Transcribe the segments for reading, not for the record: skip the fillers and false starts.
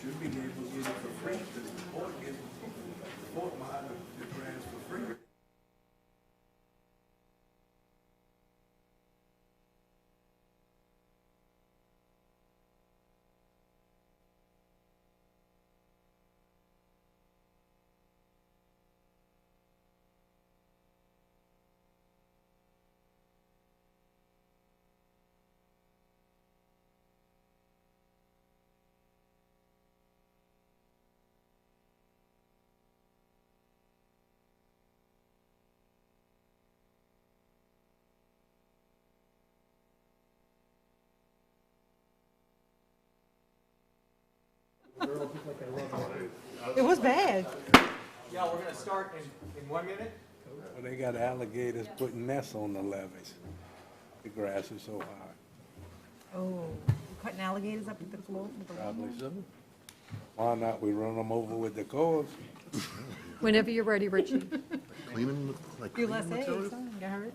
should be able to get it for free, because the port gets, the port mine the grants for free. It was bad. Yeah, we're gonna start in 1 minute. Well, they got alligators putting nests on the levees. The grass is so high. Oh, cutting alligators up at the floor? With the Probably so. Why not? We run them over with the cars. Whenever you're ready, Richie. Cleaning, like few cleaning less eggs, material? huh? You got hurt?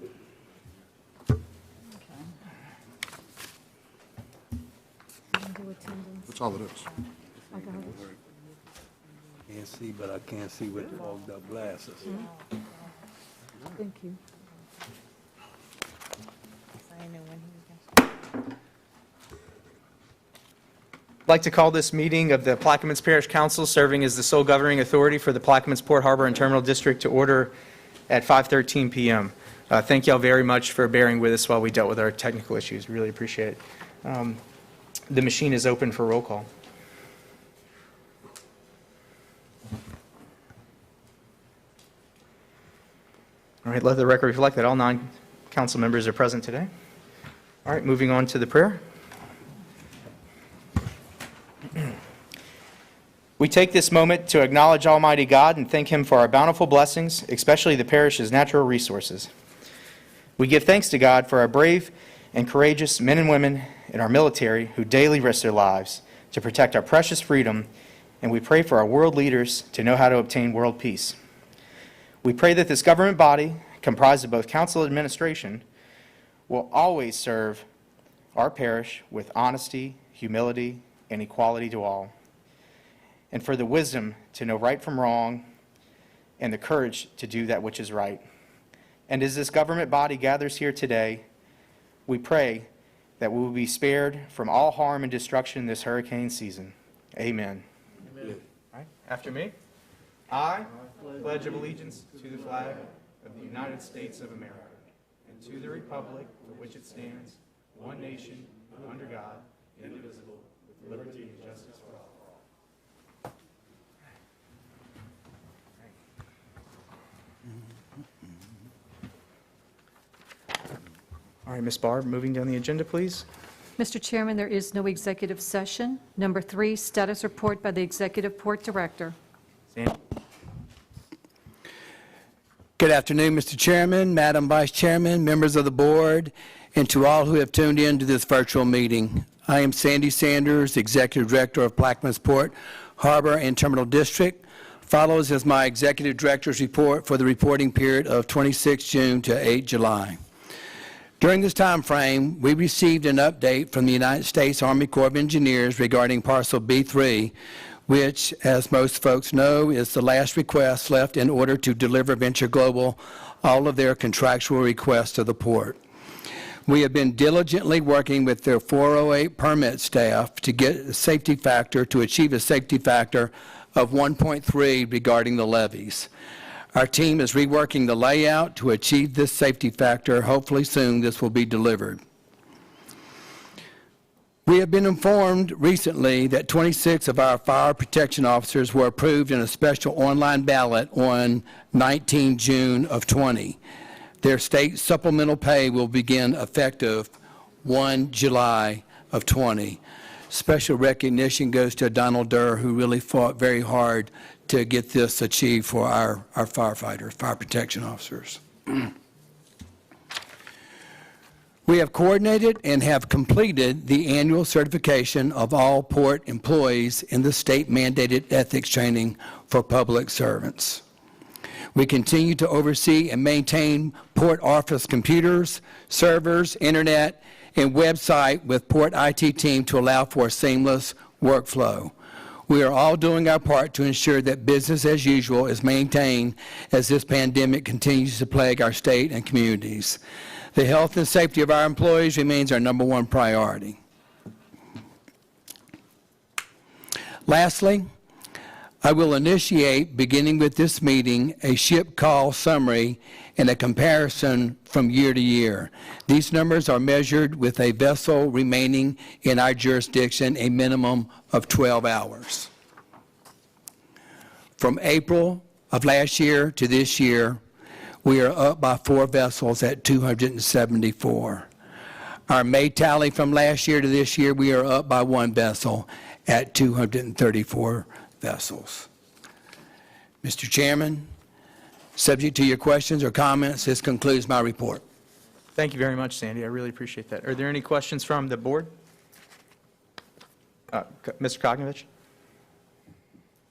That's all it is. Can't see, but I can't see with fogged up glasses. Thank you. I'd like to call this meeting of the Plaquemines Parish Council, serving as the sole governing authority for the Plaquemines Port Harbor and Terminal District, to order at 5:13 p.m. Thank y'all very much for bearing with us while we dealt with our technical issues. Really appreciate it. The machine is open for roll call. All right, let the record reflect that all 9 council members are present today. All right, moving on to the prayer. We take this moment to acknowledge Almighty God and thank Him for our bountiful blessings, especially the parish's natural resources. We give thanks to God for our brave and courageous men and women in our military who daily risk their lives to protect our precious freedom, and we pray for our world leaders to know how to obtain world peace. We pray that this government body, comprised of both council and administration, will always serve our parish with honesty, humility, and equality to all, and for the wisdom to know right from wrong and the courage to do that which is right. And as this government body gathers here today, we pray that we will be spared from all harm and destruction this hurricane season. Amen. Amen. All right, after me. I pledge of allegiance to the flag of the United States of America and to the republic for which it stands, one nation, under God, indivisible, with liberty and justice for all. All right, Ms. Barr, moving down the agenda, please. Mr. Chairman, there is no executive session. Number 3, status report by the Executive Port Director. Sandy? Good afternoon, Mr. Chairman, Madam Vice Chairman, members of the board, and to all who have tuned in to this virtual meeting. I am Sandy Sanders, Executive Director of Plaquemines Port Harbor and Terminal District. Follows is my Executive Director's report for the reporting period of 26 June to 8 July. During this time frame, we received an update from the United States Army Corps of Engineers regarding Parcel B3, which, as most folks know, is the last request left in order to deliver Venture Global all of their contractual requests to the port. We have been diligently working with their 408 permit staff to get a safety factor, to achieve a safety factor of 1.3 regarding the levees. Our team is reworking the layout to achieve this safety factor. Hopefully soon this will be delivered. We have been informed recently that 26 of our fire protection officers were approved in a special online ballot on 19 June of 20. Their state supplemental pay will begin effective 1 July of 20. Special recognition goes to Donald Durr, who really fought very hard to get this achieved for our firefighters, fire protection officers. We have coordinated and have completed the annual certification of all port employees in the state-mandated ethics training for public servants. We continue to oversee and maintain port office computers, servers, internet, and website with port IT team to allow for a seamless workflow. We are all doing our part to ensure that business as usual is maintained as this pandemic continues to plague our state and communities. The health and safety of our employees remains our number one priority. Lastly, I will initiate, beginning with this meeting, a ship call summary and a comparison from year to year. These numbers are measured with a vessel remaining in our jurisdiction a minimum of 12 hours. From April of last year to this year, we are up by 4 vessels at 274. Our May tally from last year to this year, we are up by 1 vessel at 234 vessels. Mr. Chairman, subject to your questions or comments, this concludes my report. Thank you very much, Sandy. I really appreciate that. Are there any questions from the board? Mr. Kognovich?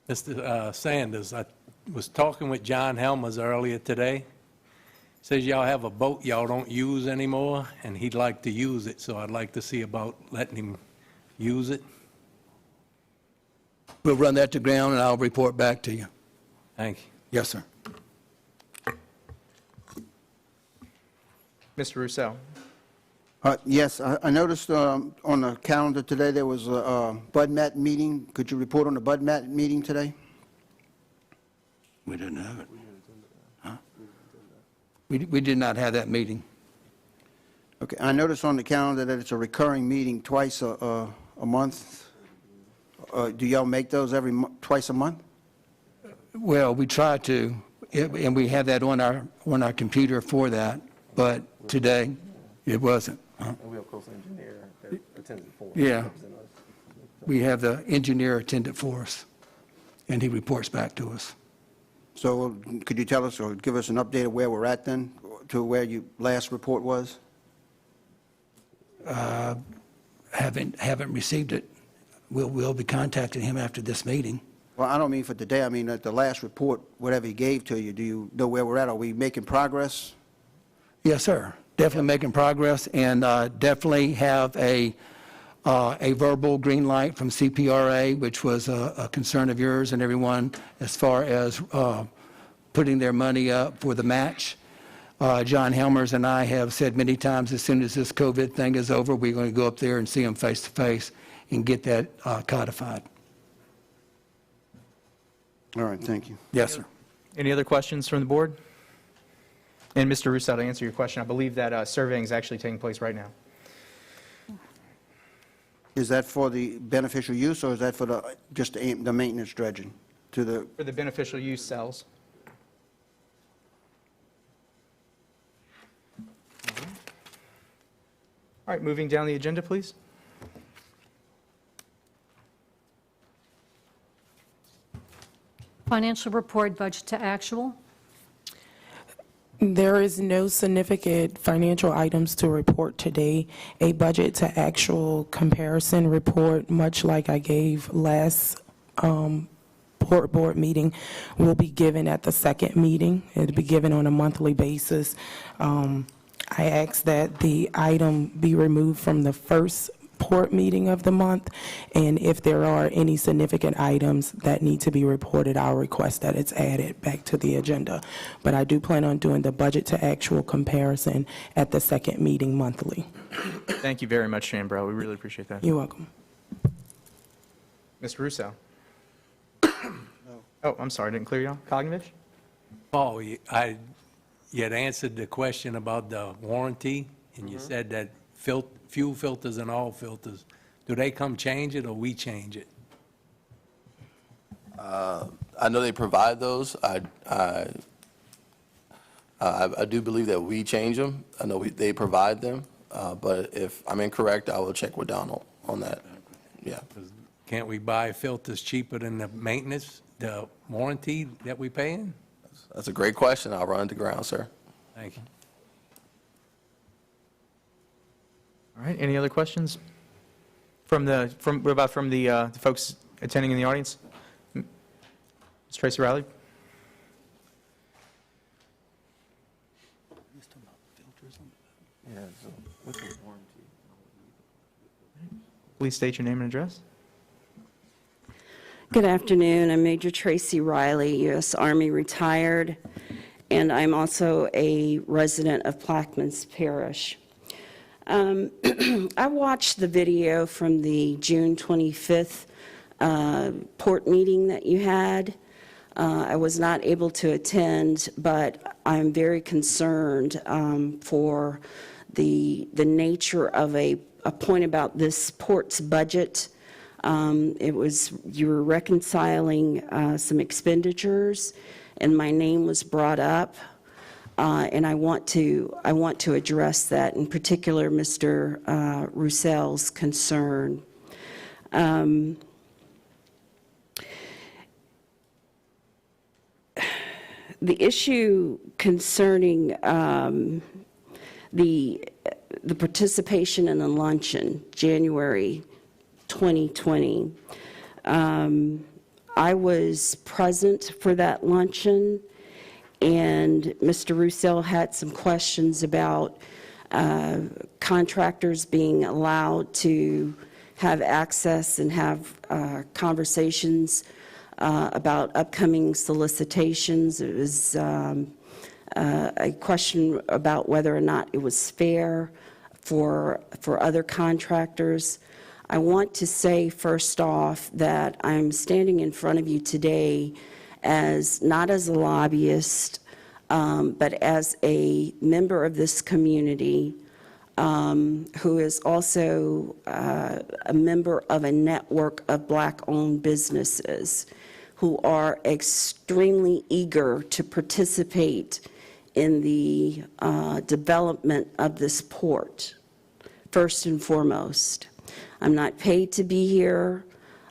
Mr. Sanders, I was talking with John Helmers earlier today. Says y'all have a boat y'all don't use anymore, and he'd like to use it, so I'd like to see about letting him use it. We'll run that to ground, and I'll report back to you. Thank you. Yes, sir. Mr. Rousseau? Yes, I noticed on the calendar today there was a BudMat meeting. Could you report on the BudMat meeting today? We didn't have it. Huh? We did not have that meeting. Okay, I noticed on the calendar that it's a recurring meeting twice a month. Do y'all make those twice a month? Well, we try to, and we have that on our computer for that, but today it wasn't. Huh? And we have coastal engineer that attends it for us. Yeah. We have the engineer attend it for us, and he reports back to us. So could you tell us or give us an update of where we're at then, to where your last report was? Haven't received it. We'll be contacting him after this meeting. Well, I don't mean for today. I mean at the last report, whatever he gave to you. Do you know where we're at? Are we making progress? Yes, sir. Definitely making progress, and definitely have a verbal green light from CPRA, which was a concern of yours and everyone, as far as putting their money up for the match. John Helmers and I have said many times, as soon as this COVID thing is over, we're going to go up there and see them face to face and get that codified. All right, thank you. Yes, sir. Any other questions from the board? And Mr. Rousseau, to answer your question, I believe that surveying is actually taking place right now. Is that for the beneficial use, or is that for just the maintenance dredging to the? For the beneficial use cells. All right, moving down the agenda, please. Financial report, budget to actual. There is no significant financial items to report today. A budget to actual comparison report, much like I gave last port board meeting, will be given at the second meeting. It'll be given on a monthly basis. I ask that the item be removed from the first port meeting of the month, and if there are any significant items that need to be reported, I'll request that it's added back to the agenda. But I do plan on doing the budget to actual comparison at the second meeting monthly. Thank you very much, Shambro. We really appreciate that. You're welcome. Mr. Russo? Oh, I'm sorry, I didn't clear you off. Kognovich? Paul, you had answered the question about the warranty, and you said that fuel filters and all filters, do they come change it or we change it? I know they provide those. I do believe that we change them. I know they provide them, but if I'm incorrect, I will check with Donald on that. Yeah. Can't we buy filters cheaper than the maintenance, the warranty that we paying? That's a great question. I'll run it to ground, sir. Thank you. All right, any other questions? What about from the folks attending in the audience? Ms. Tracy Riley? Yeah, so what's the warranty? Please state your name and address. Good afternoon. I'm Major Tracy Riley, U.S. Army retired, and I'm also a resident of Plaquemines Parish. I watched the video from the June 25th port meeting that you had. I was not able to attend, but I'm very concerned for the nature of a point about this port's budget. You were reconciling some expenditures, and my name was brought up, and I want to address that, in particular, Mr. Roussel's concern. The issue concerning the participation in the luncheon, January 2020. I was present for that luncheon, and Mr. Roussel had some questions about contractors being allowed to have access and have conversations about upcoming solicitations. It was a question about whether or not it was fair for other contractors. I want to say first off that I'm standing in front of you today not as a lobbyist, but as a member of this community who is also a member of a network of Black-owned businesses who are extremely eager to participate in the development of this port, first and foremost. I'm not paid to be here.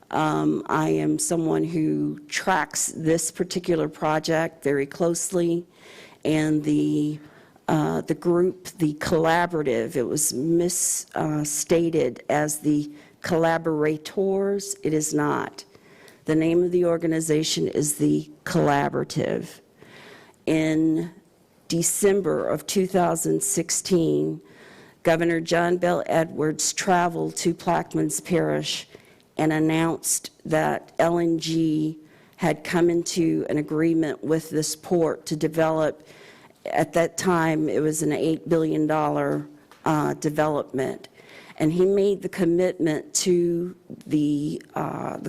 I am someone who tracks this particular project very closely, and the group, the collaborative, it was misstated as the collaborators. It is not. The name of the organization is the Collaborative. In December of 2016, Governor John Bel Edwards traveled to Plaquemines Parish and announced that LNG had come into an agreement with this port to develop, at that time, it was an $8 billion development. And he made the commitment to the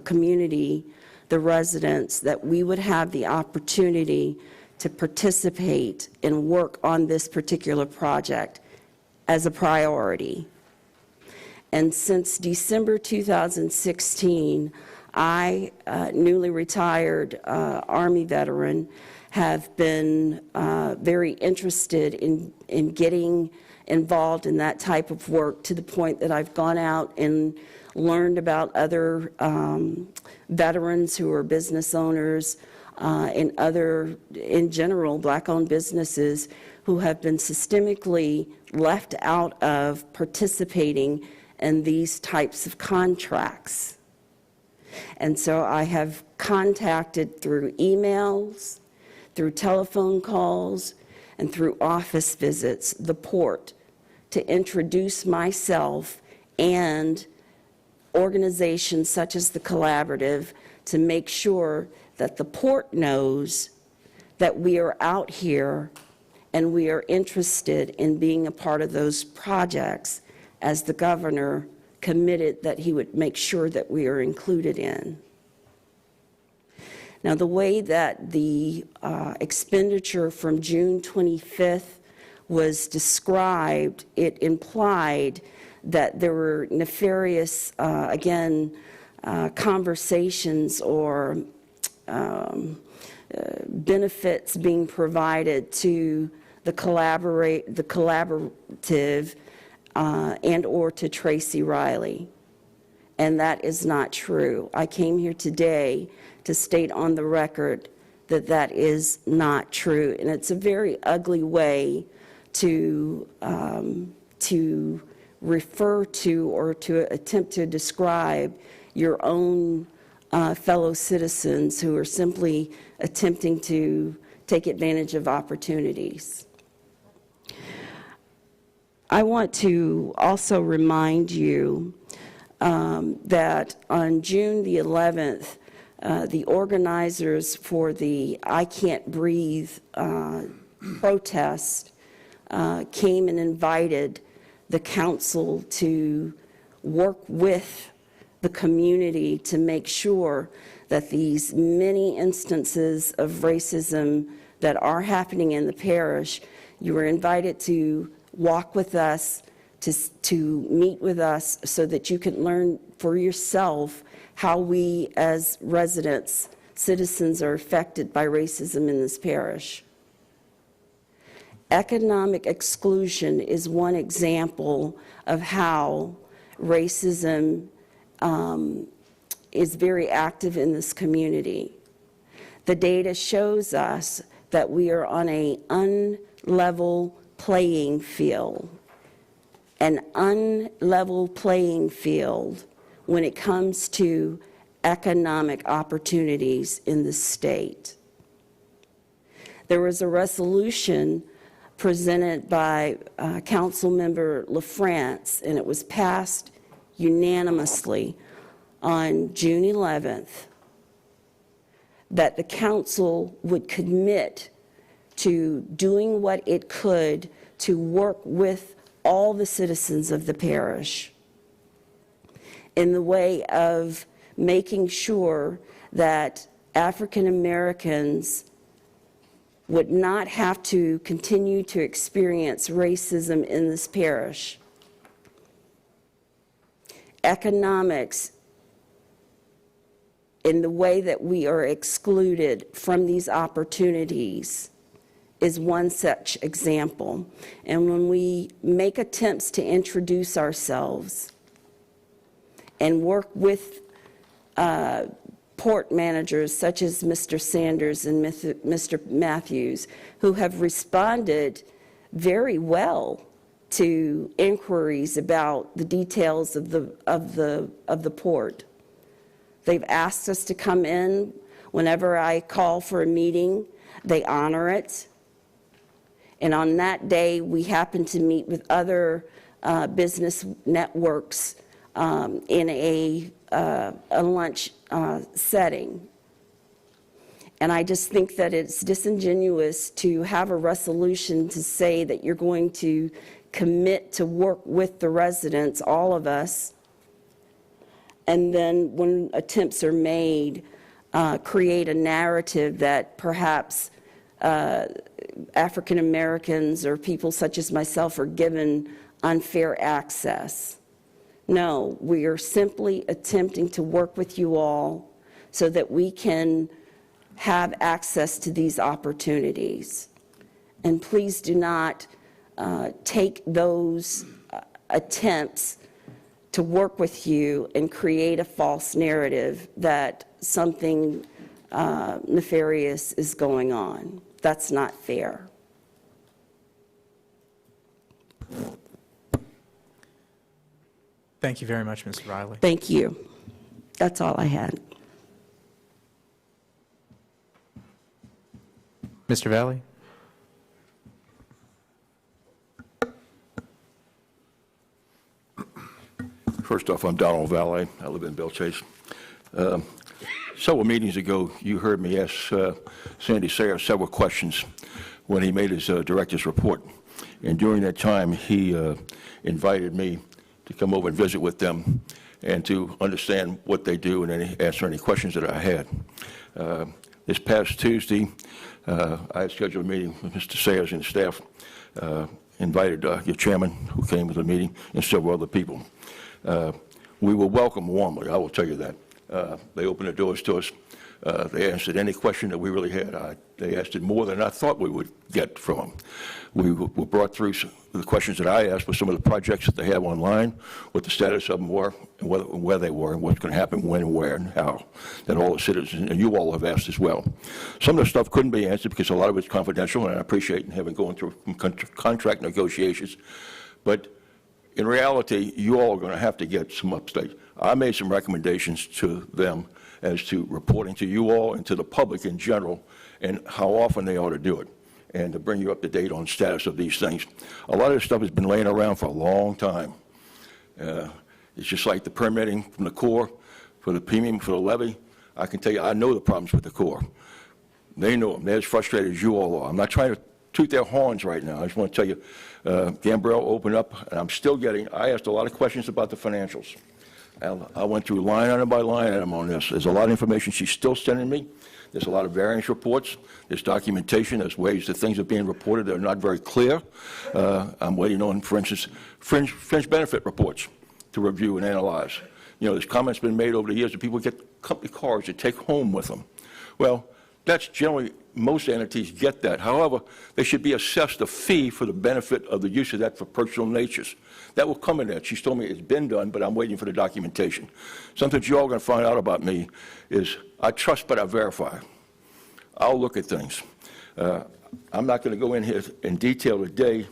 community, the residents, that we would have the opportunity to participate and work on this particular project as a priority. And since December 2016, I, newly retired Army veteran, have been very interested in getting involved in that type of work, to the point that I've gone out and learned about other veterans who are business owners and other, in general, Black-owned businesses who have been systemically left out of participating in these types of contracts. And so I have contacted through emails, through telephone calls, and through office visits the port to introduce myself and organizations such as the Collaborative to make sure that the port knows that we are out here and we are interested in being a part of those projects, as the governor committed that he would make sure that we are included in. Now, the way that the expenditure from June 25th was described, it implied that there were nefarious, conversations or benefits being provided to the collaborative and or to Tracy Riley. And that is not true. I came here today to state on the record that that is not true. And it's a very ugly way to refer to or to attempt to describe your own fellow citizens who are simply attempting to take advantage of opportunities. I want to also remind you that on June the 11th, the organizers for the I Can't Breathe protest came and invited the council to work with the community to make sure that these many instances of racism that are happening in the parish, you were invited to walk with us, to meet with us so that you can learn for yourself how we as residents, citizens, are affected by racism in this parish. Economic exclusion is one example of how racism is very active in this community. The data shows us that we are on an unlevel playing field, an unlevel playing field when it comes to economic opportunities in the state. There was a resolution presented by Councilmember LaFrance, and it was passed unanimously on June 11th, that the council would commit to doing what it could to work with all the citizens of the parish in the way of making sure that African Americans would not have to continue to experience racism in this parish. Economics, in the way that we are excluded from these opportunities, is one such example. And when we make attempts to introduce ourselves and work with port managers such as Mr. Sanders and Mr. Matthews, who have responded very well to inquiries about the details of the port. They've asked us to come in whenever I call for a meeting. They honor it. And on that day, we happen to meet with other business networks in a lunch setting. And I just think that it's disingenuous to have a resolution to say that you're going to commit to work with the residents, all of us, and then when attempts are made, create a narrative that perhaps African Americans or people such as myself are given unfair access. No, we are simply attempting to work with you all so that we can have access to these opportunities. And please do not take those attempts to work with you and create a false narrative that something nefarious is going on. That's not fair. Thank you very much, Ms. Riley. Thank you. That's all I had. Mr. Valley? First off, I'm Donald Valet. I live in Belchase. Several meetings ago, you heard me ask Sandy Sayre several questions when he made his director's report. And during that time, he invited me to come over and visit with them and to understand what they do and answer any questions that I had. This past Tuesday, I had scheduled a meeting with Mr. Sayers and staff, invited your chairman, who came to the meeting, and several other people. We were welcomed warmly, I will tell you that. They opened the doors to us. They answered any question that we really had. They asked it more than I thought we would get from them. We were brought through the questions that I asked with some of the projects that they have online, what the status of them were, and where they were, and what's going to happen, when, and where, and how, that all the citizens, and you all have asked as well. Some of the stuff couldn't be answered because a lot of it's confidential, and I appreciate having gone through contract negotiations. But in reality, you all are going to have to get some updates. I made some recommendations to them as to reporting to you all and to the public in general and how often they ought to do it and to bring you up to date on status of these things. A lot of this stuff has been laying around for a long time. It's just like the permitting from the Corps for the premium for the levy. I can tell you, I know the problems with the Corps. They know them. They're as frustrated as you all are. I'm not trying to toot their horns right now. I just want to tell you, Gambrell opened up, and I'm still I asked a lot of questions about the financials. I went through line item by line item on this. There's a lot of information she's still sending me. There's a lot of variance reports. There's documentation. There's ways that things are being reported that are not very clear. I'm waiting on, for instance, fringe benefit reports to review and analyze. You know, there's comments been made over the years that people get company cars to take home with them. Well, that's generally, most entities get that. However, they should be assessed a fee for the benefit of the use of that for personal natures. That will come in there. She's told me it's been done, but I'm waiting for the documentation. Something you're all going to find out about me is I trust but I verify. I'll look at things. I'm not going to go in here in detail today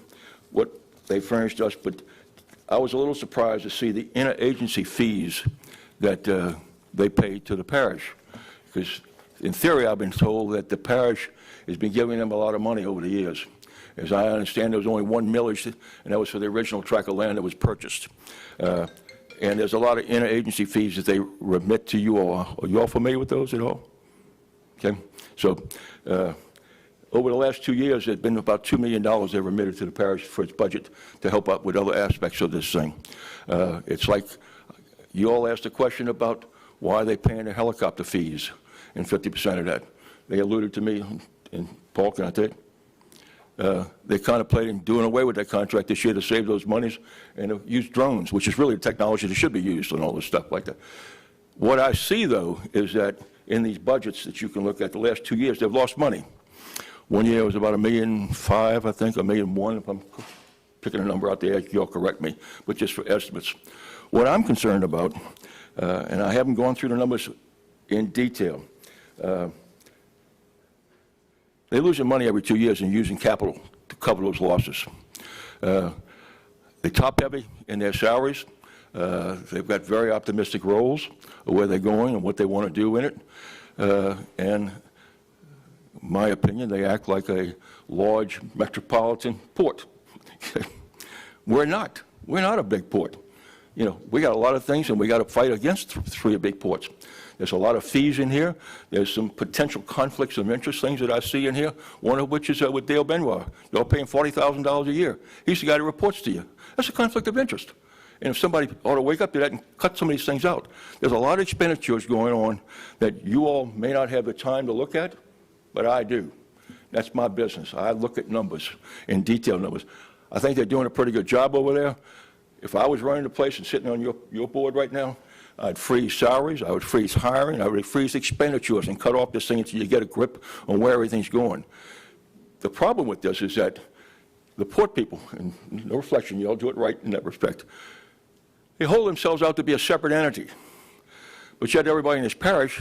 what they furnished us, but I was a little surprised to see the interagency fees that they pay to the parish. Because in theory, I've been told that the parish has been giving them a lot of money over the years. As I understand, there was only one millage, and that was for the original tract of land that was purchased. And there's a lot of interagency fees that they remit to you all. Are you all familiar with those at all? Okay. So over the last 2 years, there's been about $2 million they've remitted to the parish for its budget to help out with other aspects of this thing. It's like you all asked a question about why they're paying the helicopter fees and 50% of that. They alluded to me, and Paul, can I take? They're contemplating doing away with that contract this year to save those monies and use drones, which is really the technology that should be used on all this stuff like that. What I see, though, is that in these budgets that you can look at the last 2 years, they've lost money. 1 year was about $1.5 million, I think, $1.1 million, if I'm picking a number out there, you'll correct me, but just for estimates. What I'm concerned about, and I haven't gone through the numbers in detail, they're losing money every 2 years and using capital to cover those losses. They top heavy in their salaries. They've got very optimistic roles of where they're going and what they want to do in it. And in my opinion, they act like a large metropolitan port. We're not. We're not a big port. You know, we got a lot of things, and we got to fight against three big ports. There's a lot of fees in here. There's some potential conflicts of interest things that I see in here, one of which is with Dale Benoit. You're paying $40,000 a year. He's the guy that reports to you. That's a conflict of interest. And if somebody ought to wake up to that and cut some of these things out. There's a lot of expenditures going on that you all may not have the time to look at, but I do. That's my business. I look at numbers, in detail numbers. I think they're doing a pretty good job over there. If I was running the place and sitting on your board right now, I'd freeze salaries, I would freeze hiring, I would freeze expenditures and cut off this thing until you get a grip on where everything's going. The problem with this is that the port people, and no reflection, you all do it right in that respect, they hold themselves out to be a separate entity. But yet everybody in this parish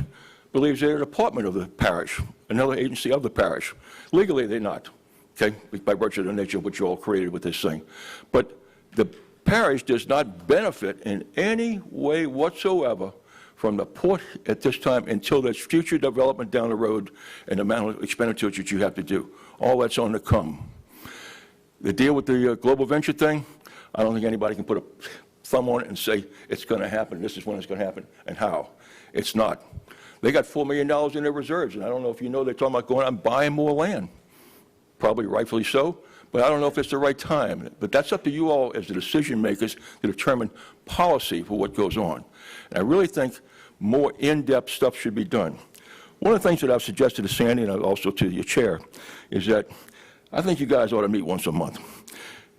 believes they're a department of the parish, another agency of the parish. Legally, they're not, okay, by virtue of the nature of what you all created with this thing. But the parish does not benefit in any way whatsoever from the port at this time until there's future development down the road and the amount of expenditures that you have to do. All that's on the come. The deal with the global venture thing, I don't think anybody can put a thumb on it and say it's going to happen, this is when it's going to happen, and how. It's not. They got $4 million in their reserves, and I don't know if you know they're talking about going out and buying more land. Probably rightfully so. But I don't know if it's the right time. But that's up to you all as the decision makers to determine policy for what goes on. And I really think more in-depth stuff should be done. One of the things that I've suggested to Sandy and also to your chair is that I think you guys ought to meet once a month.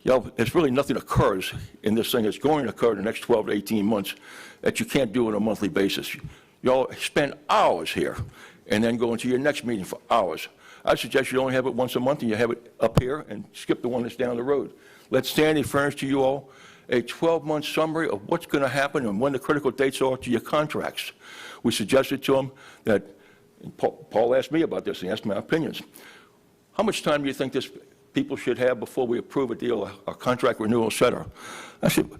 Y'all, there's really nothing occurs in this thing that's going to occur in the next 12 to 18 months that you can't do on a monthly basis. Y'all spend hours here and then go into your next meeting for hours. I suggest you only have it once a month and you have it up here and skip the one that's down the road. Let Sandy furnish to you all a 12-month summary of what's going to happen and when the critical dates are to your contracts. We suggested to him that, and Paul asked me about this and asked my opinions. How much time do you think this people should have before we approve a deal, a contract renewal, et cetera? I said,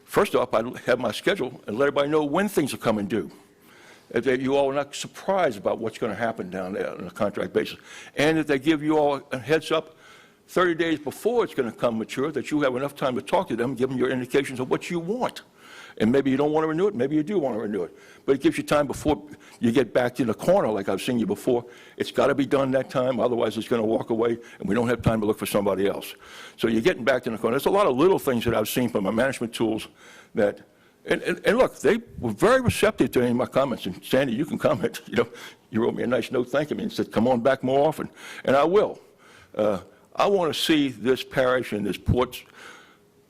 first off, I'd have my schedule and let everybody know when things are coming due. That you all are not surprised about what's going to happen down there on a contract basis. And that they give you all a heads up 30 days before it's going to come mature, that you have enough time to talk to them, give them your indications of what you want. And maybe you don't want to renew it, maybe you do want to renew it. But it gives you time before you get back to the corner like I've seen you before. It's got to be done that time, otherwise it's going to walk away, and we don't have time to look for somebody else. So you're getting back to the corner. There's a lot of little things that I've seen from my management tools that, and look, they were very receptive to any of my comments. And Sandy, you can comment. You wrote me a nice note thanking me and said, come on back more often. And I will. I want to see this parish and this port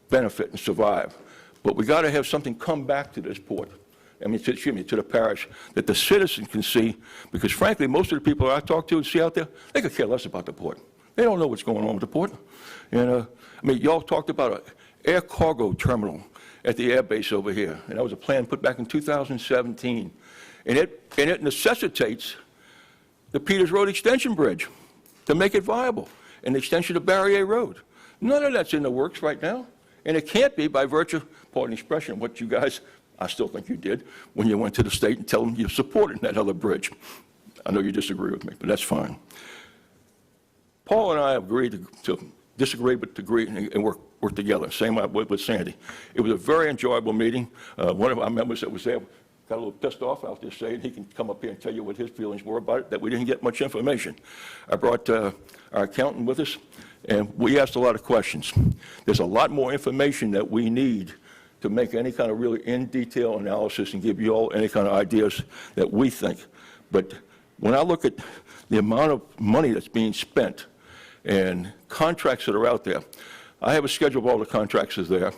benefit and survive. But we got to have something come back to this port, to the parish, that the citizens can see, because frankly, most of the people I talk to and see out there, they could care less about the port. They don't know what's going on with the port. And y'all talked about an air cargo terminal at the air base over here, and that was a plan put back in 2017. And it necessitates the Peters Road Extension Bridge to make it viable, and the extension of Barrier Road. None of that's in the works right now. And it can't be by virtue, pardon the expression, what you guys, I still think you did, when you went to the state and tell them you supported that other bridge. I know you disagree with me, but that's fine. Paul and I agreed to disagree but to agree and work together. Same with Sandy. It was a very enjoyable meeting. One of our members that was there got a little pissed off, I'll just say, and he can come up here and tell you what his feelings were about it, that we didn't get much information. I brought our accountant with us, and we asked a lot of questions. There's a lot more information that we need to make any kind of really in-detail analysis and give you all any kind of ideas that we think. But when I look at the amount of money that's being spent and contracts that are out there, I have a schedule of all the contracts is there.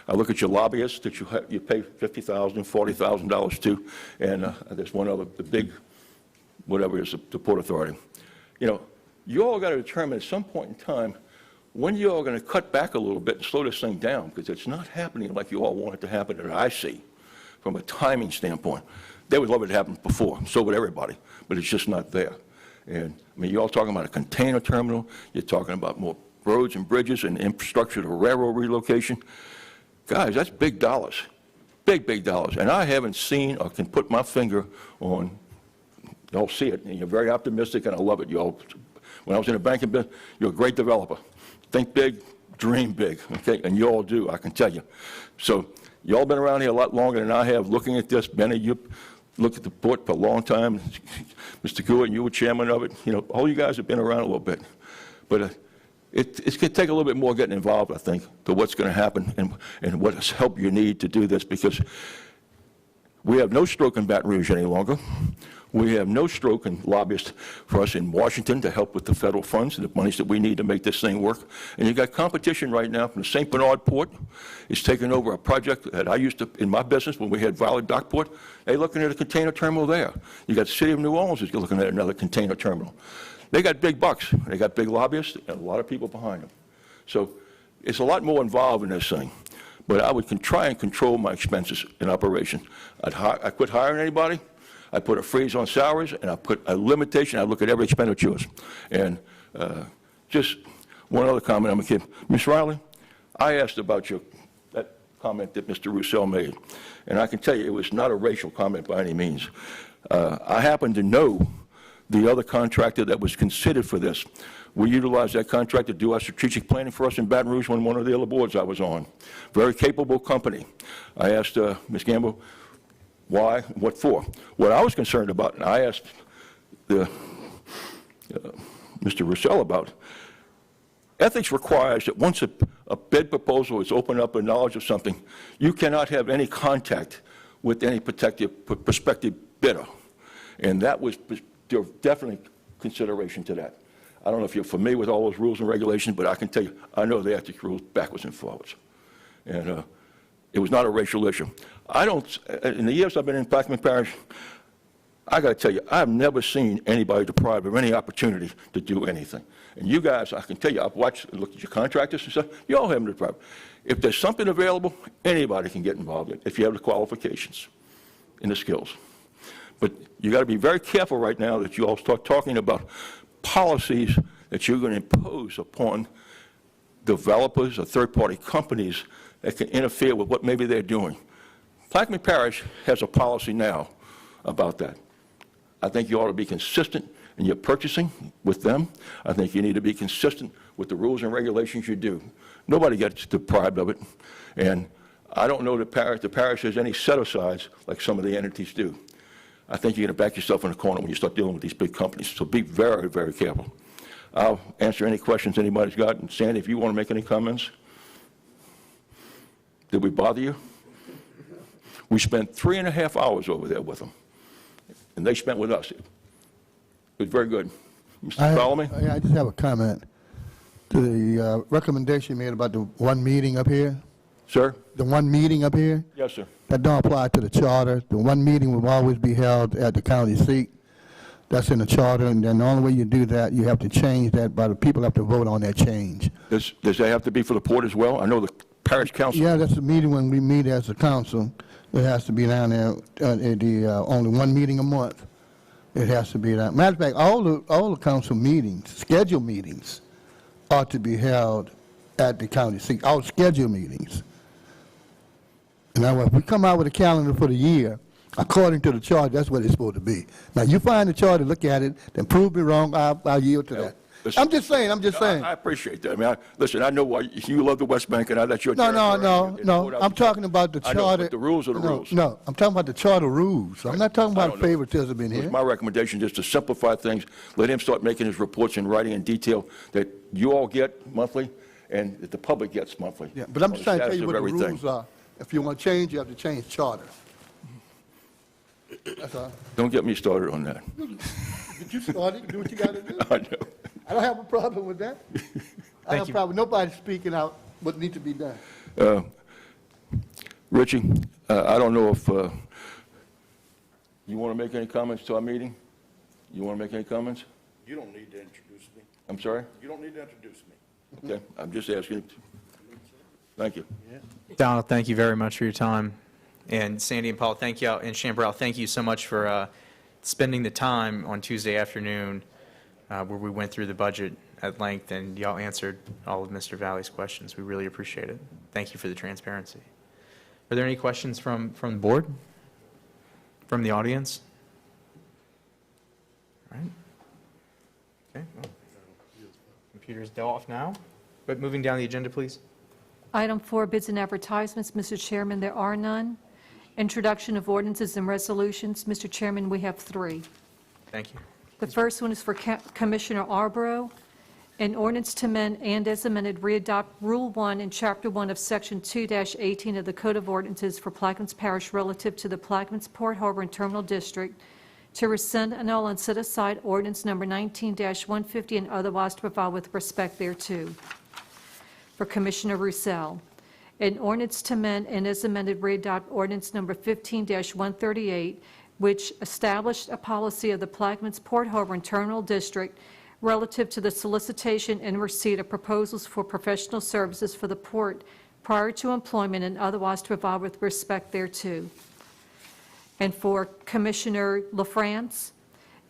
I look at your lobbyists that you pay $50,000, $40,000 to, and there's one other, the big, whatever it is, the Port Authority. You all got to determine at some point in time when you all are going to cut back a little bit and slow this thing down, because it's not happening like you all want it to happen that I see from a timing standpoint. They would love it to happen before, so would everybody, but it's just not there. And you're all talking about a container terminal, you're talking about more roads and bridges and infrastructure to railroad relocation. Guys, that's big dollars, big dollars. And I haven't seen or can put my finger on, y'all see it, and you're very optimistic, and I love it. Y'all, when I was in the banking business, you're a great developer. Think big, dream big, okay? And you all do, I can tell you. So y'all been around here a lot longer than I have looking at this. Benny, you looked at the port for a long time. Mr. Gouin, you were chairman of it. All you guys have been around a little bit. But it's going to take a little bit more getting involved, I think, to what's going to happen and what help you need to do this, because we have no stroke in Baton Rouge any longer. We have no stroke in lobbyists for us in Washington to help with the federal funds and the monies that we need to make this thing work. And you've got competition right now from the St. Bernard Port. It's taking over a project that I used to, in my business, when we had Valley Dockport, they're looking at a container terminal there. You got the city of New Orleans who's looking at another container terminal. They got big bucks. They got big lobbyists and a lot of people behind them. So it's a lot more involved in this thing. But I would try and control my expenses in operation. I quit hiring anybody. I put a freeze on salaries, and I put a limitation. I look at every expenditure. And just one other comment I'm going to give. Ms. Riley, I asked about that comment that Mr. Roussel made. And I can tell you it was not a racial comment by any means. I happen to know the other contractor that was considered for this. We utilized that contractor to do our strategic planning for us in Baton Rouge on one of the other boards I was on. Very capable company. I asked Ms. Gamble, why, what for? What I was concerned about, and I asked Mr. Roussel about, ethics requires that once a bid proposal is opened up in knowledge of something, you cannot have any contact with any prospective bidder. And that was definitely consideration to that. I don't know if you're familiar with all those rules and regulations, but I can tell you, I know the ethics rules backwards and forwards. And it was not a racial issue. In the years I've been in Plaquemine Parish, I got to tell you, I've never seen anybody deprived of any opportunity to do anything. And you guys, I can tell you, I've looked at your contractors and stuff, you all have them deprived. If there's something available, anybody can get involved in it if you have the qualifications and the skills. But you got to be very careful right now that you all start talking about policies that you're going to impose upon developers or third-party companies that can interfere with what maybe they're doing. Plaquemine Parish has a policy now about that. I think you ought to be consistent in your purchasing with them. I think you need to be consistent with the rules and regulations you do. Nobody gets deprived of it. And I don't know that the parish has any set-asides like some of the entities do. I think you're going to back yourself in a corner when you start dealing with these big companies, so be very, very careful. I'll answer any questions anybody's got, and Sandy, if you want to make any comments. Did we bother you? We spent 3.5 hours over there with them, and they spent with us. It was very good. Mr. Solomon? I just have a comment. The recommendation made about the one meeting up here, Sir? the one meeting up here, Yes, sir. that don't apply to the charter. The one meeting will always be held at the county seat. That's in the charter, and then the only way you do that, you have to change that, but the people have to vote on that change. Does that have to be for the port as well? I know the parish council. Yeah, that's the meeting when we meet as a council. It has to be down there, only one meeting a month. It has to be that. Matter of fact, all the council meetings, scheduled meetings, ought to be held at the county seat, all scheduled meetings. And now, if we come out with a calendar for the year, according to the charter, that's what it's supposed to be. Now, you find the charter, look at it, then prove me wrong, I'll yield to that. Listen, I'm just saying. I appreciate that. I mean, listen, I know why you love the West Bank, and that's your No, territory. no. I'm talking about the I charter. know, but the rules are the rules. No, I'm talking about the charter rules. I'm not talking I about don't know. favoritism in It was here. my recommendation just to simplify things, let him start making his reports in writing in detail that you all get monthly and that the public gets monthly. Yeah, but I'm on just the trying to tell status you of what the everything. rules are. If you want to change, you have to change charter. That's all. Don't get me started on that. But you started, do what you got to do. I know. I don't have a problem with that. I don't have a problem with nobody speaking out what needs to be done. Richie, I don't know if you want to make any comments to our meeting? You want to make any comments? You don't need to introduce me. I'm sorry? You don't need to introduce me. Okay, I'm just asking. Thank you. Donald, thank you very much for your time. And Sandy and Paul, thank you, and Shambrell, thank you so much for spending the time on Tuesday afternoon where we went through the budget at length, and y'all answered all of Mr. Valley's questions. We really appreciate it. Thank you for the transparency. Are there any questions from the board? From the audience? All right. Okay. Well, computer's off now, but moving down the agenda, please. Item 4, bids and advertisements. Mr. Chairman, there are none. Introduction of ordinances and resolutions. Mr. Chairman, we have 3. Thank you. The first one is for Commissioner Arborough. An ordinance to amend and as amended readopt Rule 1 in Chapter 1 of Section 2-18 of the Code of Ordinances for Plaquemines Parish relative to the Plaquemines Port Harbor and Terminal District to rescind, annul, and set aside ordinance number 19-150 and otherwise to provide with respect thereto. For Commissioner Roussel, an ordinance to amend and as amended readopt ordinance number 15-138, which established a policy of the Plaquemines Port Harbor and Terminal District relative to the solicitation and receipt of proposals for professional services for the port prior to employment and otherwise to provide with respect thereto. And for Commissioner LaFrance,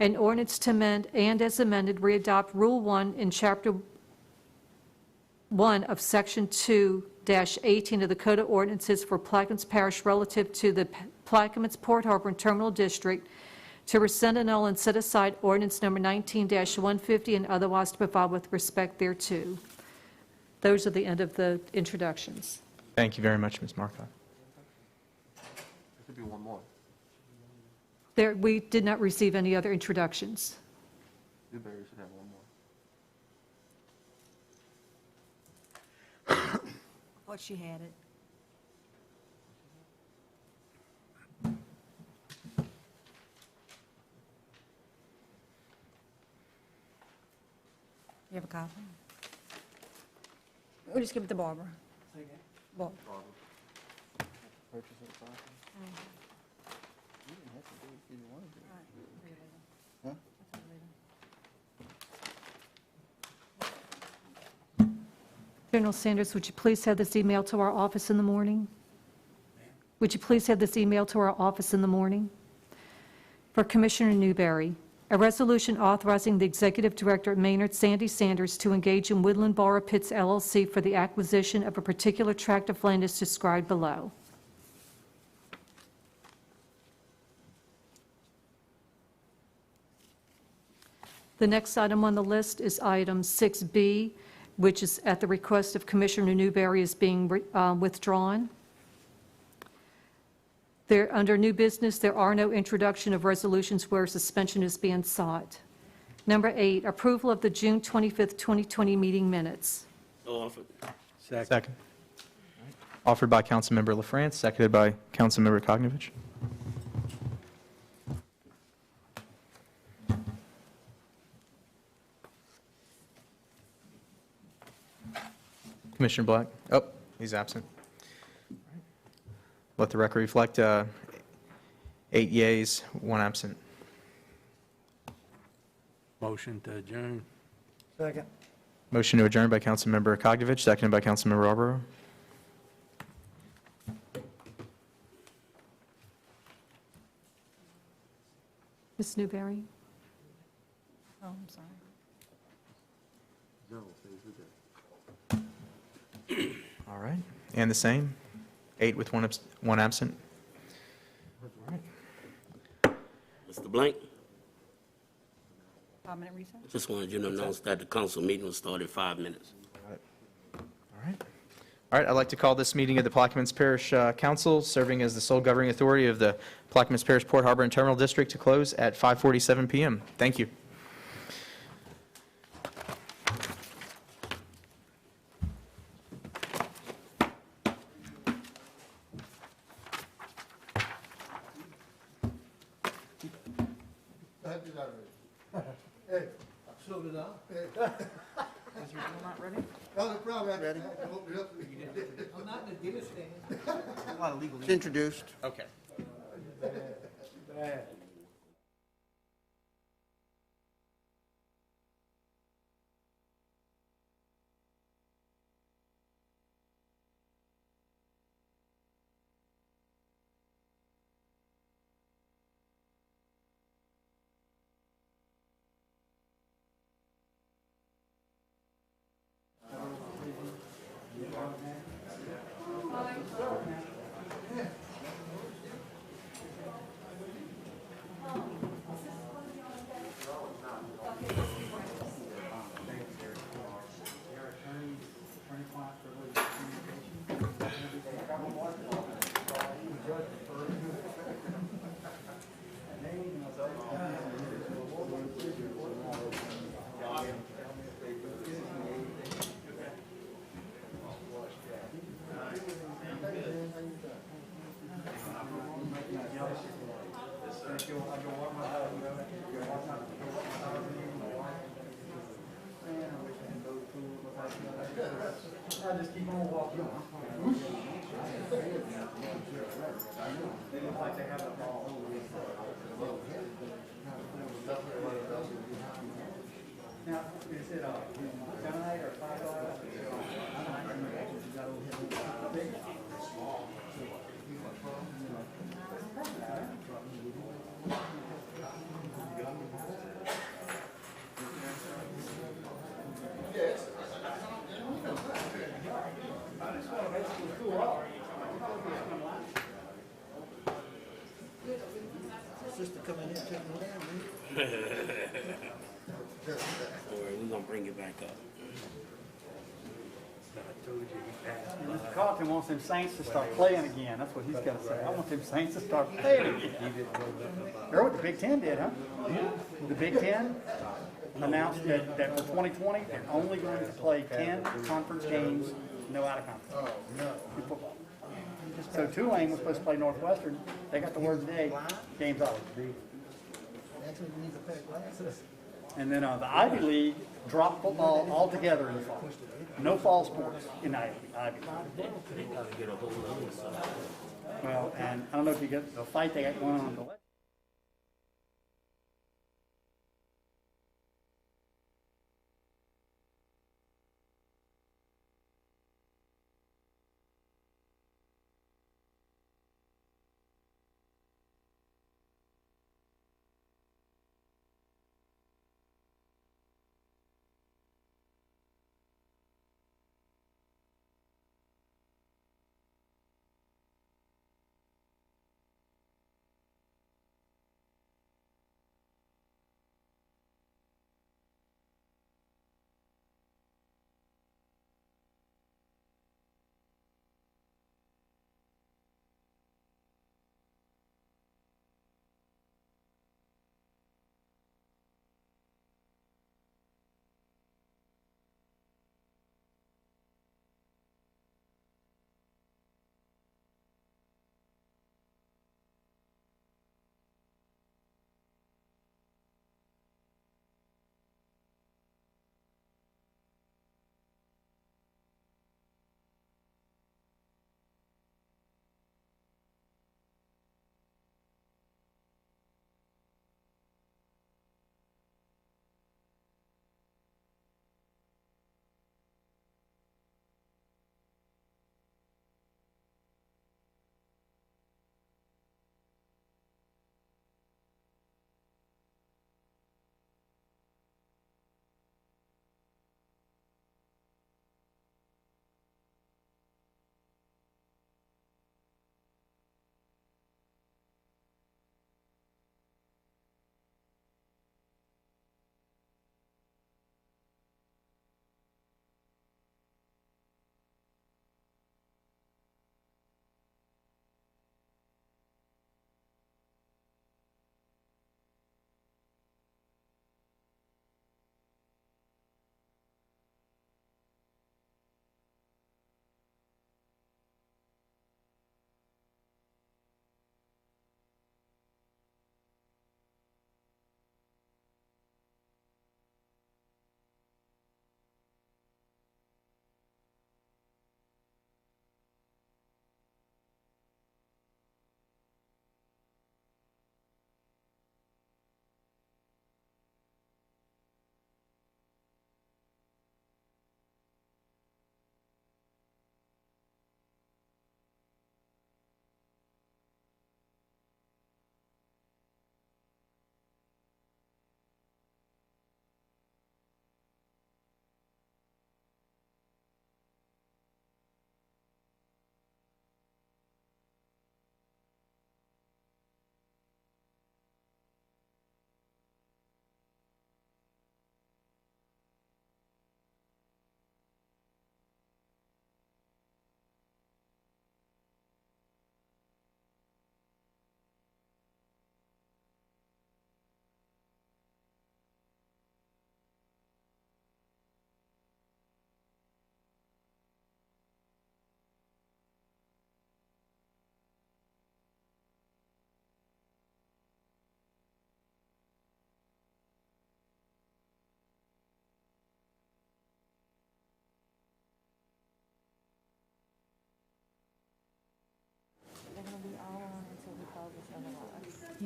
an ordinance to amend and as amended readopt Rule 1 in Chapter 1 of Section 2-18 of the Code of Ordinances for Plaquemines Parish relative to the Plaquemines Port Harbor and Terminal District to rescind, annul, and set aside ordinance number 19-150 and otherwise to provide with respect thereto. Those are the end of the introductions. Thank you very much, Ms. Marcotte. There could be one more. We did not receive any other introductions. Newberry should have one more. Thought she had it. You have a copy? We'll just give it to Barbara. Barbara. General Sanders, would you please have this email to our office in the morning? Would you please have this email to our office in the morning? For Commissioner Newberry, a resolution authorizing the Executive Director at Maynard, Sandy Sanders, to engage in Woodland Borough Pits LLC for the acquisition of a particular tract of land as described below. The next item on the list is item 6B, which is at the request of Commissioner Newberry is being withdrawn. Under new business, there are no introduction of resolutions where suspension is being sought. Number 8, approval of the June 25th, 2020 meeting minutes. Offered. Second. Offered by Councilmember LaFrance, seconded by Councilmember Koknovich. Commissioner Black? Oh, he's absent. Let the record reflect 8 yeas, 1 absent. Motion to adjourn. Second. Motion to adjourn by Councilmember Koknovich, seconded by Councilmember Yarborough. Ms. Newberry? Oh, I'm sorry. All right, and the same, 8 with 1 absent. Mr. Blank, 5-minute recess? just wanted you to announce that the council meeting will start in 5 minutes. All right, I'd like to call this meeting of the Plaquemines Parish Council, serving as the sole governing authority of the Plaquemines Parish Port Harbor and Terminal District, to close at 5:47 p.m. Thank you. Hey, so did I. Is your bill not ready? No problem. Ready? I'm not in the Guinness stand. It's introduced. Okay. All right, we're gonna bring it back up. Mr. Carlton wants them Saints to start playing again. That's what he's got to say. I want them Saints to start playing again. Remember what the Big Ten did, huh? The Big Ten announced that for 2020, they're only going to play 10 conference games, no out of conference. In football. So Tulane was supposed to play Northwestern. They got the word today, game's over. And then the Ivy League dropped football altogether in the fall. No fall sports in Ivy League. Well, and I don't know if you get the fight they got going on the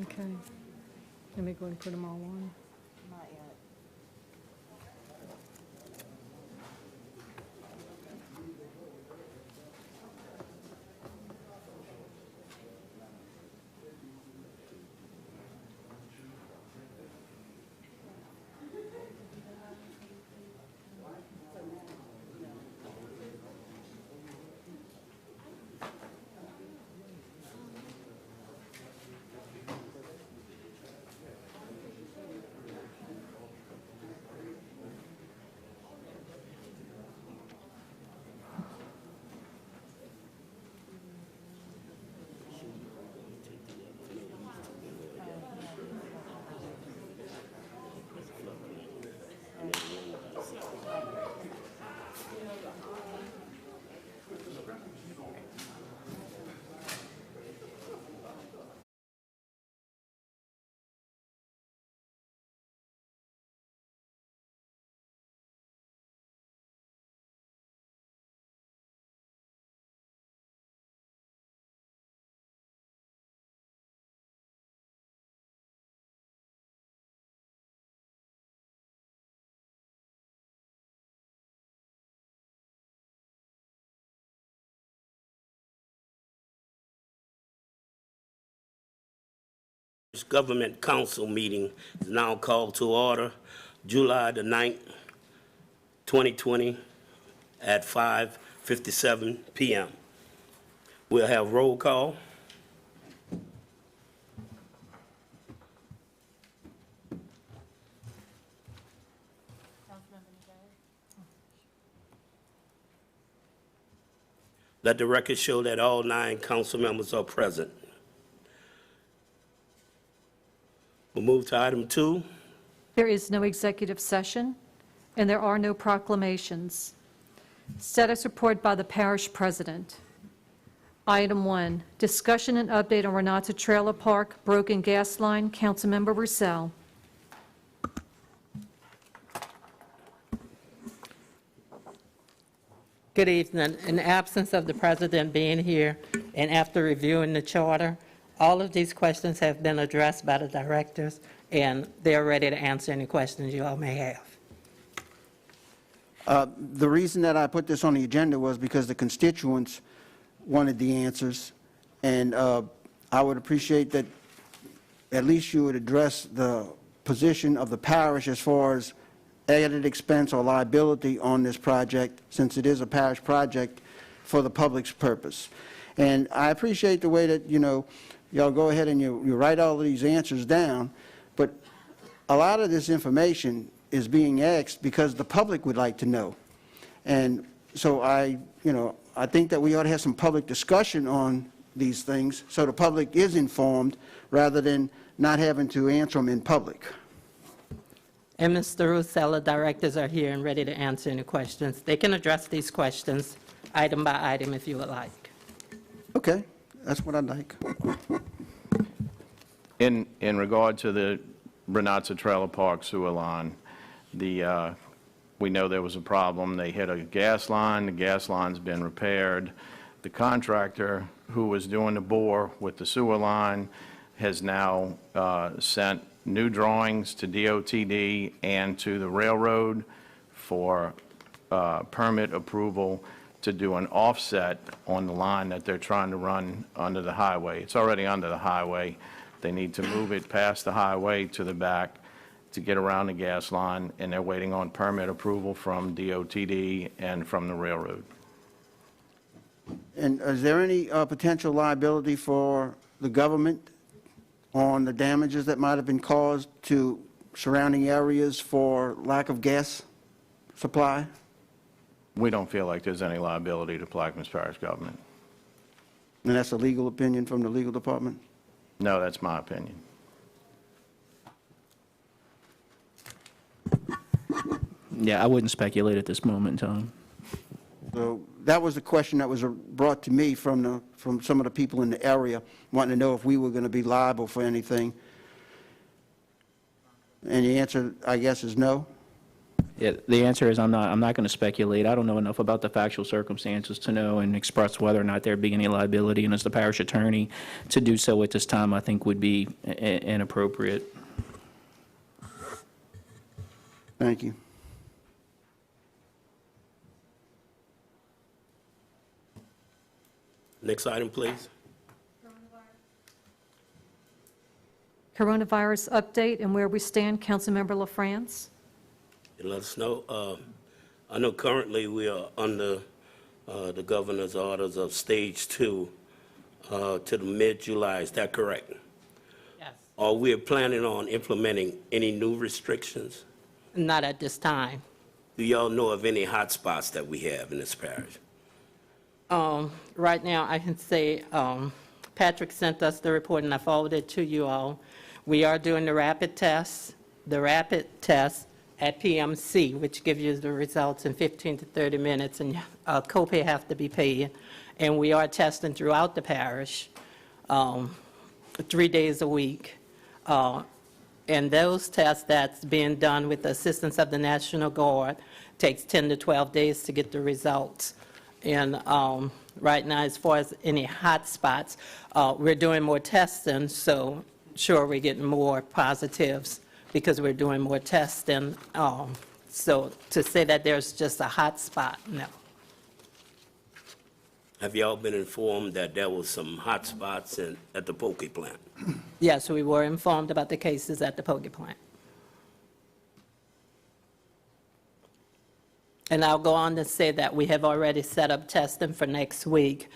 Okay. Let me go and put them all on. This government council meeting is now called to order, July the 9th, 2020, at 5:57 p.m. We'll have roll call. Let the record show that all 9 council members are present. We'll move to item 2. There is no executive session, and there are no proclamations. Status report by the parish president. Item 1, discussion and update on Renata Trailer Park, broken gas line. Councilmember Roussel. Good evening. In the absence of the president being here, and after reviewing the charter, all of these questions have been addressed by the directors, and they're ready to answer any questions you all may have. The reason that I put this on the agenda was because the constituents wanted the answers, and I would appreciate that at least you would address the position of the parish as far as added expense or liability on this project, since it is a parish project for the public's purpose. And I appreciate the way that, y'all go ahead and you write all of these answers down, but a lot of this information is being asked because the public would like to know. And so I think that we ought to have some public discussion on these things so the public is informed rather than not having to answer them in public. And Mr. Roussel, the directors are here and ready to answer any questions. They can address these questions item by item if you would like. Okay, that's what I'd like. In regard to the Renata Trailer Park sewer line, we know there was a problem. They hit a gas line. The gas line's been repaired. The contractor who was doing the bore with the sewer line has now sent new drawings to DOTD and to the railroad for permit approval to do an offset on the line that they're trying to run under the highway. It's already under the highway. They need to move it past the highway to the back to get around the gas line, and they're waiting on permit approval from DOTD and from the railroad. And is there any potential liability for the government on the damages that might have been caused to surrounding areas for lack of gas supply? We don't feel like there's any liability to Plaquemines Parish government. And that's a legal opinion from the legal department? No, that's my opinion. Yeah, I wouldn't speculate at this moment in time. So that was the question that was brought to me from some of the people in the area, wanting to know if we were going to be liable for anything. And the answer, I guess, is no? Yeah, the answer is I'm not going to speculate. I don't know enough about the factual circumstances to know and express whether or not there be any liability, and as the parish attorney, to do so at this time, I think would be inappropriate. Thank you. Next item, please. Coronavirus update and where we stand, Councilmember LaFrance. And let us know. I know currently we are under the governor's orders of stage 2 to the mid-July. Is that correct? Yes. Are we planning on implementing any new restrictions? Not at this time. Do y'all know of any hot spots that we have in this parish? Right now, I can say Patrick sent us the report, and I forwarded it to you all. We are doing the rapid tests at PMC, which gives you the results in 15 to 30 minutes, and copay have to be paid. And we are testing throughout the parish 3 days a week. And those tests that's being done with the assistance of the National Guard takes 10 to 12 days to get the results. And right now, as far as any hot spots, we're doing more testing, so sure we're getting more positives because we're doing more testing. So to say that there's just a hot spot, no. Have y'all been informed that there was some hot spots at the poke plant? Yes, we were informed about the cases at the poke plant. And I'll go on to say that we have already set up testing for next week.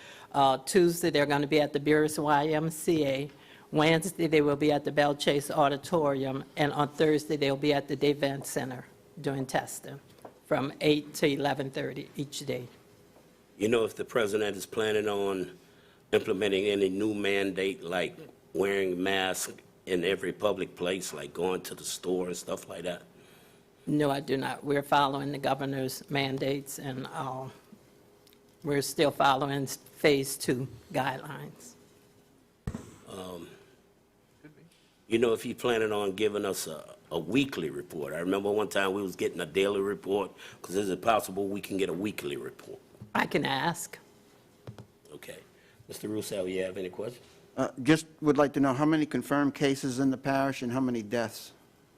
Tuesday, they're going to be at the Beers YMCA. Wednesday, they will be at the Bell Chase Auditorium. And on Thursday, they'll be at the Day Event Center doing testing from 8 to 11:30 each day. You know if the president is planning on implementing any new mandate like wearing masks in every public place, like going to the store and stuff like that? No, I do not. We're following the governor's mandates, and we're still following Phase 2 guidelines. You know if he's planning on giving us a weekly report? I remember one time we was getting a daily report, because is it possible we can get a weekly report? I can ask. Okay. Mr. Russo, you have any questions? Just would like to know how many confirmed cases in the parish and how many deaths?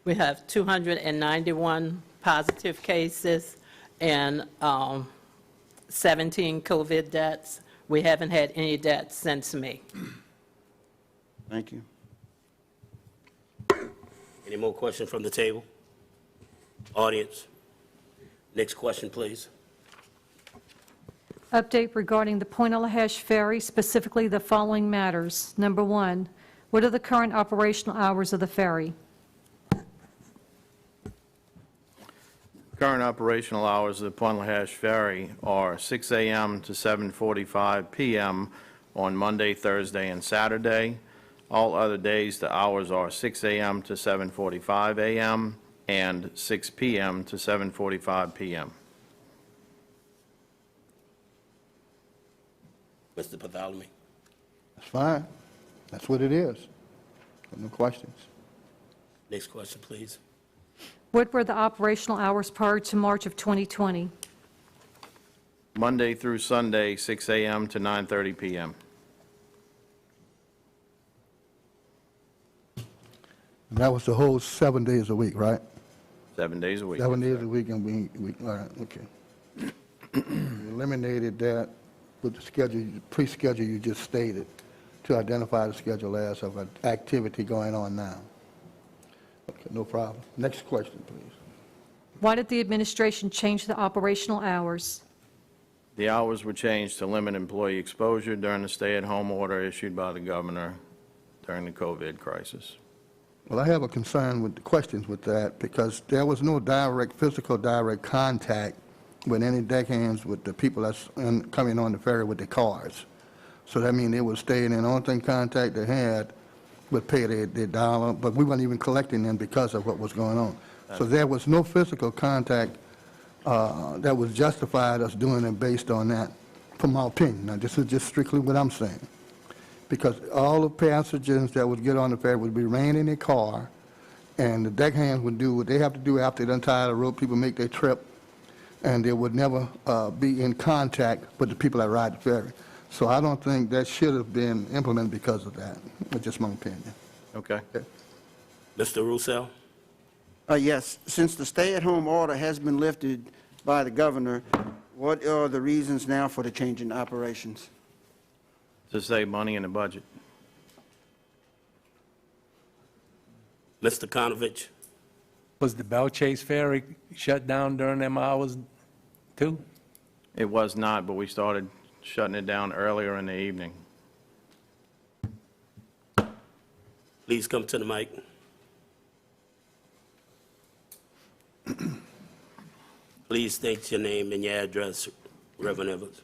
We have 291 positive cases and 17 COVID deaths. We haven't had any deaths since May. Thank you. Any more questions from the table? Audience? Next question, please. Update regarding the Point-Omaha Ferry, specifically the following matters. Number 1, what are the current operational hours of the ferry? Current operational hours of the Point-Omaha Ferry are 6 a.m. to 7:45 p.m. on Monday, Thursday, and Saturday. All other days, the hours are 6 a.m. to 7:45 a.m. and 6 p.m. to 7:45 p.m. Mr. Bartholomew? That's fine. That's what it is. No questions. Next question, please. What were the operational hours prior to March of 2020? Monday through Sunday, 6 a.m. to 9:30 p.m. And that was the whole 7 days a week, right? 7 days a week. 7 days a week, and we all right, okay. You eliminated that with the schedule, pre-schedule you just stated, to identify the schedule as of an activity going on now. Okay, no problem. Next question, please. Why did the administration change the operational hours? The hours were changed to limit employee exposure during the stay-at-home order issued by the governor during the COVID crisis. Well, I have a concern with the questions with that, because there was no physical direct contact with any deckhands with the people that's coming on the ferry with their cars. So that means they were staying in. The only thing contact they had would pay their dollar, but we weren't even collecting them because of what was going on. So there was no physical contact that was justified us doing it based on that, from my opinion. Now, this is just strictly what I'm saying. Because all the passengers that would get on the ferry would be ran in their car, and the deckhands would do what they have to do after they done tie the rope, people make their trip, and they would never be in contact with the people that ride the ferry. So I don't think that should have been implemented because of that. That's just my opinion. Okay. Mr. Roussel? Yes, since the stay-at-home order has been lifted by the governor, what are the reasons now for the change in operations? To save money in the budget. Mr. Konovich? Was the Bell Chase Ferry shut down during them hours too? It was not, but we started shutting it down earlier in the evening. Please come to the mic. Please state your name and your address, Reverend Evans.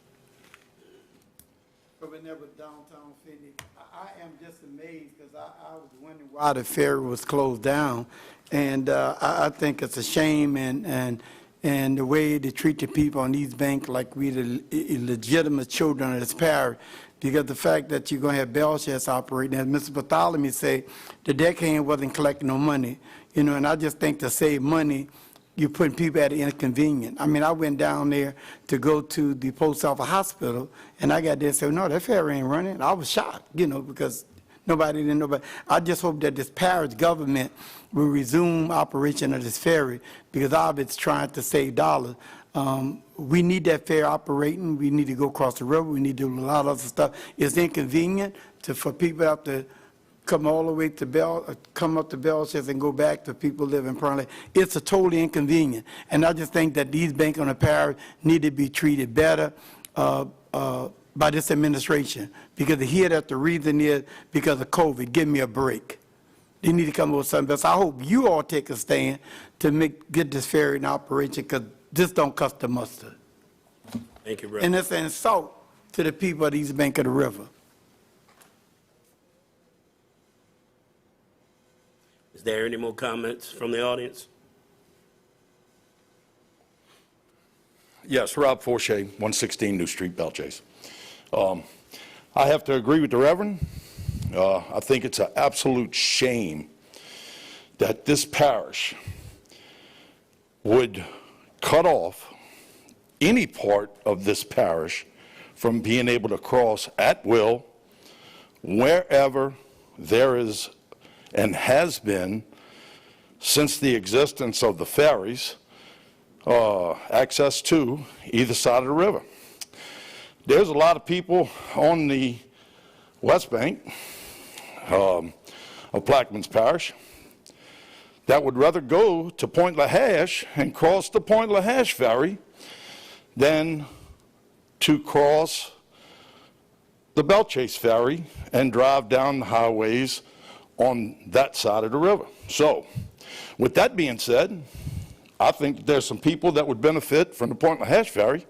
Reverend Evans, downtown Phoenix. I am just amazed because I was wondering why the ferry was closed down. And I think it's a shame and the way they treat the people on East Bank like we the legitimate children of this parish. Because the fact that you're going to have bell sheds operating, as Mr. Bartholomew say, the deckhand wasn't collecting no money. You know, and I just think to save money, you're putting people at an inconvenience. I mean, I went down there to go to the post office hospital, and I got there and said, no, that ferry ain't running. I was shocked, you know, because nobody didn't know. But I just hope that this parish government will resume operation of this ferry, because it's trying to save dollars. We need that ferry operating. We need to go across the river. We need to do a lot of other stuff. It's inconvenient for people to have to come all the way to come up to Belchester and go back to people living permanently. It's a totally inconvenient. And I just think that these banks on the parish need to be treated better by this administration, because here that the reason is because of COVID. Give me a break. They need to come up with something else. I hope you all take a stand to get this ferry in operation, because this don't cost the mustard. Thank you, And Reverend. it's an insult to the people of the East Bank of the river. Is there any more comments from the audience? Yes, Rob Forshey, 116 New Street, Belchase. I have to agree with the Reverend. I think it's an absolute shame that this parish would cut off any part of this parish from being able to cross at will wherever there is and has been, since the existence of the ferries, access to either side of the river. There's a lot of people on the West Bank of Plaquemines Parish that would rather go to Point LaHash and cross the Point LaHash ferry than to cross the Belchase ferry and drive down the highways on that side of the river. So, with that being said, I think there's some people that would benefit from the Point LaHash ferry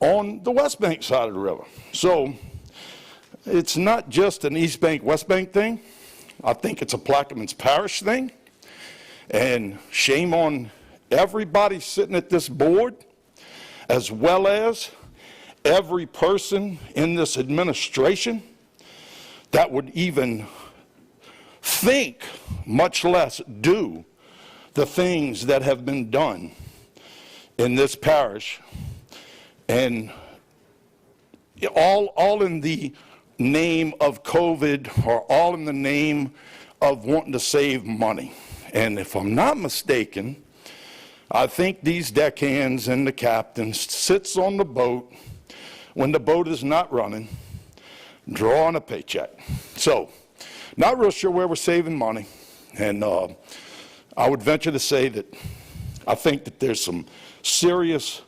on the West Bank side of the river. So, it's not just an East Bank, West Bank thing. I think it's a Plaquemines Parish thing. And shame on everybody sitting at this board, as well as every person in this administration that would even think, much less do, the things that have been done in this parish, and all in the name of COVID, or all in the name of wanting to save money. And if I'm not mistaken, I think these deckhands and the captain sits on the boat when the boat is not running, drawing a paycheck. So, not real sure where we're saving money, and I would venture to say that I think that there's some serious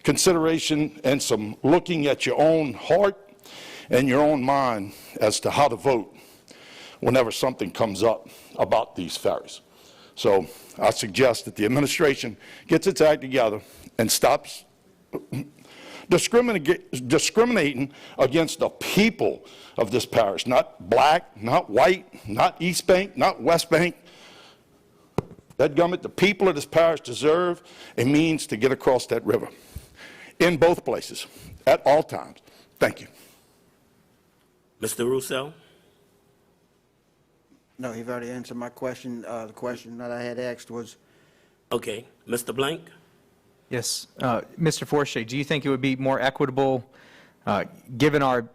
consideration and some looking at your own heart and your own mind as to how to vote whenever something comes up about these ferries. So I suggest that the administration gets its act together and stops discriminating against the people of this parish, not black, not white, not East Bank, not West Bank. Dadgummit, the people of this parish deserve a means to get across that river in both places at all times. Thank you. Mr. Roussel? No, you've already answered my question. The question that I had asked was, Okay, Mr. Blank? Yes. Mr. Forshey, do you think it would be more equitable, given our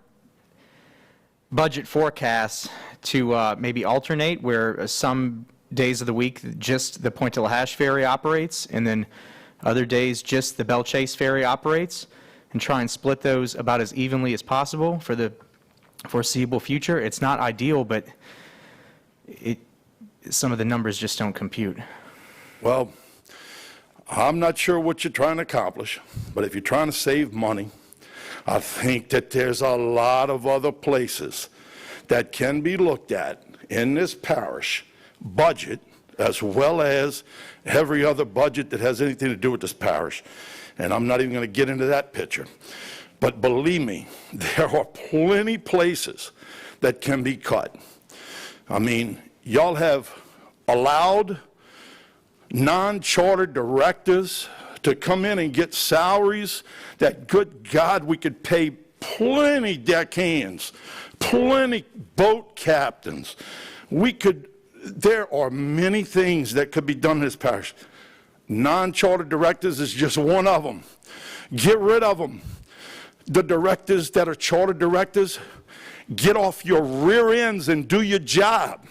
budget forecasts, to maybe alternate where some days of the week just the Point de la Hache ferry operates, and then other days just the Belle Chase ferry operates, and try and split those about as evenly as possible for the foreseeable future? It's not ideal, but some of the numbers just don't compute. Well, I'm not sure what you're trying to accomplish, but if you're trying to save money, I think that there's a lot of other places that can be looked at in this parish budget, as well as every other budget that has anything to do with this parish. And I'm not even going to get into that picture. But believe me, there are plenty places that can be cut. I mean, y'all have allowed non-charter directors to come in and get salaries that, good God, we could pay plenty deckhands, plenty boat captains. There are many things that could be done in this parish. Non-charter directors is just one of them. Get rid of them. The directors that are charter directors, get off your rear ends and do your job.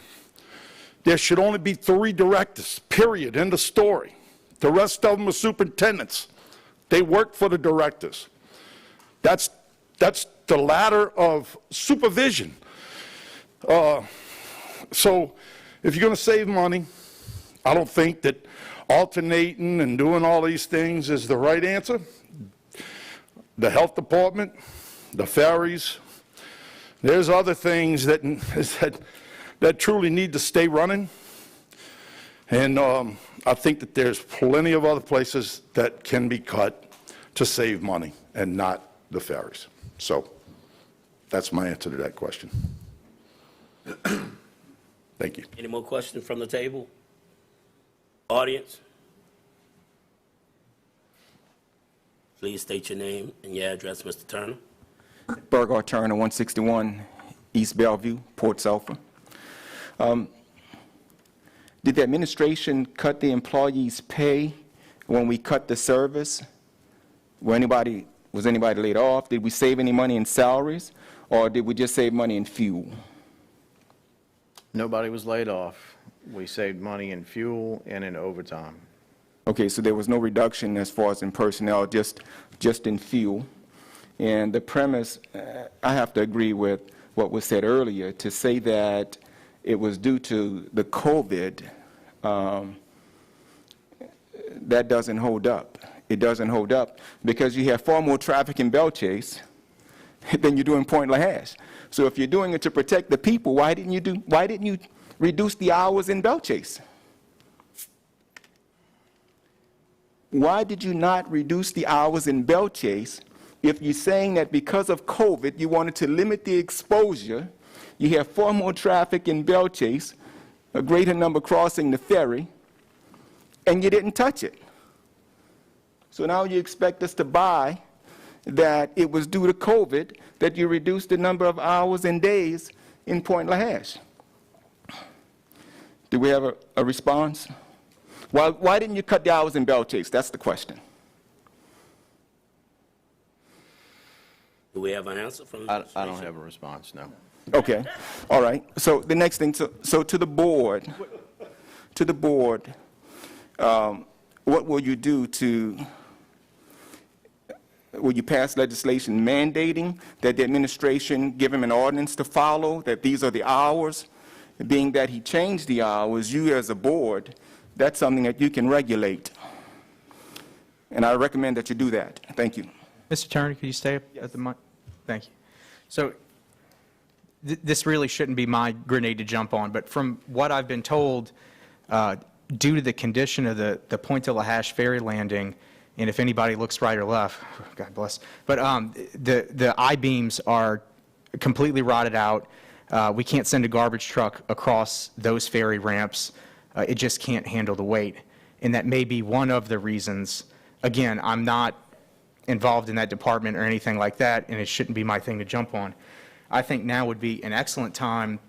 There should only be 3 directors, period, end of story. The rest of them are superintendents. They work for the directors. That's the ladder of supervision. So if you're going to save money, I don't think that alternating and doing all these things is the right answer. The health department, the ferries, there's other things that truly need to stay running. And I think that there's plenty of other places that can be cut to save money and not the ferries. So that's my answer to that question. Thank you. Any more questions from the table? Audience? Please state your name and your address, Mr. Turner. Burgard Turner, 161 East Bellevue, Port Sulphur. Did the administration cut the employees' pay when we cut the service? Was anybody laid off? Did we save any money in salaries, or did we just save money in fuel? Nobody was laid off. We saved money in fuel and in overtime. Okay, so there was no reduction as far as in personnel, just in fuel. And the premise, I have to agree with what was said earlier, to say that it was due to the COVID, that doesn't hold up. It doesn't hold up because you have far more traffic in Belle Chase than you do in Point La Hache. So if you're doing it to protect the people, why didn't you reduce the hours in Belle Chase? Why did you not reduce the hours in Belle Chase if you're saying that because of COVID you wanted to limit the exposure? You have far more traffic in Belle Chase, a greater number crossing the ferry, and you didn't touch it. So now you expect us to buy that it was due to COVID that you reduced the number of hours and days in Point La Hache. Do we have a response? Why didn't you cut the hours in Belle Chase? That's the question. Do we have an answer from the I administration? don't have a response, no. Okay, all right. So the next thing, so to the board, what will you do will you pass legislation mandating that the administration give him an ordinance to follow, that these are the hours? Being that he changed the hours, you as a board, that's something that you can regulate. And I recommend that you do that. Thank you. Mr. Turner, could you stay up at the mic? Thank you. So this really shouldn't be my grenade to jump on, but from what I've been told, due to the condition of the Point de la Hache ferry landing, and if anybody looks right or left, God bless, but the I-beams are completely rotted out. We can't send a garbage truck across those ferry ramps. It just can't handle the weight. And that may be one of the reasons. Again, I'm not involved in that department or anything like that, and it shouldn't be my thing to jump on. I think now would be an excellent time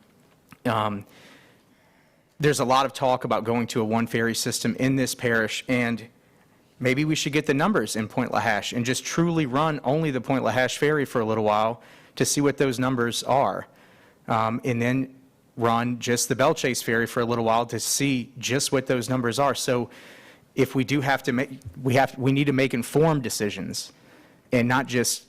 there's a lot of talk about going to a one ferry system in this parish, and maybe we should get the numbers in Point Lahash and just truly run only the Point Lahash ferry for a little while to see what those numbers are, and then run just the Belle Chase ferry for a little while to see just what those numbers are. So if we do have to make, we need to make informed decisions and not just,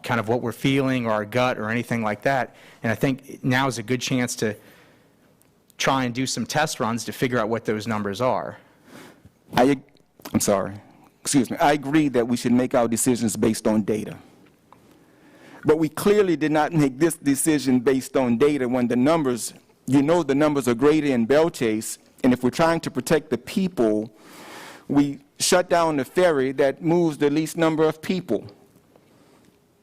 kind of what we're feeling or our gut or anything like that. And I think now is a good chance to try and do some test runs to figure out what those numbers are. I'm sorry. Excuse me. I agree that we should make our decisions based on data. But we clearly did not make this decision based on data when the numbers, the numbers are greater in Belle Chase, and if we're trying to protect the people, we shut down the ferry that moves the least number of people.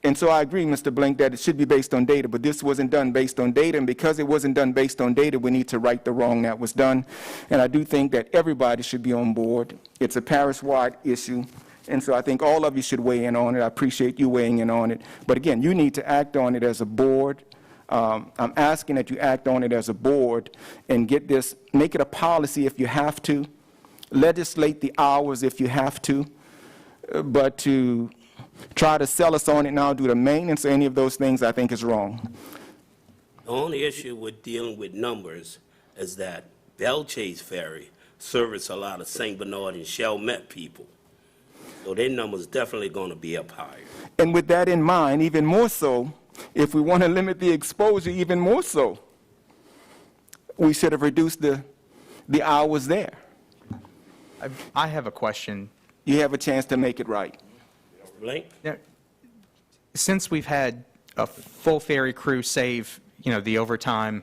And so I agree, Mr. Blink, that it should be based on data, but this wasn't done based on data, and because it wasn't done based on data, we need to right the wrong that was done. And I do think that everybody should be on board. It's a parish-wide issue, and so I think all of you should weigh in on it. I appreciate you weighing in on it. But again, you need to act on it as a board. I'm asking that you act on it as a board and get this, make it a policy if you have to, legislate the hours if you have to, but to try to sell us on it now, do the maintenance or any of those things, I think is wrong. The only issue with dealing with numbers is that Belle Chase Ferry service a lot of St. Bernard and Chalmette people. So their numbers definitely going to be up higher. And with that in mind, even more so, if we want to limit the exposure even more so, we should have reduced the hours there. I have a question. You have a chance to make it right. Blink? Now, since we've had a full ferry crew save, the overtime,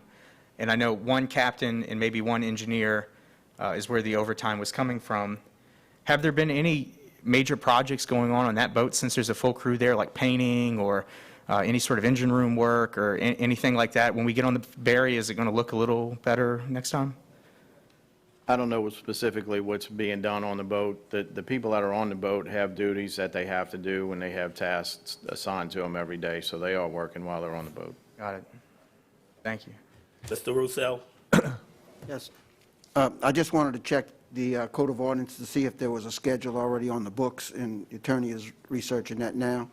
and I know one captain and maybe one engineer is where the overtime was coming from, have there been any major projects going on that boat since there's a full crew there, like painting or any sort of engine room work or anything like that? When we get on the Berry, is it going to look a little better next time? I don't know specifically what's being done on the boat. The people that are on the boat have duties that they have to do, and they have tasks assigned to them every day, so they are working while they're on the boat. Got it. Thank you. Mr. Roussel? Yes. I just wanted to check the Code of Ordinance to see if there was a schedule already on the books, and the attorney is researching that now.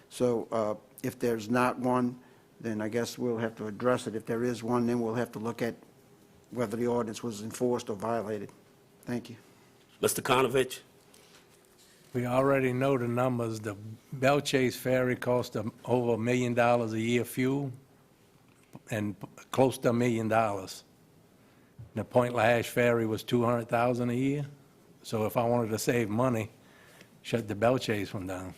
So if there's not one, then I guess we'll have to address it. If there is one, then we'll have to look at whether the ordinance was enforced or violated. Thank you. Mr. Konovich? We already know the numbers. The Belle Chase Ferry cost over $1 million a year fuel and close to $1 million. The Point Lahash Ferry was $200,000 a year. So if I wanted to save money, shut the Belle Chase one down.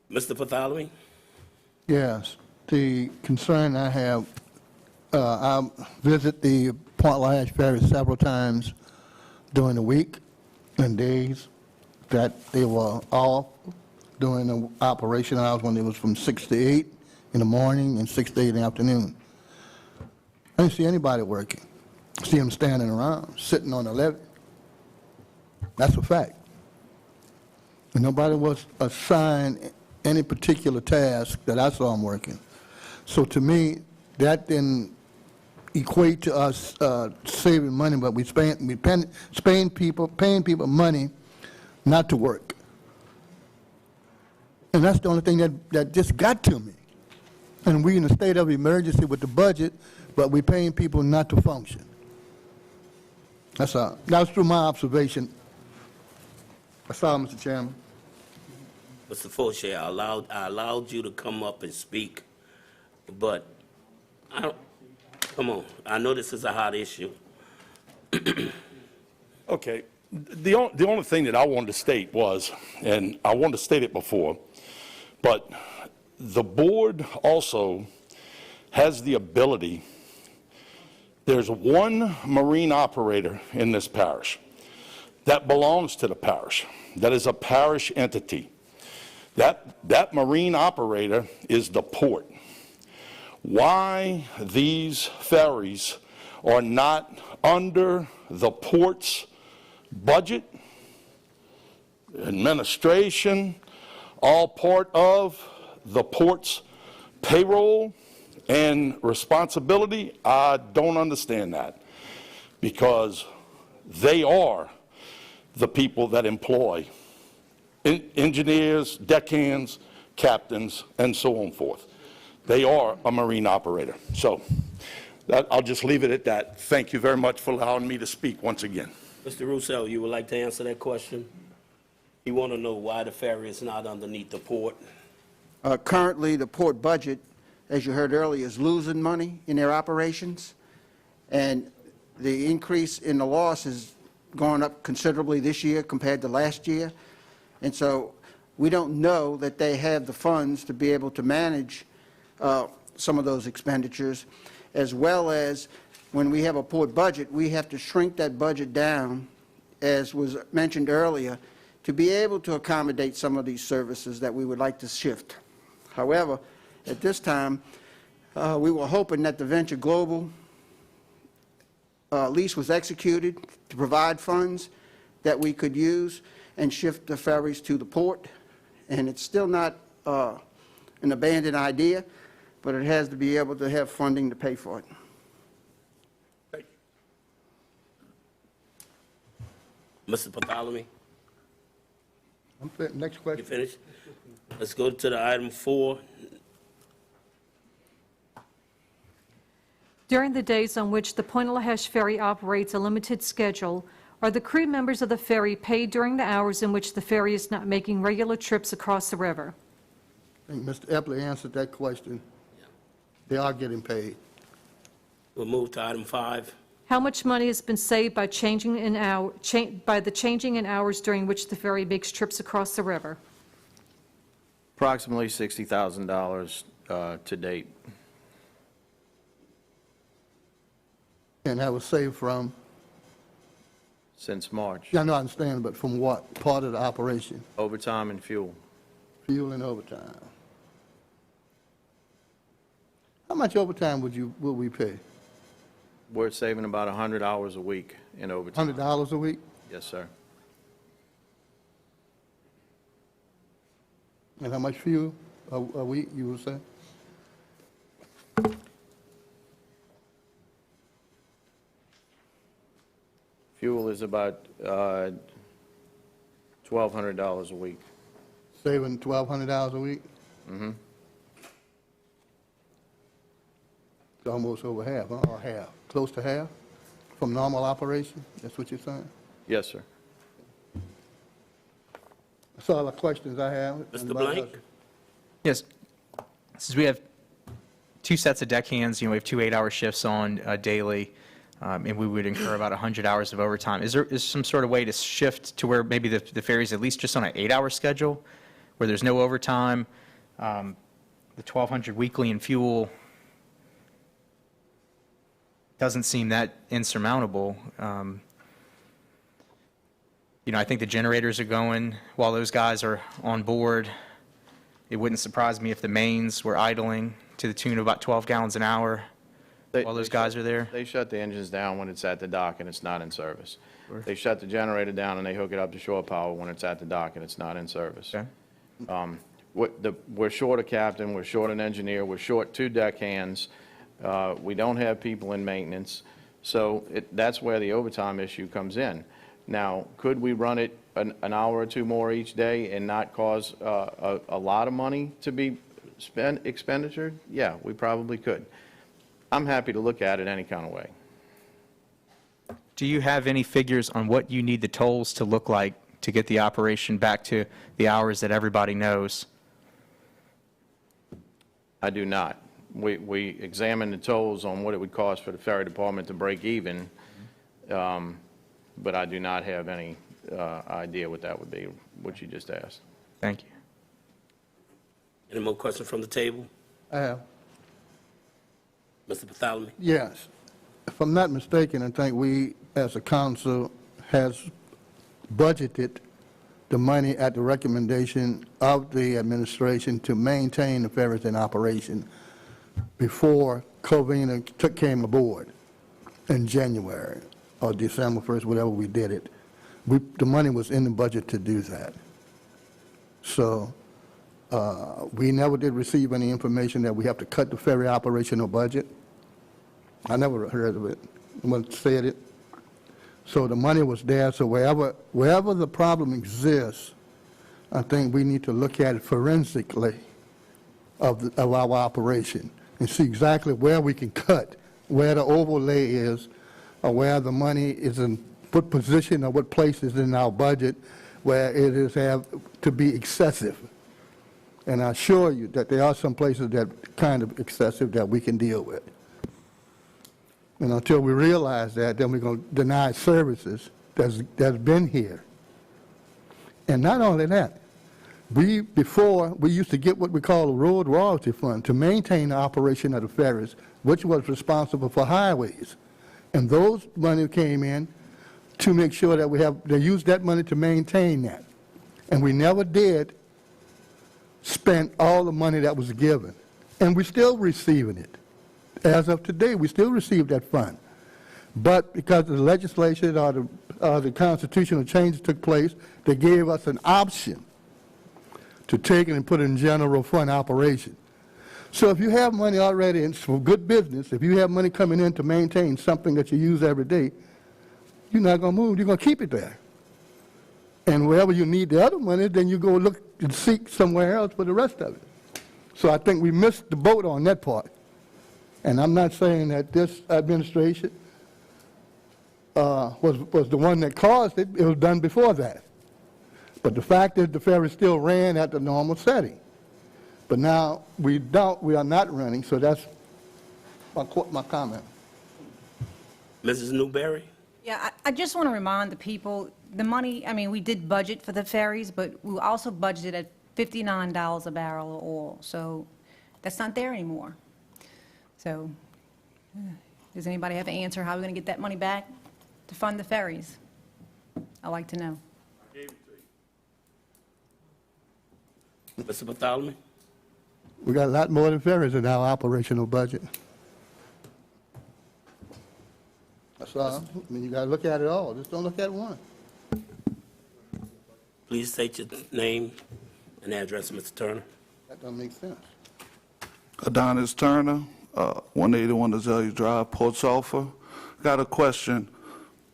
Mr. Bartholomew? Yes. The concern I have, I visit the Point Lahash Ferry several times during the week and days that they were off during the operation hours when it was from 6 to 8 in the morning and 6 to 8 in the afternoon. I didn't see anybody working. I see them standing around, sitting on the levee. That's a fact. And nobody was assigned any particular task that I saw them working. So to me, that didn't equate to us saving money, but paying people money not to work. And that's the only thing that just got to me. And we in a state of emergency with the budget, but we're paying people not to function. That's all. That's through my observation. That's all, Mr. Chairman. Mr. Fauché, I allowed you to come up and speak, but come on. I know this is a hot issue. Okay. The only thing that I wanted to state was, and I wanted to state it before, but the board also has the ability. There's one marine operator in this parish that belongs to the parish, that is a parish entity. That marine operator is the port. Why these ferries are not under the port's budget, administration, all part of the port's payroll and responsibility, I don't understand that, because they are the people that employ engineers, deckhands, captains, and so on forth. They are a marine operator. So I'll just leave it at that. Thank you very much for allowing me to speak once again. Mr. Russo, you would like to answer that question? You want to know why the ferry is not underneath the port? Currently, the port budget, as you heard earlier, is losing money in their operations, and the increase in the loss has gone up considerably this year compared to last year. And so we don't know that they have the funds to be able to manage some of those expenditures, as well as when we have a port budget, we have to shrink that budget down, as was mentioned earlier, to be able to accommodate some of these services that we would like to shift. However, at this time, we were hoping that the Venture Global lease was executed to provide funds that we could use and shift the ferries to the port. And it's still not an abandoned idea, but it has to be able to have funding to pay for it. Mr. Bartholomew, I'm fit. Next you question. finished? Let's go to the item 4. During the days on which the Point Lahash Ferry operates a limited schedule, are the crew members of the ferry paid during the hours in which the ferry is not making regular trips across the river? I think Mr. Epley answered that question. They are getting paid. We'll move to item 5. How much money has been saved by the changing in hours during which the ferry makes trips across the river? Approximately $60,000 to date. And that was saved from, Since March. yeah, no, I understand, but from what part of the operation? Overtime and fuel. Fuel and overtime. How much overtime will we pay? We're saving about 100 hours a week in overtime. $100 a week? Yes, sir. And how much fuel a week, you will say? Fuel is about $1,200 a week. Saving $1,200 a week? Mm-hmm. It's almost over half, huh? Or half, close to half from normal operation? That's what you're saying? Yes, sir. That's all the questions I have. Mr. Blank? Yes. Since we have 2 sets of deckhands, we have 2 8-hour shifts on daily, and we would incur about 100 hours of overtime. Is there some sort of way to shift to where maybe the ferry's at least just on an 8-hour schedule, where there's no overtime, the 1,200 weekly in fuel doesn't seem that insurmountable. I think the generators are going while those guys are on board. It wouldn't surprise me if the mains were idling to the tune of about 12 gallons an hour while those guys are there. They shut the engines down when it's at the dock and it's not in service. They shut the generator down and they hook it up to shore power when it's at the dock and it's not in service. Okay. We're short a captain, we're short an engineer, we're short 2 deckhands. We don't have people in maintenance, so that's where the overtime issue comes in. Now, could we run it an hour or 2 more each day and not cause a lot of money to be expenditured? Yeah, we probably could. I'm happy to look at it any kind of way. Do you have any figures on what you need the tolls to look like to get the operation back to the hours that everybody knows? I do not. We examined the tolls on what it would cost for the ferry department to break even, but I do not have any idea what that would be, what you just asked. Thank you. Any more questions from the table? I have. Mr. Bartholomew? Yes. If I'm not mistaken, I think we, as a council, has budgeted the money at the recommendation of the administration to maintain the ferries in operation before Covina came aboard in January or December 1st, whatever we did it. The money was in the budget to do that. So We never did receive any information that we have to cut the ferry operational budget. I never heard of it. No one said it. So the money was there, so wherever the problem exists, I think we need to look at it forensically of our operation and see exactly where we can cut, where the overlay is, or where the money is in what position or what place is in our budget where it is have to be excessive. And I assure you that there are some places that kind of excessive that we can deal with. And until we realize that, then we're going to deny services that's been here. And not only that, before we used to get what we call a road royalty fund to maintain the operation of the ferries, which was responsible for highways. And those money came in to make sure that they used that money to maintain that. And we never did spend all the money that was given. And we're still receiving it. As of today, we still receive that fund. But because the legislation or the constitutional changes took place, they gave us an option to take it and put it in general fund operation. So if you have money already, and it's for good business, if you have money coming in to maintain something that you use every day, you're not going to move, you're going to keep it there. And wherever you need the other money, then you go look and seek somewhere else for the rest of it. So I think we missed the boat on that part. And I'm not saying that this administration was the one that caused it. It was done before that. But the fact is the ferry still ran at the normal setting. But now we are not running, so that's my comment. Mrs. Newberry? Yeah, I just want to remind the people, the money, I mean, we did budget for the ferries, but we also budgeted at $59 a barrel of oil. So that's not there anymore. So does anybody have an answer how we're going to get that money back to fund the ferries? I'd like to know. Mr. Bartholomew? We got a lot more than ferries in our operational budget. That's all. I mean, you got to look at it all. Just don't look at one. Please state your name and address, Mr. Turner. That doesn't make sense. Adonis Turner, 181 Azalea Drive, Port Sulphur. Got a question.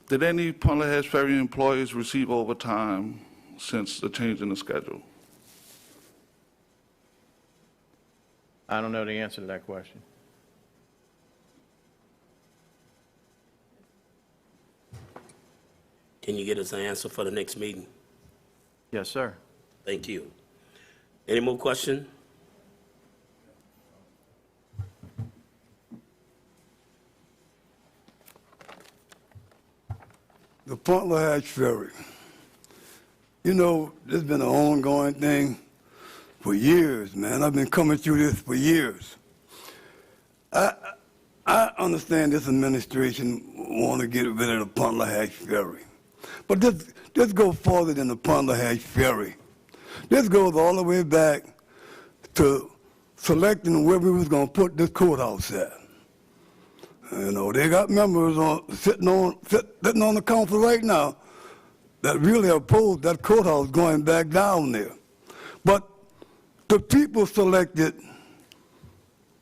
Did any Punta Hatch Ferry employees receive overtime since the change in the schedule? I don't know the answer to that question. Can you get us an answer for the next meeting? Yes, sir. Thank you. Any more questions? The Punta Hatch Ferry. You know, this has been an ongoing thing for years, man. I've been coming through this for years. I understand this administration want to get rid of the Punta Hatch Ferry. But this goes farther than the Punta Hatch Ferry. This goes all the way back to selecting where we was going to put this courthouse at. You know, they got members sitting on the council right now that really oppose that courthouse going back down there. But the people selected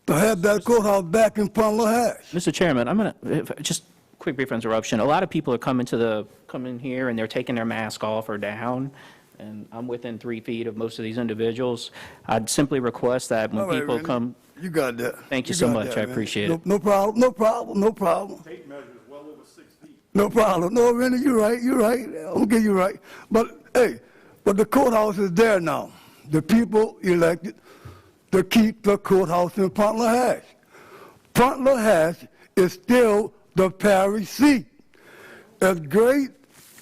to have that courthouse back in Punta Hatch. Mr. Chairman, I'm going to, just quick brief interruption. A lot of people are coming here and they're taking their mask off or down, and I'm within 3 feet of most of these individuals. I'd simply request that when people Randy, come. You got that. Thank you so much. I appreciate it. No problem, no problem, no problem. Tape measure is well over 6 feet. No problem. No, Randy, you're right. I'll give you right. But, hey, the courthouse is there now. The people elected to keep the courthouse in Punta Hatch. Punta Hatch is still the parish seat. As great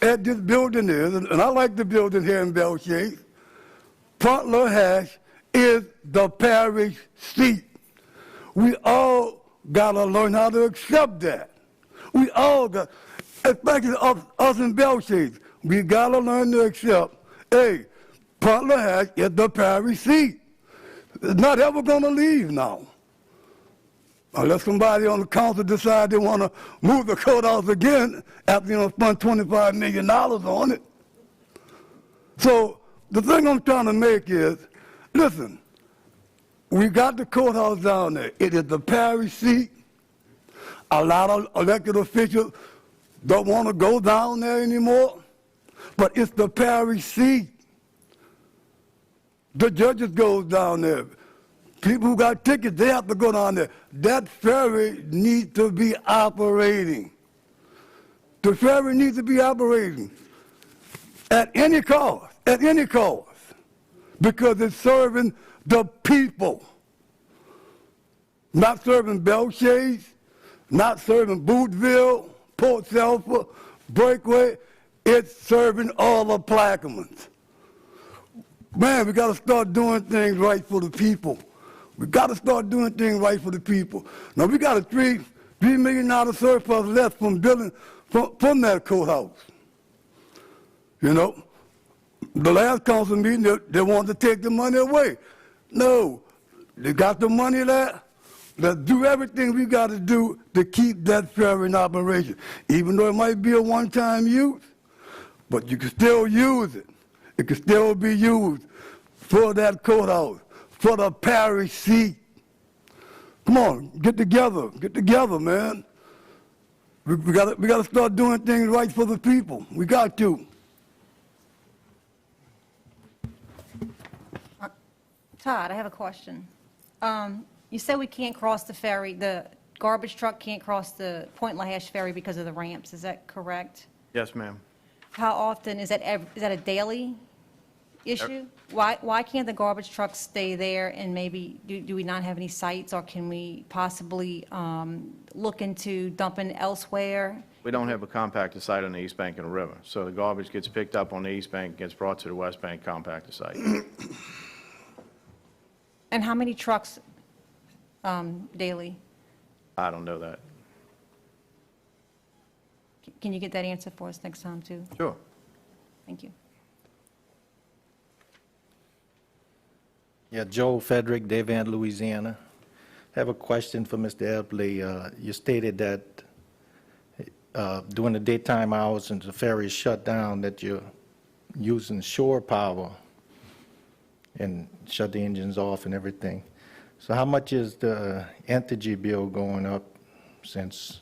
as this building is, and I like the building here in Belchase, Punta Hatch is the parish seat. We all got to learn how to accept that. We all got, especially us in Belchase, we got to learn to accept, hey, Punta Hatch is the parish seat. It's not ever going to leave now. Unless somebody on the council decide they want to move the courthouse again after, spend $25 million on it. So the thing I'm trying to make is, listen, we got the courthouse down there. It is the parish seat. A lot of elected officials don't want to go down there anymore, but it's the parish seat. The judges go down there. People who got tickets, they have to go down there. That ferry needs to be operating. The ferry needs to be operating at any cost, because it's serving the people. Not serving Belchase, not serving Boothville, Port Sulphur, Breakaway. It's serving all the Plaquemines. Man, we got to start doing things right for the people. We got to start doing things right for the people. Now, we got a $3 million surplus left from building, from that courthouse. You know, the last council meeting, they wanted to take the money away. No, they got the money there. Let's do everything we got to do to keep that ferry in operation. Even though it might be a one-time use, but you can still use it. It can still be used for that courthouse, for the parish seat. Come on, get together, man. We got to start doing things right for the people. We got to. Todd, I have a question. You said we can't cross the ferry, the garbage truck can't cross the Point Lahash ferry because of the ramps. Is that correct? Yes, ma'am. How often, is that a daily issue? Why can't the garbage trucks stay there, and maybe, do we not have any sites, or can we possibly look into dumping elsewhere? We don't have a compactor site on the east bank of the river, so the garbage gets picked up on the east bank, gets brought to the west bank compactor site. And how many trucks daily? I don't know that. Can you get that answer for us next time, too? Sure. Thank you. Yeah, Joel Frederick, Davant, Louisiana. I have a question for Mr. Epley. You stated that during the daytime hours and the ferry is shut down, that you're using shore power and shut the engines off and everything. So how much is the energy bill going up since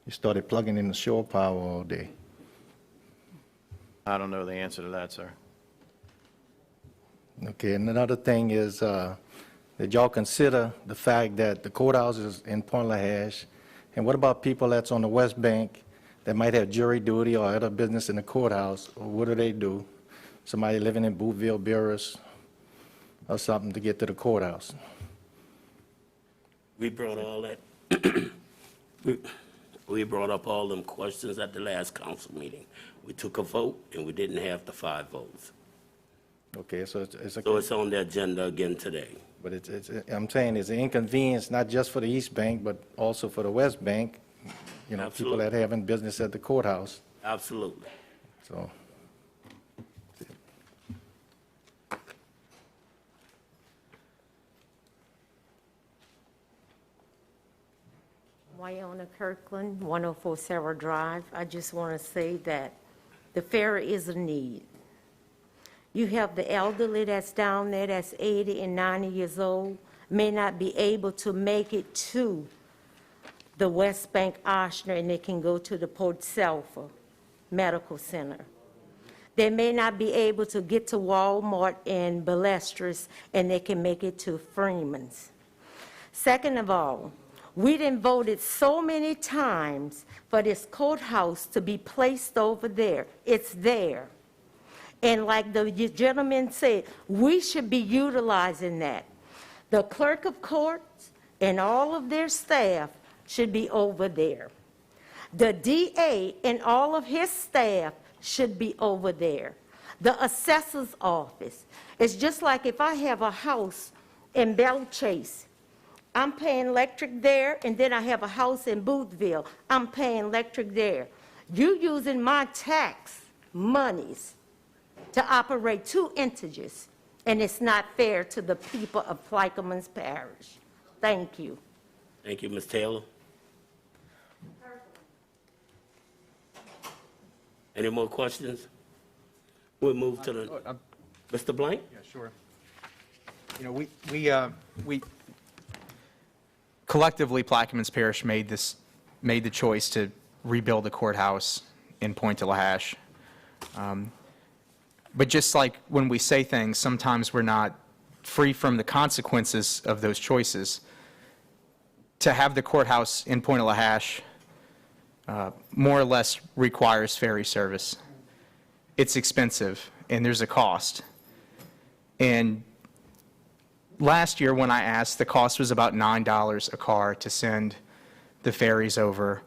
you started plugging in the shore power all day? I don't know the answer to that, sir. Okay, and another thing is, did y'all consider the fact that the courthouse is in Point Lahash, and what about people that's on the West Bank that might have jury duty or other business in the courthouse? What do? Somebody living in Boothville, Burris, or something to get to the courthouse? We brought all that, we brought up all them questions at the last council meeting. We took a vote, and we didn't have the 5 votes. Okay, so So it's on the agenda again today. But I'm saying it's an inconvenience not just for the East Bank, but also for the West Bank, you know, Absolutely. people that having business at the courthouse. Absolutely. So, Wyona Kirkland, 104 Sarah Drive. I just want to say that the ferry is a need. You have the elderly that's down there that's 80 and 90 years old, may not be able to make it to the West Bank Ochsner, and they can go to the Port Sulphur Medical Center. They may not be able to get to Walmart and Ballestris, and they can make it to Freeman's. Second of all, we done voted so many times for this courthouse to be placed over there. It's there. And like the gentleman said, we should be utilizing that. The clerk of courts and all of their staff should be over there. The DA and all of his staff should be over there. The assessor's office. It's just like if I have a house in Belchase, I'm paying electric there, and then I have a house in Boothville, I'm paying electric there. You using my tax monies to operate 2 entities, and it's not fair to the people of Plaquemines Parish. Thank you. Thank you, Ms. Taylor. Any more questions? We'll move to the, Mr. Blank? Yeah, sure. You know, we collectively, Plaquemines Parish made the choice to rebuild the courthouse in Pointe-a-la-Hache. But just like when we say things, sometimes we're not free from the consequences of those choices. To have the courthouse in Pointe-a-la-Hache more or less requires ferry service. It's expensive, and there's a cost. And last year when I asked, the cost was about $9 a car to send the ferries over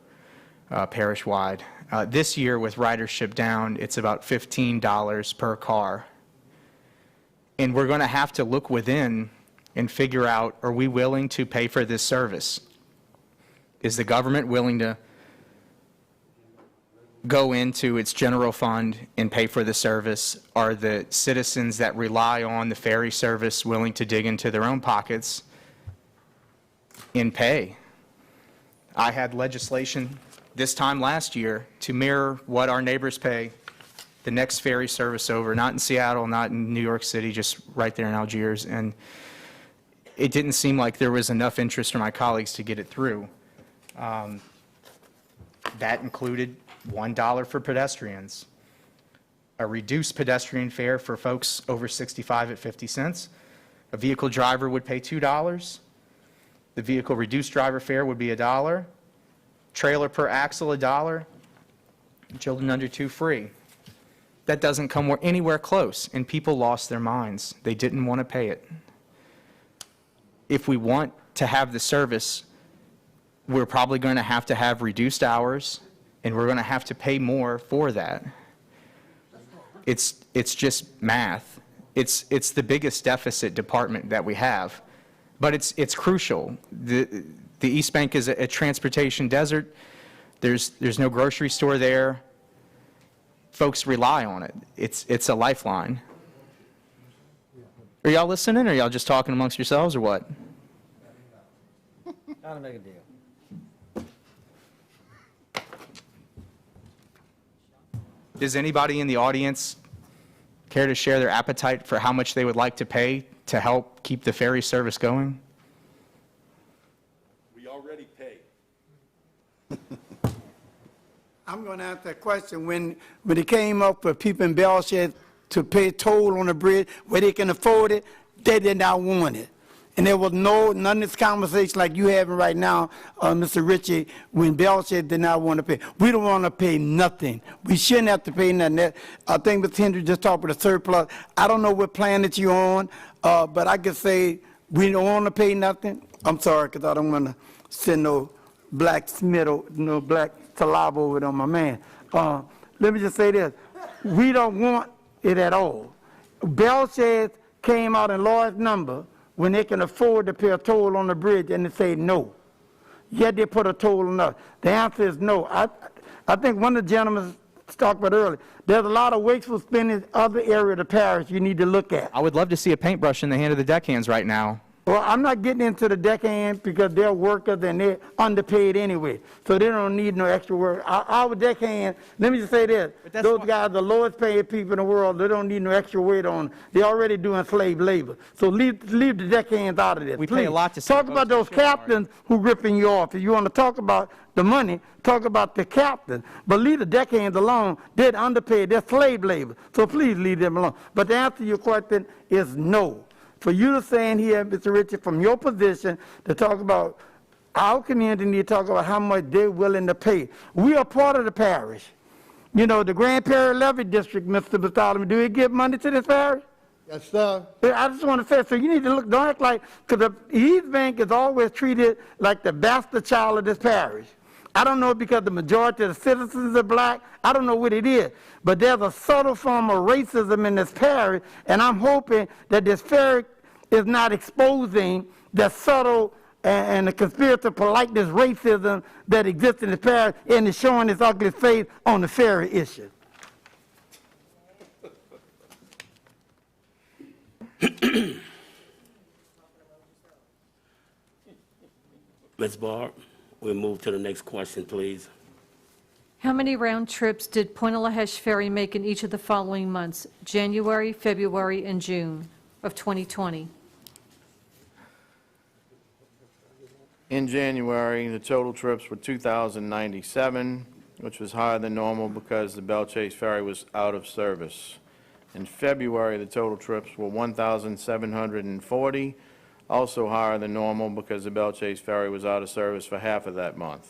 parish-wide. This year with ridership down, it's about $15 per car. And we're going to have to look within and figure out, are we willing to pay for this service? Is the government willing to go into its general fund and pay for the service? Are the citizens that rely on the ferry service willing to dig into their own pockets and pay? I had legislation this time last year to mirror what our neighbors pay the next ferry service over, not in Seattle, not in New York City, just right there in Algiers. And it didn't seem like there was enough interest from my colleagues to get it through. That included $1 for pedestrians, a reduced pedestrian fare for folks over 65 at 50 cents. A vehicle driver would pay $2. The vehicle reduced driver fare would be $1. Trailer per axle, $1. Children under 2 free. That doesn't come anywhere close, and people lost their minds. They didn't want to pay it. If we want to have the service, we're probably going to have reduced hours, and we're going to have to pay more for that. It's just math. It's the biggest deficit department that we have, but it's crucial. The East Bank is a transportation desert. There's no grocery store there. Folks rely on it. It's a lifeline. Are y'all listening, or are y'all just talking amongst yourselves, or what? Not a big deal. Does anybody in the audience care to share their appetite for how much they would like to pay to help keep the ferry service going? We already pay. I'm going to ask that question. When it came up for people in Belchester to pay toll on the bridge where they can afford it, they did not want it. And there was none of this conversation like you having right now, Mr. Ritchie, when Belchester did not want to pay. We don't want to pay nothing. We shouldn't have to pay nothing. I think Mr. Hendry just talked about the surplus. I don't know what plan that you're on, but I can say we don't want to pay nothing. I'm sorry, because I don't want to send no black no black saliva over it on my man. Let me just say this. We don't want it at all. Belchester came out in large number when they can afford to pay a toll on the bridge, and they say no. Yet they put a toll on us. The answer is no. I think one of the gentlemen talked about earlier, there's a lot of wasteful spending in other area of the parish you need to look at. I would love to see a paintbrush in the hand of the deckhands right now. Well, I'm not getting into the deckhand because they're workers and they're underpaid anyway, so they don't need no extra work. Our deckhand, let me just say this, those guys are the lowest paid people in the world. They don't need no extra weight on them. They're already doing slave labor. So leave the deckhands out of this. We please. pay a lot to talk about those captains who ripping you off. If you want to talk about the money, talk about the captain. But leave the deckhands alone. They're underpaid. They're slave labor. So please leave them alone. But the answer to your question is no. For you to stand here, Mr. Richard, from your position to talk about our community, need to talk about how much they're willing to pay. We are part of the parish. You know, the Grand Prairie Levy District, Mr. Bartholomew, do we give money to this parish? Yes, sir. I just want to say, so you need to look, don't act like, because the East Bank is always treated like the bastard child of this parish. I don't know because the majority of the citizens are black. I don't know what it is. But there's a subtle form of racism in this parish, and I'm hoping that this ferry is not exposing the subtle and the conspiratorial politeness racism that exists in the parish and is showing its ugly face on the ferry issue. Ms. Barr, we'll move to the next question, please. How many round trips did Pointe-a-la-Hache Ferry make in each of the following months, January, February, and June of 2020? In January, the total trips were 2,097, which was higher than normal because the Belle Chase Ferry was out of service. In February, the total trips were 1,740, also higher than normal because the Belle Chase Ferry was out of service for half of that month.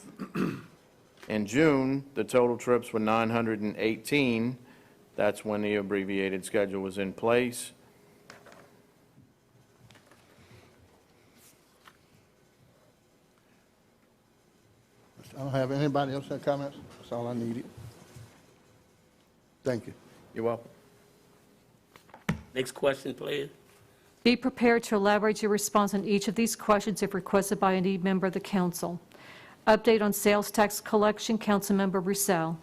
In June, the total trips were 918. That's when the abbreviated schedule was in place. I don't have anybody else have comments? That's all I needed. Thank you. You're welcome. Next question, please. Be prepared to elaborate your response on each of these questions if requested by any member of the council. Update on sales tax collection, Councilmember Roussel.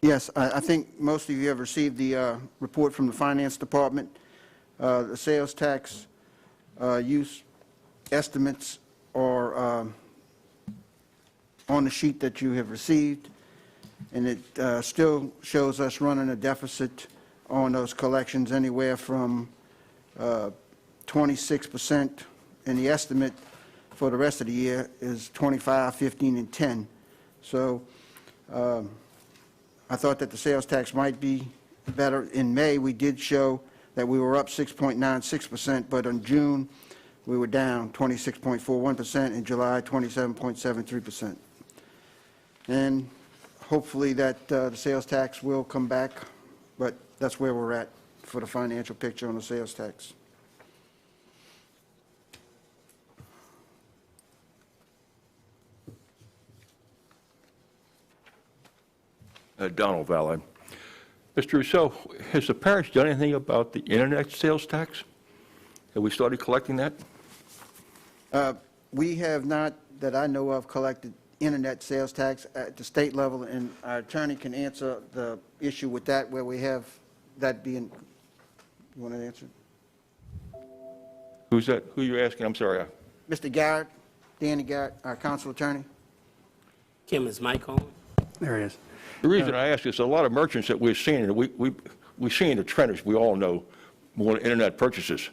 Yes, I think most of you have received the report from the Finance Department. The sales tax use estimates are on the sheet that you have received, and it still shows us running a deficit on those collections anywhere from 26%, and the estimate for the rest of the year is 25, 15, and 10. So I thought that the sales tax might be better. In May, we did show that we were up 6.96%, but in June, we were down 26.41%, in July, 27.73%. And hopefully that the sales tax will come back, but that's where we're at for the financial picture on the sales tax. Donald Valley. Mr. Rousseau, has the parish done anything about the internet sales tax? Have we started collecting that? We have not, that I know of, collected internet sales tax at the state level, and our attorney can answer the issue with that, where we have that being, you want to answer? Who's that? Who are you asking? I'm sorry. Mr. Garrett, Danny Garrett, our council attorney. Kim, is Mike on? There he is. The reason I ask is a lot of merchants that we're seeing, we're seeing the trend, as we all know, more internet purchases.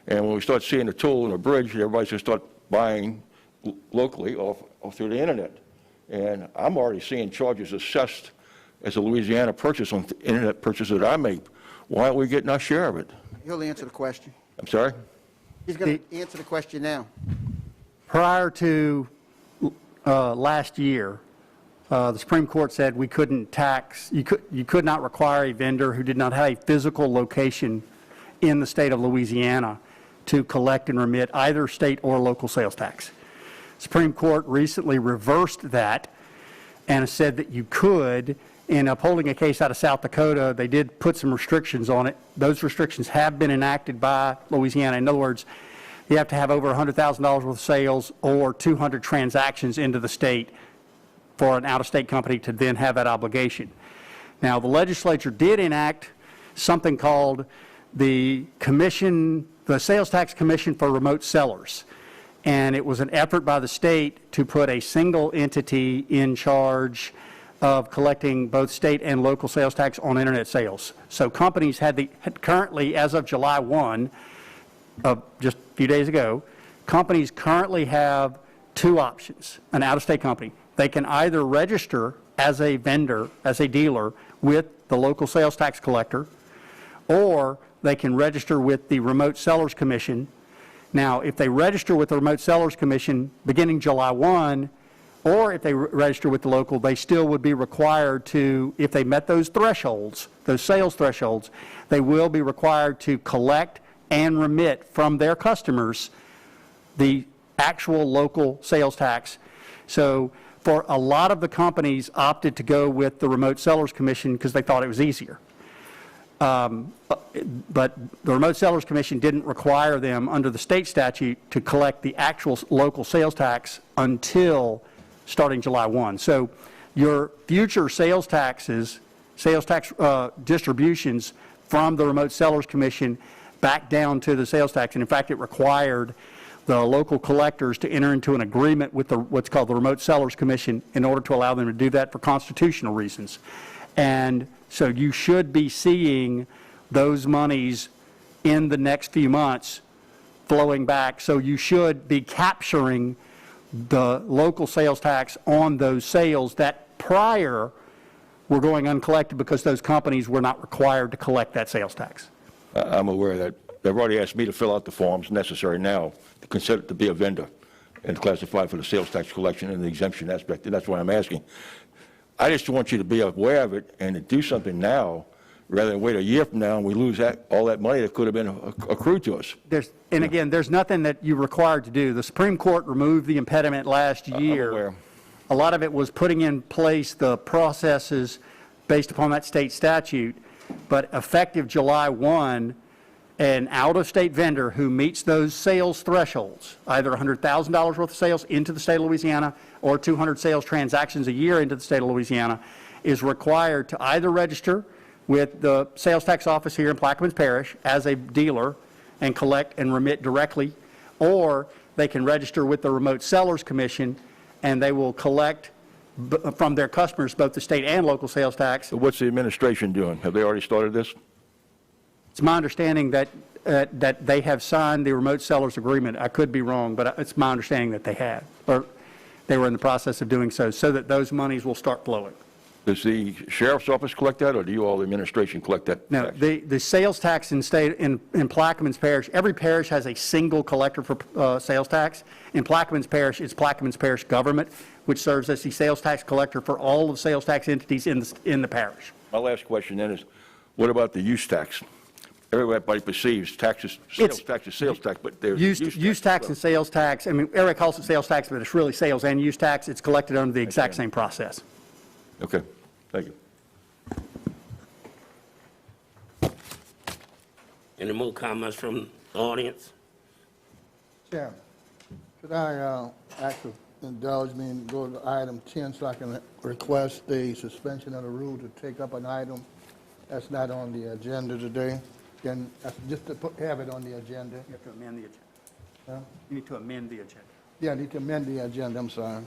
And when we start seeing the toll and the bridge, everybody's going to start buying locally or through the internet. And I'm already seeing charges assessed as a Louisiana purchase on internet purchases that I make. Why aren't we getting our share of it? He'll answer the question. I'm sorry? He's going to answer the question now. Prior to last year, the Supreme Court said we couldn't tax, you could not require a vendor who did not have a physical location in the state of Louisiana to collect and remit either state or local sales tax. Supreme Court recently reversed that and said that you could. In upholding a case out of South Dakota, they did put some restrictions on it. Those restrictions have been enacted by Louisiana. In other words, you have to have over $100,000 worth of sales or 200 transactions into the state for an out-of-state company to then have that obligation. Now, the legislature did enact something called the Sales Tax Commission for Remote Sellers. And it was an effort by the state to put a single entity in charge of collecting both state and local sales tax on internet sales. So companies had currently, as of July 1, just a few days ago, companies currently have two options, an out-of-state company. They can either register as a vendor, as a dealer, with the local sales tax collector, or they can register with the Remote Sellers Commission. Now, if they register with the Remote Sellers Commission beginning July 1, or if they register with the local, they still would be required to, if they met those thresholds, those sales thresholds, they will be required to collect and remit from their customers the actual local sales tax. So for a lot of the companies opted to go with the Remote Sellers Commission because they thought it was easier. But the Remote Sellers Commission didn't require them under the state statute to collect the actual local sales tax until starting July 1. So your future sales tax distributions from the Remote Sellers Commission back down to the sales tax. And in fact, it required the local collectors to enter into an agreement with what's called the Remote Sellers Commission in order to allow them to do that for constitutional reasons. And so you should be seeing those monies in the next few months flowing back, so you should be capturing the local sales tax on those sales that prior were going uncollected because those companies were not required to collect that sales tax. I'm aware of that. They've already asked me to fill out the forms necessary now to consider to be a vendor and classify for the sales tax collection and the exemption aspect, and that's why I'm asking. I just want you to be aware of it and to do something now rather than wait a year from now and we lose all that money that could have been accrued to us. Again, there's nothing that you're required to do. The Supreme Court removed the impediment last year. I'm aware. A lot of it was putting in place the processes based upon that state statute, but effective July 1, an out-of-state vendor who meets those sales thresholds, either $100,000 worth of sales into the state of Louisiana or 200 sales transactions a year into the state of Louisiana, is required to either register with the sales tax office here in Plaquemines Parish as a dealer and collect and remit directly, or they can register with the Remote Sellers Commission and they will collect from their customers both the state and local sales tax. So what's the administration doing? Have they already started this? It's my understanding that that they have signed the remote sellers agreement. I could be wrong, but it's my understanding that they have, or they were in the process of doing so that those monies will start flowing. Does the sheriff's office collect that, or do you all, the administration, collect that? No, the sales tax in Plaquemines Parish, every parish has a single collector for sales tax. In Plaquemines Parish, it's Plaquemines Parish government, which serves as the sales tax collector for all of the sales tax entities in the parish. My last question then is, what about the use tax? Everybody perceives taxes, sales tax is sales tax, but there's use tax and sales tax. I mean, everybody calls it sales tax, but it's really sales and use tax. It's collected under the exact same process. Okay, thank you. Any more comments from the audience? Chairman, could I actually indulge me and go to item 10 so I can request the suspension of the rule to take up an item that's not on the agenda today? Then just to have it on the agenda. You have to amend the agenda. Huh? You need to amend the agenda. Yeah, I need to amend the agenda, I'm sorry.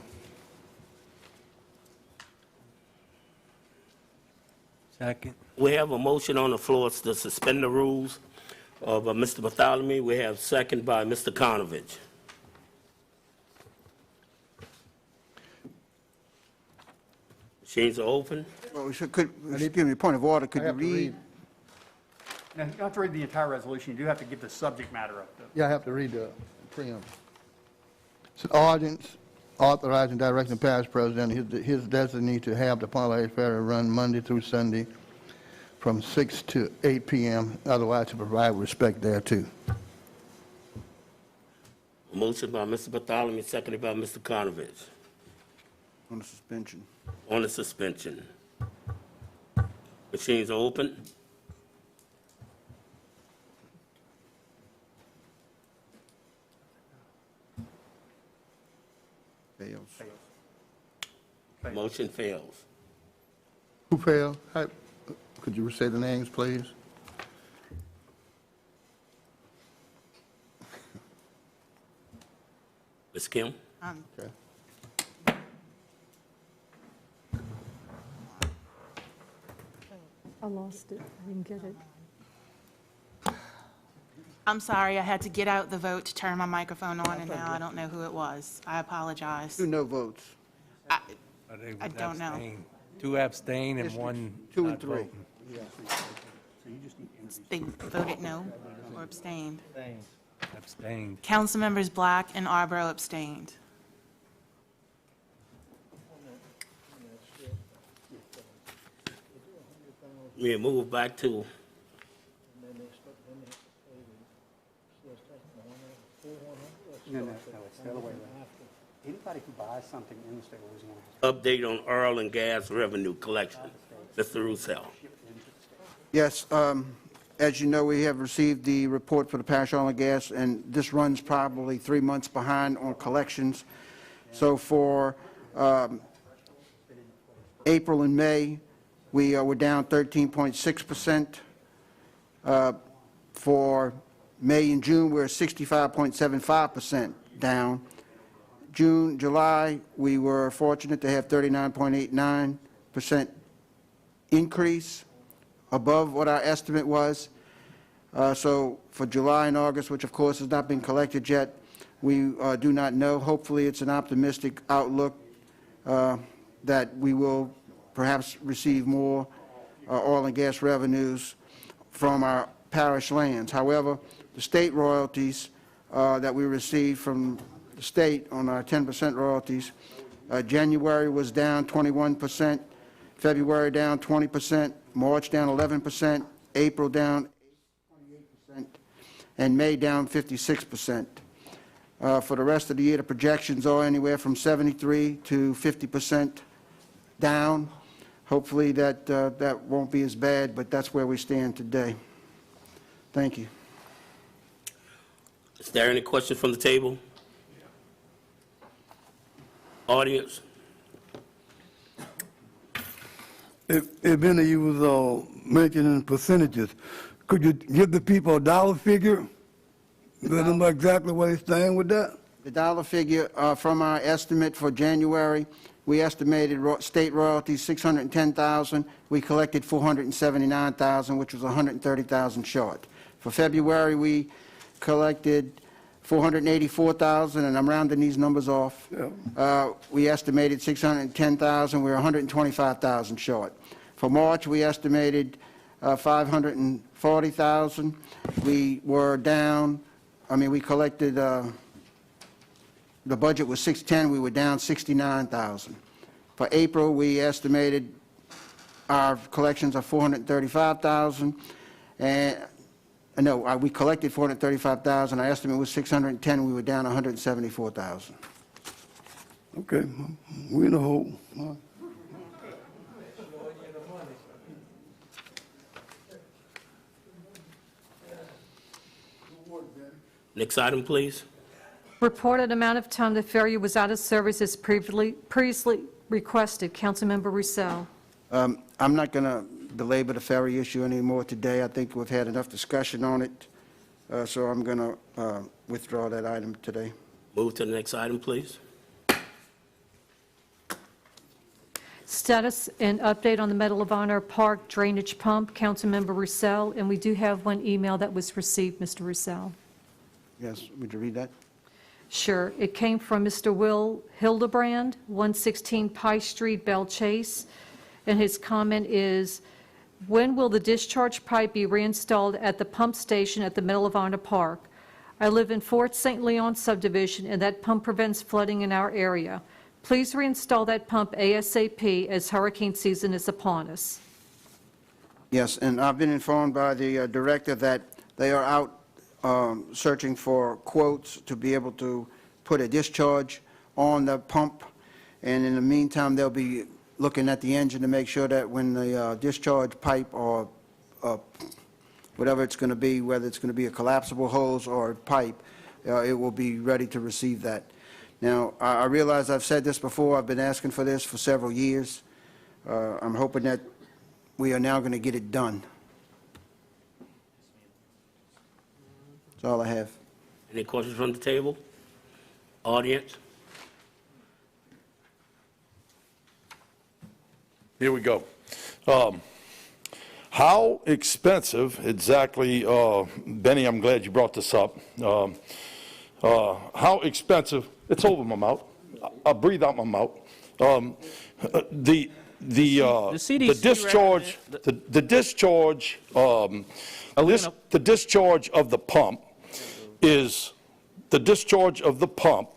Second. We have a motion on the floor to suspend the rules of Mr. Bartholomew. We have second by Mr. Konovich. Machines are open. Well, excuse me, point of order, could you read? Now, you don't have to read the entire resolution. You do have to give the subject matter up, though. Yeah, I have to read the preamble. It's an ordinance authorizing and directing the parish president, his designee to have the Parish Ferry run Monday through Sunday from 6 to 8 p.m., otherwise to provide respect thereto. Motion by Mr. Bartholomew, seconded by Mr. Konovich. On the suspension. On the suspension. Machines are open. Fails. Motion fails. Who failed? Could you say the names, please? Ms. Kim? Okay. I lost it. I didn't get it. I'm sorry, I had to get out the vote to turn my microphone on, and now I don't know who it was. I apologize. 2 no votes. I don't know. Two abstain and one 2 and not 3. voting. They voted no or abstained. Abstained. Council members Black and Arbro abstained. We move back to No, it's the other way around. Anybody who buys something in the state of Louisiana. update on oil and gas revenue collection. Mr. Roussel. Yes, as you know, we have received the report for the Parish Oil and Gas, and this runs probably 3 months behind on collections. So for April and May, we're down 13.6%. For May and June, we're 65.75% down. June, July, we were fortunate to have 39.89% increase above what our estimate was. So for July and August, which of course has not been collected yet, we do not know. Hopefully, it's an optimistic outlook that we will perhaps receive more oil and gas revenues from our parish lands. However, the state royalties that we received from the state on our 10% royalties, January was down 21%, February down 20%, March down 11%, April down 28%, and May down 56%. For the rest of the year, the projections are anywhere from 73 to 50% down. Hopefully that won't be as bad, but that's where we stand today. Thank you. Is there any questions from the table? Audience? If any of you was mentioning percentages, could you give the people a dollar figure? Let them know exactly where they stand with that? The dollar figure from our estimate for January, we estimated state royalties $610,000. We collected $479,000, which was $130,000 short. For February, we collected $484,000, and I'm rounding these numbers off. Yeah. We estimated $610,000. We were $125,000 short. For March, we estimated $540,000. We were down. We collected. The budget was $610,000. We were down $69,000. For April, we estimated our collections of $435,000, and no, we collected $435,000. Our estimate was $610,000. We were down $174,000. Okay, we in the hole. All right. Next item, please. Reported amount of time the ferry was out of service as previously requested. Councilmember Roussel. I'm not going to belabor the ferry issue anymore today. I think we've had enough discussion on it, so I'm going to withdraw that item today. Move to the next item, please. Status and update on the Medal of Honor Park drainage pump. Councilmember Roussel, and we do have one email that was received, Mr. Roussel. Yes, would you read that? Sure. It came from Mr. Will Hildebrand, 116 Pie Street, Belle Chase, and his comment is, when will the discharge pipe be reinstalled at the pump station at the Medal of Honor Park? I live in Fort St. Leon subdivision, and that pump prevents flooding in our area. Please reinstall that pump ASAP as hurricane season is upon us. Yes, and I've been informed by the director that they are out searching for quotes to be able to put a discharge on the pump, and in the meantime, they'll be looking at the engine to make sure that when the discharge pipe or whatever it's going to be, whether it's going to be a collapsible hose or a pipe, it will be ready to receive that. Now, I realize I've said this before. I've been asking for this for several years. I'm hoping that we are now going to get it done. That's all I have. Any questions from the table? Audience? Here we go. How expensive exactly, Benny, I'm glad you brought this up. How expensive, it's over my mouth. I'll breathe out my mouth. The discharge of the pump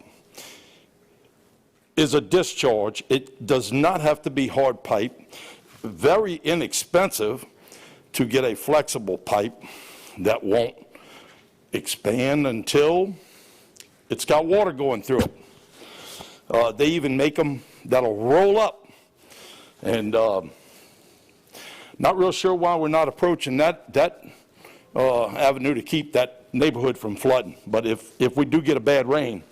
is a discharge. It does not have to be hard pipe. Very inexpensive to get a flexible pipe that won't expand until it's got water going through it. They even make them that'll roll up. And not real sure why we're not approaching that avenue to keep that neighborhood from flooding. But if we do get a bad rain,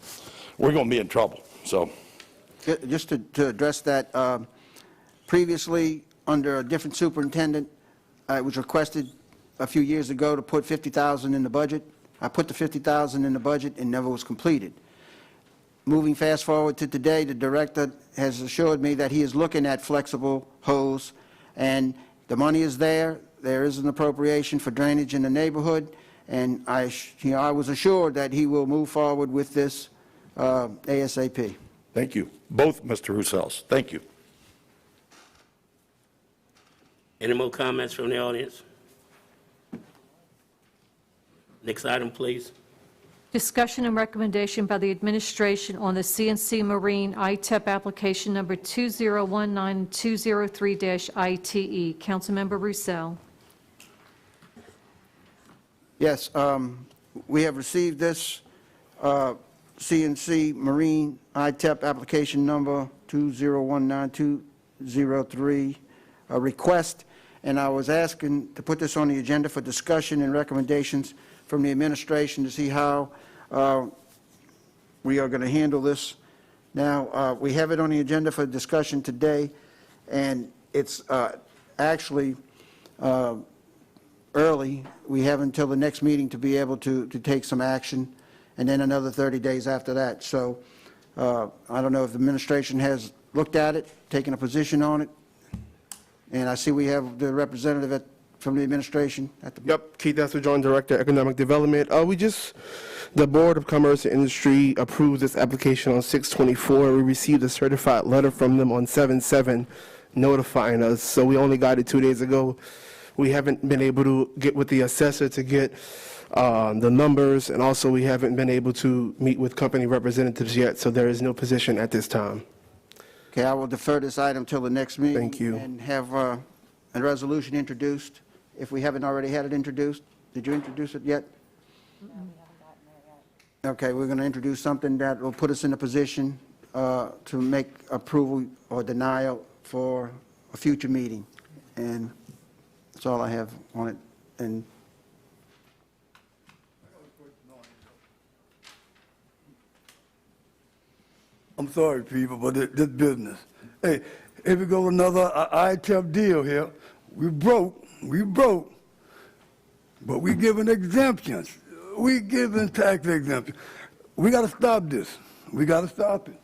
we're going to be in trouble. So, just to address that, previously under a different superintendent, it was requested a few years ago to put $50,000 in the budget. I put the $50,000 in the budget and never was completed. Moving fast forward to today, the director has assured me that he is looking at flexible hose, and the money is there. there is an appropriation for drainage in the neighborhood, and I was assured that he will move forward with this ASAP. Thank you. Both Mr. Roussel's. Thank you. Any more comments from the audience? Next item, please. Discussion and recommendation by the administration on the CNC Marine ITEP application number 2019-203-ITE. Councilmember Roussel. Yes, we have received this CNC Marine ITEP application number 2019203 request, and I was asking to put this on the agenda for discussion and recommendations from the administration to see how we are going to handle this. Now, we have it on the agenda for discussion today, and it's actually early. We have until the next meeting to be able to take some action, and then another 30 days after that. So I don't know if the administration has looked at it, taken a position on it, and I see we have the representative from the administration at the... Yep, Keith Esser, Joint Director, Economic Development. The Board of Commerce and Industry approved this application on 6/24. We received a certified letter from them on 7/7 notifying us, so we only got it 2 days ago. We haven't been able to get with the assessor to get the numbers, and also we haven't been able to meet with company representatives yet, so there is no position at this time. Okay, I will defer this item till the next meeting. Thank you. And have a resolution introduced, if we haven't already had it introduced. Did you introduce it yet? Okay, we're going to introduce something that will put us in a position to make approval or denial for a future meeting. And that's all I have on it. And I'm sorry, people, but this business. Hey, if we go another ITEP deal here, we broke, but we giving exemptions. We giving tax exemptions. We got to stop this. We got to stop it.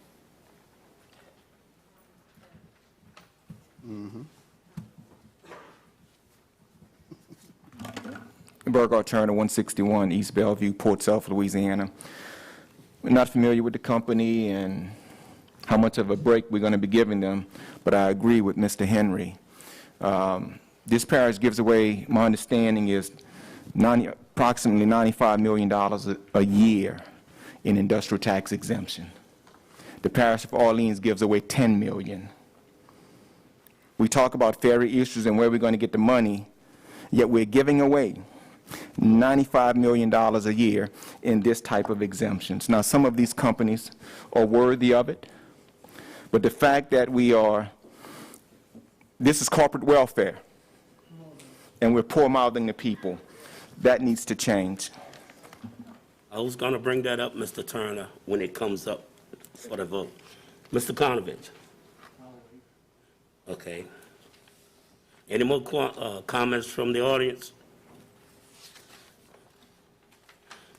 Burghardt Turner, 161 East Bellevue, Port South, Louisiana. We're not familiar with the company and how much of a break we're going to be giving them, but I agree with Mr. Henry. This parish gives away, my understanding is, approximately $95 million a year in industrial tax exemption. The parish of Orleans gives away $10 million. We talk about ferry issues and where we're going to get the money, yet we're giving away $95 million a year in this type of exemptions. Now, some of these companies are worthy of it, but the fact that this is corporate welfare, and we're poor-mouthing the people, that needs to change. I was going to bring that up, Mr. Turner, when it comes up for the vote. Mr. Konovich? Okay. Any more comments from the audience?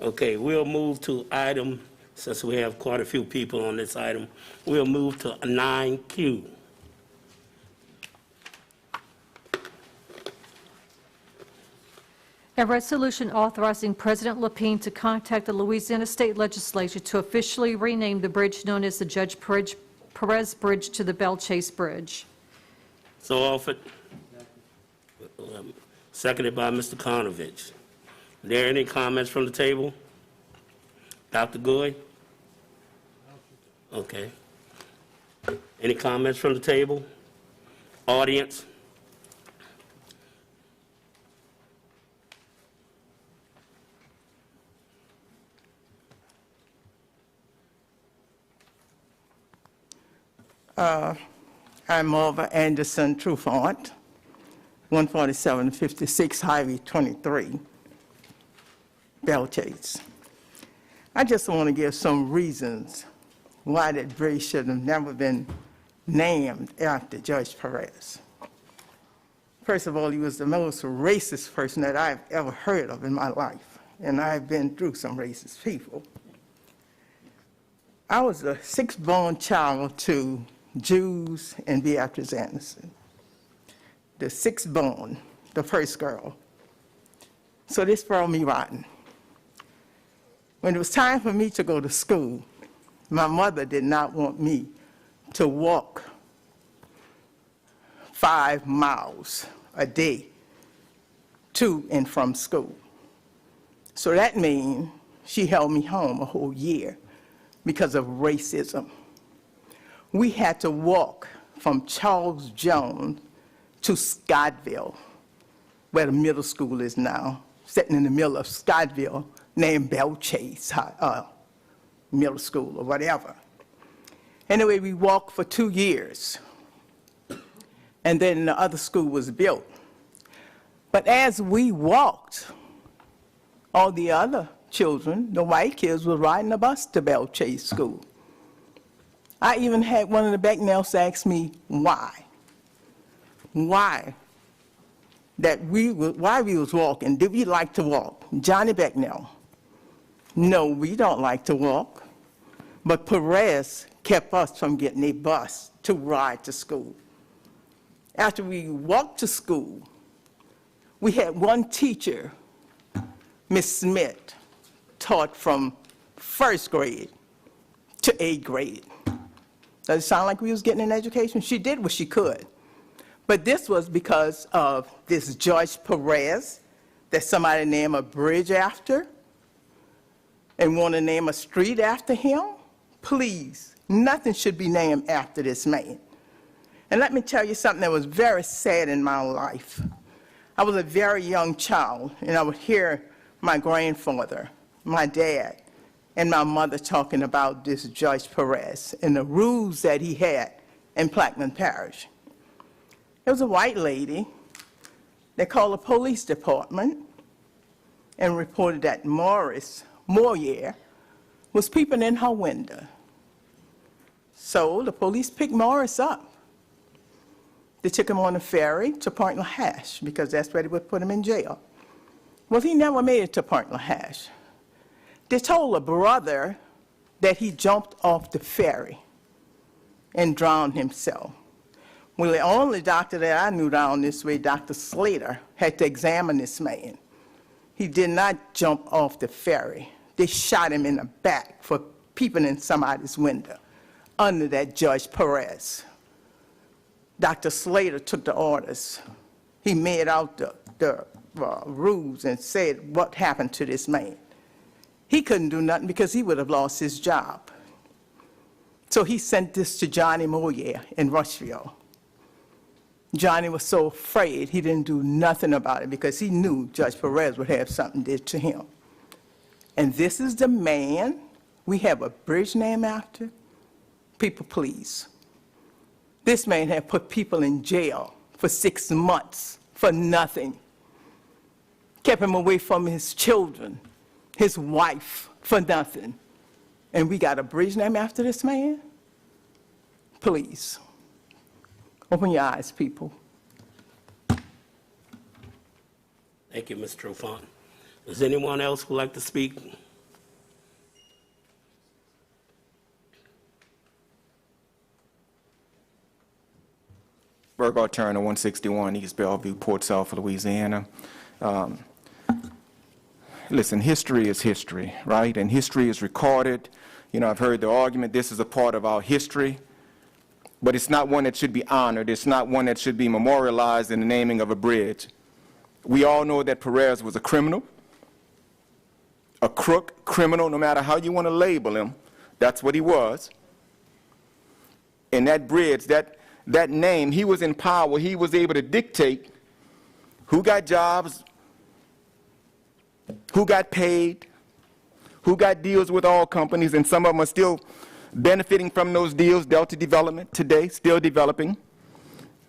Okay, we'll move to item, since we have quite a few people on this item, we'll move to 9Q. A resolution authorizing President Lapine to contact the Louisiana State Legislature to officially rename the bridge known as the Judge Perez Bridge to the Belle Chase Bridge. So offered. Seconded by Mr. Konovich. Are there any comments from the table? Dr. Goy? Okay. Any comments from the table? Audience? I'm Marva Anderson Trufant, 14756 Highway 23, Belle Chase. I just want to give some reasons why that bridge should have never been named after Judge Perez. First of all, he was the most racist person that I've ever heard of in my life, and I've been through some racist people. I was a sixth-born child to Jews and Beatrice Anderson. The sixth born, the first girl. So this brought me rotten. When it was time for me to go to school, my mother did not want me to walk 5 miles a day to and from school. So that means she held me home a whole year because of racism. We had to walk from Charles Jones to Scottville, where the middle school is now, sitting in the middle of Scottville, named Bell Chase Middle School or whatever. Anyway, we walked for 2 years, and then the other school was built. But as we walked, all the other children, the white kids, were riding the bus to Bell Chase School. I even had one of the Becknells ask me why. Why we was walking. Did we like to walk? Johnny Becknell. No, we don't like to walk. But Perez kept us from getting a bus to ride to school. After we walked to school, we had one teacher, Miss Smith, taught from 1st grade to 8th grade. Does it sound like we was getting an education? She did what she could. But this was because of this George Perez that somebody named a bridge after and want to name a street after him. Please, nothing should be named after this man. And let me tell you something that was very sad in my life. I was a very young child, and I would hear my grandfather, my dad, and my mother talking about this Judge Perez and the rules that he had in Plaquemine Parish. There was a white lady that called the police department and reported that Morris Moyer was peeping in her window. So the police picked Morris up. They took him on the ferry to Point LaHash because that's where they would put him in jail. Well, he never made it to Point LaHash. They told a brother that he jumped off the ferry and drowned himself. Well, the only doctor that I knew down this way, Dr. Slater, had to examine this man. He did not jump off the ferry. They shot him in the back for peeping in somebody's window under that Judge Perez. Dr. Slater took the orders. He made out the rules and said what happened to this man. He couldn't do nothing because he would have lost his job. So he sent this to Johnny Moyer in Rushville. Johnny was so afraid he didn't do nothing about it because he knew Judge Perez would have something did to him. And this is the man we have a bridge named after? People, please. This man had put people in jail for 6 months for nothing. Kept him away from his children, his wife, for nothing. And we got a bridge named after this man? Please. Open your eyes, people. Thank you, Ms. Trufant. Does anyone else who would like to speak? Burgard Turner, 161 East Bellevue, Port South, Louisiana. Listen, history is history, right? And history is recorded. You know, I've heard the argument, this is a part of our history, but it's not one that should be honored. It's not one that should be memorialized in the naming of a bridge. We all know that Perez was a criminal, a crook, criminal, no matter how you want to label him, that's what he was. And that bridge, that name, he was in power. He was able to dictate who got jobs, who got paid, who got deals with all companies, and some of them are still benefiting from those deals. Delta Development today, still developing,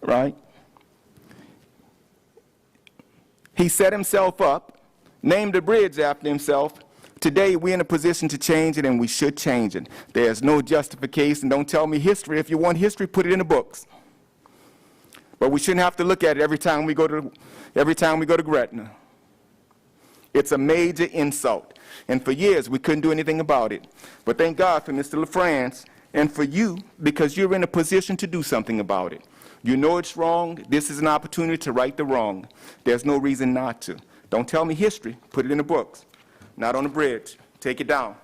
right? He set himself up, named a bridge after himself. Today, we're in a position to change it, and we should change it. There's no justification. Don't tell me history. If you want history, put it in the books. But we shouldn't have to look at it every time we go to Gretna. It's a major insult. And for years, we couldn't do anything about it. But thank God for Mr. LaFrance and for you because you're in a position to do something about it. You know it's wrong. This is an opportunity to right the wrong. There's no reason not to. Don't tell me history. Put it in the books. Not on the bridge. Take it down.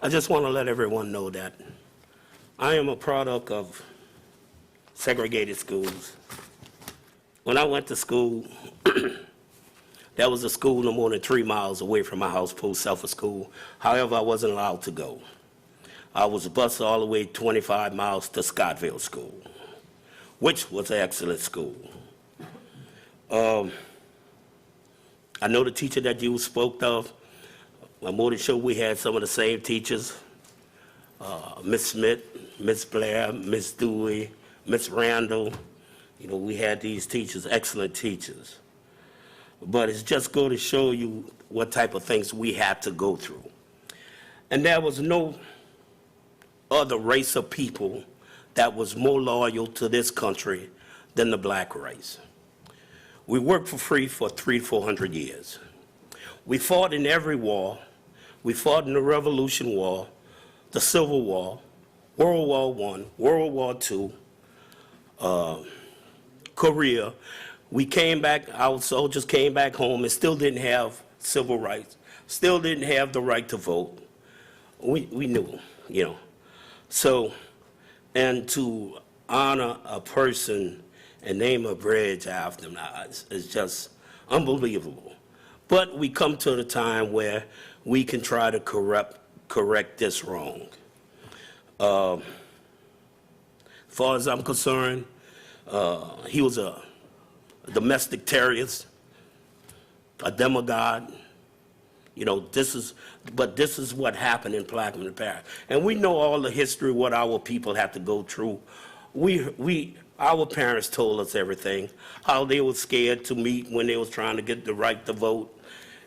I just want to let everyone know that I am a product of segregated schools. When I went to school, there was a school no more than 3 miles away from my house, Post Selfa School. However, I wasn't allowed to go. I was bused all the way 25 miles to Scottville School, which was an excellent school. I know the teacher that you spoke of. I'm more than sure we had some of the same teachers, Miss Smith, Miss Blair, Miss Dewey, Miss Randall. You know, we had these teachers, excellent teachers. But it's just going to show you what type of things we had to go through. And there was no other race of people that was more loyal to this country than the black race. We worked for free for 300 to 400 years. We fought in every war. We fought in the Revolution War, the Civil War, World War I, World War II, Korea. We came back, our soldiers came back home and still didn't have civil rights, still didn't have the right to vote. We knew, you know. So, and to honor a person and name a bridge after them, it's just unbelievable. But we come to the time where we can try to correct this wrong. As far as I'm concerned, he was a domestic terrorist, a demagogue. You know, this is what happened in Plaquemine Parish. And we know all the history, what our people had to go through. Our parents told us everything, how they were scared to meet when they was trying to get the right to vote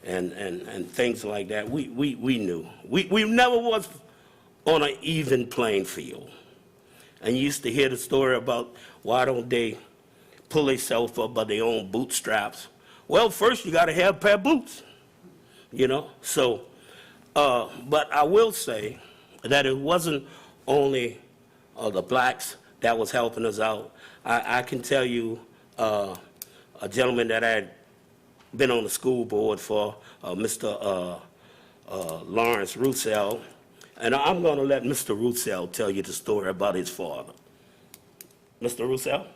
and things like that. We knew. We never was on an even playing field. And you used to hear the story about why don't they pull themselves up by their own bootstraps. Well, first you got to have a pair of boots, you know. So, but I will say that it wasn't only the blacks that was helping us out. I can tell you a gentleman that I had been on the school board for, Mr. Lawrence Roussel, and I'm going to let Mr. Roussel tell you the story about his father. Mr. Roussel?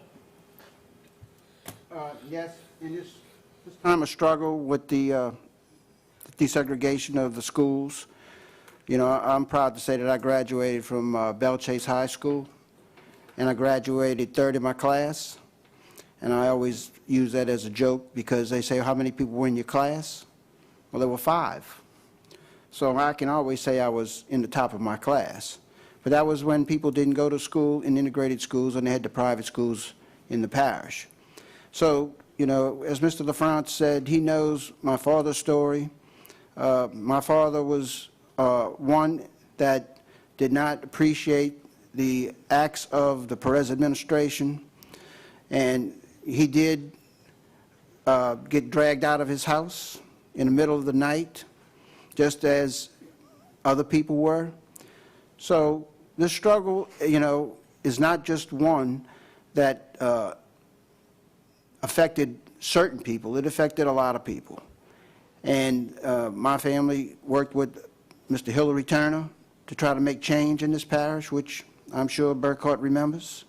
Yes, in this time of struggle with the desegregation of the schools, you know, I'm proud to say that I graduated from Belle Chase High School, and I graduated third in my class. And I always use that as a joke because they say, how many people were in your class? Well, there were 5. So I can always say I was in the top of my class. But that was when people didn't go to school in integrated schools and they had the private schools in the parish. So, you know, as Mr. LaFrance said, he knows my father's story. My father was one that did not appreciate the acts of the Perez administration, and he did get dragged out of his house in the middle of the night, just as other people were. So this struggle, you know, is not just one that affected certain people. It affected a lot of people. And my family worked with Mr. Hillary Turner to try to make change in this parish, which I'm sure Burkhart remembers.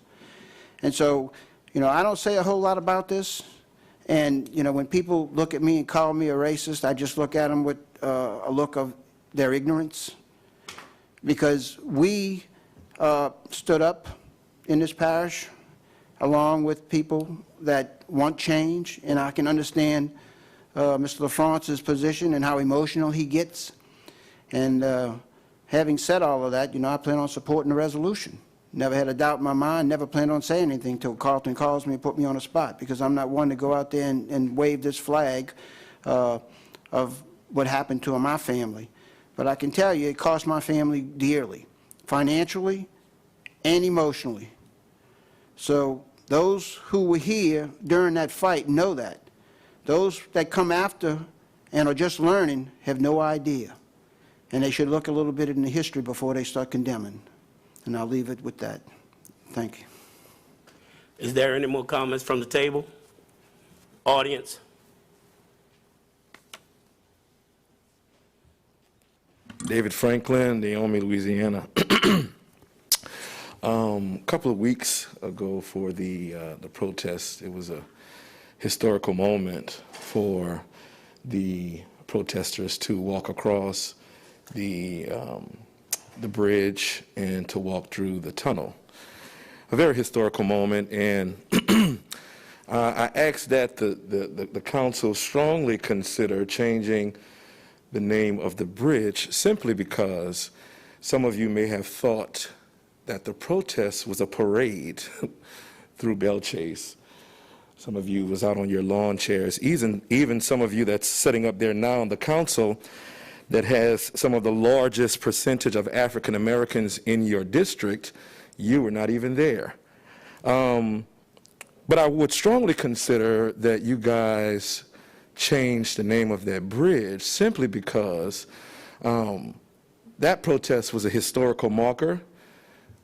And so, you know, I don't say a whole lot about this. And, you know, when people look at me and call me a racist, I just look at them with a look of their ignorance. Because we stood up in this parish along with people that want change. And I can understand Mr. LaFrance's position and how emotional he gets. And having said all of that, you know, I plan on supporting the resolution. Never had a doubt in my mind, never planned on saying anything until Carlton calls me and put me on the spot, because I'm not one to go out there and wave this flag of what happened to my family. But I can tell you it cost my family dearly, financially and emotionally. So those who were here during that fight know that. Those that come after and are just learning have no idea. And they should look a little bit in the history before they start condemning. And I'll leave it with that. Thank you. Is there any more comments from the table? Audience? David Franklin, Naomi, Louisiana. A couple of weeks ago for the protest, it was a historical moment for the protesters to walk across the bridge and to walk through the tunnel. A very historical moment, and I asked that the council strongly consider changing the name of the bridge simply because some of you may have thought that the protest was a parade through Belle Chase. Some of you was out on your lawn chairs, even some of you that's sitting up there now on the council that has some of the largest percentage of African Americans in your district, you were not even there. But I would strongly consider that you guys change the name of that bridge simply because that protest was a historical marker.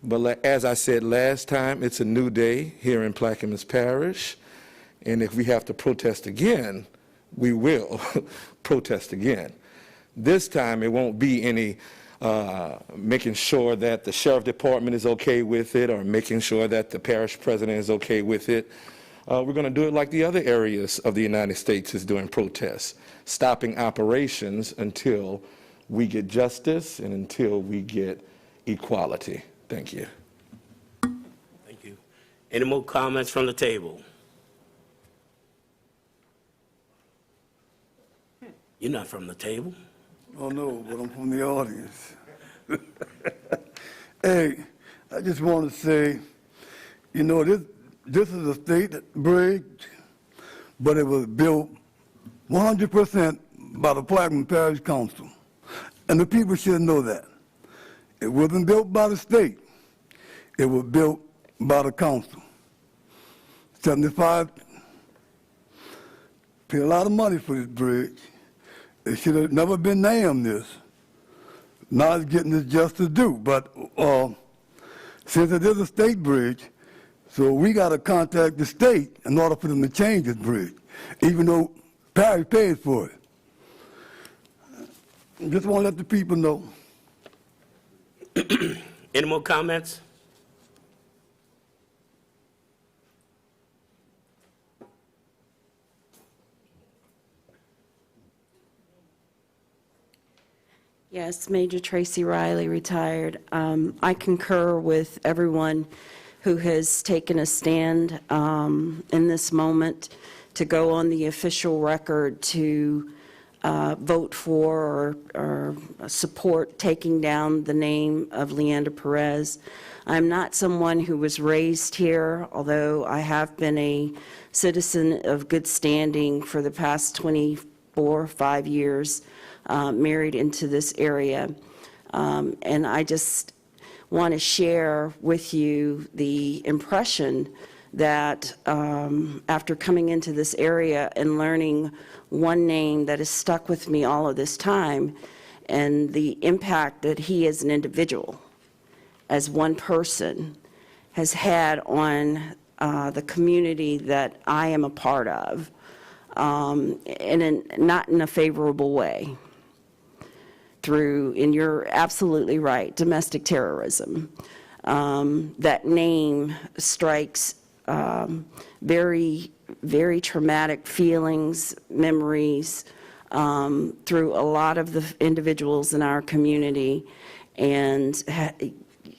But as I said last time, it's a new day here in Plaquemines Parish. And if we have to protest again, we will protest again. This time it won't be any making sure that the sheriff department is okay with it or making sure that the parish president is okay with it. We're going to do it like the other areas of the United States is doing protests, stopping operations until we get justice and until we get equality. Thank you. Thank you. Any more comments from the table? You're not from the table. Oh, no, but I'm from the audience. Hey, I just want to say, you know, this is a state bridge, but it was built 100% by the Plaquemines Parish Council. And the people should know that. It wasn't built by the state. It was built by the council. 75, paid a lot of money for this bridge. It should have never been named this. Now it's getting its justice due. But since it is a state bridge, so we got to contact the state in order for them to change this bridge, even though Parish pays for it. Just want to let the people know. Any more comments? Yes, Major Tracy Riley, retired. I concur with everyone who has taken a stand in this moment to go on the official record to vote for or support taking down the name of Leander Perez. I'm not someone who was raised here, although I have been a citizen of good standing for the past 5 years, married into this area. And I just want to share with you the impression that after coming into this area and learning one name that has stuck with me all of this time, and the impact that he as an individual, as one person, has had on the community that I am a part of, not in a favorable way. And you're absolutely right, domestic terrorism. That name strikes very, very traumatic feelings, memories through a lot of the individuals in our community, and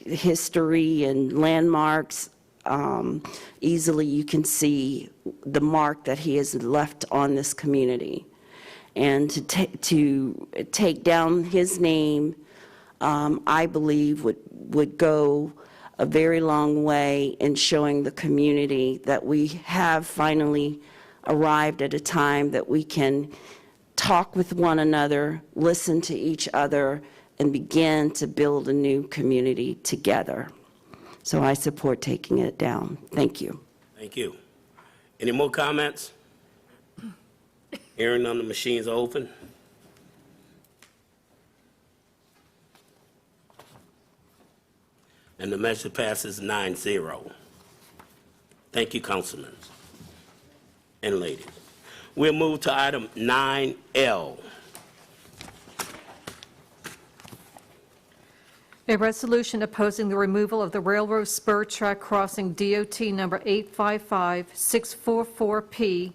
history and landmarks. Easily you can see the mark that he has left on this community. And to take down his name, I believe would go a very long way in showing the community that we have finally arrived at a time that we can talk with one another, listen to each other, and begin to build a new community together. So I support taking it down. Thank you. Thank you. Any more comments? Hearing none, the machines are open. And the measure passes 9-0. Thank you, councilmen and ladies. We'll move to item 9L. A resolution opposing the removal of the railroad spur track crossing DOT number 855-644P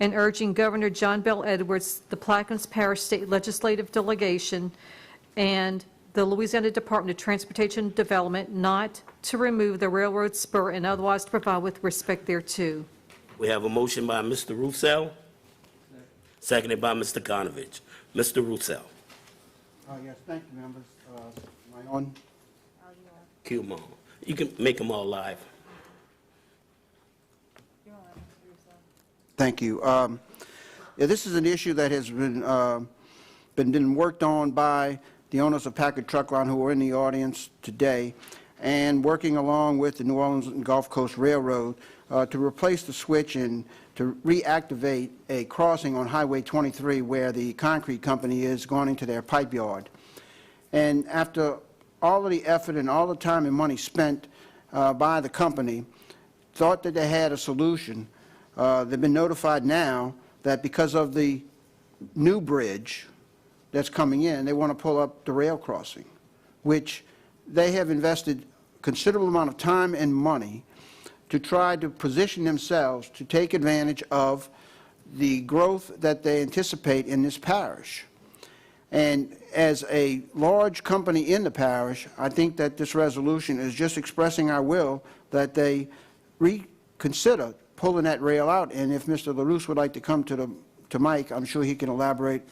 and urging Governor John Bel Edwards, the Plaquemines Parish State Legislative Delegation, and the Louisiana Department of Transportation Development not to remove the railroad spur and otherwise to provide with respect thereto. We have a motion by Mr. Roussel, seconded by Mr. Konovich. Mr. Roussel. Yes, thank you, members. Am I on? Cue them all. You can make them all live. Thank you. This is an issue that has been worked on by the owners of Packard Truck Line who are in the audience today, and working along with the New Orleans and Gulf Coast Railroad to replace the switch and to reactivate a crossing on Highway 23 where the concrete company is going into their pipe yard. And after all of the effort and all the time and money spent by the company, thought that they had a solution. They've been notified now that because of the new bridge that's coming in, they want to pull up the rail crossing, which they have invested a considerable amount of time and money to try to position themselves to take advantage of the growth that they anticipate in this parish. And as a large company in the parish, I think that this resolution is just expressing our will that they reconsider pulling that rail out. And if Mr. LaRousse would like to come to Mike, I'm sure he can elaborate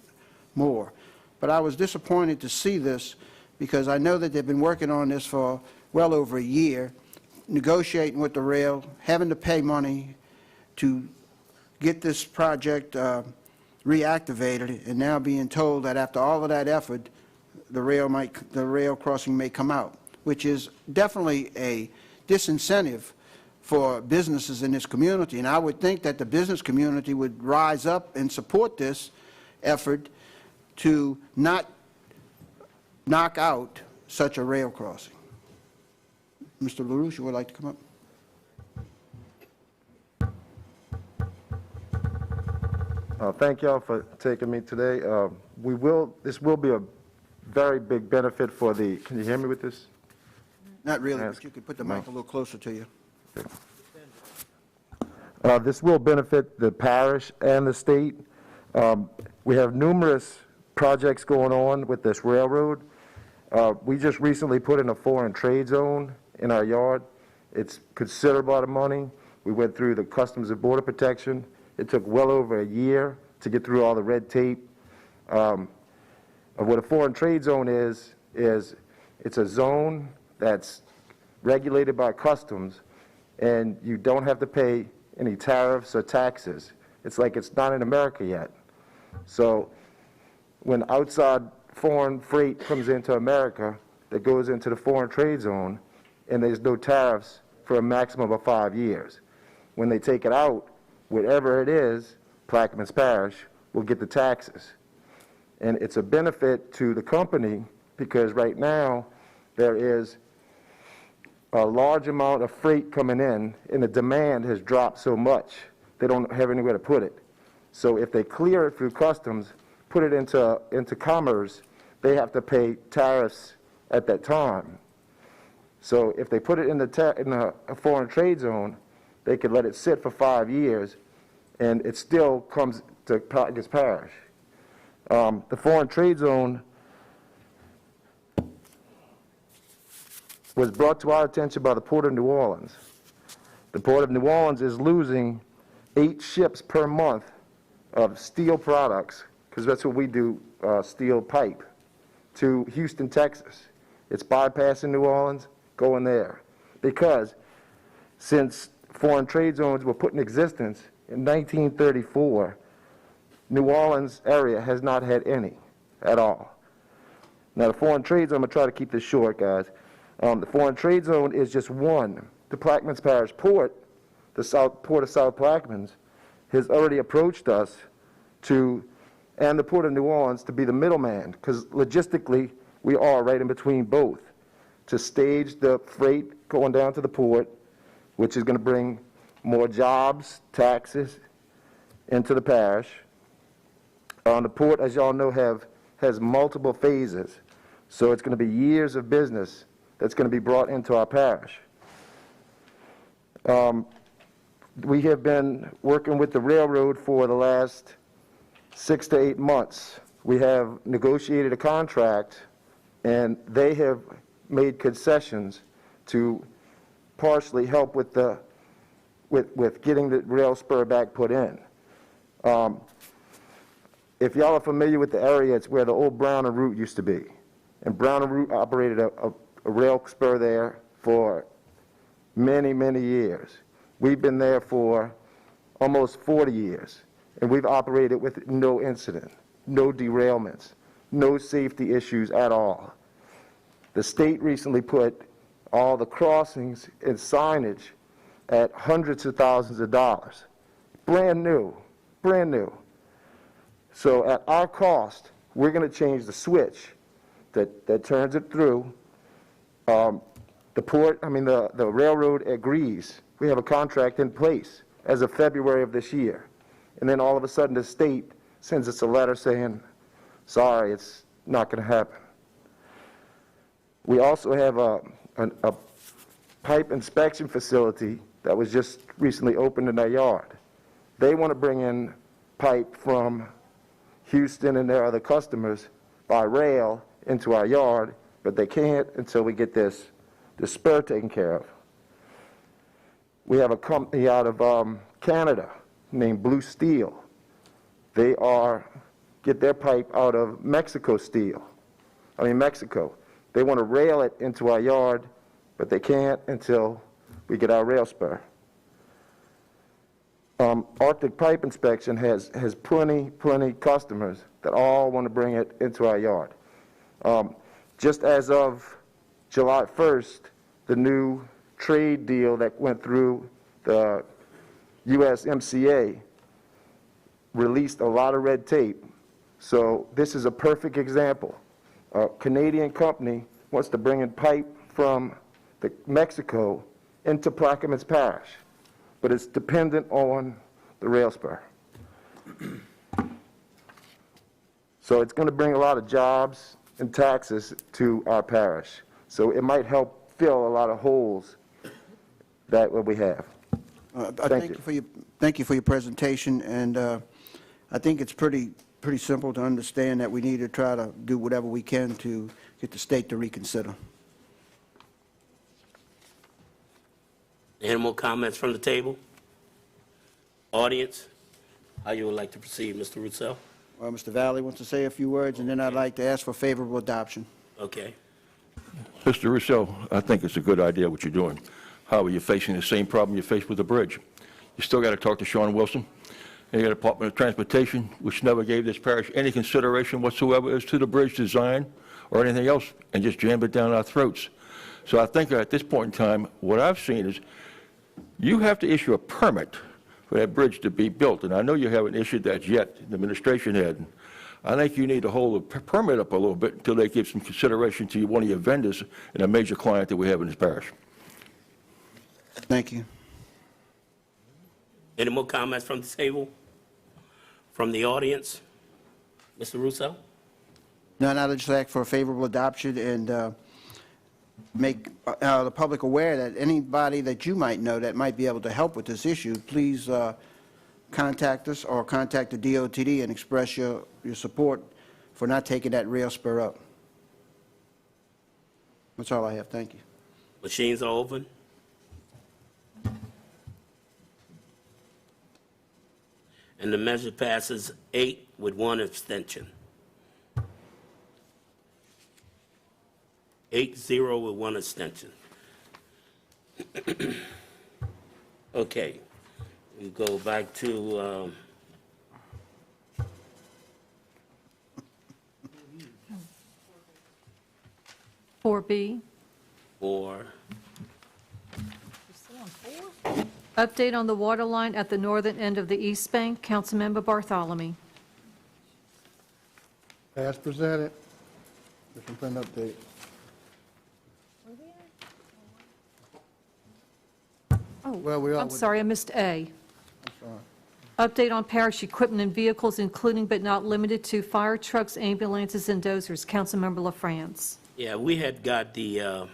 more. But I was disappointed to see this because I know that they've been working on this for well over a year, negotiating with the rail, having to pay money to get this project reactivated, and now being told that after all of that effort, the rail crossing may come out, which is definitely a disincentive for businesses in this community. And I would think that the business community would rise up and support this effort to not knock out such a rail crossing. Mr. LaRouche, you would like to come up? Thank y'all for taking me today. This will be a very big benefit for the, can you hear me with this? Not really, but you could put the mic a little closer to you. This will benefit the parish and the state. We have numerous projects going on with this railroad. We just recently put in a foreign trade zone in our yard. It's considerable amount of money. We went through the Customs and Border Protection. It took well over a year to get through all the red tape. What a foreign trade zone is it's a zone that's regulated by customs, and you don't have to pay any tariffs or taxes. It's like it's not in America yet. So when outside foreign freight comes into America, that goes into the foreign trade zone, and there's no tariffs for a maximum of 5 years. When they take it out, whatever it is, Plaquemines Parish will get the taxes. And it's a benefit to the company because right now there is a large amount of freight coming in, and the demand has dropped so much they don't have anywhere to put it. So if they clear it through customs, put it into commerce, they have to pay tariffs at that time. So if they put it in a foreign trade zone, they could let it sit for 5 years, and it still comes to Plaquemines Parish. The foreign trade zone was brought to our attention by the Port of New Orleans. The Port of New Orleans is losing 8 ships per month of steel products, because that's what we do, steel pipe, to Houston, Texas. It's bypassing New Orleans, going there. Because since foreign trade zones were put in existence in 1934, New Orleans area has not had any at all. Now the foreign trade zone, I'm going to try to keep this short, guys. The foreign trade zone is just one. The Plaquemines Parish Port, the Port of South Plaquemines, has already approached us and the Port of New Orleans to be the middleman, because logistically, we are right in between both, to stage the freight going down to the port, which is going to bring more jobs, taxes into the parish. The port, as y'all know, has multiple phases, so it's going to be years of business that's going to be brought into our parish. We have been working with the railroad for the last 6 to 8 months. We have negotiated a contract, and they have made concessions to partially help with getting the rail spur back put in. If y'all are familiar with the area, it's where the old Brown and Route used to be. And Brown and Route operated a rail spur there for many, many years. We've been there for almost 40 years, and we've operated with no incident, no derailments, no safety issues at all. The state recently put all the crossings and signage at hundreds of thousands of dollars. Brand new, brand new. So at our cost, we're going to change the switch that turns it through. The railroad agrees. We have a contract in place as of February of this year. And then all of a sudden the state sends us a letter saying, sorry, it's not going to happen. We also have a pipe inspection facility that was just recently opened in our yard. They want to bring in pipe from Houston and their other customers by rail into our yard, but they can't until we get the spur taken care of. We have a company out of Canada named Blue Steel. They get their pipe out of Mexico. They want to rail it into our yard, but they can't until we get our rail spur. Arctic Pipe Inspection has plenty customers that all want to bring it into our yard. Just as of July 1st, the new trade deal that went through the USMCA released a lot of red tape. So this is a perfect example. A Canadian company wants to bring in pipe from Mexico into Plaquemines Parish, but it's dependent on the rail spur. So it's going to bring a lot of jobs and taxes to our parish. So it might help fill a lot of holes that we have. Thank you for your presentation, and I think it's pretty simple to understand that we need to try to do whatever we can to get the state to reconsider. Any more comments from the table? Audience, how you would like to proceed, Mr. Roussel? Well, Mr. Valley wants to say a few words, and then I'd like to ask for favorable adoption. Okay. Mr. Roussel, I think it's a good idea what you're doing. How are you facing the same problem you faced with the bridge? You still got to talk to Sean Wilson. And you got Department of Transportation, which never gave this parish any consideration whatsoever as to the bridge design or anything else, and just jammed it down our throats. So I think at this point in time, what I've seen is you have to issue a permit for that bridge to be built. And I know you haven't issued that yet, the administration had. I think you need to hold the permit up a little bit until they give some consideration to one of your vendors and a major client that we have in this parish. Thank you. Any more comments from the table? From the audience? Mr. Roussel? No, I'd just ask for a favorable adoption and make the public aware that anybody that you might know that might be able to help with this issue, please contact us or contact the DOTD and express your support for not taking that rail spur up. That's all I have. Thank you. Machines are open. And the measure passes 8 with 1 abstention. 8-0 with 1 abstention. Okay, we go back to 4B. 4. Update on the water line at the northern end of the East Bank. Councilmember Bartholomew. As presented. Different print update. Well, we are I'm with- sorry, I missed A. Update on parish equipment and vehicles, including but not limited to fire trucks, ambulances, and dozers. Councilmember LaFrance. Yeah, we had got the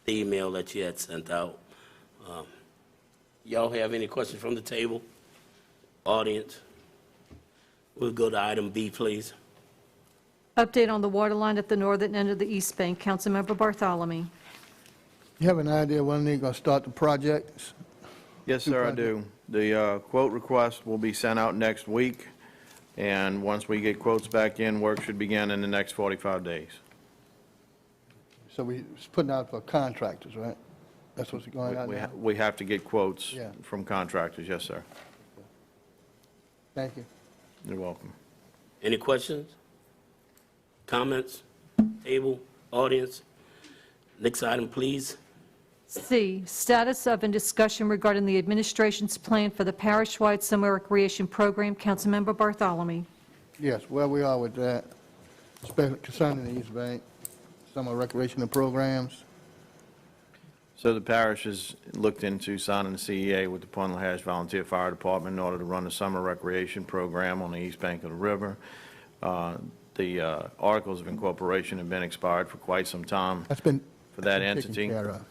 email that you had sent out. Y'all have any questions from the table? Audience? We'll go to item B, please. Update on the water line at the northern end of the East Bank. Councilmember Bartholomew. You have an idea when they're going to start the projects? Yes, sir, I do. The quote request will be sent out next week, and once we get quotes back in, work should begin in the next 45 days. So we it's putting out for contractors, right? That's what's going on now? We have to get quotes Yeah. from contractors, yes, sir. Thank you. You're welcome. Any questions? Comments? Table? Audience? Next item, please. C, status of and discussion regarding the administration's plan for the parish-wide summer recreation program. Councilmember Bartholomew. Yes, where we are with that, especially concerning the East Bank, summer recreational programs. So the parish has looked into signing the CEA with the Point LaHash Volunteer Fire Department in order to run the summer recreation program on the east bank of the river. The articles of incorporation have been expired for quite some time That's been for that taken entity. care of.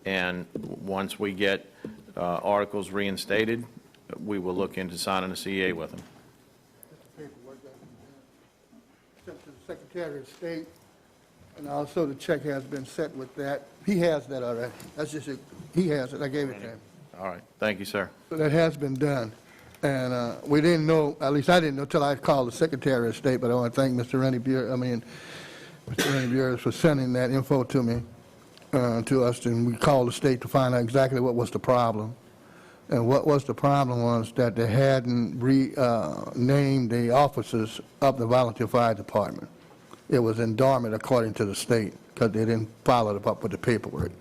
And once we get articles reinstated, we will look into signing the CEA with them. Sent to the Secretary of State, and also the check has been set with that. He has that already. That's just, he has it, I gave it to him. All right, thank you, sir. So that has been done. And we didn't know, at least I didn't know till I called the Secretary of State, but I want to thank Mr. Rennie Buren for sending that info to me, to us, and we called the state to find out exactly what was the problem. And what was the problem was that they hadn't named the officers of the volunteer fire department. It was in dormant according to the state, because they didn't follow it up with the paperwork.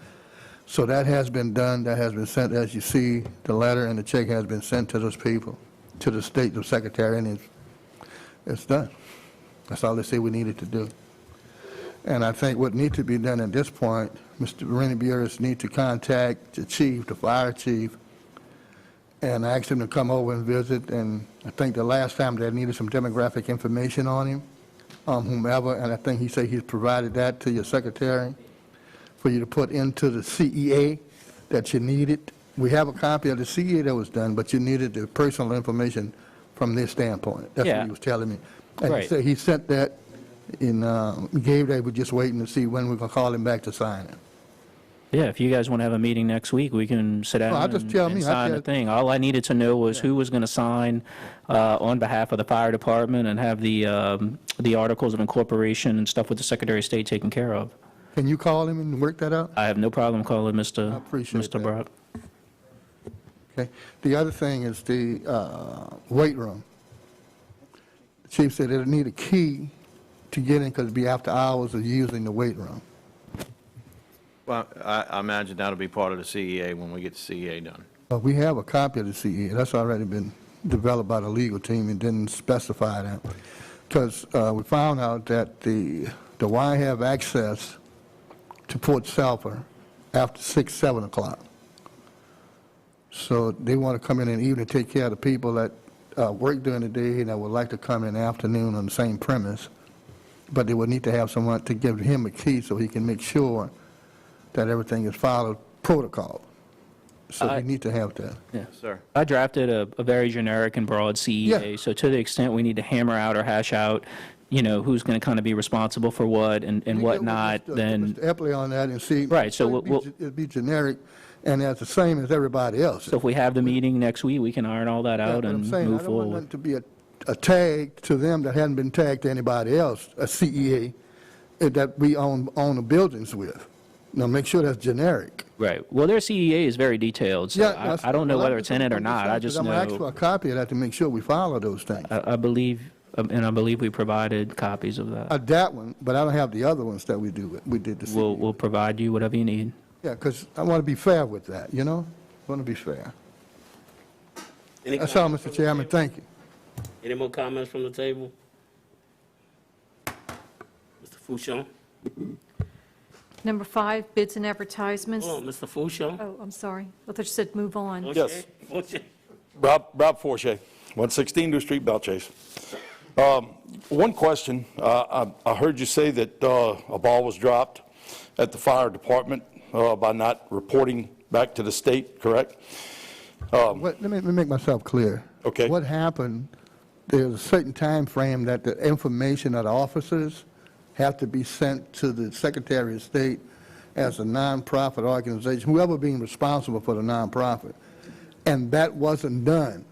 So that has been done, that has been sent, as you see, the letter and the check has been sent to those people, to the state, the secretary, and it's done. That's all they say we needed to do. And I think what needs to be done at this point, Mr. Rennie Burris need to contact the chief, the fire chief, and ask him to come over and visit. And I think the last time they needed some demographic information on him, whomever, and I think he said he's provided that to your secretary for you to put into the CEA that you needed. We have a copy of the CEA that was done, but you needed the personal information from this standpoint. That's what he was telling me. And he said he sent that in, gave that, we're just waiting to see when we're going to call him back to sign it. Yeah, if you guys want to have a meeting next week, we can sit down Well, just tell me. and sign the thing. All I needed to know was who was going to sign on behalf of the fire department and have the articles of incorporation and stuff with the Secretary of State taken care of. Can you call him and work that out? I have no problem calling Mr. that. Brock. Okay. The other thing is the weight room. The chief said it'll need a key to get in because it'll be after hours of using the weight room. Well, I imagine that'll be part of the CEA when we get the CEA done. But we have a copy of the CE. That's already been developed by the legal team and didn't specify that. Because we found out that the Y have access to Port Sulphur after 6, 7 o'clock. So they want to come in the evening, take care of the people that work during the day and that would like to come in the afternoon on the same premise. But they would need to have someone to give him a key so he can make sure that everything is followed protocol. So we need to have that. Yeah, sir. I drafted a very generic and broad CEA, Yeah. so to the extent we need to hammer out or hash out, you know, who's going to kind of be responsible for what and whatnot, then... Mr. Epley on that and see. Right, so It'll be generic and that's the same as everybody else. So if we have the meeting next week, we can iron all that out and move I don't want forward. nothing to be a tag to them that hadn't been tagged to anybody else, a CEA, that we own the buildings with. Now, make sure that's generic. Right. Well, their CEA is very detailed, so I don't know whether it's in it or not. I just I'm going to ask for know, a copy of that to make sure we follow those things. I believe we provided copies of that. That one, but I don't have the other ones that we did the CEA. We'll provide you whatever you need. Yeah, because I want to be fair with that, you know? I want to be fair. Any That's all, comments Mr. from the Chairman. table? Thank you. Any more comments from the table? Fouchon? Number 5, bids and advertisements. Oh, Mr. Fouchon? Oh, I'm sorry. I thought you said move on. Yes. Fouché? Rob Forche, 116 New Street, Belchase. One question. I heard you say that a ball was dropped at the fire department by not reporting back to the state, correct? Let me make myself clear. Okay. What happened, there's a certain time frame that the information of the officers have to be sent to the Secretary of State as a nonprofit organization, whoever being responsible for the nonprofit. And that wasn't done.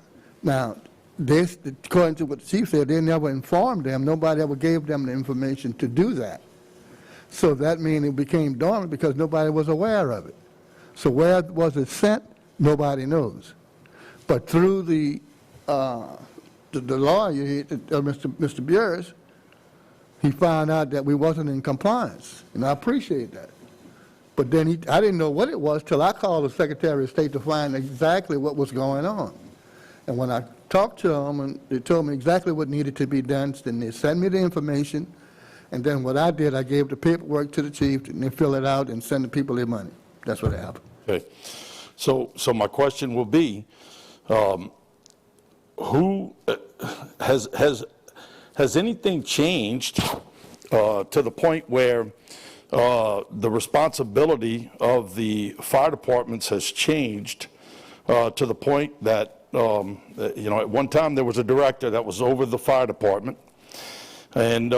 Now, this, according to what the chief said, they never informed them. Nobody ever gave them the information to do that. So that means it became dormant because nobody was aware of it. So where was it sent? Nobody knows. But through the lawyer, Mr. Burris, he found out that we wasn't in compliance, and I appreciate that. But then I didn't know what it was till I called the Secretary of State to find exactly what was going on. And when I talked to them, and they told me exactly what needed to be done, then they sent me the information, and then what I did, I gave the paperwork to the chief, and they fill it out and send the people their money. That's what happened. Okay. So my question will be, who has anything changed to the point where the responsibility of the fire departments has changed to the point that, at one time there was a director that was over the fire department, and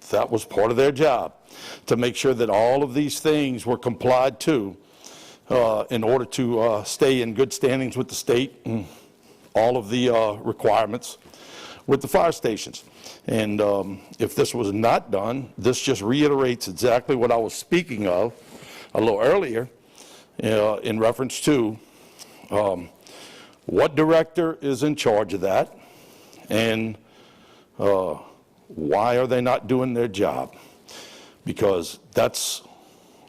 that was part of their job, to make sure that all of these things were complied to in order to stay in good standings with the state and all of the requirements with the fire stations. And if this was not done, this just reiterates exactly what I was speaking of a little earlier in reference to what director is in charge of that, and why are they not doing their job? Because that's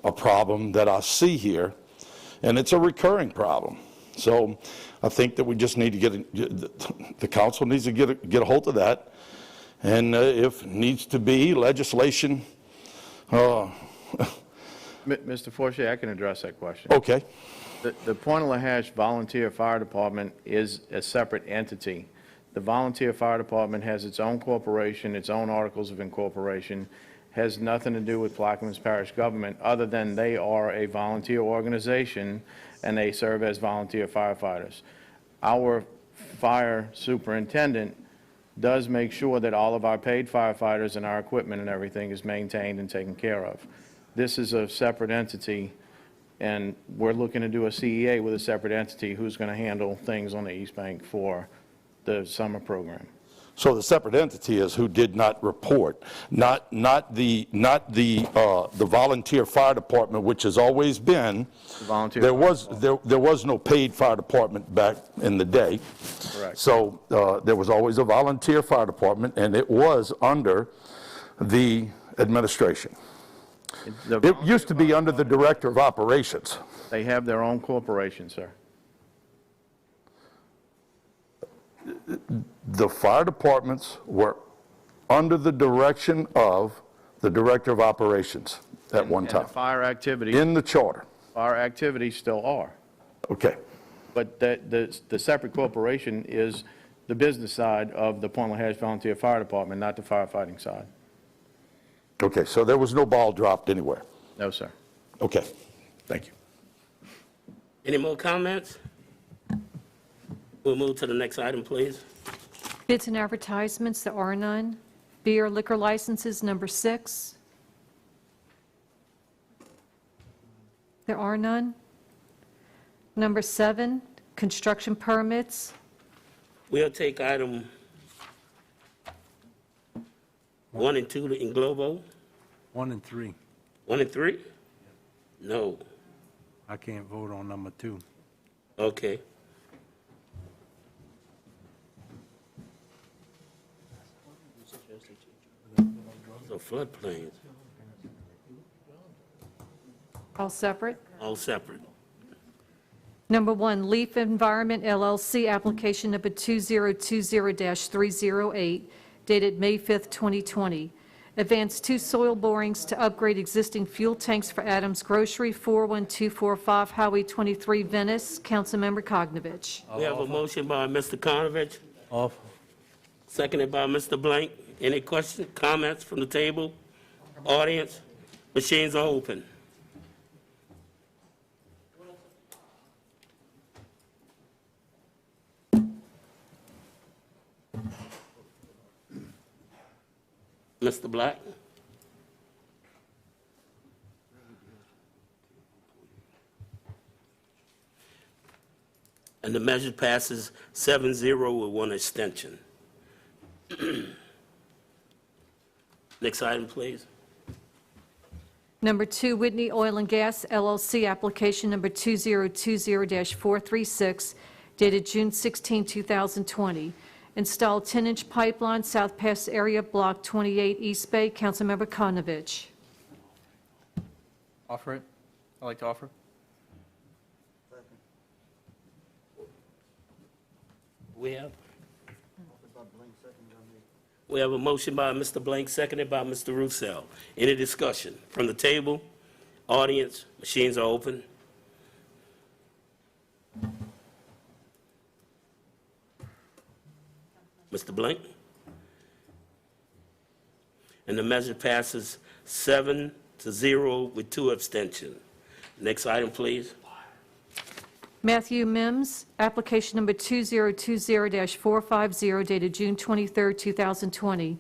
a problem that I see here, and it's a recurring problem. So I think that we just need to the council needs to get a hold of that, and if needs to be legislation. Mr. Forche, I can address that question. Okay. The Point of Lahash Volunteer Fire Department is a separate entity. The Volunteer Fire Department has its own corporation, its own articles of incorporation, has nothing to do with Plaquemines Parish government, other than they are a volunteer organization and they serve as volunteer firefighters. Our fire superintendent does make sure that all of our paid firefighters and our equipment and everything is maintained and taken care of. This is a separate entity, and we're looking to do a CEA with a separate entity who's going to handle things on the East Bank for the summer program. So the separate entity is who did not report, not the volunteer fire department, which has always been. There was no paid fire department back in the day. Correct. So there was always a volunteer fire department, and it was under the administration. It used to be under the director of operations. They have their own corporation, sir. The fire departments were under the direction of the director of operations at one time. And the fire activities. In the charter. Fire activities still are. Okay. But the separate corporation is the business side of the Point Lahash Volunteer Fire Department, not the firefighting side. Okay, so there was no ball dropped anywhere? No, sir. Okay, thank you. Any more comments? We'll move to the next item, please. Bids and advertisements, there are none. Beer liquor licenses, number 6. There are none. Number 7, construction permits. We'll take item 1 and 2 in Globo. 1 and 3. 1 and 3? No. I can't vote on number 2. Okay. So floodplains, All separate. all separate. Number 1, Leaf Environment LLC, application number 2020-308, dated May 5th, 2020. Advance 2 soil borings to upgrade existing fuel tanks for Adams Grocery, 41245 Highway 23, Venice. Councilmember Kognovich. We have a motion by Mr. Konovich, Off. seconded by Mr. Blank. Any questions, comments from the table? Audience? Machines are open. Mr. Black? And the measure passes 7-0 with 1 extension. Next item, please. Number 2, Whitney Oil and Gas LLC, application number 2020-436, dated June 16, 2020. Install 10-inch pipeline, South Pass area, Block 28, East Bay. Councilmember Kognovich. Offer it. I'd like to offer. We have a motion by Mr. Blank, seconded by Mr. Roussel. Any discussion from the table? Audience? Machines are open. Mr. Blank? And the measure passes 7-0 with 2 abstentions. Next item, please. Matthew Mims, application number 2020-450, dated June 23, 2020.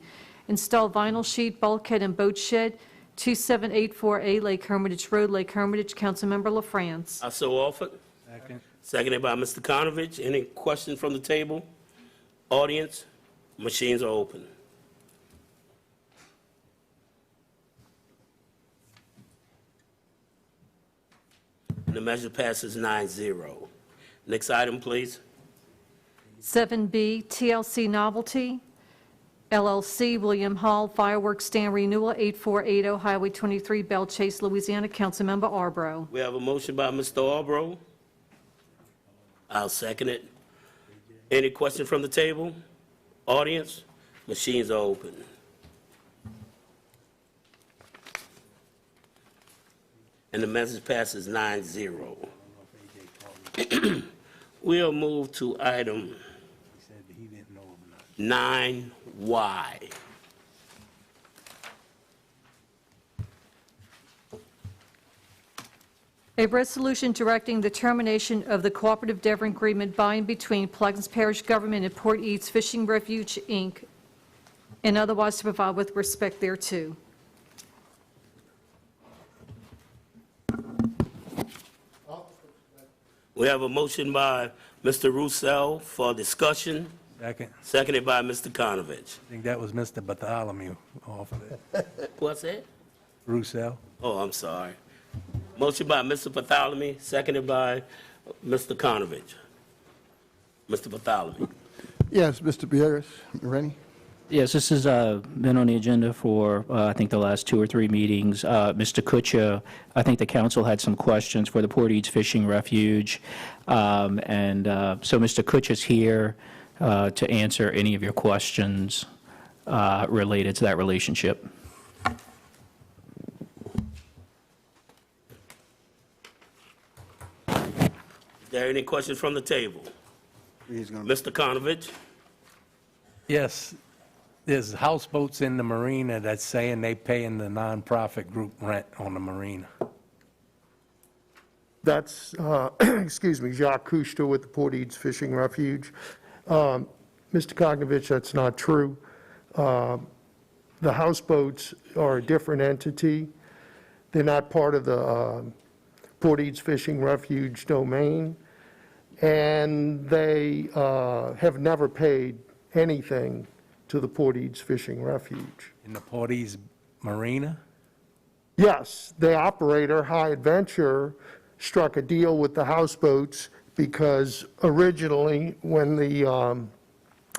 Install vinyl sheet, bulkhead, and boat shed, 2784A Lake Hermitage Road, Lake Hermitage. Councilmember LaFrance. I so offered. Second. Seconded by Mr. Konovich. Any questions from the table? Audience? Machines are open. The measure passes 9-0. Next item, please. 7B, TLC Novelty, LLC, William Hall, Fireworks Stand Renewal, 8480 Highway 23, Belle Chase, Louisiana. Councilmember Arbrough. We have a motion by Mr. Arbrough. I'll second it. Any question from the table? Audience? Machines are open. And the message passes 9-0. We'll move to item 9Y. A resolution directing the termination of the cooperative endeavor agreement by and between Plaquemines Parish Government and Port Eads Fishing Refuge, Inc., and otherwise to provide with respect thereto. We have a motion by Mr. Roussel for discussion, Second. seconded by Mr. Konovich. I think that was Mr. Bartholomew offered it. What's that? Roussel. Oh, I'm sorry. Motion by Mr. Bartholomew, seconded by Mr. Konovich. Mr. Bartholomew. Yes, Mr. Pierce, ready? Yes, this has been on the agenda for, I think, the last 2 or 3 meetings. Mr. Kutcha, I think the council had some questions for the Port Eads Fishing Refuge. So Mr. Kutcha's here to answer any of your questions related to that relationship. Is there any questions from the table? Mr. Konovich? Yes, there's houseboats in the marina that's saying they paying the nonprofit group rent on the marina. That's, excuse me, Jacques Cousteau with the Port Eads Fishing Refuge. Mr. Kognovich, that's not true. The houseboats are a different entity. They're not part of the Port Eads Fishing Refuge domain, and they have never paid anything to the Port Eads Fishing Refuge. In the Port Eads Marina? Yes, the operator, High Adventure, struck a deal with the houseboats because originally, when the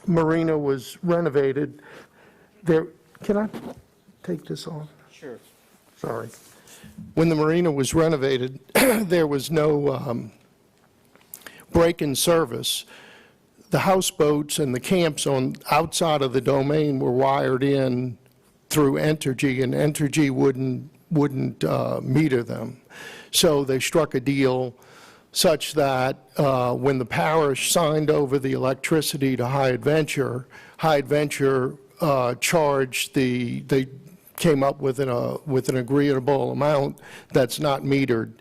marina was renovated, can I take this on? Sure. Sorry. When the marina was renovated, there was no break-in service. the houseboats and the camps on outside of the domain were wired in through Entergy, and Entergy wouldn't meter them. So they struck a deal such that when the parish signed over the electricity to High Adventure charged they came up with an agreeable amount that's not metered,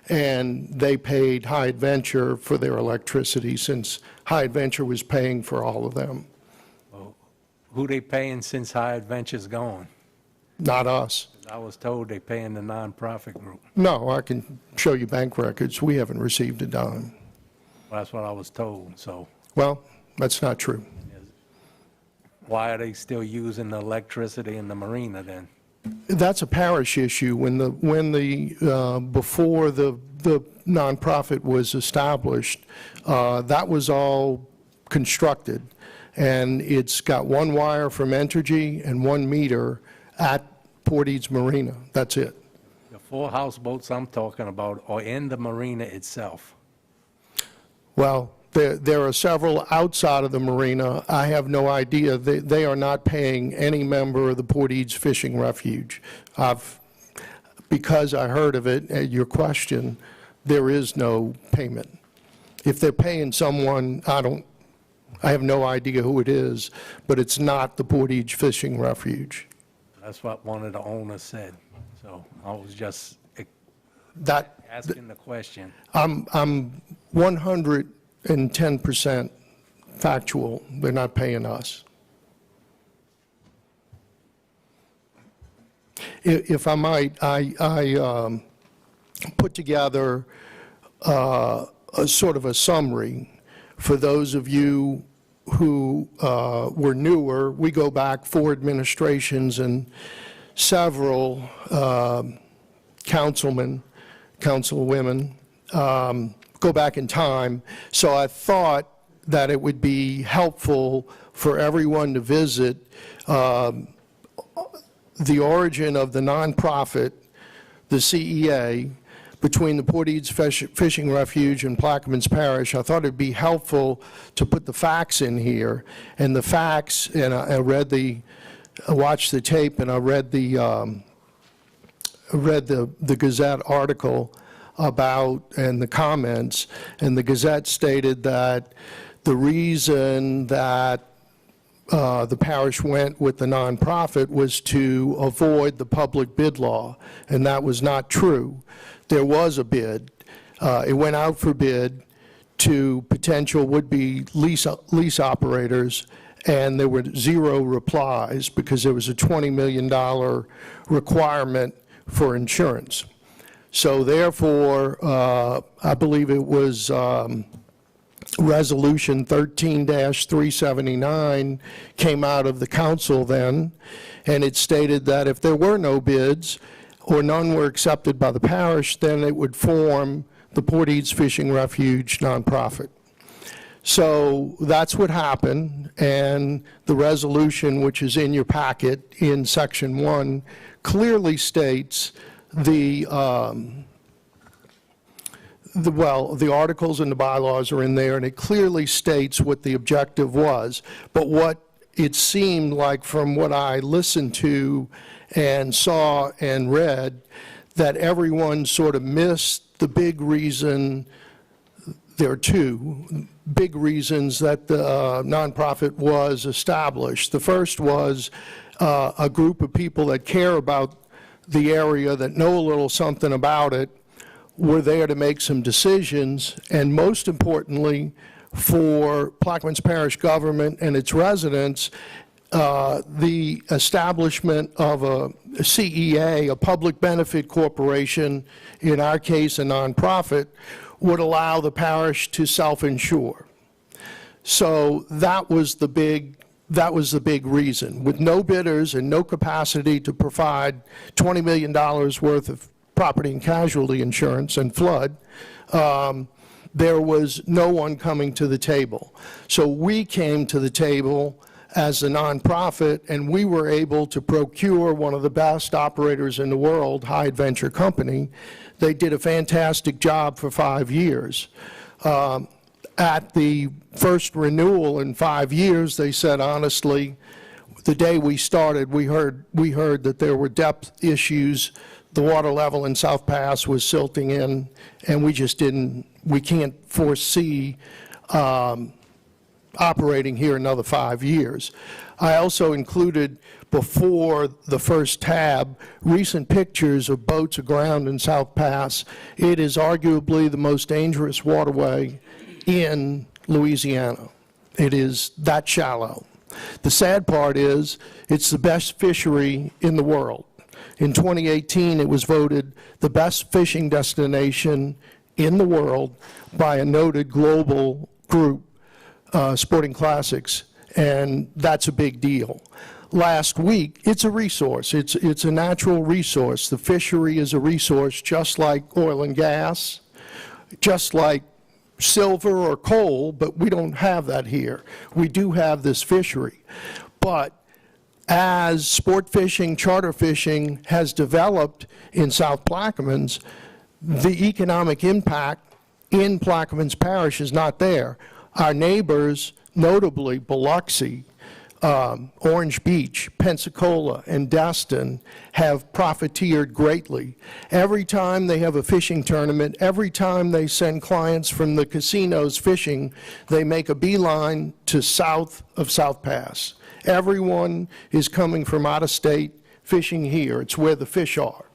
and they paid High Adventure for their electricity since High Adventure was paying for all of them. Well, who they paying since High Adventure's gone? Not us. I was told they paying the nonprofit group. No, I can show you bank records. We haven't received a dime. Well, that's what I was told, so Well, that's not true. why are they still using the electricity in the marina then? That's a parish issue. Before the nonprofit was established, that was all constructed, and it's got one wire from Entergy and one meter at Port Eads Marina. That's it. The 4 houseboats I'm talking about are in the marina itself. Well, there are several outside of the marina. I have no idea. They are not paying any member of the Port Eads Fishing Refuge. Because I heard of it, your question, there is no payment. If they're paying someone, I have no idea who it is, but it's not the Port Eads Fishing Refuge. That's what one of the owners said. So I was just asking the question. I'm 110% factual. They're not paying us. If I might, I put together a sort of a summary for those of you who were newer. We go back 4 administrations, and several councilmen, councilwomen go back in time. So I thought that it would be helpful for everyone to visit the origin of the nonprofit, the CEA, between the Port Eads Fishing Refuge and Plaquemines Parish. I thought it'd be helpful to put the facts in here, and the facts, and I watched the tape, and I read the Gazette article about, and the comments, and the Gazette stated that the reason that the parish went with the nonprofit was to avoid the public bid law, and that was not true. There was a bid. It went out for bid to potential would-be lease operators, and there were 0 replies because there was a $20 million requirement for insurance. So therefore, I believe it was Resolution 13-379 came out of the council then, and it stated that if there were no bids or none were accepted by the parish, then it would form the Port Eads Fishing Refuge nonprofit. So that's what happened, and the resolution, which is in your packet in Section 1, clearly states the articles and the bylaws are in there, and it clearly states what the objective was. But what it seemed like from what I listened to and saw and read, that everyone sort of missed the big reason. There are 2 big reasons that the nonprofit was established. The first was a group of people that care about the area, that know a little something about it, were there to make some decisions, and most importantly, for Plaquemines Parish government and its residents, the establishment of a CEA, a public benefit corporation, in our case a nonprofit, would allow the parish to self-insure. So that was the big reason. With no bidders and no capacity to provide $20 million worth of property and casualty insurance and flood, there was no one coming to the table. So we came to the table as a nonprofit, and we were able to procure one of the best operators in the world, High Adventure Company. They did a fantastic job for 5 years. at the first renewal in 5 years, they said, honestly, the day we started, we heard that there were depth issues. The water level in South Pass was silting in, and we can't foresee operating here another 5 years. I also included, before the first tab, recent pictures of boats aground in South Pass. It is arguably the most dangerous waterway in Louisiana. It is that shallow. The sad part is it's the best fishery in the world. In 2018, it was voted the best fishing destination in the world by a noted global group, Sporting Classics, and that's a big deal. Last week, it's a resource. It's a natural resource. The fishery is a resource just like oil and gas, just like silver or coal, but we don't have that here. We do have this fishery. But as sport fishing, charter fishing has developed in South Plaquemines, the economic impact in Plaquemines Parish is not there. Our neighbors, notably Biloxi, Orange Beach, Pensacola, and Destin, have profiteered greatly. Every time they have a fishing tournament, every time they send clients from the casinos fishing, they make a beeline to south of South Pass. Everyone is coming from out of state fishing here. It's where the fish are.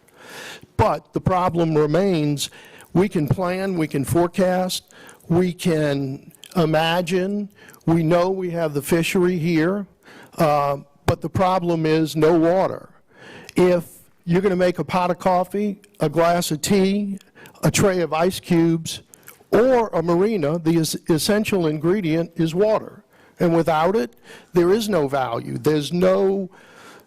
But the problem remains, we can plan, we can forecast, we can imagine, we know we have the fishery here, but the problem is no water. If you're going to make a pot of coffee, a glass of tea, a tray of ice cubes, or a marina, the essential ingredient is water. And without it, there is no value. There's no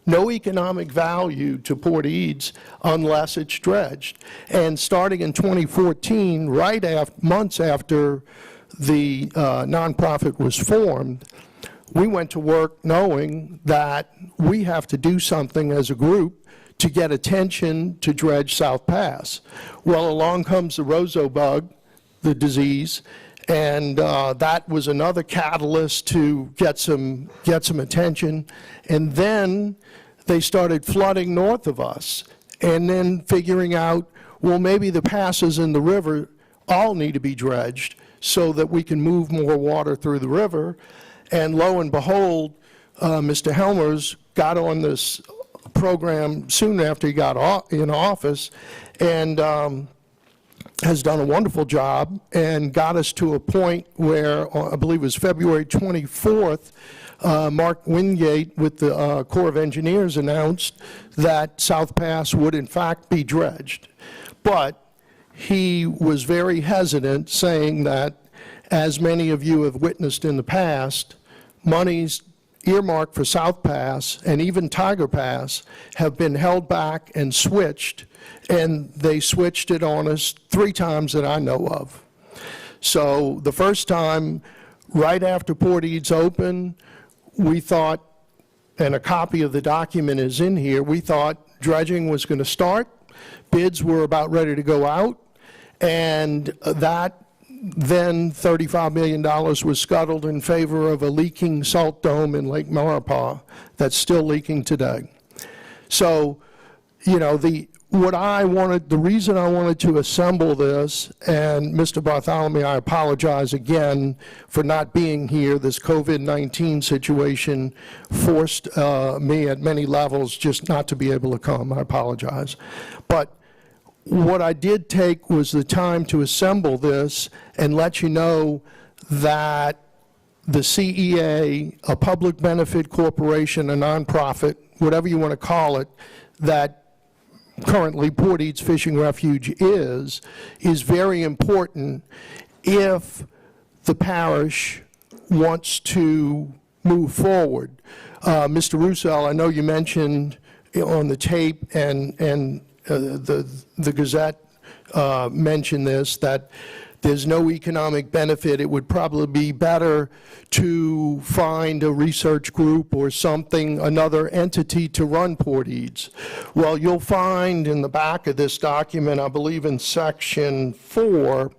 economic value to Port Eads unless it's dredged. And starting in 2014, months after the nonprofit was formed, we went to work knowing that we have to do something as a group to get attention to dredge South Pass. Well, along comes the roseau bug, the disease, and that was another catalyst to get some attention. And then they started flooding north of us, and then figuring out, well, maybe the passes in the river all need to be dredged so that we can move more water through the river. And lo and behold, Mr. Helmers got on this program soon after he got in office, and has done a wonderful job and got us to a point where, I believe it was February 24th, Mark Wingate with the Corps of Engineers announced that South Pass would in fact be dredged. But he was very hesitant, saying that, as many of you have witnessed in the past, monies earmarked for South Pass and even Tiger Pass have been held back and switched, and they switched it on us 3 times that I know of. So the first time, right after Port Eads opened, we thought, and a copy of the document is in here, we thought dredging was going to start, bids were about ready to go out, and that then $35 million was scuttled in favor of a leaking salt dome in Lake Maurepas that's still leaking today. So, you know, the reason I wanted to assemble this, and Mr. Bartholomew, I apologize again for not being here. This COVID-19 situation forced me at many levels just not to be able to come. I apologize. But what I did take was the time to assemble this and let you know that the CEA, a public benefit corporation, a nonprofit, whatever you want to call it, that currently Port Eads Fishing Refuge is very important if the parish wants to move forward. Mr. Roussel, I know you mentioned on the tape, and the Gazette mentioned this, that there's no economic benefit. It would probably be better to find a research group or something, another entity to run Port Eads. Well, you'll find in the back of this document, I believe in section 4,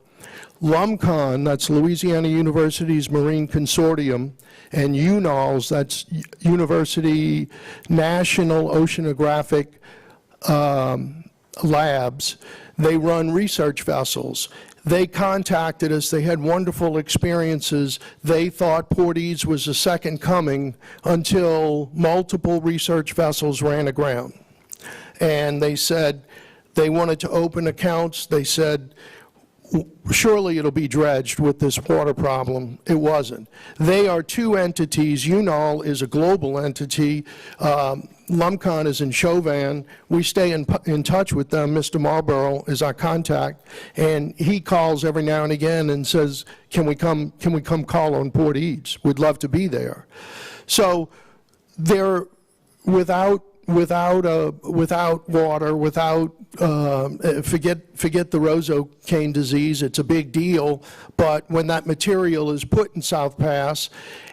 LUMCON, that's Louisiana University's Marine Consortium, and UNOLS, that's University National Oceanographic Labs, they run research vessels. They contacted us. They had wonderful experiences. They thought Port Eads was the second coming until multiple research vessels ran aground. And they said they wanted to open accounts. They said, surely it'll be dredged with this water problem. It wasn't. They are two entities. UNOL is a global entity. LUMCON is in Chauvin. We stay in touch with them. Mr. Marlborough is our contact, and he calls every now and again and says, can we come call on Port Eads? We'd love to be there. So they're without water, without, forget the rosocane disease, it's a big deal, but when that material is put in South Pass,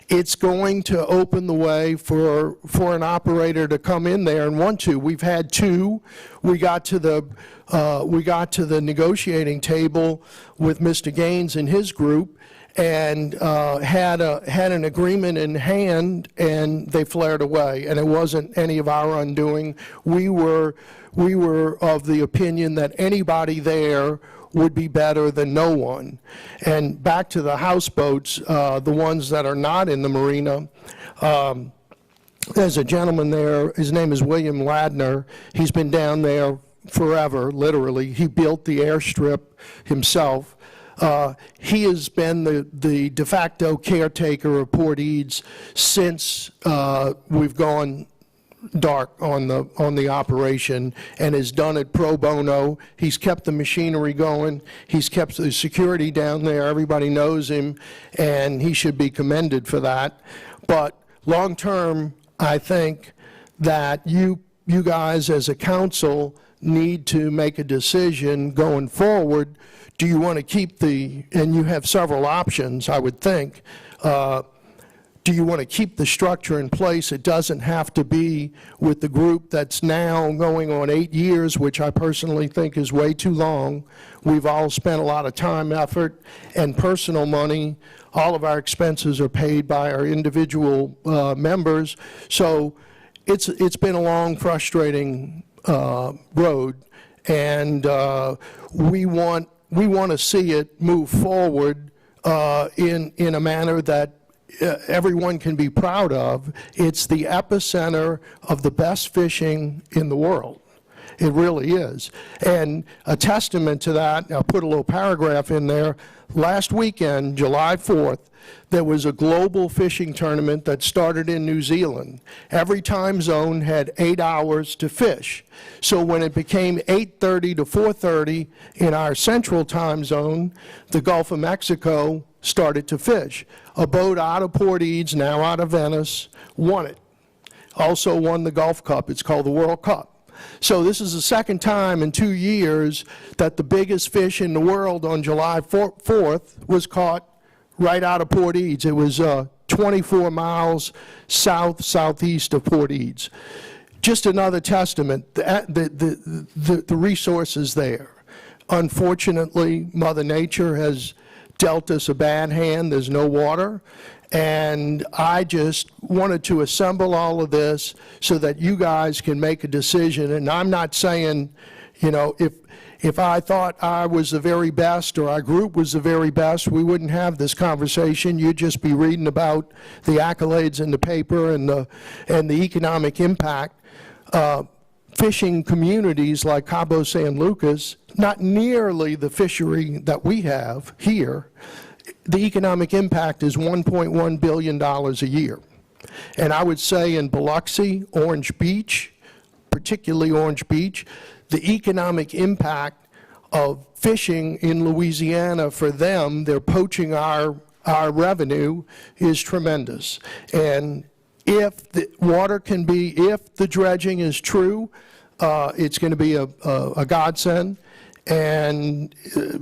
it's going to open the way for an operator to come in there and want to. We've had two. We got to the negotiating table with Mr. Gaines and his group, and had an agreement in hand, and they flared away, and it wasn't any of our undoing. We were of the opinion that anybody there would be better than no one. And back to the houseboats, the ones that are not in the marina, there's a gentleman there, his name is William Ladner. He's been down there forever, literally. He built the airstrip himself. He has been the de facto caretaker of Port Eads since we've gone dark on the operation, and has done it pro bono. He's kept the machinery going. He's kept the security down there. Everybody knows him, and he should be commended for that. But long term, I think that you guys as a council need to make a decision going forward. Do you want to keep and you have several options, I would think. Do you want to keep the structure in place? It doesn't have to be with the group that's now going on 8 years, which I personally think is way too long. We've all spent a lot of time, effort, and personal money. All of our expenses are paid by our individual members. So it's been a long, frustrating road, and we want to see it move forward in a manner that everyone can be proud of. It's the epicenter of the best fishing in the world. It really is. And a testament to that, I'll put a little paragraph in there. Last weekend, July 4th, there was a global fishing tournament that started in New Zealand. Every time zone had 8 hours to fish. So when it became 8:30 to 4:30 in our central time zone, the Gulf of Mexico started to fish. A boat out of Port Eads, now out of Venice, won it. Also won the Gulf Cup. It's called the World Cup. So this is the second time in 2 years that the biggest fish in the world on July 4th was caught right out of Port Eads. It was 24 miles southeast of Port Eads. Just another testament, the resources there. Unfortunately, Mother Nature has dealt us a bad hand. There's no water. And I just wanted to assemble all of this so that you guys can make a decision. And I'm not saying, you know, if I thought I was the very best or our group was the very best, we wouldn't have this conversation. You'd just be reading about the accolades in the paper and the economic impact. Fishing communities like Cabo San Lucas, not nearly the fishery that we have here. The economic impact is $1.1 billion a year. And I would say in Biloxi, Orange Beach, particularly Orange Beach, the economic impact of fishing in Louisiana for them, they're poaching our revenue, is tremendous. And if the water can be, if the dredging is true, it's going to be a godsend. And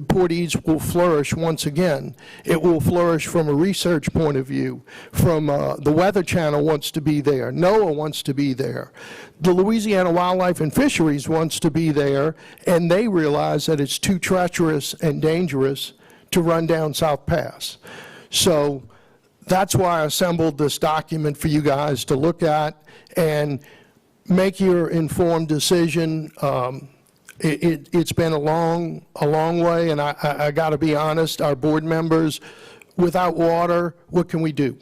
Port Eads will flourish once again. It will flourish from a research point of view. From the Weather Channel wants to be there. NOAA wants to be there. The Louisiana Wildlife and Fisheries wants to be there, and they realize that it's too treacherous and dangerous to run down South Pass. So that's why I assembled this document for you guys to look at and make your informed decision. It's been a long way, and I got to be honest, our board members, without water, what can we do?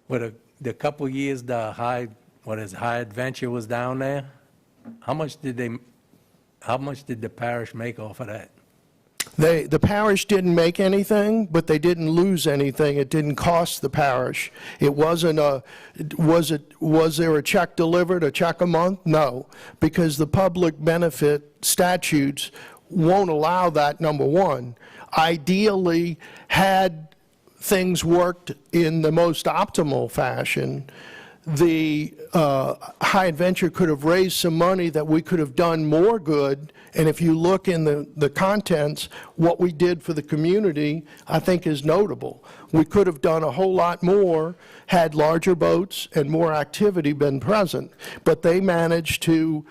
With the couple years the High Adventure was down there, how much did the parish make off of that? The parish didn't make anything, but they didn't lose anything. It didn't cost the parish. It wasn't was there a check delivered, a check a month? No, because the public benefit statutes won't allow that, number one. Ideally, had things worked in the most optimal fashion, the High Adventure could have raised some money that we could have done more good. And if you look in the contents, what we did for the community, I think is notable. We could have done a whole lot more had larger boats and more activity been present. But they managed to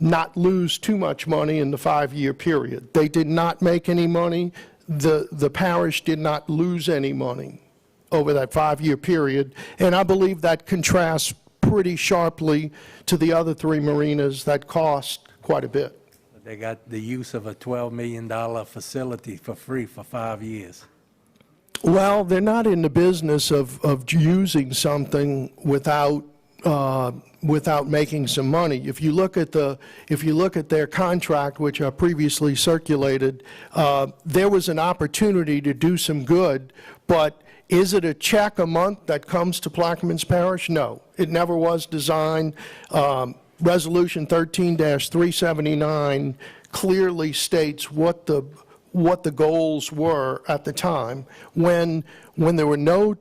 not lose too much money in the 5-year period. They did not make any money. The parish did not lose any money over that 5-year period, and I believe that contrasts pretty sharply to the other 3 marinas that cost quite a bit. They got the use of a $12 million facility for free for 5 years. Well, they're not in the business of using something without making some money. If you look at their contract, which I previously circulated, there was an opportunity to do some good, but is it a check a month that comes to Plaquemines Parish? No, it never was designed. Resolution 13-379 clearly states what the goals were at the time when there were no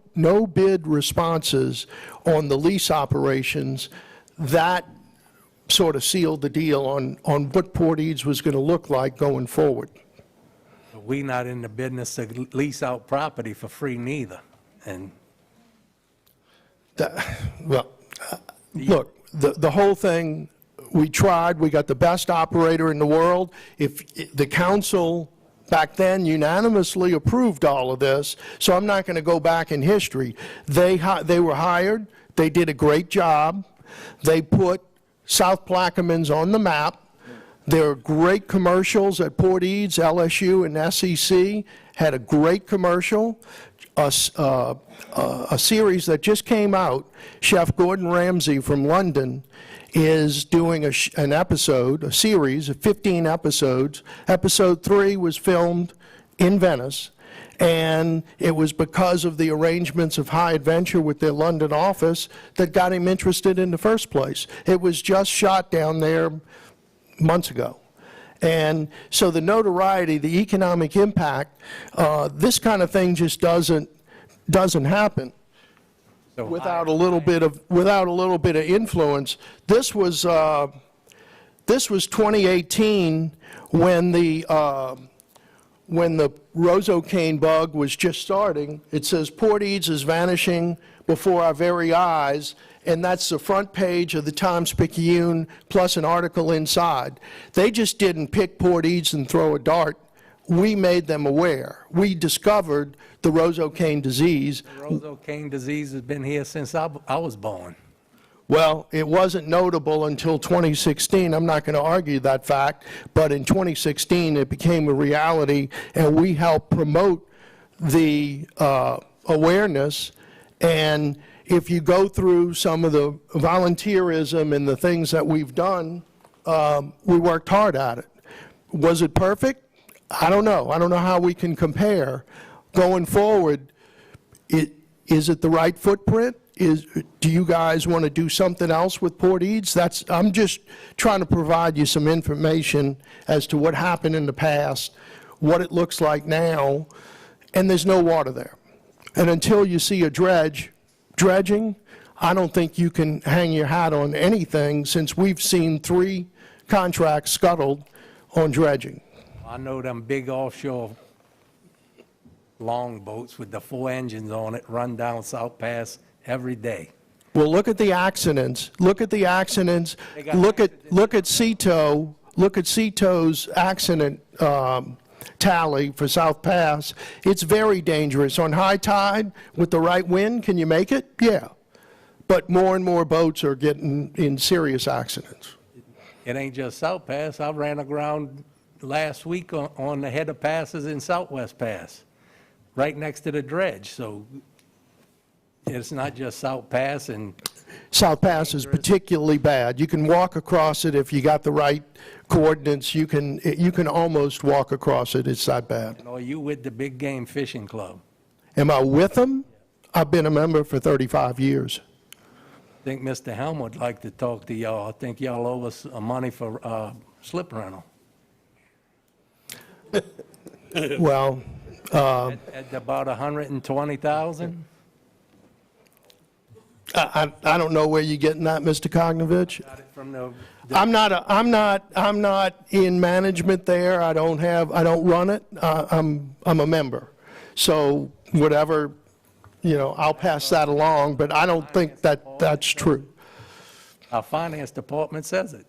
bid responses on the lease operations. That sort of sealed the deal on what Port Eads was going to look like going forward. We not in the business to lease out property for free neither. And look, the whole thing, we tried. We got the best operator in the world. If the council back then unanimously approved all of this, so I'm not going to go back in history. They were hired. They did a great job. They put South Plaquemines on the map. There are great commercials at Port Eads. LSU and SEC had a great commercial. A series that just came out, Chef Gordon Ramsay from London is doing an episode, a series of 15 episodes. Episode 3 was filmed in Venice, and it was because of the arrangements of High Adventure with their London office that got him interested in the first place. It was just shot down there months ago. And so the notoriety, the economic impact, this kind of thing just doesn't happen without a little bit of influence. This was 2018 when the Roseau-Cane bug was just starting. It says Port Eads is vanishing before our very eyes, and that's the front page of the Times-Picayune plus an article inside. They just didn't pick Port Eads and throw a dart. We made them aware. We discovered the Roseau-Cane disease. The Roseau-Cane disease has been here since I was born. Well, it wasn't notable until 2016. I'm not going to argue that fact, but in 2016 it became a reality, and we helped promote the awareness. And if you go through some of the volunteerism and the things that we've done, we worked hard at it. Was it perfect? I don't know. I don't know how we can compare. Going forward, is it the right footprint? Do you guys want to do something else with Port Eads? I'm just trying to provide you some information as to what happened in the past, what it looks like now, and there's no water there. And until you see a dredging, I don't think you can hang your hat on anything, since we've seen 3 contracts scuttled on dredging. I know them big offshore longboats with the 4 engines on it run down South Pass every day. Well, look at the accidents. Look at the accidents. Look at Cito. Look at Cito's accident tally for South Pass, it's very dangerous. On high tide, with the right wind, can you make it? Yeah. But more and more boats are getting in serious accidents. It ain't just South Pass. I ran aground last week on the head of passes in Southwest Pass, right next to the dredge. So it's not just South Pass. And South Pass is particularly bad. You can walk across it if you got the right coordinates. You can almost walk across it. It's that bad. are you with the Big Game Fishing Club? Am I with them? I've been a member for 35 years. I think Mr. Helm would like to talk to y'all. I think y'all owe us money for slip rental. Well, At about 120,000? I don't know where you're getting that, Mr. Kognovich. Got it from the I'm not in management there. I don't run it. I'm a member. So whatever, I'll pass that along, but I don't think that's true. Our finance department says it.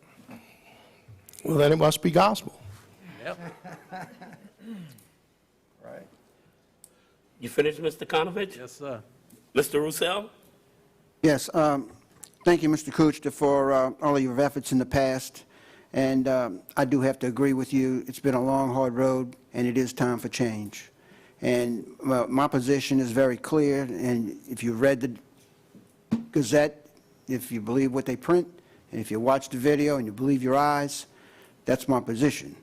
Well, then it must be gospel. Yep. Right. You finished, Mr. Konovich? Yes, sir. Mr. Roussel? Yes, thank you, Mr. Kuchta, for all of your efforts in the past. And I do have to agree with you. It's been a long, hard road, and it is time for change. And my position is very clear, and if you've read the Gazette, if you believe what they print, and if you watch the video and you believe your eyes, that's my position.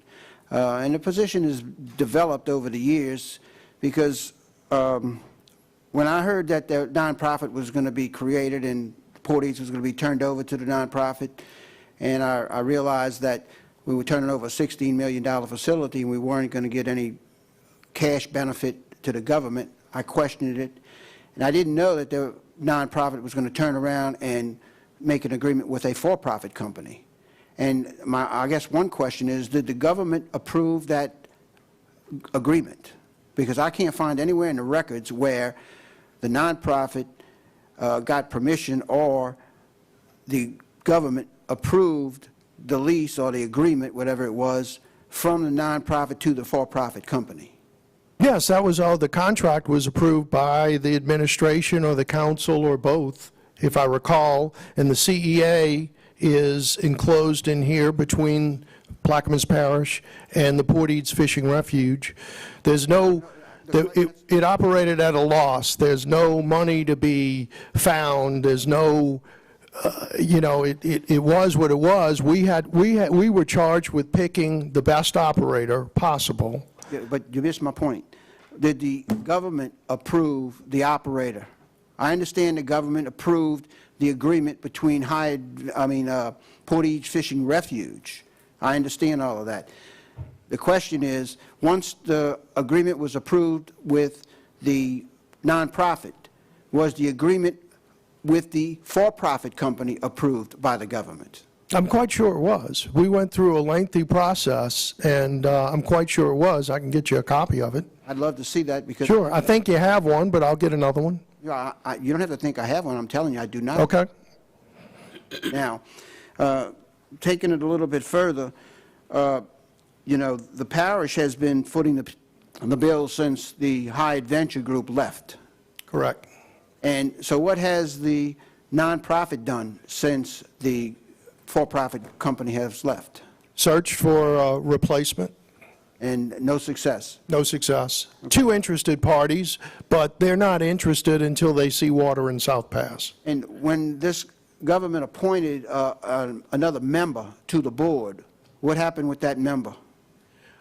And the position is developed over the years because when I heard that the nonprofit was going to be created and Port East was going to be turned over to the nonprofit, and I realized that we were turning over a $16 million facility and we weren't going to get any cash benefit to the government, I questioned it. And I didn't know that the nonprofit was going to turn around and make an agreement with a for-profit company. And I guess one question is, did the government approve that agreement? Because I can't find anywhere in the records where the nonprofit got permission or the government approved the lease or the agreement, whatever it was, from the nonprofit to the for-profit company. Yes, that was all. The contract was approved by the administration or the council or both, if I recall, and the CEA is enclosed in here between Plaquemines Parish and the Port Eads Fishing Refuge. There's no, it operated at a loss. There's no money to be found. There's no, it was what it was. We were charged with picking the best operator possible. Yeah, but you missed my point. Did the government approve the operator? I understand the government approved the agreement between Port Eads Fishing Refuge. I understand all of that. The question is, once the agreement was approved with the nonprofit, was the agreement with the for-profit company approved by the government? I'm quite sure it was. We went through a lengthy process, and I'm quite sure it was. I can get you a copy of it. I'd love to see that because... Sure. I think you have one, but I'll get another one. Yeah, you don't have to think I have one. I'm telling you, I do not. Okay. Now, taking it a little bit further, the parish has been footing the bill since the High Adventure Group left. Correct. And so what has the nonprofit done since the for-profit company has left? Search for replacement. And no success? No success. Okay. Two interested parties, but they're not interested until they see water in South Pass. And when this government appointed another member to the board, what happened with that member?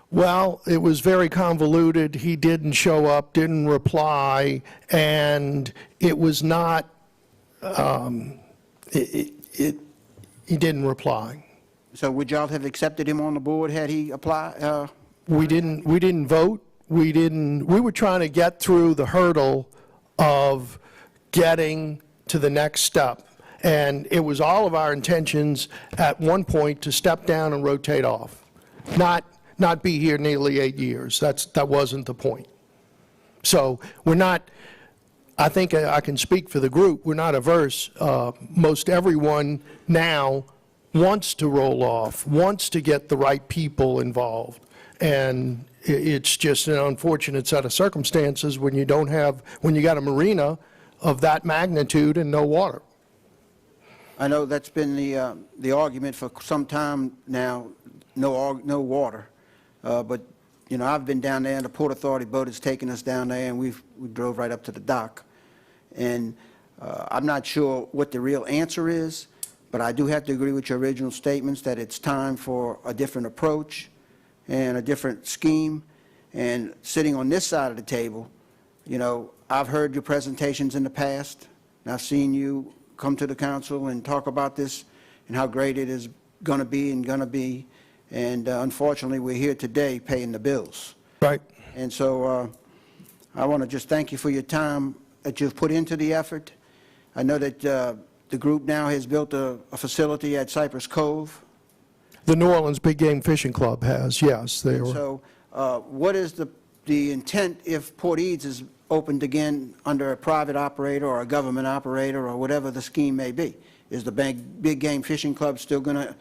Well, it was very convoluted. He didn't show up, didn't reply, and it was not, he didn't reply. So would y'all have accepted him on the board had he applied? We didn't vote. We were trying to get through the hurdle of getting to the next step. And it was all of our intentions at one point to step down and rotate off, not be here nearly 8 years. That wasn't the point. So we're not, I think I can speak for the group, we're not averse. Most everyone now wants to roll off, wants to get the right people involved. And it's just an unfortunate set of circumstances when you don't have, when you got a marina of that magnitude and no water. I know that's been the argument for some time now, no water. But, you know, I've been down there, and the Port Authority boat has taken us down there, and we drove right up to the dock. And I'm not sure what the real answer is, but I do have to agree with your original statements that it's time for a different approach and a different scheme. And sitting on this side of the table, you know, I've heard your presentations in the past, and I've seen you come to the council and talk about this and how great it is going to be and going to be. And unfortunately, we're here today paying the bills. Right. And so I want to just thank you for your time that you've put into the effort. I know that the group now has built a facility at Cypress Cove. The New Orleans Big Game Fishing Club has, yes. They were. So what is the intent if Port Eads is opened again under a private operator or a government operator or whatever the scheme may be? Is the Big Game Fishing Club still going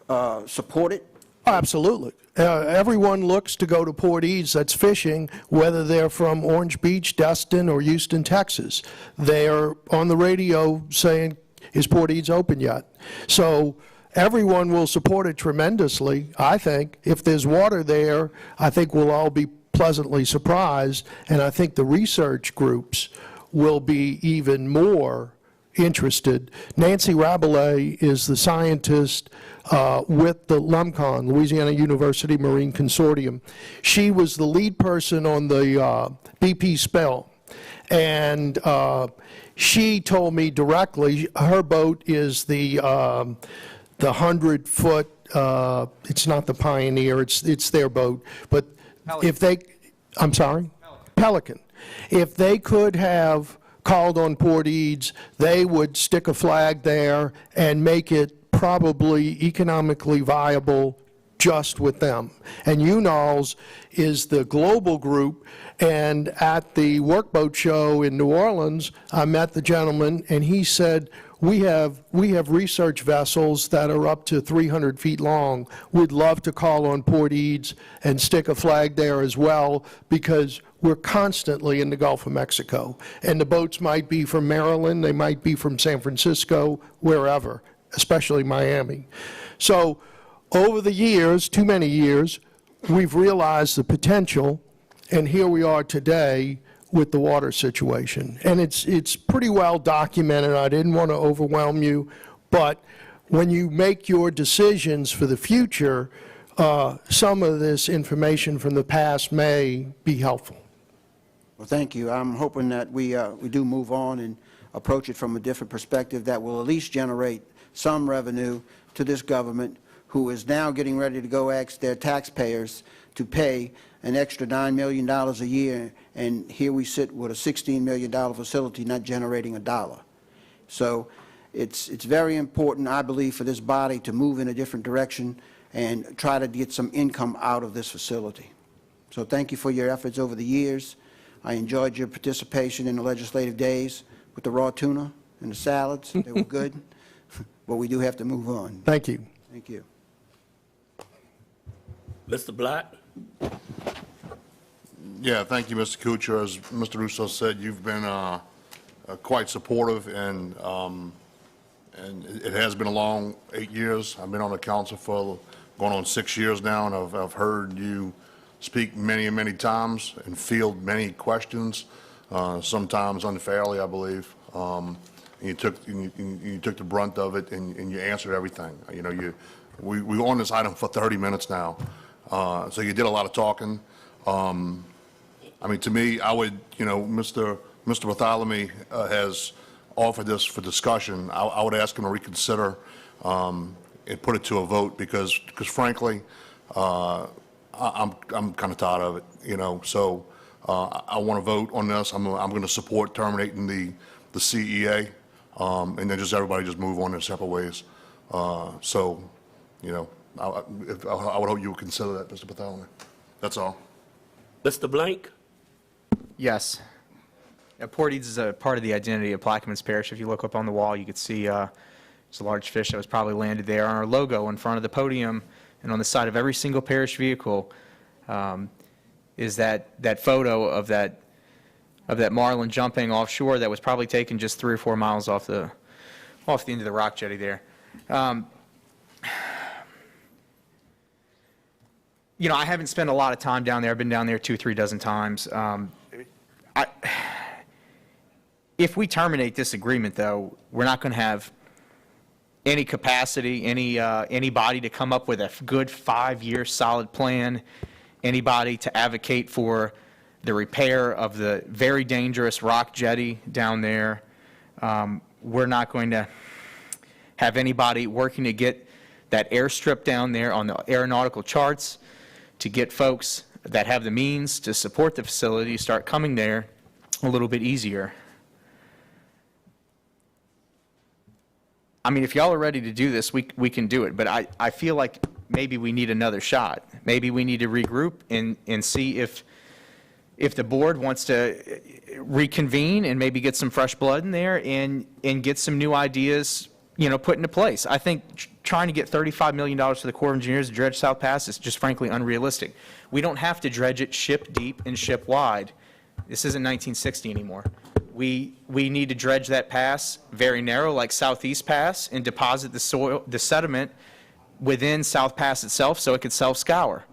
to support it? Absolutely. Everyone looks to go to Port Eads that's fishing, whether they're from Orange Beach, Destin, or Houston, Texas. They're on the radio saying, is Port Eads open yet? So everyone will support it tremendously, I think. If there's water there, I think we'll all be pleasantly surprised, and I think the research groups will be even more interested. Nancy Rabelais is the scientist with the LUMCON, Louisiana University Marine Consortium. She was the lead person on the BP spill, and she told me directly her boat is the 100-foot, it's not the Pioneer, it's their boat, but if they, I'm sorry? Pelican. If they could have called on Port Eads, they would stick a flag there and make it probably economically viable just with them. And UNOLS is the global group, and at the workboat show in New Orleans, I met the gentleman, and he said, we have research vessels that are up to 300 feet long. We'd love to call on Port Eads and stick a flag there as well, because we're constantly in the Gulf of Mexico. And the boats might be from Maryland, they might be from San Francisco, wherever, especially Miami. So over the years, too many years, we've realized the potential, and here we are today with the water situation. And it's pretty well documented. I didn't want to overwhelm you, but when you make your decisions for the future, some of this information from the past may be helpful. Well, thank you. I'm hoping that we do move on and approach it from a different perspective that will at least generate some revenue to this government, who is now getting ready to go ask their taxpayers to pay an extra $9 million a year, and here we sit with a $16 million facility not generating a dollar. So it's very important, I believe, for this body to move in a different direction and try to get some income out of this facility. So thank you for your efforts over the years. I enjoyed your participation in the legislative days with the raw tuna and the salads. They were good, but we do have to move on. Thank you. Thank you. Mr. Black? Yeah, thank you, Mr. Kuchar. As Mr. Russo said, you've been quite supportive, and it has been a long 8 years. I've been on the council for going on 6 years now, and I've heard you speak many and many times and field many questions, sometimes unfairly, I believe. And you took the brunt of it, and you answered everything. You know, we were on this item for 30 minutes now, so you did a lot of talking. I mean, to me, I would, you know, Mr. Bartholomew has offered this for discussion. I would ask him to reconsider and put it to a vote, because frankly, I'm kind of tired of it, you know. So I want to vote on this. I'm going to support terminating the CEA, and then just everybody just move on their separate ways. So, you know, I would hope you would consider that, Mr. Bartholomew. That's all. Mr. Blank? Yes. Port Eads is a part of the identity of Plaquemines Parish. If you look up on the wall, you could see there's a large fish that was probably landed there. On our logo in front of the podium and on the side of every single parish vehicle is that photo of that marlin jumping offshore that was probably taken just 3 or 4 miles off the end of the rock jetty there. You know, I haven't spent a lot of time down there. I've been down there 2-3 dozen times. If we terminate this agreement, though, we're not going to have any capacity, anybody to come up with a good 5-year solid plan, anybody to advocate for the repair of the very dangerous rock jetty down there. We're not going to have anybody working to get that airstrip down there on the aeronautical charts, to get folks that have the means to support the facility start coming there a little bit easier. I mean, if y'all are ready to do this, we can do it, but I feel like maybe we need another shot. Maybe we need to regroup and see if the board wants to reconvene and maybe get some fresh blood in there and get some new ideas, you know, put into place. I think trying to get $35 million to the Corps of Engineers to dredge South Pass is just frankly unrealistic. We don't have to dredge it ship deep and ship wide. This isn't 1960 anymore. We need to dredge that pass very narrow, like Southeast Pass, and deposit the sediment within South Pass itself so it could self-scour.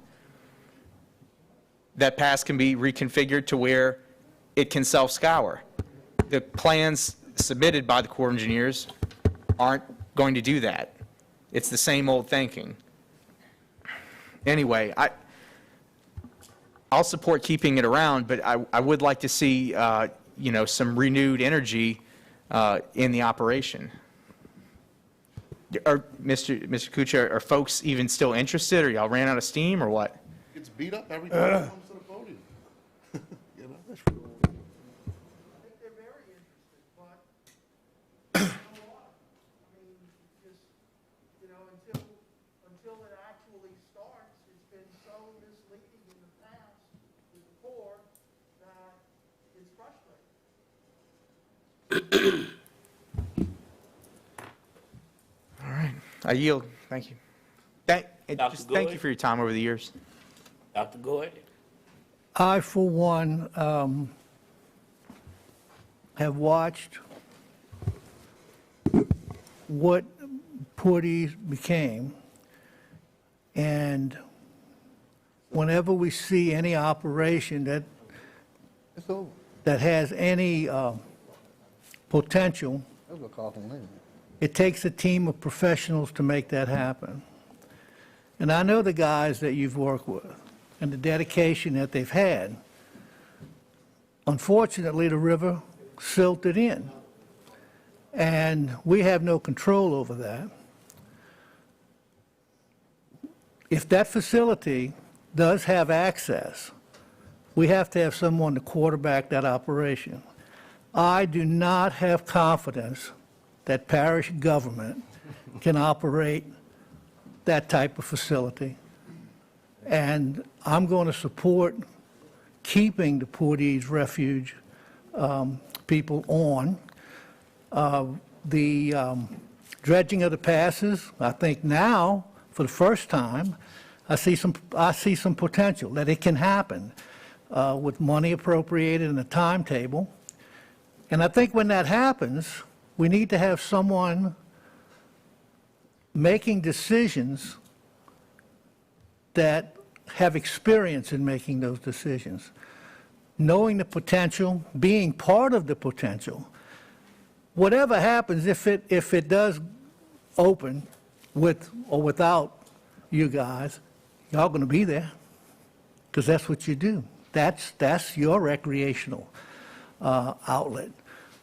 That pass can be reconfigured to where it can self-scour. The plans submitted by the Corps of Engineers aren't going to do that. It's the same old thinking. Anyway, I'll support keeping it around, but I would like to see you know, some renewed energy in the operation. Mr. Kucha, are folks even still interested, or y'all ran out of steam, or what? Gets beat up every time it comes to the podium. You know? They're very interested, but you know what? I mean, just, you know, until it actually starts, it's been so misleading in the past with the Corps that it's frustrating. All right, I yield. Thank you. Thank you for your time over the years. Dr. Gord? I, for one, have watched what Portage became, and whenever we see any operation that has any potential, it takes a team of professionals to make that happen. And I know the guys that you've worked with and the dedication that they've had. Unfortunately, the river silted in, and we have no control over that. If that facility does have access, we have to have someone to quarterback that operation. I do not have confidence that parish government can operate that type of facility. And I'm going to support keeping the Portage Refuge people on. The dredging of the passes, I think now, for the first time, I see some potential that it can happen with money appropriated and a timetable. And I think when that happens, we need to have someone making decisions that have experience in making those decisions, knowing the potential, being part of the potential. Whatever happens, if it does open with or without you guys, y'all going to be there, because that's what you do. That's your recreational outlet.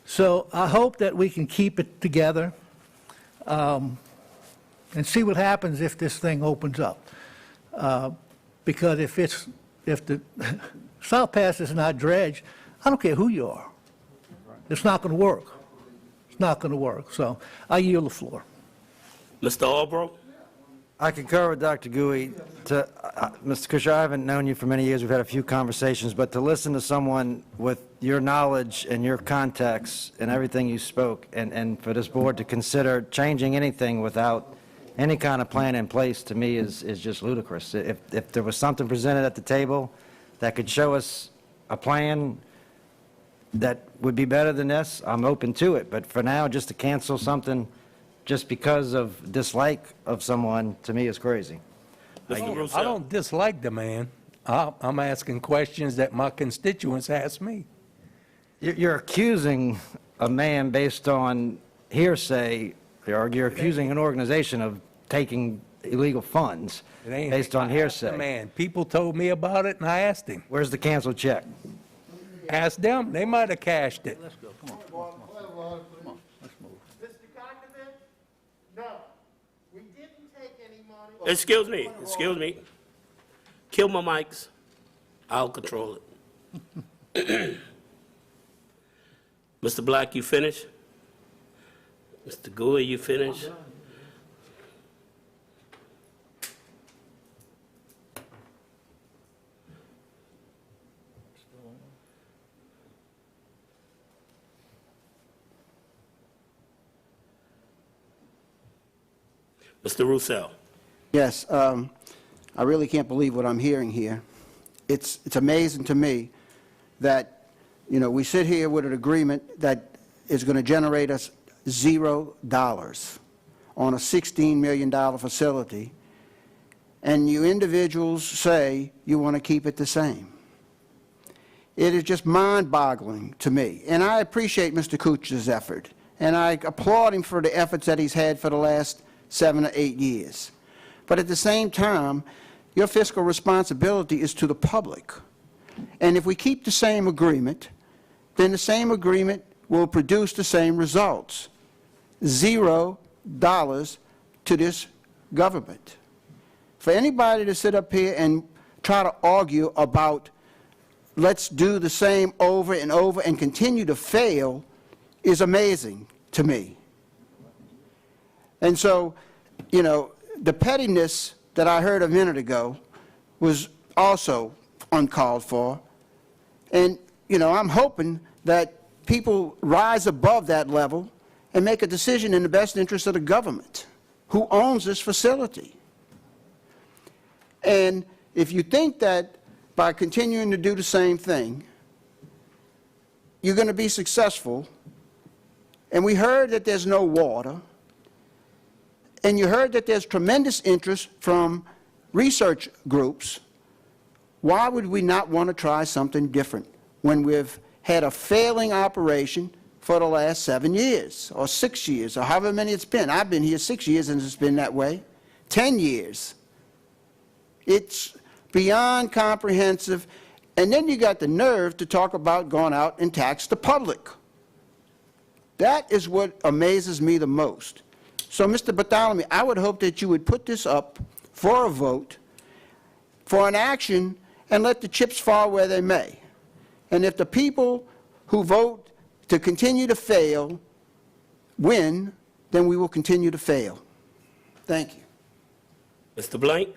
So I hope that we can keep it together and see what happens if this thing opens up. Because if the South Pass is not dredged, I don't care who you are. It's not going to work. It's not going to work. So I yield the floor. Mr. Albro? I concur with Dr. Gui. Mr. Kusher, I haven't known you for many years. We've had a few conversations, but to listen to someone with your knowledge and your context and everything you spoke, and for this board to consider changing anything without any kind of plan in place, to me, is just ludicrous. If there was something presented at the table that could show us a plan that would be better than this, I'm open to it. But for now, just to cancel something just because of dislike of someone, to me, is crazy. I don't dislike the man. I'm asking questions that my constituents ask me. You're accusing a man based on hearsay, or you're accusing an organization of taking illegal funds It ain't- based on I asked the hearsay. man, people told me about it, and I asked him. Where's the canceled check? Ask them, they might have cashed it. Mr. Cognizant? No, we didn't take any money. Excuse me. Kill my mics. I'll control it. Mr. Black, you finished? Mr. Gouy, you finished? Mr. Roussel. Yes, I really can't believe what I'm hearing here. It's amazing to me that, you know, we sit here with an agreement that is going to generate us $0 on a $16 million facility, and you individuals say you want to keep it the same. It is just mind-boggling to me, and I appreciate Mr. Kuchar's effort, and I applaud him for the efforts that he's had for the last 7 or 8 years. But at the same time, your fiscal responsibility is to the public. And if we keep the same agreement, then the same agreement will produce the same results. $0 to this government. For anybody to sit up here and try to argue about let's do the same over and over and continue to fail is amazing to me. And so, you know, the pettiness that I heard a minute ago was also uncalled for. And, you know, I'm hoping that people rise above that level and make a decision in the best interest of the government, who owns this facility. And if you think that by continuing to do the same thing, you're going to be successful, and we heard that there's no water, and you heard that there's tremendous interest from research groups, why would we not want to try something different when we've had a failing operation for the last 7 years, or 6 years, or however many it's been? I've been here 6 years and it's been that way. 10 years. It's beyond comprehensive. And then you got the nerve to talk about going out and tax the public. That is what amazes me the most. So, Mr. Bartholomew, I would hope that you would put this up for a vote, for an action, and let the chips fall where they may. And if the people who vote to continue to fail win, then we will continue to fail. Thank you. Mr. Blank?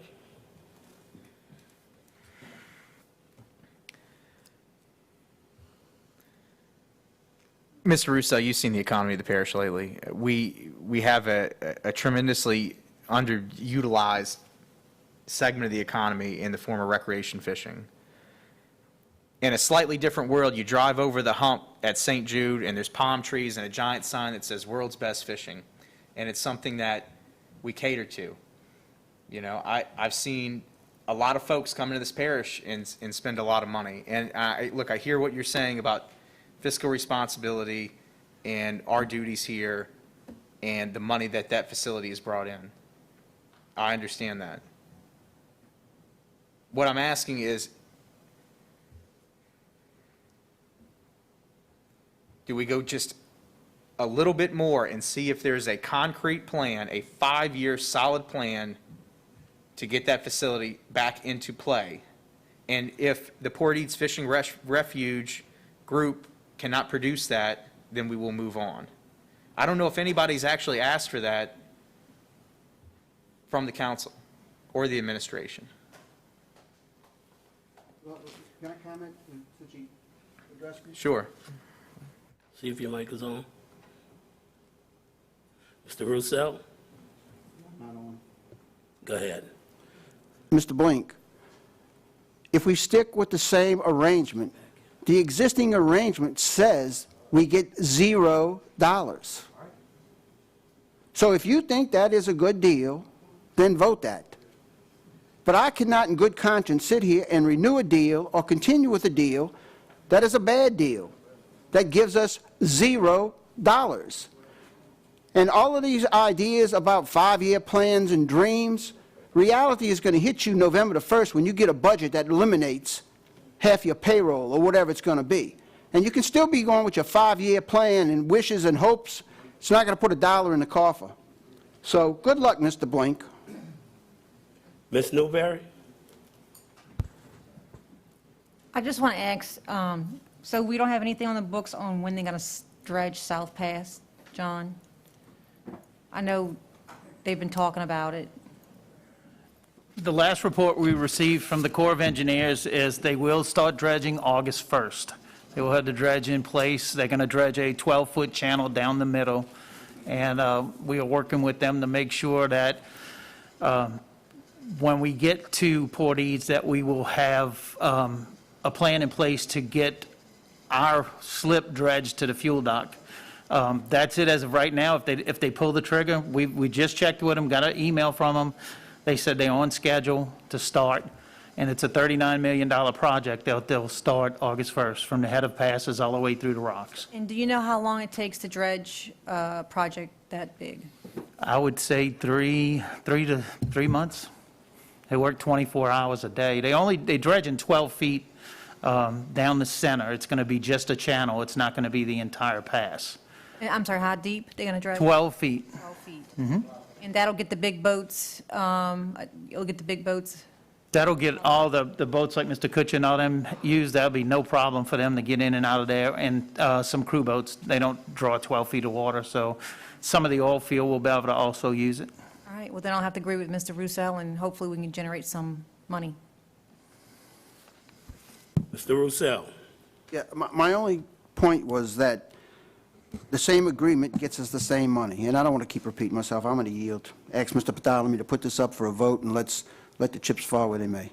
Mr. Russo, you've seen the economy of the parish lately. We have a tremendously underutilized segment of the economy in the form of recreation fishing. In a slightly different world, you drive over the hump at St. Jude, and there's palm trees and a giant sign that says "World's Best Fishing," and it's something that we cater to. You know, I've seen a lot of folks come into this parish and spend a lot of money. And look, I hear what you're saying about fiscal responsibility and our duties here and the money that that facility has brought in. I understand that. What I'm asking is, do we go just a little bit more and see if there's a concrete plan, a 5-year solid plan to get that facility back into play? And if the Port Eads Fishing Refuge group cannot produce that, then we will move on. I don't know if anybody's actually asked for that from the council or the administration. Can I comment since you addressed me? Sure. See if your mic is on. Mr. Roussel? Go ahead. Mr. Blink, if we stick with the same arrangement, the existing arrangement says we get $0. So if you think that is a good deal, then vote that. But I cannot in good conscience sit here and renew a deal or continue with a deal that is a bad deal, that gives us $0. And all of these ideas about 5-year plans and dreams, reality is going to hit you November the 1st when you get a budget that eliminates half your payroll or whatever it's going to be. And you can still be going with your 5-year plan and wishes and hopes. It's not going to put $1 in the coffer. So good luck, Mr. Blink. Ms. Newberry? I just want to ask, so we don't have anything on the books on when they're going to dredge South Pass, John? I know they've been talking about it. The last report we received from the Corps of Engineers is they will start dredging August 1st. They will have the dredge in place. They're going to dredge a 12-foot channel down the middle. And we are working with them to make sure that when we get to Port Eads that we will have a plan in place to get our slip dredged to the fuel dock. That's it as of right now. If they pull the trigger, we just checked with them, got an email from them. They said they're on schedule to start, and it's a $39 million project. They'll start August 1st from the head of passes all the way through the rocks. And do you know how long it takes to dredge a project that big? I would say three to 3 months. They work 24 hours a day. They dredge in 12 feet down the center. It's going to be just a channel. It's not going to be the entire pass. I'm sorry, how deep they're going to dredge? 12 feet. 12 feet. Mm-hmm. And that'll get the big boats, you'll get the big boats? That'll get all the boats like Mr. Kutcher and all them use. That'll be no problem for them to get in and out of there. And some crew boats, they don't draw 12 feet of water, so some of the oil field will be able to also use it. All right, well, then I'll have to agree with Mr. Roussel, and hopefully we can generate some money. Mr. Roussel? Yeah, my only point was that the same agreement gets us the same money, and I don't want to keep repeating myself. I'm going to yield. Ask Mr. Bartholomew to put this up for a vote, and let's let the chips fall where they may.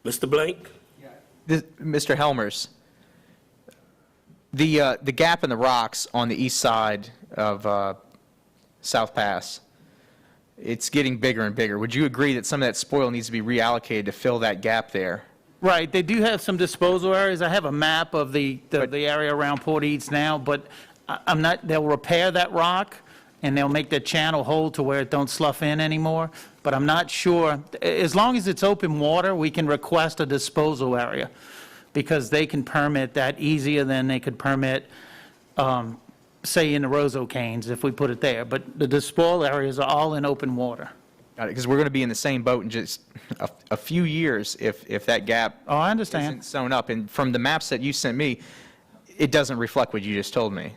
Mr. Blank? Mr. Helmers, the gap in the rocks on the east side of South Pass, it's getting bigger and bigger. Would you agree that some of that spoil needs to be reallocated to fill that gap there? Right, they do have some disposal areas. I have a map of the area around Port Eads now, but I'm not, they'll repair that rock and they'll make the channel hold to where it don't slough in anymore, but I'm not sure. As long as it's open water, we can request a disposal area because they can permit that easier than they could permit, say, in the Roseau Canes if we put it there. But the disposal areas are all in open water. Got it, because we're going to be in the same boat in just a few years if that gap I understand. isn't sewn up. And from the maps that you sent me, it doesn't reflect what you just told me.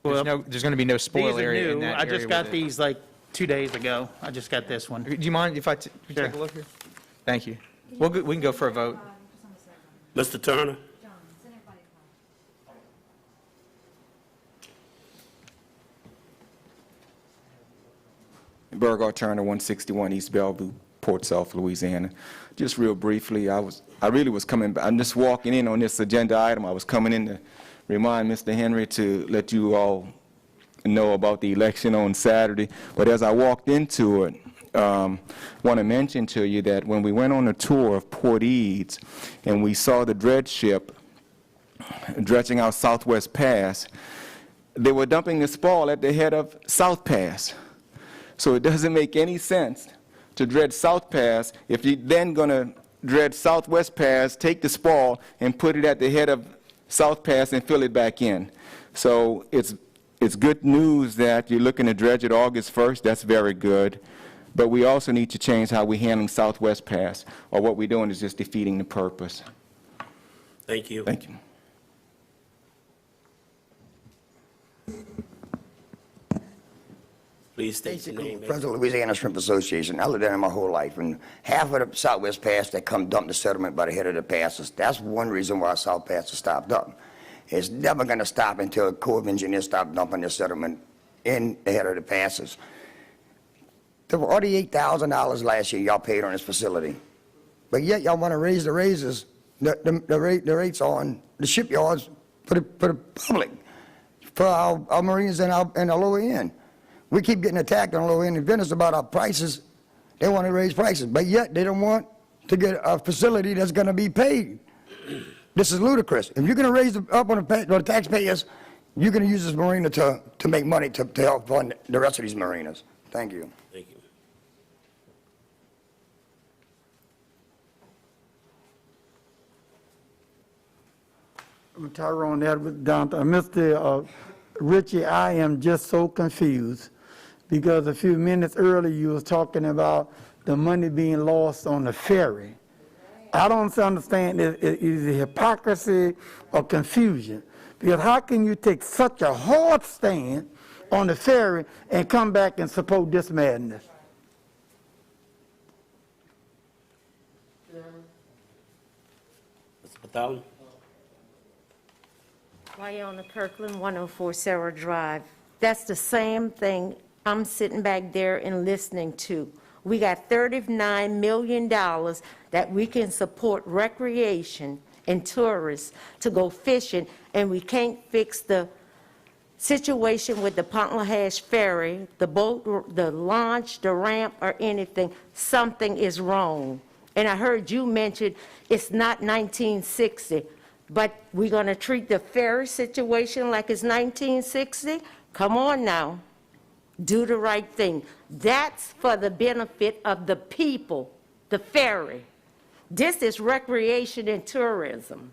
There's going to be no spoil area in that area. I just got these like 2 days ago. I just got this one. Do you mind if I take a look here? Thank you. We can go for a vote. Mr. Turner? Burgard Turner, 161 East Bellevue, Port South, Louisiana. Just real briefly, I really was coming back. I'm just walking in on this agenda item. I was coming in to remind Mr. Henry to let you all know about the election on Saturday. But as I walked into it, want to mention to you that when we went on a tour of Port Eads and we saw the dredge ship dredging out Southwest Pass, they were dumping the spoil at the head of South Pass. So it doesn't make any sense to dredge South Pass if you're then going to dredge Southwest Pass, take the spoil, and put it at the head of South Pass and fill it back in. So it's good news that you're looking to dredge it August 1st. That's very good. But we also need to change how we're handling Southwest Pass, or what we're doing is just defeating the purpose. Thank you. Thank you. Please state your name. President of Louisiana Shrimp Association. I lived there my whole life, and half of the Southwest Pass, they come dump the sediment by the head of the passes. That's one reason why South Pass is stopped up. It's never going to stop until the Corps of Engineers stop dumping the sediment in the head of the passes. $48,000 last year y'all paid on this facility. But yet y'all want to raise the rates on the shipyards for the public, for our Marines and our lower end. We keep getting attacked on the lower end in Venice about our prices. They want to raise prices, but yet they don't want to get a facility that's going to be paid. This is ludicrous. If you're going to raise up on the taxpayers, you're going to use this marina to make money to help fund the rest of these marinas. Thank you. Thank you. I'm Tyrone Edwards, downtown. Mr. Ritchie, I am just so confused because a few minutes earlier you was talking about the money being lost on the ferry. I don't understand, is it hypocrisy or confusion? Because how can you take such a hard stand on the ferry and come back and support this madness? Mr. Pathan? Wyona Kirkland, 104 Sarah Drive. That's the same thing I'm sitting back there and listening to. We got $39 million that we can support recreation and tourists to go fishing, and we can't fix the situation with the Pont-La-Hache ferry, the boat, the launch, the ramp, or anything. Something is wrong. And I heard you mention it's not 1960. But we're going to treat the ferry situation like it's 1960? Come on now. Do the right thing. That's for the benefit of the people, the ferry. This is recreation and tourism.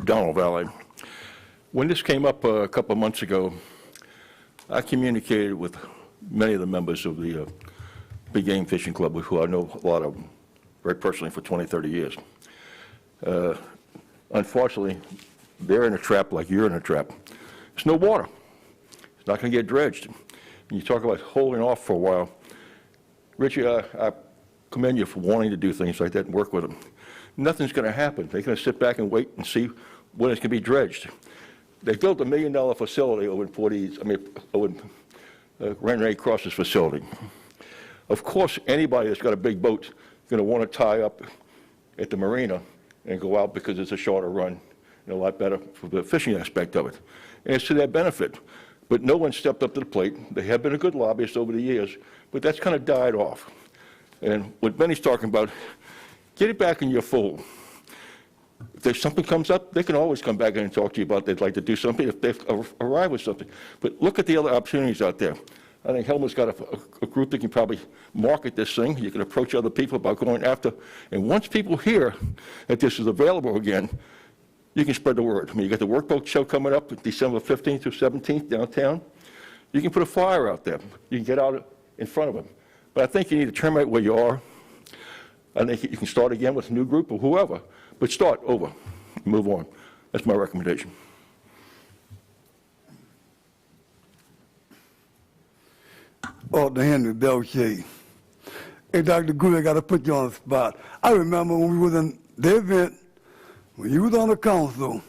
Donald Valley. When this came up a couple of months ago, I communicated with many of the members of the Big Game Fishing Club, who I know a lot of them very personally for 20, 30 years. Unfortunately, they're in a trap like you're in a trap. There's no water. It's not going to get dredged. And you talk about holding off for a while. Richie, I commend you for wanting to do things like that and work with them. Nothing's going to happen. They're going to sit back and wait and see when it's going to be dredged. They built $1 million facility over in Renee Cross's facility. Of course, anybody that's got a big boat is going to want to tie up at the marina and go out because it's a shorter run and a lot better for the fishing aspect of it. And it's to their benefit. But no one stepped up to the plate. They have been a good lobbyist over the years, but that's kind of died off. And what Benny's talking about, get it back in your fold. If there's something comes up, they can always come back in and talk to you about they'd like to do something if they've arrived with something. But look at the other opportunities out there. I think Helmut's got a group that can probably market this thing. You can approach other people about going after. And once people hear that this is available again, you can spread the word. I mean, you got the workboat show coming up December 15th through 17th downtown. You can put a flyer out there. You can get out in front of them. But I think you need to terminate where you are. I think you can start again with a new group or whoever. But start over. Move on. That's my recommendation. Arthur Henry Belcher. Hey, Dr. Gould, I got to put you on the spot. I remember when we was in the event, when you was on the council,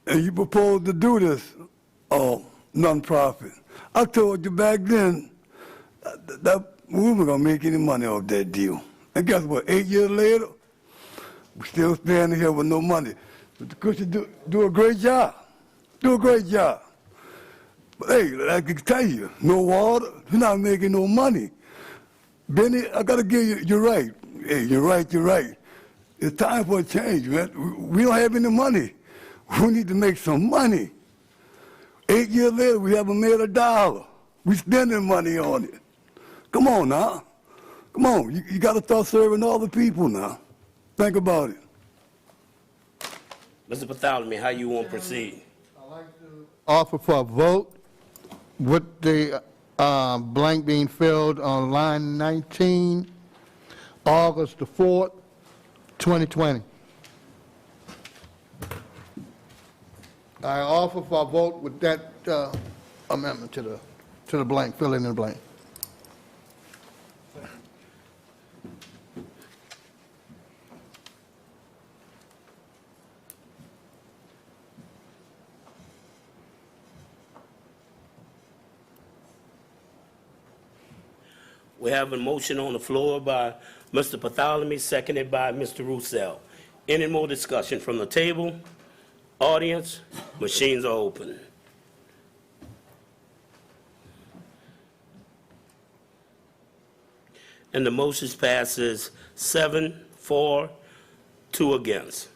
and you proposed to do this non-profit. I told you back then that we weren't going to make any money off that deal. And guess what? 8 years later, we're still standing here with no money. But the Christians do a great job. Do a great job. But hey, I can tell you, no water, you're not making no money. Benny, I gotta give you, you're right. Hey, you're right. It's time for a change, man. We don't have any money. We need to make some money. 8 years later, we haven't made $1. We're spending money on it. Come on now. Come on, you gotta start serving all the people now. Think about it. Mr. Bartholomew, how you want to proceed? Offer for a vote with the blank being filled on line 19, August the 4th, 2020. I offer for a vote with that amendment to the blank, fill in the blank. We have a motion on the floor by Mr. Bartholomew, seconded by Mr. Roussel. Any more discussion from the table? Audience, machines are open. And the motion passes 7-4, 2 against.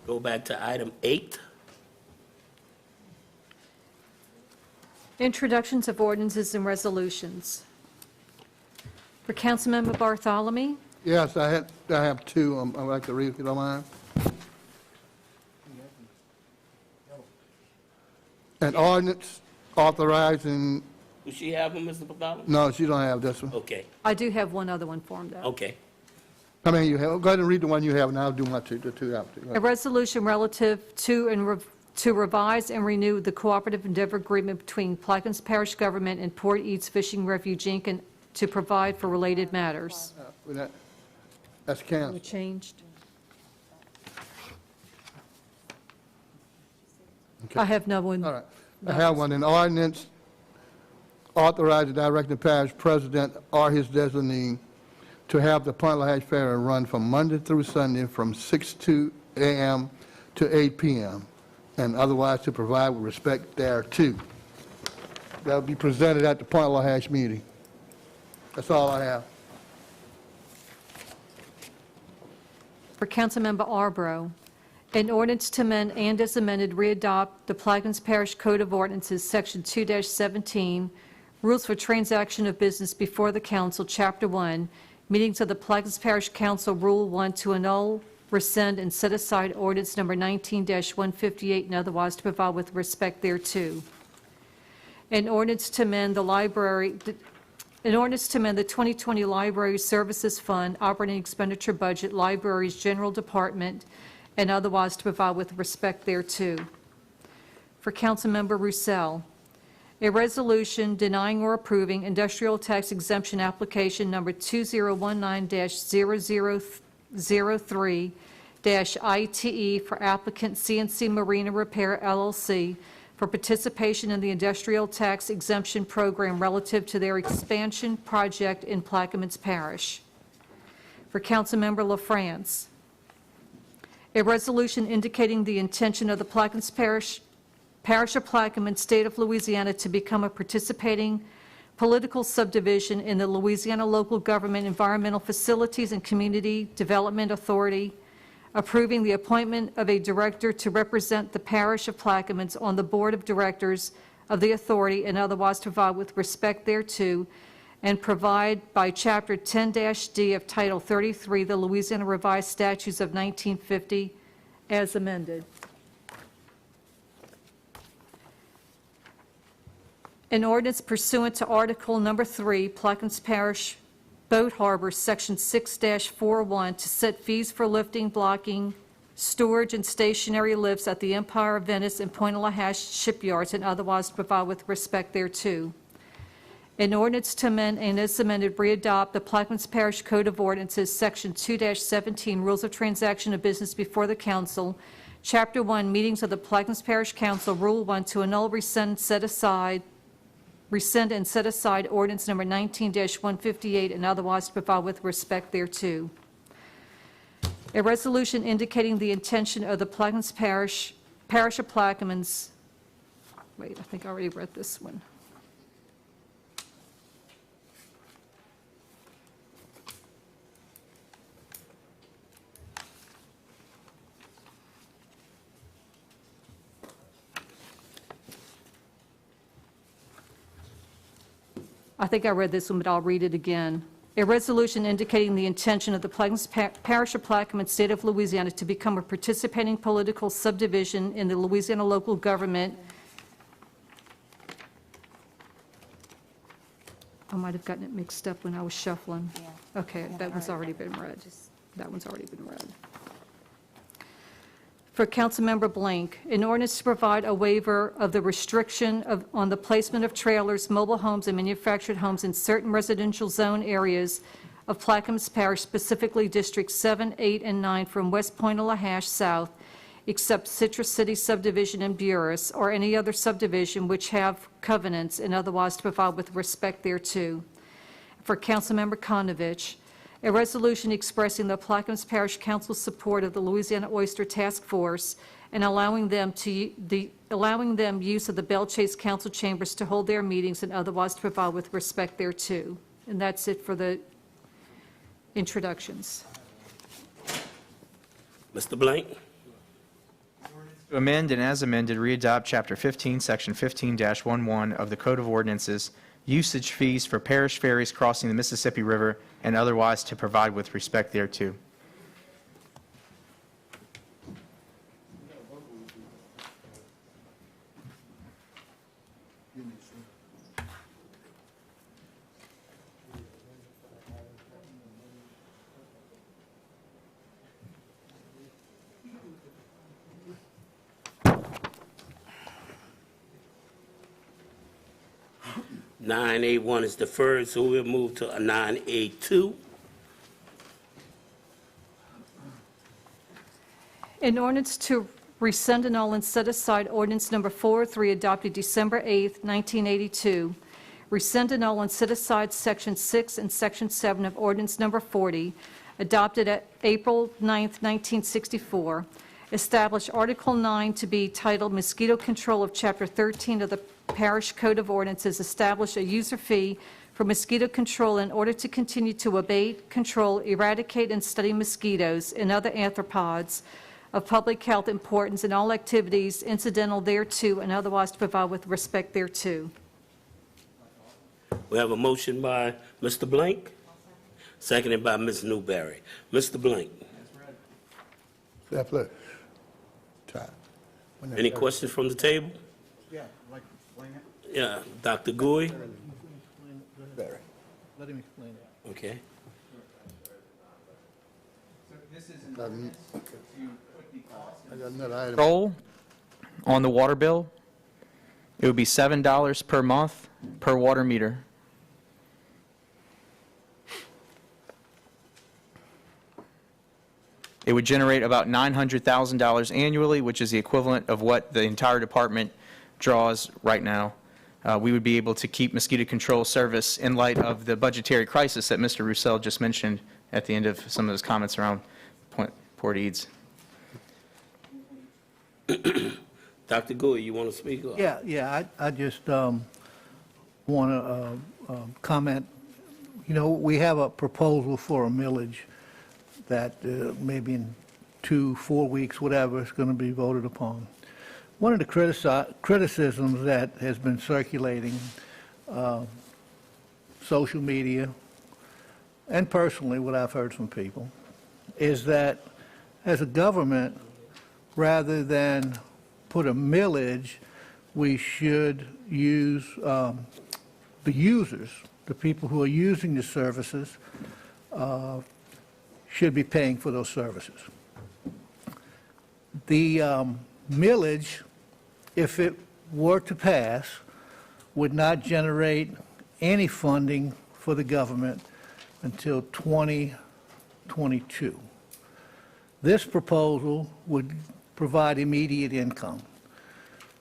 Go back to item 8. Introductions of ordinances and resolutions. For Councilmember Bartholomew, Yes, I have two I'd like to read, if you don't mind. An ordinance authorizing, Does she have them, Mr. Bartholomew? no, she don't have this one. Okay, I do have one other one for him, though. okay. I mean, you have, go ahead and read the one you have, and I'll do my two, the two after. A resolution relative to to revise and renew the cooperative endeavor agreement between Plaquemines Parish Government and Port Eads Fishing Refuge, Inc., and to provide for related matters. That's We canceled. changed. Okay. I have no one. All right. I have one, an ordinance authorizing directing parish president or his designee to have the Point LaHash Ferry run from Monday through Sunday from 6 a.m. to 8 p.m., and otherwise to provide with respect thereto. That will be presented at the Point LaHash meeting. That's all I have. For Councilmember Arborough, an ordinance to amend and as amended readopt the Plaquemines Parish Code of Ordinances, Section 2-17, Rules for Transaction of Business Before the Council, Chapter 1, Meetings of the Plaquemines Parish Council, Rule 1, to annul, rescind, and set aside ordinance number 19-158 and otherwise to provide with respect thereto. An ordinance to amend the library, an ordinance to amend the 2020 Library Services Fund operating expenditure budget, Libraries General Department, and otherwise to provide with respect thereto. For Councilmember Roussel, a resolution denying or approving industrial tax exemption application number 2019-0003-ITE for applicant CNC Marina Repair LLC for participation in the industrial tax exemption program relative to their expansion project in Plaquemines Parish. For Councilmember LaFrance, a resolution indicating the intention of the Plaquemines Parish of Plaquemines, State of Louisiana, to become a participating political subdivision in the Louisiana Local Government Environmental Facilities and Community Development Authority, approving the appointment of a director to represent the Parish of Plaquemines on the Board of Directors of the authority and otherwise to provide with respect thereto, and provide by Chapter 10-D of Title 33, the Louisiana Revised Statutes of 1950, as amended. An ordinance pursuant to Article Number 3, Plaquemines Parish Boat Harbor, Section 6-41, to set fees for lifting, blocking, storage, and stationary lifts at the Empire of Venice and Point LaHash shipyards and otherwise to provide with respect thereto. An ordinance to amend and as amended readopt the Plaquemines Parish Code of Ordinances, Section 2-17, Rules of Transaction of Business Before the Council, Chapter 1, Meetings of the Plaquemines Parish Council, Rule 1, to annul, rescind, rescind and set aside ordinance number 19-158 and otherwise to provide with respect thereto. A resolution indicating the intention of the Plaquemines Parish of Plaquemines, wait, I think I already read this one. I think I read this one, but I'll read it again. A resolution indicating the intention of the Plaquemines Parish of Plaquemines, State of Louisiana, to become a participating political subdivision in the Louisiana Local Government. I might have gotten it mixed up when I was shuffling. Okay, that one's already been read. That one's already been read. For Councilmember Blank, an ordinance to provide a waiver of the restriction on the placement of trailers, mobile homes, and manufactured homes in certain residential zone areas of Plaquemines Parish, specifically Districts 7, 8, and 9 from West Point to Lahash South, except Citrus City Subdivision and Burris, or any other subdivision which have covenants and otherwise to provide with respect thereto. For Councilmember Konovich, a resolution expressing the Plaquemines Parish Council's support of the Louisiana Oyster Task Force and allowing them use of the Belle Chase Council chambers to hold their meetings and otherwise to provide with respect thereto. And that's it for the introductions. Mr. Blank? To amend and as amended, readopt Chapter 15, Section 15-11 of the Code of Ordinances, usage fees for parish ferries crossing the Mississippi River and otherwise to provide with respect thereto. Nine A1 is deferred, so we'll move to 9A2. An ordinance to rescind, annul, and set aside ordinance number 403 adopted December 8, 1982. Rescind, annul, and set aside Section 6 and Section 7 of ordinance number 40 adopted at April 9, 1964. Establish Article 9 to be titled Mosquito Control of Chapter 13 of the Parish Code of Ordinances. Establish a user fee for mosquito control in order to continue to abate, control, eradicate, and study mosquitoes and other arthropods of public health importance in all activities incidental thereto and otherwise to provide with respect thereto. We have a motion by Mr. Blank, seconded by Ms. Newberry. Mr. Blank, any questions from the table? Yeah, I'd like to explain it. Yeah, Dr. Gui? Let him explain it. Okay. I got another item. Control on the water bill, it would be $7 per month per water meter. It would generate about $900,000 annually, which is the equivalent of what the entire department draws right now. We would be able to keep mosquito control service in light of the budgetary crisis that Mr. Roussel just mentioned at the end of some of his comments around Port Eads. Dr. Gui, you want to speak? Yeah, I just want to comment. You know, we have a proposal for a millage that maybe in 2-4 weeks, whatever, is going to be voted upon. One of the criticisms that has been circulating, social media, and personally what I've heard from people, is that as a government, rather than put a millage, we should use the users, the people who are using the services, should be paying for those services. The millage, if it were to pass, would not generate any funding for the government until 2022. This proposal would provide immediate income.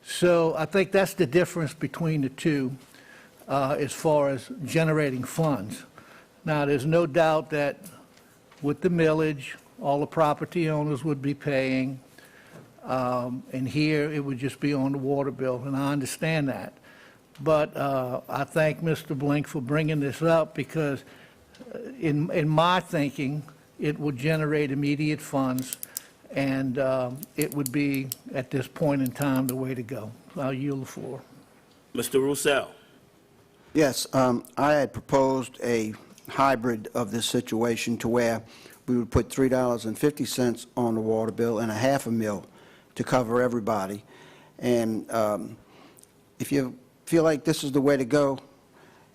So I think that's the difference between the two as far as generating funds. Now, there's no doubt that with the millage, all the property owners would be paying, and here it would just be on the water bill, and I understand that. But I thank Mr. Blink for bringing this up because in my thinking, it would generate immediate funds, and it would be, at this point in time, the way to go. I'll yield the floor. Mr. Roussel. Yes, I had proposed a hybrid of this situation to where we would put $3.50 on the water bill and a half a mil to cover everybody. And if you feel like this is the way to go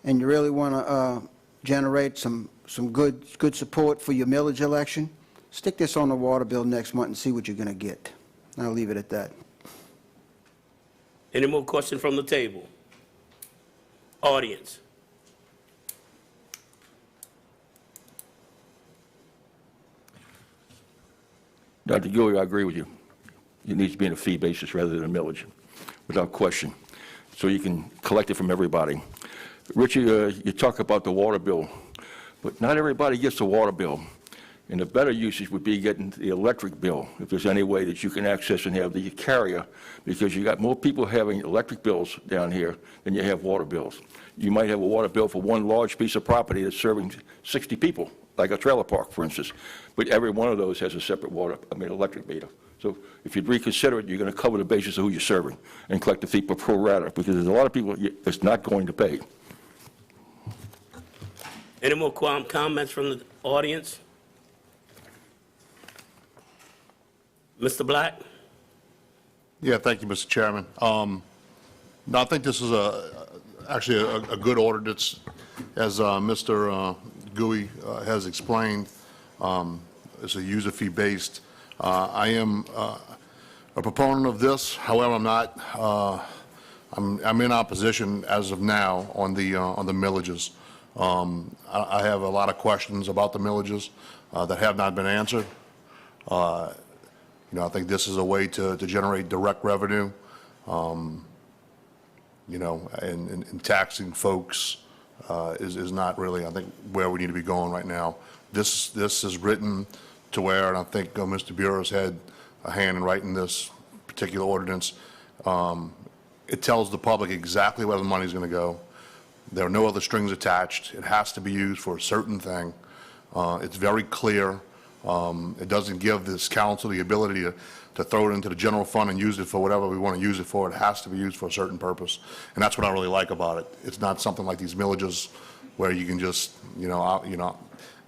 and you really want to generate some good support for your millage election, stick this on the water bill next month and see what you're going to get. I'll leave it at that. Any more questions from the table? Audience? Dr. Gilly, I agree with you. It needs to be on a fee basis rather than a millage, without question, so you can collect it from everybody. Richie, you talk about the water bill, but not everybody gets the water bill. And the better usage would be getting the electric bill, if there's any way that you can access and have the carrier, because you got more people having electric bills down here than you have water bills. You might have a water bill for one large piece of property that's serving 60 people, like a trailer park, for instance, but every one of those has a separate electric meter. So if you'd reconsider it, you're going to cover the basis of who you're serving and collect the fee per pro rata, because there's a lot of people that's not going to pay. Any more comments from the audience? Mr. Black? Yeah, thank you, Mr. Chairman. No, I think this is actually a good ordinance, as Mr. Gui has explained. It's a user fee based. I am a proponent of this. However, I'm not. I'm in opposition as of now on the millages. I have a lot of questions about the millages that have not been answered. You know, I think this is a way to generate direct revenue, you know, and taxing folks is not really, I think, where we need to be going right now. This is written to where, and I think Mr. Burris had a hand in writing this particular ordinance. It tells the public exactly where the money is going to go. There are no other strings attached. It has to be used for a certain thing. It's very clear. It doesn't give this council the ability to throw it into the general fund and use it for whatever we want to use it for. It has to be used for a certain purpose. And that's what I really like about it. It's not something like these millages where you can just, you're going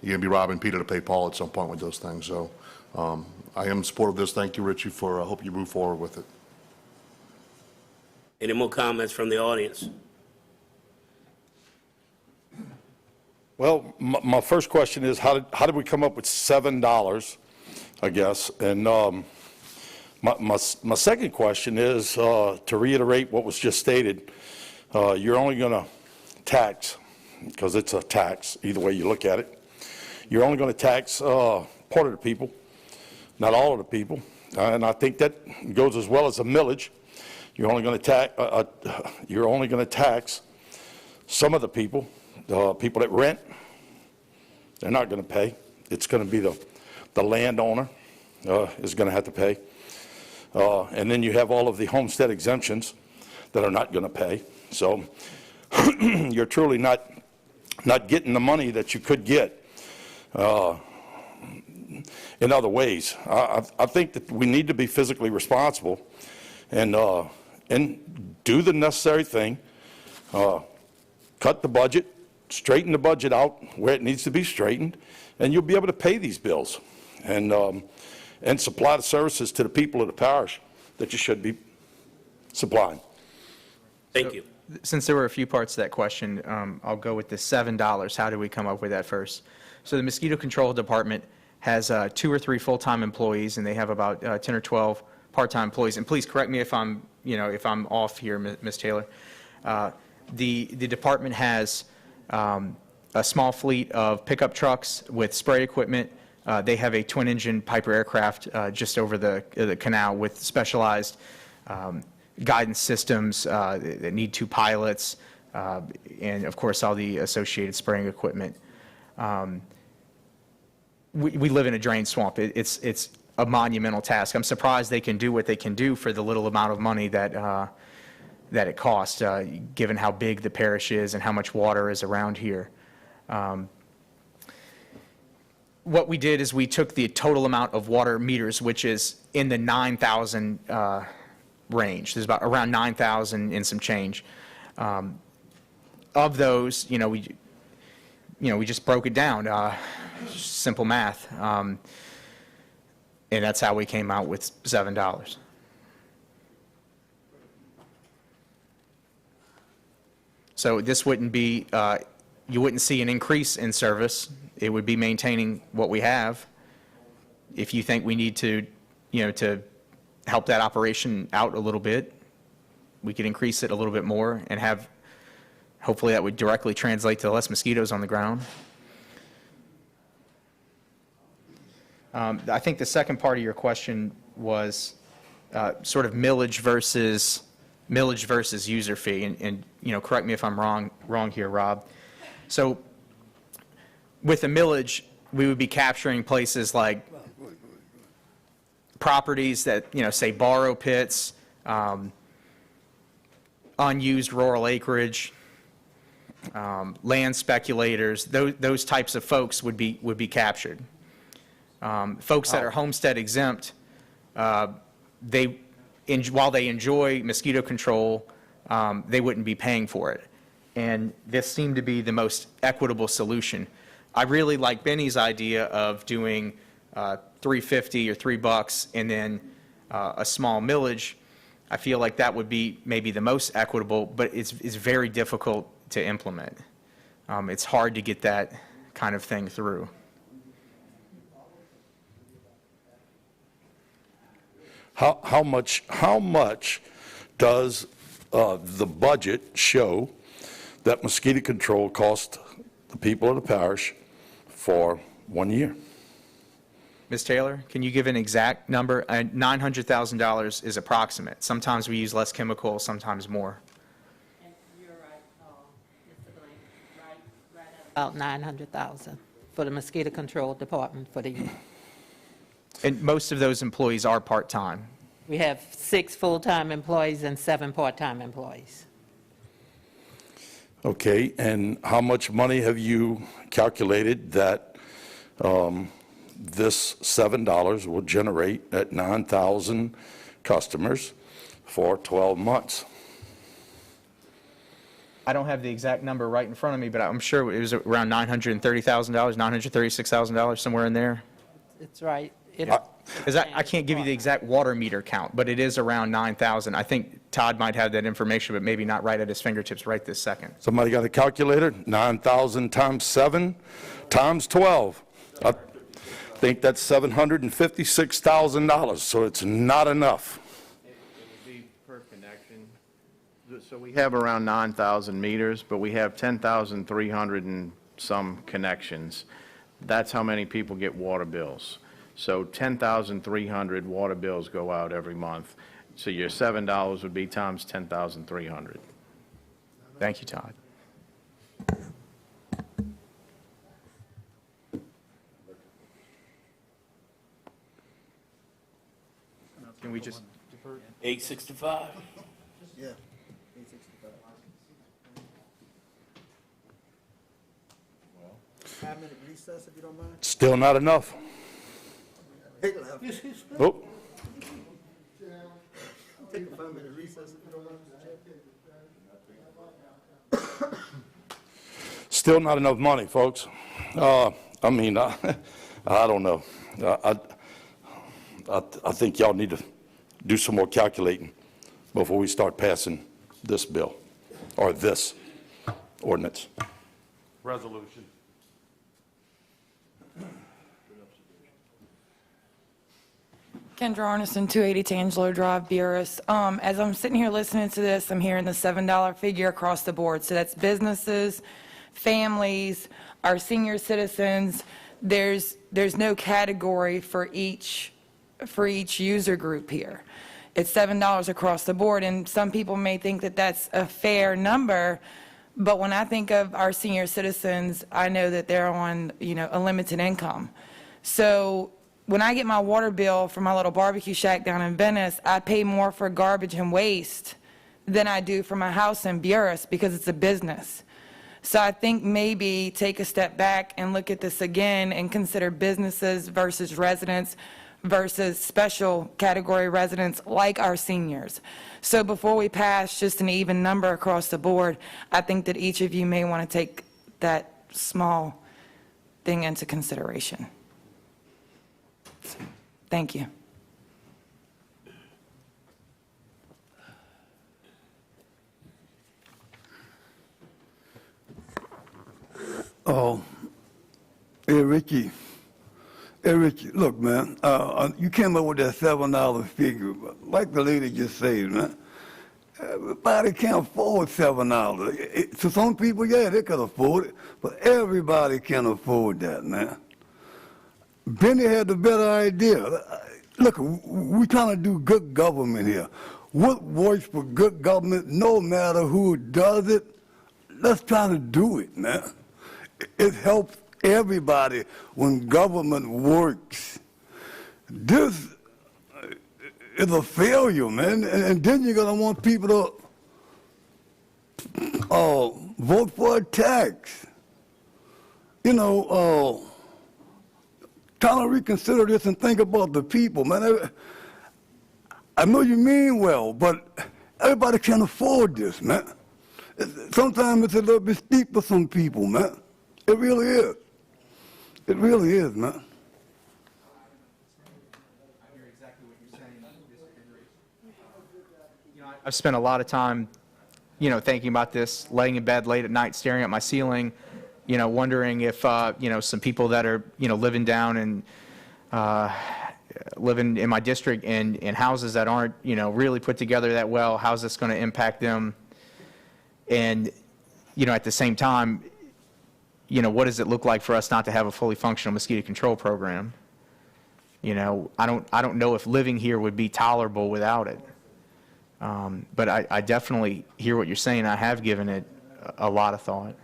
to be robbing Peter to pay Paul at some point with those things. So I am in support of this. Thank you, Richie, I hope you move forward with it. Any more comments from the audience? Well, my first question is, how did we come up with $7, I guess? And my second question is, to reiterate what was just stated, you're only going to tax, because it's a tax, either way you look at it, you're only going to tax part of the people, not all of the people. And I think that goes as well as a millage. You're only going to tax some of the people that rent. They're not going to pay. It's going to be the landowner is going to have to pay. And then you have all of the homestead exemptions that are not going to pay. So you're truly not getting the money that you could get in other ways. I think that we need to be fiscally responsible and do the necessary thing, cut the budget, straighten the budget out where it needs to be straightened, and you'll be able to pay these bills and supply the services to the people of the parish that you should be supplying. Thank you. Since there were a few parts to that question, I'll go with the $7. How did we come up with that first? So the Mosquito Control Department has 2 or 3 full-time employees, and they have about 10 or 12 part-time employees. And please correct me if I'm off here, Ms. Taylor. The department has a small fleet of pickup trucks with spray equipment. They have a twin-engine Piper aircraft just over the canal with specialized guidance systems that need 2 pilots, and of course all the associated spraying equipment. We live in a drain swamp. It's a monumental task. I'm surprised they can do what they can do for the little amount of money that it costs, given how big the parish is and how much water is around here. What we did is we took the total amount of water meters, which is in the 9,000 range. There's about around 9,000 and some change. Of those, we just broke it down, simple math, and that's how we came out with $7. So this wouldn't be, you wouldn't see an increase in service. It would be maintaining what we have. If you think we need to, to help that operation out a little bit. We could increase it a little bit more and have, hopefully that would directly translate to less mosquitoes on the ground. I think the second part of your question was sort of millage versus user fee, and you know, correct me if I'm wrong here, Rob. So with a millage, we would be capturing places like properties that, you know, say borrow pits, unused rural acreage, land speculators. Those types of folks would be captured. Folks that are homestead exempt, while they enjoy mosquito control, they wouldn't be paying for it. And this seemed to be the most equitable solution. I really like Benny's idea of doing $3.50 or $3 and then a small millage. I feel like that would be maybe the most equitable, but it's very difficult to implement. It's hard to get that kind of thing through. How much does the budget show that mosquito control cost the people of the parish for 1 year? Ms. Taylor, can you give an exact number? $900,000 is approximate. Sometimes we use less chemical, sometimes more. You're right, Mr. Blank, right at about $900,000 for the mosquito control department for the year. And most of those employees are part-time. We have 6 full-time employees and 7 part-time employees. Okay, and how much money have you calculated that this $7 will generate at 9,000 customers for 12 months? I don't have the exact number right in front of me, but I'm sure it was around $930,000, $936,000, somewhere in there. It's right. Because I can't give you the exact water meter count, but it is around 9,000. I think Todd might have that information, but maybe not right at his fingertips right this second. Somebody got a calculator? 9,000 times 7 times 12. I think that's $756,000, so it's not enough. It would be per connection. So we have around 9,000 meters, but we have 10,300 and some connections. That's how many people get water bills. So 10,300 water bills go out every month. So your $7 would be times 10,300. Thank you, Todd. Can we just defer? 865? Yeah. Five-minute recess, if you don't mind. Still not enough. Oh. Take a 5-minute recess, if you don't mind. Still not enough money, folks. I mean, I don't know. I think y'all need to do some more calculating before we start passing this bill or this ordinance. Resolution. Kendra Arneson, 280 Tangelo Drive, Buras. As I'm sitting here listening to this, I'm hearing the $7 figure across the board. So that's businesses, families, our senior citizens. There's no category for each user group here. It's $7 across the board, and some people may think that that's a fair number, but when I think of our senior citizens, I know that they're on, a limited income. So when I get my water bill for my little barbecue shack down in Venice, I pay more for garbage and waste than I do for my house in Buras because it's a business. So I think maybe take a step back and look at this again and consider businesses versus residents versus special category residents like our seniors. So before we pass just an even number across the board, I think that each of you may want to take that small thing into consideration. Thank you. Oh, hey, Ricky, Hey, Richie, look, man, you came up with that $7 figure, but like the lady just said, man, everybody can't afford $7. To some people, yeah, they can afford it, but everybody can't afford that, man. Benny had the better idea. Look, we're trying to do good government here. What works for good government, no matter who does it, let's try to do it, man. It helps everybody when government works. This is a failure, man, and then you're going to want people to vote for a tax. You know, kind of reconsider this and think about the people, man. I know you mean well, but everybody can't afford this, man. Sometimes it's a little bit steep for some people, man. It really is. It really is, man. I've spent a lot of time, thinking about this, laying in bed late at night, staring at my ceiling, wondering if, some people that are, living down and living in my district in houses that aren't, really put together that well, how's this going to impact them? And, at the same time, what does it look like for us not to have a fully functional mosquito control program? I don't know if living here would be tolerable without it. But I definitely hear what you're saying. I have given it a lot of thought.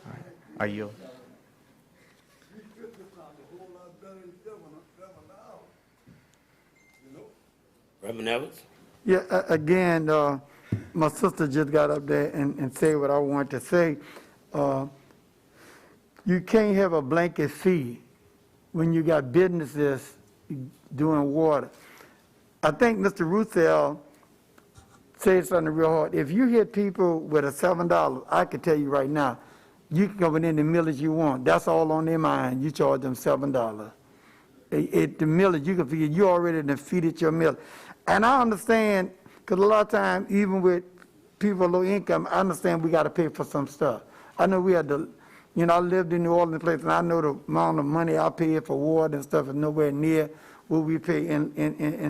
All right. I yield. Reverend Evans? Yeah, again, my sister just got up there and said what I wanted to say. You can't have a blanket fee when you got businesses doing water. I think Mr. Roussel said something real hard. If you hit people with a $7, I can tell you right now, you can come in the millage you want. That's all on their mind. You charge them $7. The millage, you can figure you already defeated your millage. And I understand, because a lot of times, even with people low income, I understand we got to pay for some stuff. I know we had to, I lived in New Orleans place, and I know the amount of money I pay for water and stuff is nowhere near what we pay in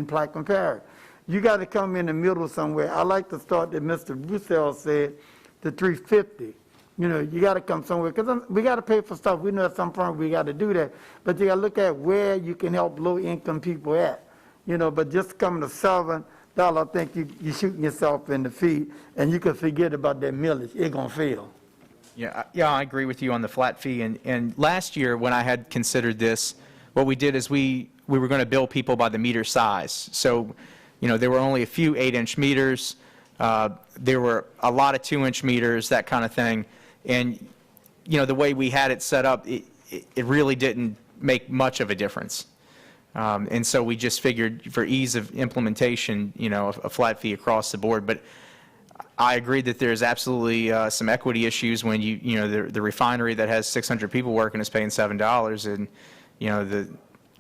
Plaquemine Parish. You got to come in the middle somewhere. I like to start that Mr. Roussel said, the $350. You got to come somewhere, because we got to pay for stuff. We know at some point we got to do that, but you got to look at where you can help low-income people at. But just coming to $7, I think you're shooting yourself in the feet, and you can forget about that millage. It's going to fail. Yeah, I agree with you on the flat fee. And last year, when I had considered this, what we did is we were going to bill people by the meter size. So, there were only a few 8-inch meters. There were a lot of 2-inch meters, that kind of thing. And, the way we had it set up, it really didn't make much of a difference. And so we just figured for ease of implementation, a flat fee across the board. But I agree that there's absolutely some equity issues when the refinery that has 600 people working is paying $7, and the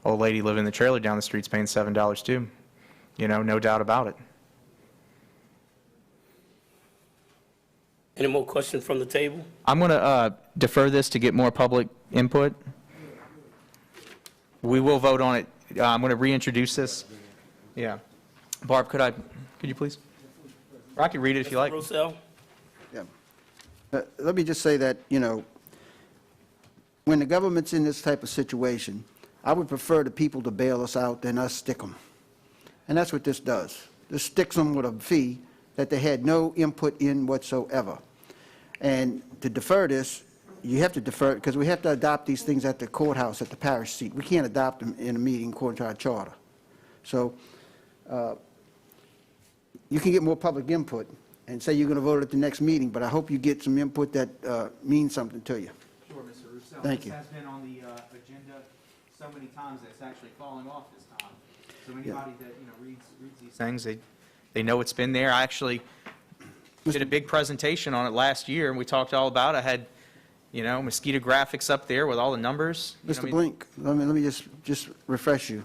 old lady living in the trailer down the street's paying $7 too. No doubt about it. Any more questions from the table? I'm going to defer this to get more public input. We will vote on it. I'm going to reintroduce this. Yeah. Barb, could you please? Or I can read it if you like. Roussel? Yeah. Let me just say that, when the government's in this type of situation, I would prefer the people to bail us out than us stick them. And that's what this does. This sticks them with a fee that they had no input in whatsoever. And to defer this, you have to defer it because we have to adopt these things at the courthouse, at the parish seat. We can't adopt them in a meeting according to our charter. So you can get more public input and say you're going to vote at the next meeting, but I hope you get some input that means something to you. Sure, Mr. Roussel. Thank you. This has been on the agenda so many times that it's actually falling off this time. So anybody that reads these things, they know it's been there. I actually did a big presentation on it last year, and we talked all about it. I had mosquito graphics up there with all the numbers. Mr. Blink, let me just refresh you.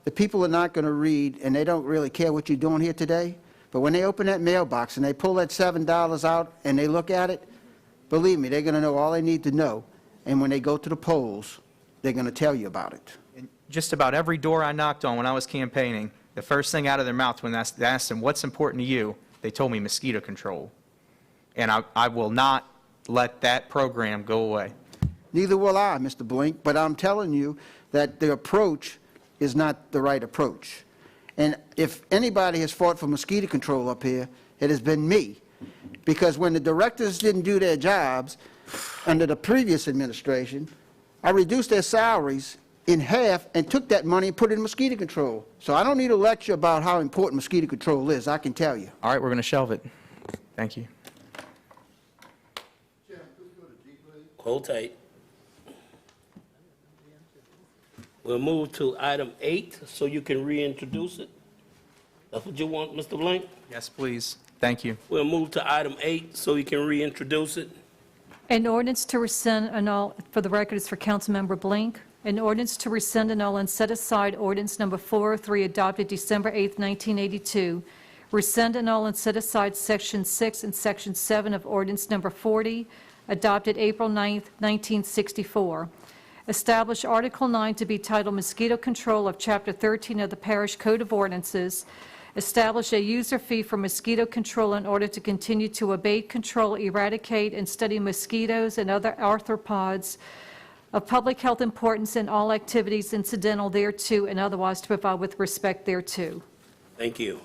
The people are not going to read, and they don't really care what you're doing here today, but when they open that mailbox and they pull that $7 out and they look at it, believe me, they're going to know all they need to know. And when they go to the polls, they're going to tell you about it. Just about every door I knocked on when I was campaigning, the first thing out of their mouth when I asked them, what's important to you, they told me mosquito control. And I will not let that program go away. Neither will I, Mr. Blink, but I'm telling you that the approach is not the right approach. And if anybody has fought for mosquito control up here, it has been me. Because when the directors didn't do their jobs under the previous administration, I reduced their salaries in half and took that money and put it in mosquito control. So I don't need a lecture about how important mosquito control is, I can tell you. All right, we're going to shelve it. Thank you. Hold tight. We'll move to item 8 so you can reintroduce it. That's what you want, Mr. Blank? Yes, please. Thank you. We'll move to item 8 so you can reintroduce it. An ordinance to rescind, annul, for the record, is for Councilmember Blink. An ordinance to rescind, annul, and set aside ordinance number 403 adopted December 8, 1982. Rescind, annul, and set aside Section 6 and Section 7 of ordinance number 40 adopted April 9, 1964. Establish Article 9 to be titled Mosquito Control of Chapter 13 of the Parish Code of Ordinances. Establish a user fee for mosquito control in order to continue to abate, control, eradicate, and study mosquitoes and other arthropods of public health importance in all activities incidental thereto and otherwise to provide with respect thereto. Thank you.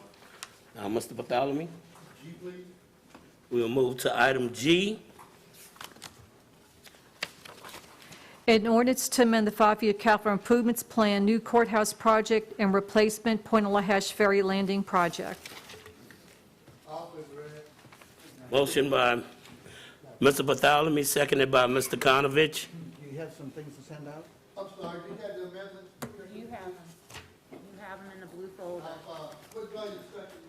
Now, Mr. Bartholomew? G, please. We'll move to item G. An ordinance to amend the 5-year capital improvements plan, new courthouse project and replacement Ferry landing project. Motion by Mr. Bartholomew, seconded by Mr. Konovich. Do you have some things to send out? I'm sorry, you had the amendments? You have them. You have them in the blue folder. What value second?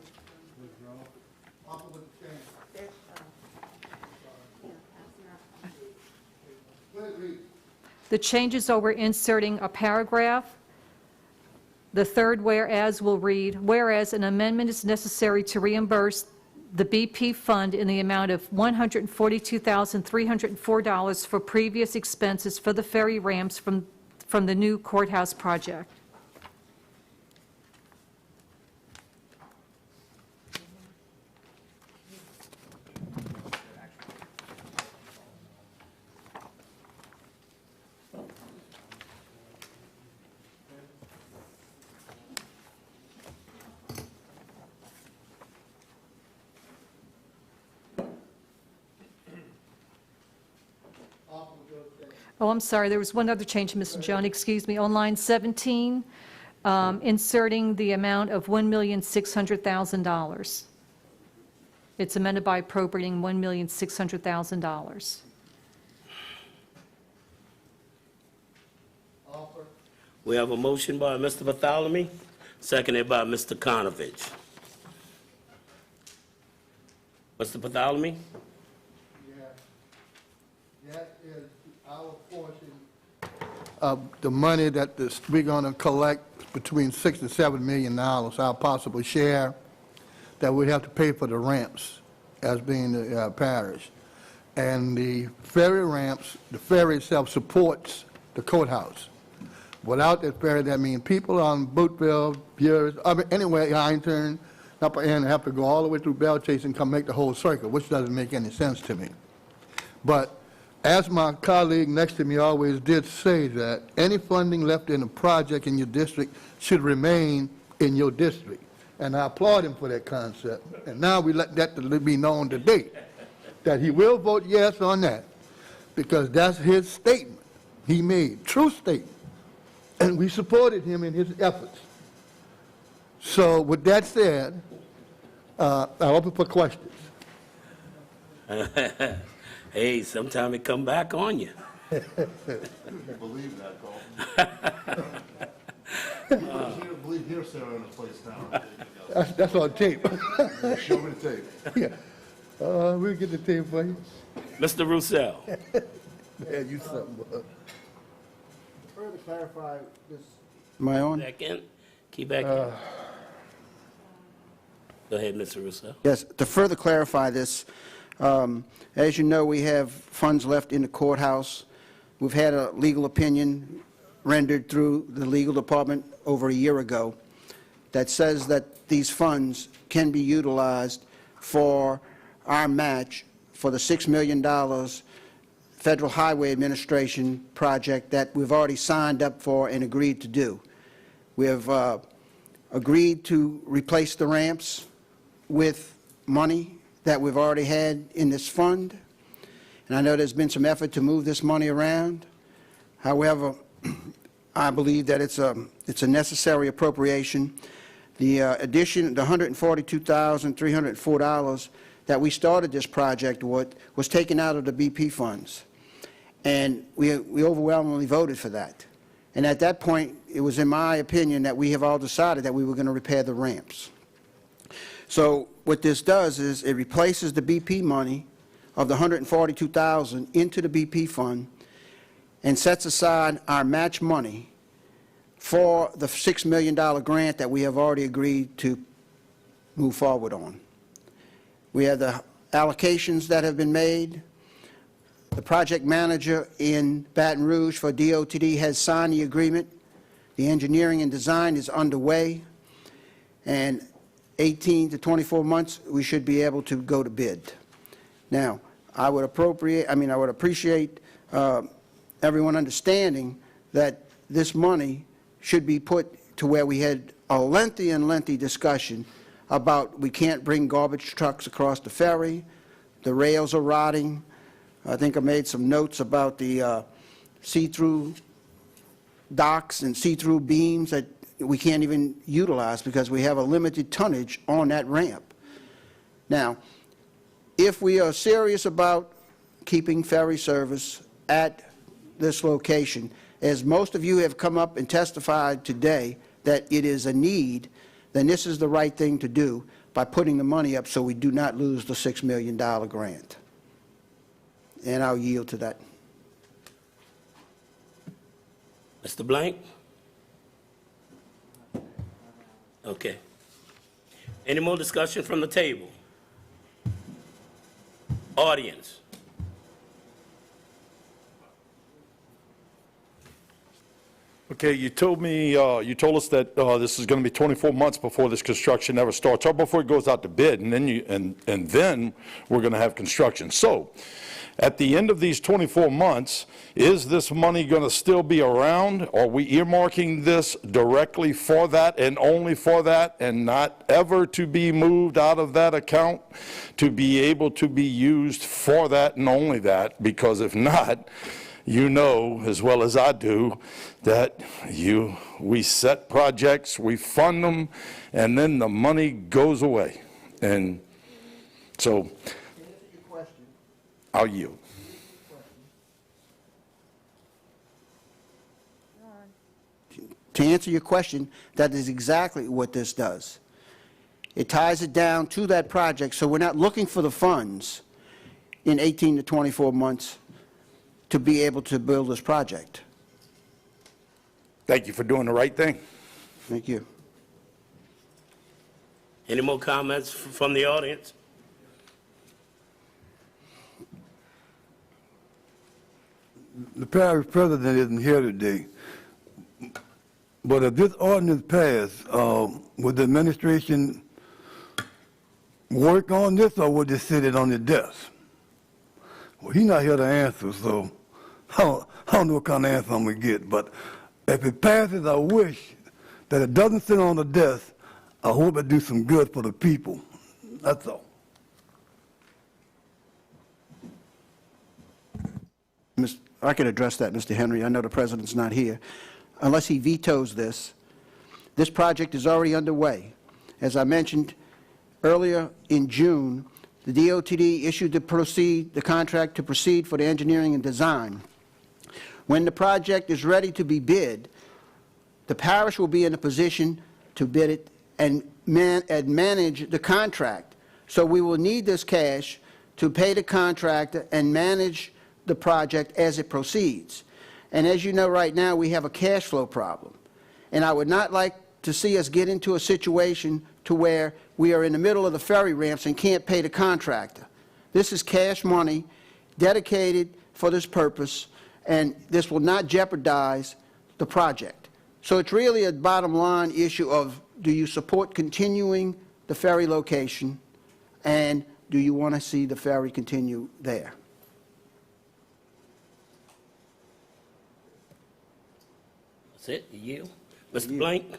Withdraw. Offer with the change. Read. The changes are we're inserting a paragraph. The third whereas will read, whereas an amendment is necessary to reimburse the BP fund in the amount of $142,304 for previous expenses for the ferry ramps from the new courthouse project. Oh, I'm sorry, there was one other change, Mr. John, excuse me. On line 17, inserting the amount of $1,600,000. It's amended by appropriating $1,600,000. We have a motion by Mr. Bartholomew, seconded by Mr. Konovich. Mr. Bartholomew? That is our portion of the money that we're going to collect between $6 and $7 million, our possible share, that we have to pay for the ramps as being the parish. And the ferry ramps, the ferry itself supports the courthouse. Without that ferry, that means people on Bootville, Parish, anywhere, Ironton, Upper End, have to go all the way through Bell Chase and come make the whole circle, which doesn't make any sense to me. But as my colleague next to me always did say, that any funding left in a project in your district should remain in your district. And I applaud him for that concept. And now we let that be known today, that he will vote yes on that, because that's his statement he made, true statement. And we supported him in his efforts. So with that said, I open for questions. Hey, sometime it come back on you. I can't believe that, Carl. You don't believe hearsay in this place now. That's on tape. Show me the tape. Yeah. We'll get the tape for you. Mr. Roussel? Man, you something, bud. Further clarify this. Am I on? Back in? Keep back in. Go ahead, Mr. Roussel. Yes, to further clarify this, as you know, we have funds left in the courthouse. We've had a legal opinion rendered through the legal department over a year ago that says that these funds can be utilized for our match for the $6 million Federal Highway Administration project that we've already signed up for and agreed to do. We have agreed to replace the ramps with money that we've already had in this fund. And I know there's been some effort to move this money around. However, I believe that it's a necessary appropriation. The addition, the $142,304 that we started this project with was taken out of the BP funds. And we overwhelmingly voted for that. And at that point, it was in my opinion that we have all decided that we were going to repair the ramps. So what this does is it replaces the BP money of the $142,000 into the BP fund and sets aside our match money for the $6 million grant that we have already agreed to move forward on. We have the allocations that have been made. The project manager in Baton Rouge for DOTD has signed the agreement. The engineering and design is underway. And 18 to 24 months, we should be able to go to bid. Now, I would appreciate everyone understanding that this money should be put to where we had a lengthy discussion about we can't bring garbage trucks across the ferry, the rails are rotting. I think I made some notes about the see-through docks and see-through beams that we can't even utilize because we have a limited tonnage on that ramp. Now, if we are serious about keeping ferry service at this location, as most of you have come up and testified today that it is a need, then this is the right thing to do by putting the money up so we do not lose the $6 million grant. And I'll yield to that. Mr. Blank? Okay. Any more discussion from the table? Audience? Okay, you told us that this is going to be 24 months before this construction ever starts, or before it goes out to bid, and then we're going to have construction. So, at the end of these 24 months, is this money going to still be around? Are we earmarking this directly for that and only for that, and not ever to be moved out of that account to be able to be used for that and only that? Because if not, you know as well as I do that we set projects, we fund them, and then the money goes away. And so I'll yield. To answer your question, that is exactly what this does. It ties it down to that project, so we're not looking for the funds in 18 to 24 months to be able to build this project. Thank you for doing the right thing. Thank you. Any more comments from the audience? The parish president isn't here today, but if this ordinance passed, would the administration work on this, or would they sit it on the desk? Well, he's not here to answer, so I don't know what kind of answer I'm going to get. But if it passes, I wish that it doesn't sit on the desk. I hope it do some good for the people. That's all. I can address that, Mr. Henry. I know the president's not here. Unless he vetoes this, this project is already underway. As I mentioned earlier in June, the DOTD issued the contract to proceed for the engineering and design. When the project is ready to be bid, the parish will be in a position to bid it and manage the contract. So we will need this cash to pay the contractor and manage the project as it proceeds. And as you know, right now, we have a cash flow problem. And I would not like to see us get into a situation to where we are in the middle of the ferry ramps and can't pay the contractor. This is cash money dedicated for this purpose, and this will not jeopardize the project. So it's really a bottom line issue of, do you support continuing the ferry location, and do you want to see the ferry continue there? That's it, you? Mr. Blank?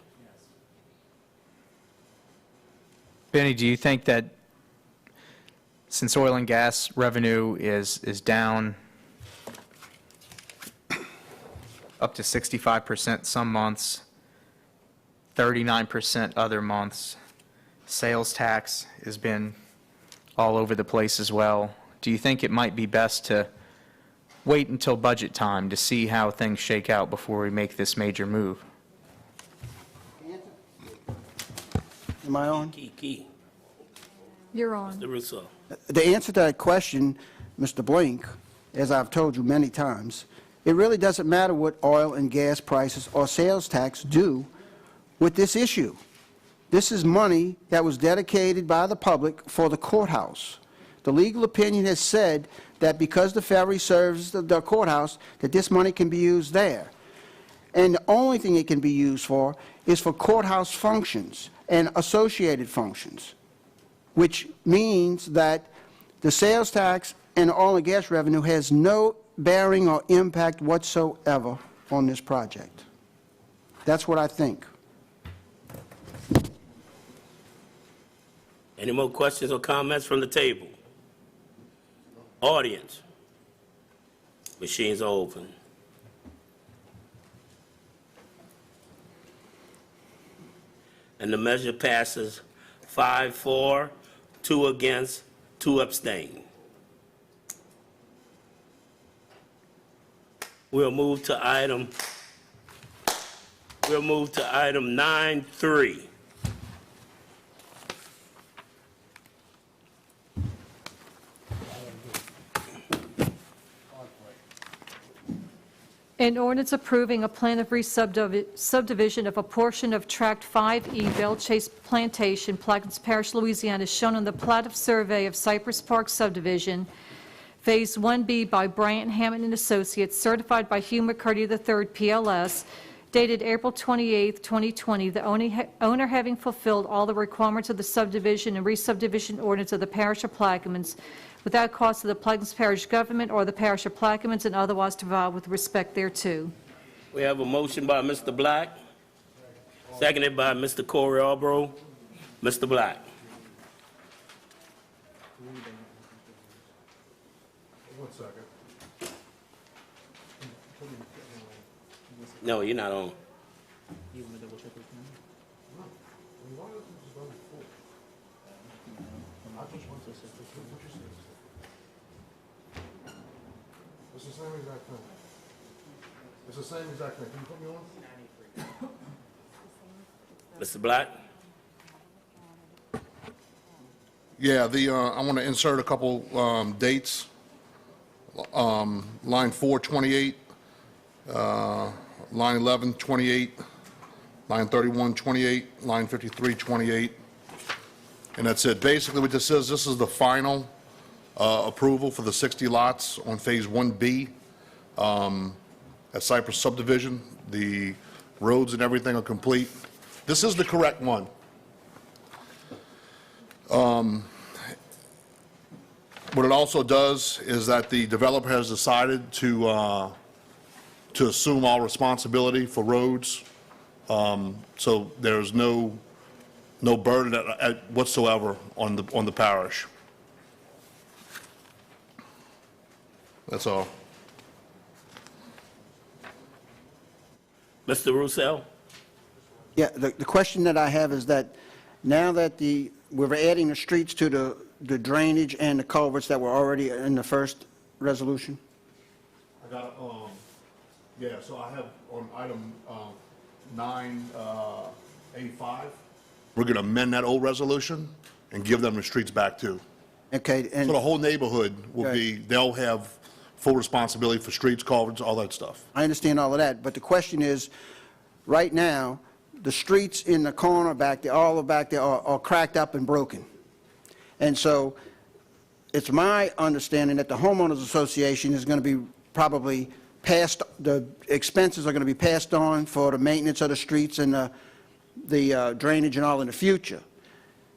Benny, do you think that since oil and gas revenue is down up to 65% some months, 39% other months, sales tax has been all over the place as well, do you think it might be best to wait until budget time to see how things shake out before we make this major move? Am I on? Key. You're on. Mr. Russo. The answer to that question, Mr. Blink, as I've told you many times, it really doesn't matter what oil and gas prices or sales tax do with this issue. This is money that was dedicated by the public for the courthouse. The legal opinion has said that because the ferry serves the courthouse, that this money can be used there. And the only thing it can be used for is for courthouse functions and associated functions, which means that the sales tax and oil and gas revenue has no bearing or impact whatsoever on this project. That's what I think. Any more questions or comments from the table? Audience? Machines are open. And the measure passes 5-4, 2 against, 2 abstain. We'll move to item 9-3. An ordinance approving a plan of subdivision of a portion of Tract 5E, Belle Chase Plantation, Plaquemines Parish, Louisiana, is shown on the plat of survey of Cypress Park Subdivision, Phase 1B by Bryant, Hammond and Associates, certified by Hugh McCurdy III, PLS, dated April 28, 2020, the owner having fulfilled all the requirements of the subdivision and re-subdivision ordinance of the Parish of Plaquemines, without cost to the Plaquemines Parish government or the Parish of Plaquemines, and otherwise to provide with respect thereto. We have a motion by Mr. Black, seconded by Mr. Corey Albro. Mr. Black. One second. No, you're not on. It's the same exact thing. It's the same exact thing. Can you put me on? Mr. Black? Yeah, I want to insert a couple dates. Line 428, line 11, 28, line 31, 28, line 53, 28. And that's it. Basically, what this is, this is the final approval for the 60 lots on Phase 1B at Cypress Subdivision. The roads and everything are complete. This is the correct one. What it also does is that the developer has decided to assume all responsibility for roads. So there's no burden whatsoever on the parish. That's all. Mr. Roussel? Yeah, the question that I have is that now that we're adding the streets to the drainage and the culverts that were already in the first resolution? I got, yeah, so I have on item 9A5, we're going to amend that old resolution and give them the streets back too. Okay, and... So the whole neighborhood will be, they'll have full responsibility for streets, culverts, all that stuff. I understand all of that, but the question is, right now, the streets in the corner back there, all the back there are cracked up and broken. And so it's my understanding that the homeowners association is going to be probably the expenses are going to be passed on for the maintenance of the streets and the drainage and all in the future.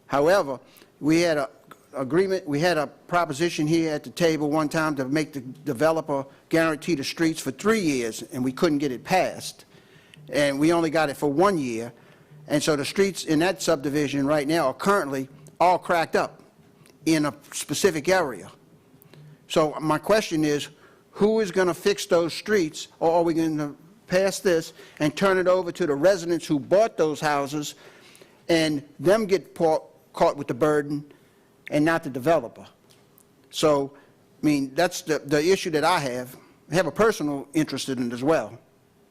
However, we had a agreement, we had a proposition here at the table one time to make the developer guarantee the streets for 3 years, and we couldn't get it passed. And we only got it for 1 year. And so the streets in that subdivision right now are currently all cracked up in a specific area. So my question is, who is going to fix those streets, or are we going to pass this and turn it over to the residents who bought those houses and them get caught with the burden and not the developer? So, I mean, that's the issue that I have. I have a personal interest in it as well.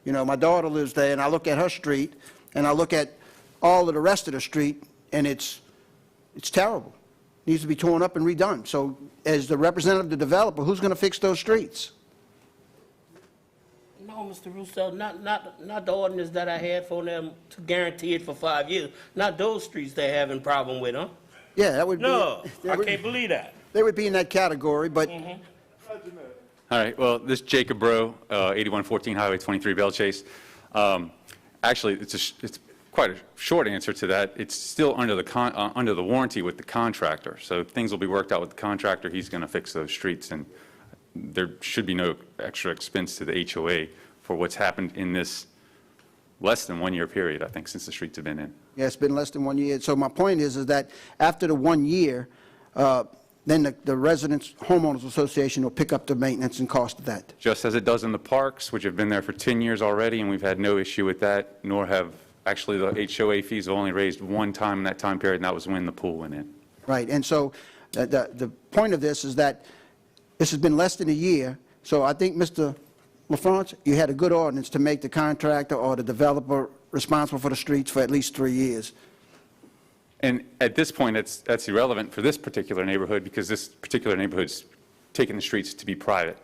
You know, my daughter lives there, and I look at her street, and I look at all of the rest of the street, and it's terrible. It needs to be torn up and redone. So, as the representative of the developer, who's going to fix those streets? No, Mr. Russo, not the ordinance that I had for them to guarantee it for 5 years. Not those streets they're having problem with, huh? Yeah, that would be... No, I can't believe that. They would be in that category, but... All right, well, this is Jacob Bro, 8114 Highway 23, Bell Chase. Actually, it's quite a short answer to that. It's still under the warranty with the contractor. So things will be worked out with the contractor. He's going to fix those streets, and there should be no extra expense to the HOA for what's happened in this less than 1 year period, I think, since the streets have been in. Yeah, it's been less than 1 year. So my point is that after the 1 year, then the Residents Homeowners Association will pick up the maintenance and cost of that. Just as it does in the parks, which have been there for 10 years already, and we've had no issue with that, nor have actually the HOA fees have only raised one time in that time period, and that was when the pool went in. Right, and so the point of this is that this has been less than a year, so I think, Mr. LaFrance, you had a good ordinance to make the contractor or the developer responsible for the streets for at least 3 years. And at this point, that's irrelevant for this particular neighborhood, because this particular neighborhood's taking the streets to be private.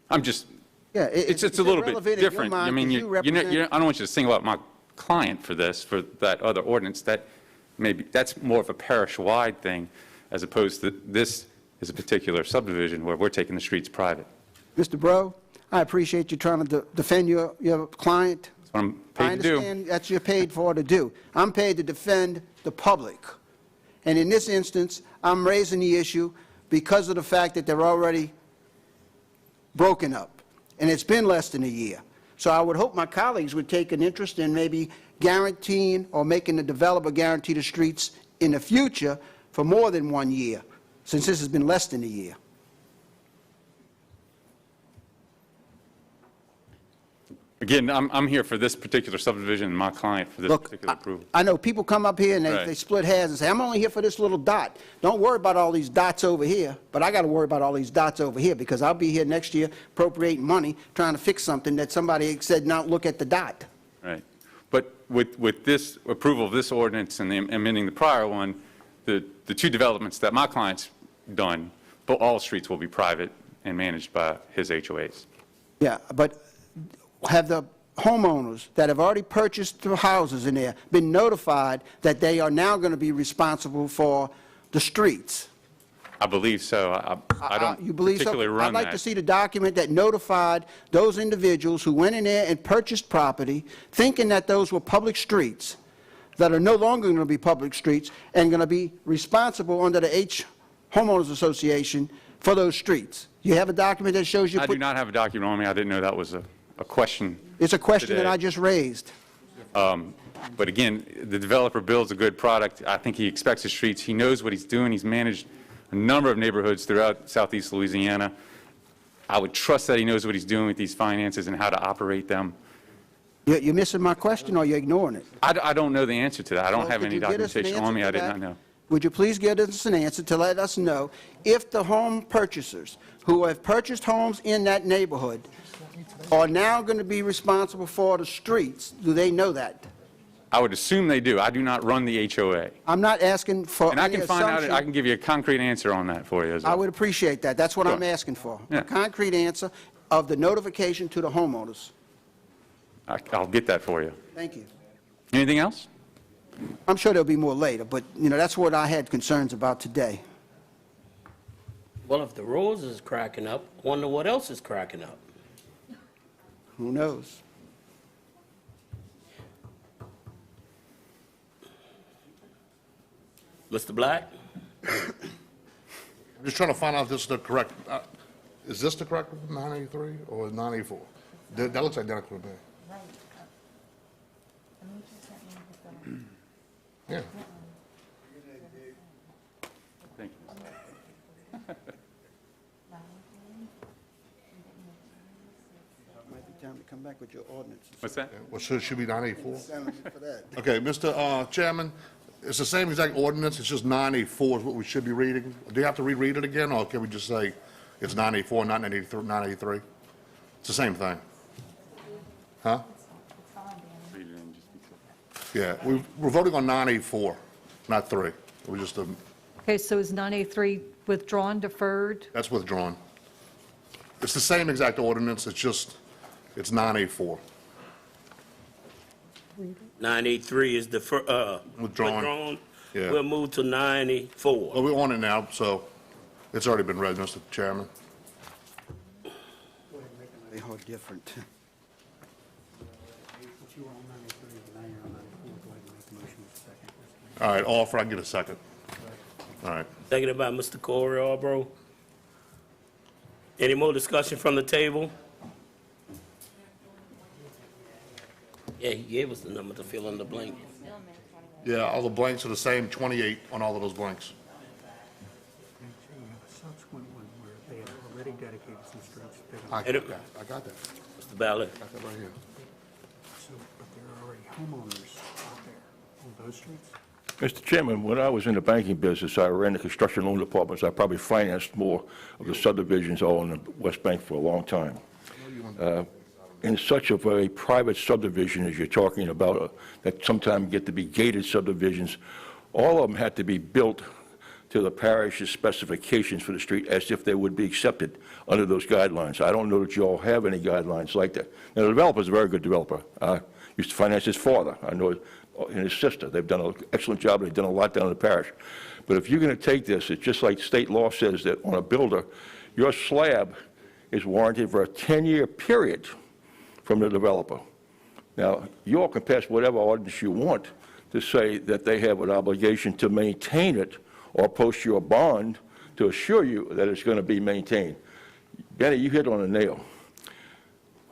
I'm just, yeah, it's a little bit different. Mind, I mean, I don't want you to single out my client for this, for that other ordinance. That's more of a parish-wide thing, as opposed to this is a particular subdivision where we're taking the streets private. Mr. Bro, I appreciate you trying to defend your client. That's what I'm paid to do. I understand that's what you're paid for to do. I'm paid to defend the public. And in this instance, I'm raising the issue because of the fact that they're already broken up. And it's been less than a year. So I would hope my colleagues would take an interest in maybe guaranteeing or making the developer guarantee the streets in the future for more than 1 year, since this has been less than a year. Again, I'm here for this particular subdivision and my client for this particular approval. I know people come up here and Right. they split hairs and say, I'm only here for this little dot. Don't worry about all these dots over here, but I got to worry about all these dots over here, because I'll be here next year appropriating money, trying to fix something that somebody said, now look at the dot. Right. But with this approval of this ordinance and amending the prior one, the two developments that my client's done, but all streets will be private and managed by his HOAs. Yeah, but have the homeowners that have already purchased the houses in there been notified that they are now going to be responsible for the streets? I believe so. I don't You believe so? particularly run I'd like that. to see the document that notified those individuals who went in there and purchased property thinking that those were public streets, that are no longer going to be public streets and going to be responsible under the Homeowners Association for those streets. You have a document that shows you I do not have a document on me. I didn't know that was a question. It's a question today. that I just raised. But again, the developer builds a good product. I think he expects his streets. He knows what he's doing. He's managed a number of neighborhoods throughout southeast Louisiana. I would trust that he knows what he's doing with these finances and how to operate them. You're missing my question, or you're ignoring it? I don't know the answer to that. I don't Well, have could any you get us an documentation on me. answer I to did that? not know. Would you please give us an answer to let us know if the home purchasers who have purchased homes in that neighborhood are now going to be responsible for the streets? Do they know that? I would assume they do. I do not run the HOA. I'm not asking for And I any can find out, assumption. I can give you a concrete answer on that for you as well. I would appreciate that. That's what Sure. I'm asking for. Yeah. A concrete answer of the notification to the homeowners. I'll get that for you. Thank you. Anything else? I'm sure there'll be more later, but, that's what I had concerns about today. Well, if the roads is cracking up, wonder what else is cracking up. Who knows? Mr. Black? I'm just trying to find out if this is the correct, is this the correct 983 or 984? That looks identical to me. Yeah. Thank you. Might be time to come back with your ordinance. What's that? Well, so it should be 984. For that. Okay, Mr. Chairman, it's the same exact ordinance, it's just 984 is what we should be reading. Do you have to reread it again, or can we just say it's 984, not 983? It's the same thing. Huh? Yeah, we're voting on 984, not 3. We just, Okay, so is 983 withdrawn, deferred? that's withdrawn. It's the same exact ordinance, it's just, it's 984. 983 is Withdrawn. Yeah. We'll move to 94. Well, we're on it now, so it's already been read, Mr. Chairman. They are different. All right, offer, I can get a second. All right. Seconded by Mr. Corey Arbro. Any more discussion from the table? Yeah, he gave us the number to fill in the blank. Yeah, all the blanks are the same, 28 on all of those blanks. Subsequent one where they had already dedicated some streets. I got that. Mr. Ballard? Got that right here. So, but there are already homeowners out there on those streets. Mr. Chairman, when I was in the banking business, I ran the construction loan departments. I probably financed more of the subdivisions all in the West Bank for a long time. In such of a private subdivision as you're talking about, that sometimes get to be gated subdivisions, all of them had to be built to the parish's specifications for the street as if they would be accepted under those guidelines. I don't know that you all have any guidelines like that. Now, the developer's a very good developer. Used to finance his father. I know and his sister. They've done an excellent job. They've done a lot down in the parish. But if you're going to take this, it's just like state law says that on a builder, your slab is warranted for a 10-year period from the developer. Now, you all can pass whatever ordinance you want to say that they have an obligation to maintain it or post you a bond to assure you that it's going to be maintained. Benny, you hit on a nail.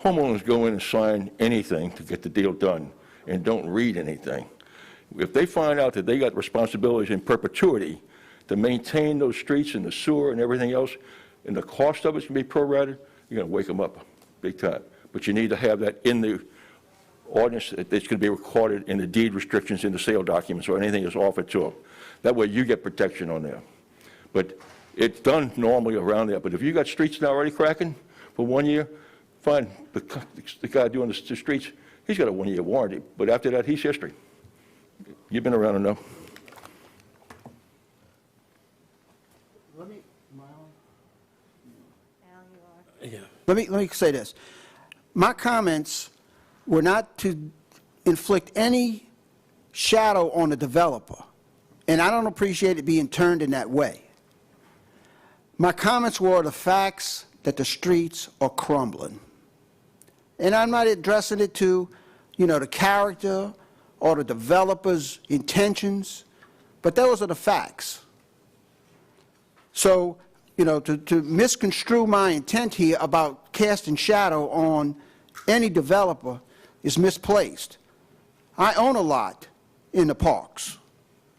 Homeowners go in and sign anything to get the deal done and don't read anything. If they find out that they got responsibilities in perpetuity to maintain those streets and the sewer and everything else, and the cost of it's going to be prorated, you're going to wake them up big time. But you need to have that in the ordinance, that it's going to be recorded in the deed restrictions in the sale documents or anything that's offered to them. That way you get protection on there. But it's done normally around there. But if you got streets now already cracking for 1 year, fine, the guy doing the streets, he's got a 1-year warranty. But after that, he's history. You've been around enough. Let me say this. My comments were not to inflict any shadow on the developer, and I don't appreciate it being turned in that way. My comments were the facts that the streets are crumbling. And I'm not addressing it to, the character or the developer's intentions, but those are the facts. So, to misconstrue my intent here about casting shadow on any developer is misplaced. I own a lot in the parks.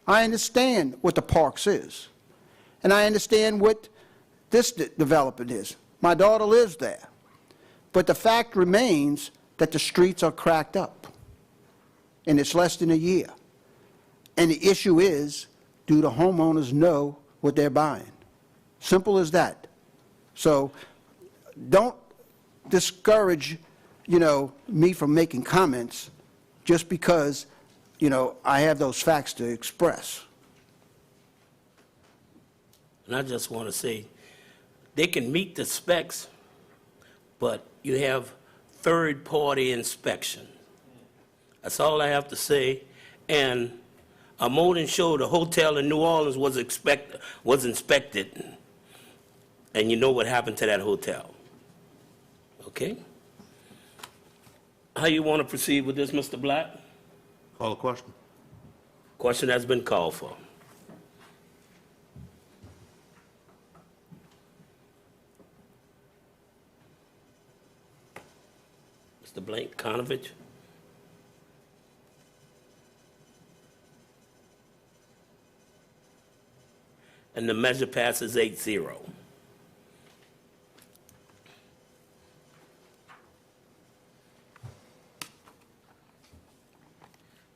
I understand what the parks is. And I understand what this development is. My daughter lives there. But the fact remains that the streets are cracked up. And it's less than a year. And the issue is, do the homeowners know what they're buying? Simple as that. So don't discourage, me from making comments just because, I have those facts to express. And I just want to say, they can meet the specs, but you have third-party inspection. That's all I have to say. And a morning show, the hotel in New Orleans was inspected, and you know what happened to that hotel. Okay? How you want to proceed with this, Mr. Black? Call the question. Question has been called for. Mr. Blank, Conovich? And the measure passes 8-0.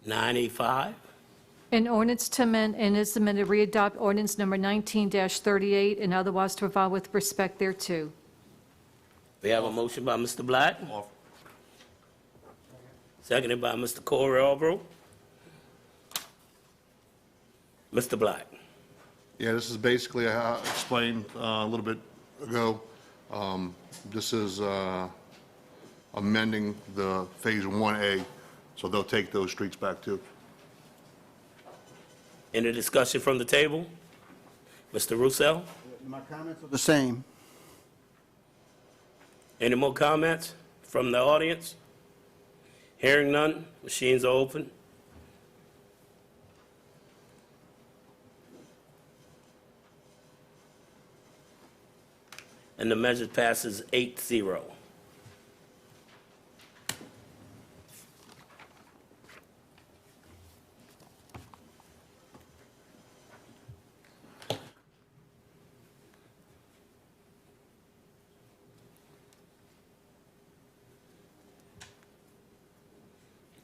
$985. An ordinance to amend and is amended readopt ordinance number 19-38 and otherwise to provide with respect thereto. We have a motion by Mr. Black. Seconded by Mr. Corey Albro. Mr. Black. Yeah, this is basically, I explained a little bit ago, this is amending the Phase 1A, so they'll take those streets back too. Any discussion from the table? Mr. Roussel? My comments are the same. Any more comments from the audience? Hearing none, machines are open. And the measure passes 8-0.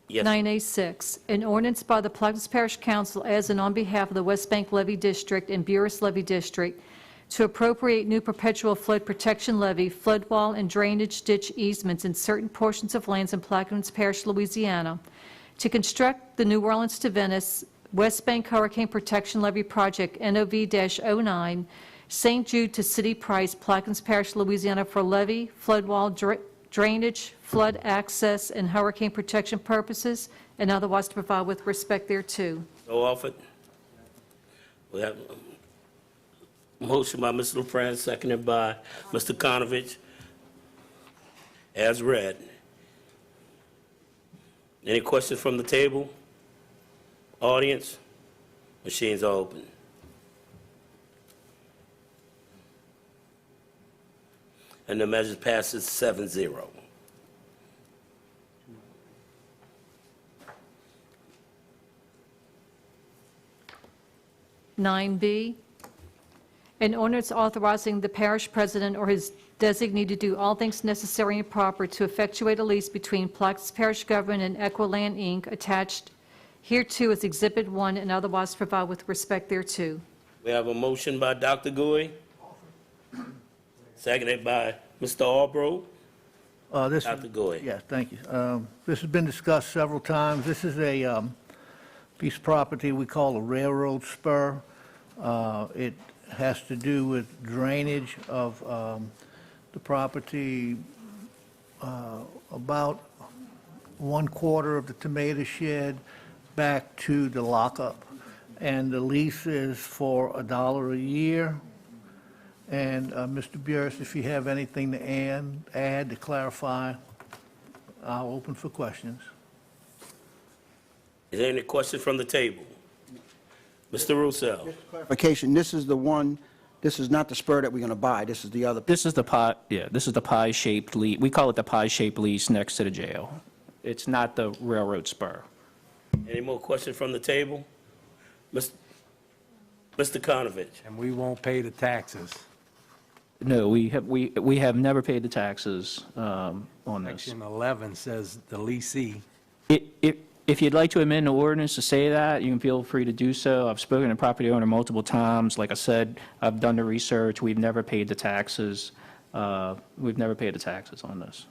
Yes. 9A6, an ordinance by the Plaquemines Parish Council as and on behalf of the West Bank Levy District and Buras Levy District to appropriate new perpetual flood protection levee, flood wall, and drainage ditch easements in certain portions of lands in Plaquemines Parish, Louisiana, to construct the New Orleans to Venice West Bank Hurricane Protection Levee Project, NOV-09, St. Jude to City Price, Plaquemines Parish, Louisiana, for levee, flood wall, drainage, flood access, and hurricane protection purposes, and otherwise to provide with respect thereto. So offered. We have a motion by Mr. LaFrance, seconded by Mr. Conovich, as read. Any questions from the table? Audience? Machines are open. And the measure passes 7-0. (9B), an ordinance authorizing the parish president or his designee to do all things necessary and proper to effectuate a lease between Plaquemines Parish Government and Equiland, Inc., attached hereto as Exhibit 1, and otherwise provide with respect thereto. We have a motion by Dr. Gouy, seconded by Mr. Albro. Dr. Gouy. Yes, thank you. This has been discussed several times. This is a piece of property we call a railroad spur. It has to do with drainage of the property about 1/4 of the tomato shed back to the lockup. And the lease is for $1 a year. And Mr. Buras, if you have anything to add to clarify, I'll open for questions. Is there any questions from the table? Mr. Roussel. Clarification, this is the one, this is not the spur that we're going to buy, this is the other. This is the pie, yeah, this is the pie-shaped lease. We call it the pie-shaped lease next to the jail. It's not the railroad spur. Any more questions from the table? Mr. Conovich. And we won't pay the taxes. No, we have never paid the taxes on this. Section 11 says the leasee. If you'd like to amend the ordinance to say that, you can feel free to do so. I've spoken to the property owner multiple times. Like I said, I've done the research. We've never paid the taxes. We've never paid the taxes on this.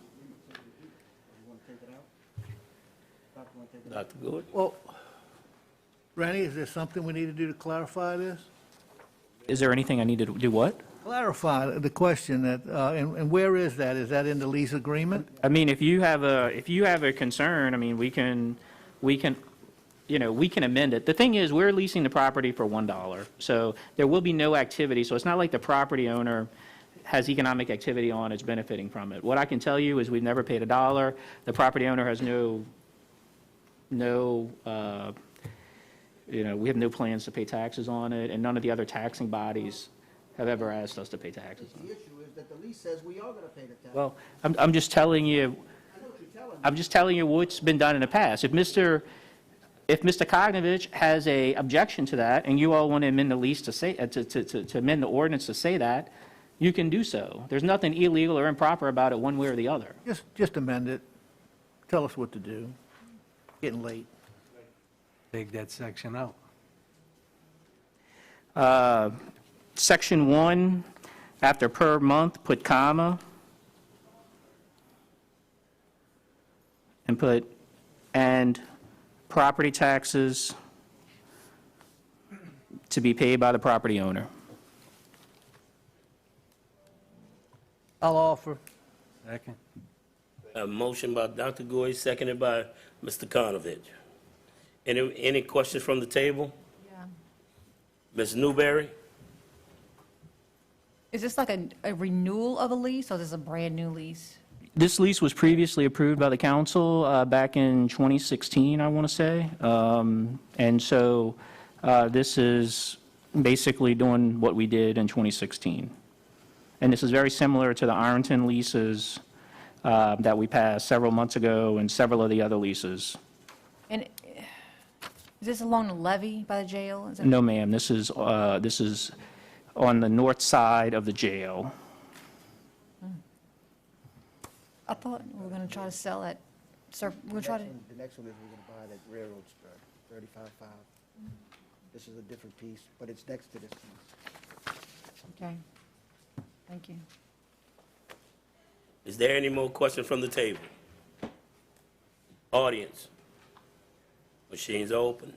Dr. Good. Well, Rennie, is there something we need to do to clarify this? Is there anything I need to do what? Clarify the question that, and where is that? Is that in the lease agreement? I mean, if you have a concern, I mean, we can amend it. The thing is, we're leasing the property for $1, so there will be no activity. So it's not like the property owner has economic activity on, is benefiting from it. What I can tell you is we've never paid a dollar. The property owner has we have no plans to pay taxes on it, and none of the other taxing bodies have ever asked us to pay taxes on it. The issue is that the lease says we are going to pay the tax. Well, I'm just telling you, what's been done in the past. If Mr. Kognovich has a objection to that, and you all want to amend the lease to say, to amend the ordinance to say that, you can do so. There's nothing illegal or improper about it one way or the other. Just amend it. Tell us what to do. Getting late. Take that section out. Section 1, after per month, put comma, and put, and property taxes to be paid by the property owner. I'll offer. Second. A motion by Dr. Goy, seconded by Mr. Kognovich. Any questions from the table? Yeah. Ms. Newberry? Is this like a renewal of a lease, or is this a brand-new lease? This lease was previously approved by the council back in 2016, I want to say. And so this is basically doing what we did in 2016. And this is very similar to the Ironton leases that we passed several months ago and several of the other leases. And is this along the levee by the jail? Is it- No, ma'am, this is on the north side of the jail. I thought we were going to try to sell it. Sir, we're going to try to... The next one is we're going to buy that railroad spur, 35.5. This is a different piece, but it's next to this piece. Okay. Thank you. Is there any more questions from the table? Audience? Machines are open.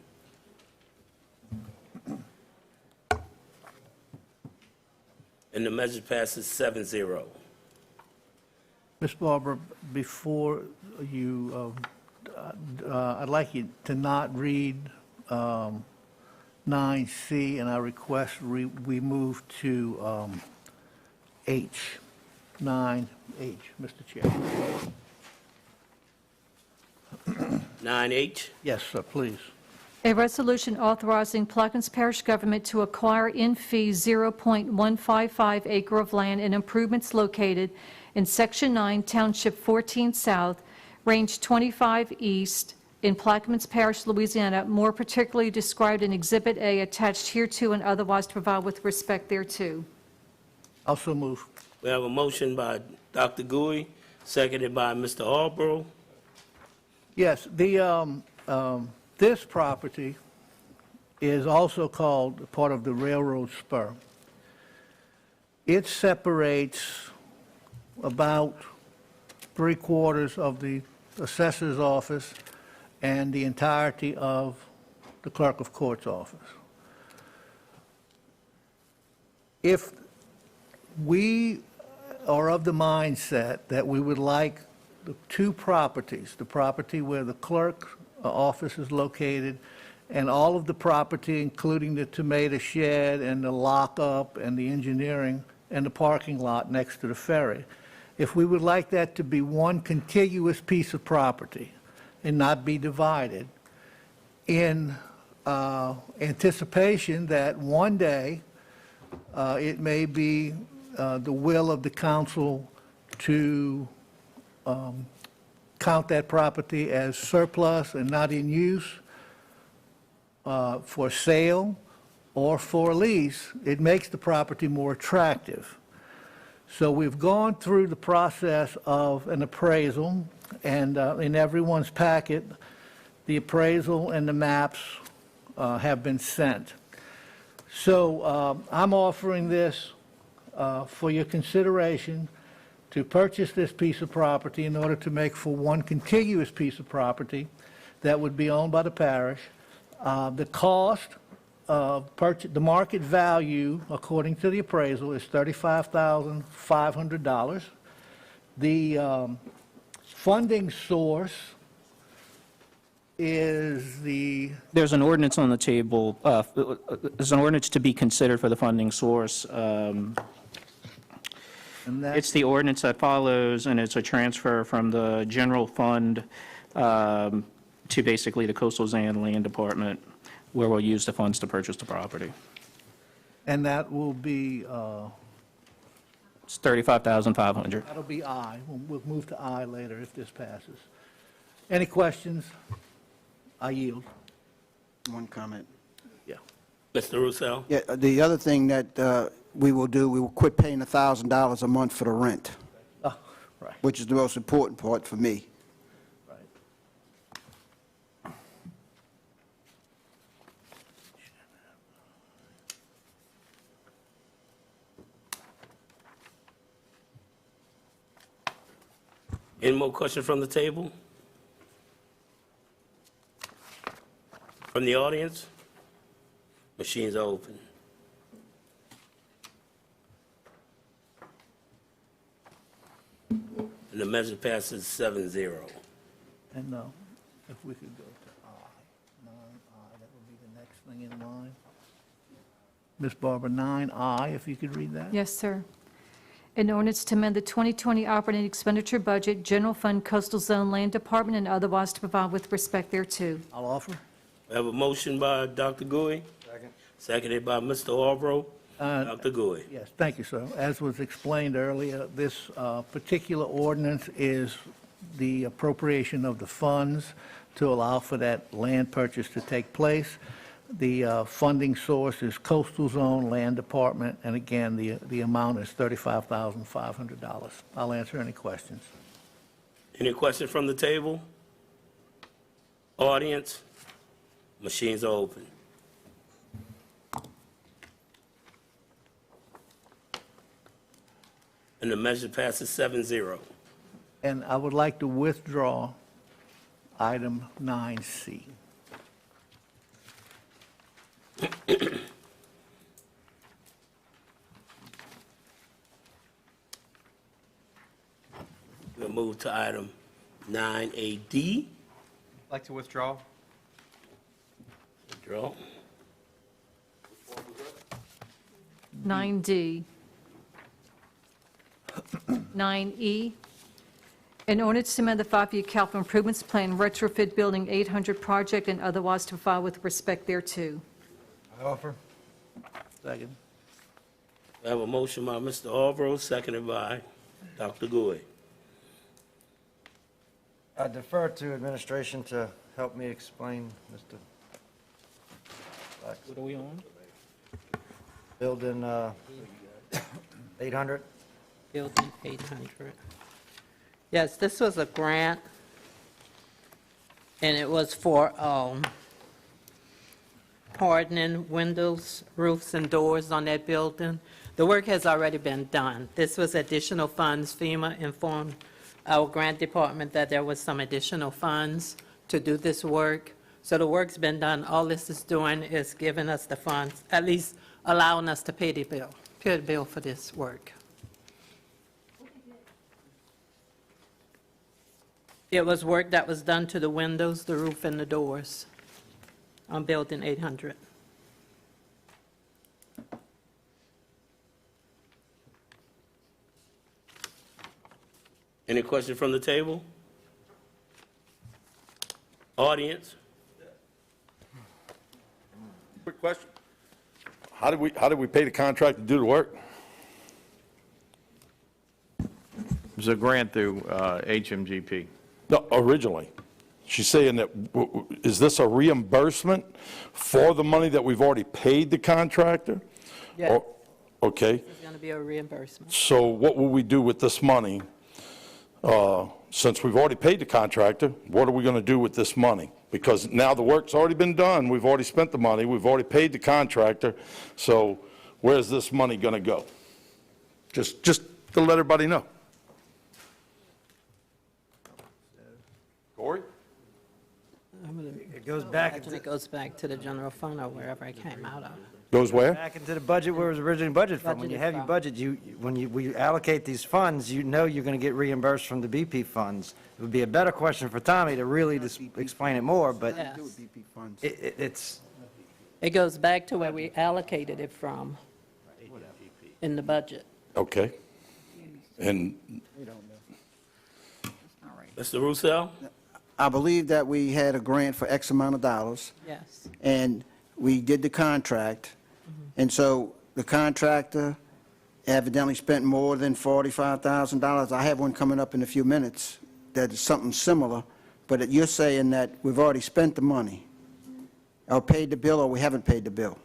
And the measure passes 7-0. Ms. Barber, before you, I'd like you to not read 9C, and I request we move to H, 9H, Mr. Chair. 9H? Yes, sir, please. A resolution authorizing Plaquemines Parish government to acquire in fee 0.155 acre of land and improvements located in Section 9, Township 14 South, Range 25 East, in Plaquemines Parish, Louisiana, more particularly described in Exhibit A attached hereto and otherwise to provide with respect thereto. Also move. We have a motion by Dr. Gui, seconded by Mr. Albro. Yes, this property is also called part of the railroad spur. It separates about 3/4 of the assessor's office and the entirety of the clerk of court's office. If we are of the mindset that we would like the two properties, the property where the clerk's office is located, and all of the property, including the tomato shed and the lockup and the engineering and the parking lot next to the ferry, if we would like that to be one contiguous piece of property and not be divided, in anticipation that one day it may be the will of the council to count that property as surplus and not in use for sale or for lease, it makes the property more attractive. So we've gone through the process of an appraisal, and in everyone's packet, the appraisal and the maps have been sent. So I'm offering this for your consideration to purchase this piece of property in order to make for one contiguous piece of property that would be owned by the parish. The cost of purchase, the market value, according to the appraisal, is $35,500. The funding source is the... There's an ordinance on the table, there's an ordinance to be considered for the funding source. And that, It's the ordinance that follows, and it's a transfer from the general fund to basically the Coastal Zone Land Department, where we'll use the funds to purchase the property. and that will be, It's $35,500. that'll be I. We'll move to I later if this passes. Any questions? I yield. One comment. Yeah. Mr. Russo? Yeah, the other thing that we will do, we will quit paying $1,000 a month for the rent, Oh, right. which is the most important part for me. Any more questions from the table? From the audience? Machines are open. And the measure passes 7-0. And if we could go to I, 9I, that would be the next thing in line. Ms. Barber, 9I, if you could read that? Yes, sir. An ordinance to amend the 2020 operating expenditure budget, General Fund, Coastal Zone Land Department, and otherwise to provide with respect thereto. I'll offer. We have a motion by Dr. Gui. Second. Seconded by Mr. Albro. Dr. Gui. Yes, thank you, sir. As was explained earlier, this particular ordinance is the appropriation of the funds to allow for that land purchase to take place. The funding source is Coastal Zone Land Department, and again, the amount is $35,500. I'll answer any questions. Any questions from the table? Audience? Machines are open. And the measure passes 7-0. And I would like to withdraw item 9C. We'll move to item 9AD. Like to withdraw? Withdraw. 9D. 9E. An ordinance to amend the five-year capital improvements plan retrofit building 800 project and otherwise to file with respect thereto. I offer. Second. We have a motion by Mr. Albro, seconded by Dr. Gui. I defer to administration to help me explain, Mr. What are we on? Building 800. Building 800. Yes, this was a grant, and it was for hardening windows, roofs, and doors on that building. The work has already been done. This was additional funds. FEMA informed our grant department that there was some additional funds to do this work. So the work's been done. All this is doing is giving us the funds, at least allowing us to pay the bill for this work. It was work that was done to the windows, the roof, and the doors on Building 800. Any questions from the table? Audience? Quick question. How did we pay the contract to do the work? It was a grant through HMGP. No, originally. She's saying that, is this a reimbursement for the money that we've already paid the contractor? Yes. Okay. It's going to be a reimbursement. So what will we do with this money? Since we've already paid the contractor, what are we going to do with this money? Because now the work's already been done, we've already spent the money, we've already paid the contractor, so where's this money going to go? Just to let everybody know. Corey? It goes back. It goes back to the general fund or wherever it came out of. Goes where? Back into the budget where it was originally budgeted from. When you have your budget, when we allocate these funds, you know you're going to get reimbursed from the BP funds. It would be a better question for Tommy to really explain it more, but Yes. it's... It goes back to where we allocated it from in the budget. Okay. And Mr. Roussel? I believe that we had a grant for X amount of dollars, Yes. and we did the contract. And so the contractor evidently spent more than $45,000. I have one coming up in a few minutes that is something similar, but you're saying that we've already spent the money, or paid the bill, or we haven't paid the bill?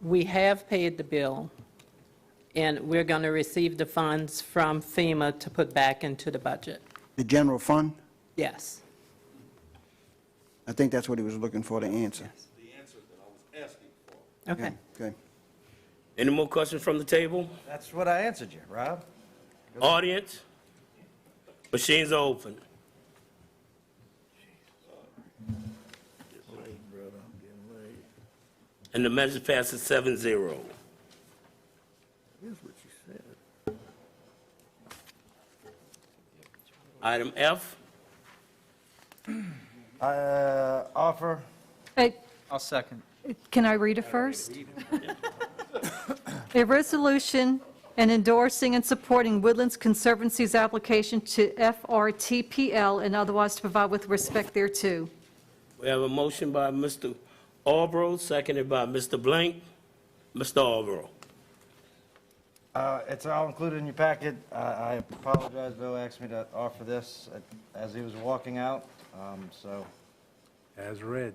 We have paid the bill, and we're going to receive the funds from FEMA to put back into the budget. The general fund? Yes. I think that's what he was looking for, the answer. the answer that I was asking for. Okay. Okay. Any more questions from the table? That's what I answered you, Rob. Audience? Machines are open. And the measure passes 7-0. Here's what you said. Item F, Offer. Hey, I'll second. can I read it first? A resolution and endorsing and supporting Woodlands Conservancy's application to FRTPL and otherwise to provide with respect thereto. we have a motion by Mr. Albro, seconded by Mr. Blank. Mr. Albro. It's all included in your packet. I apologize, Bill asked me to offer this as he was walking out, so. As read.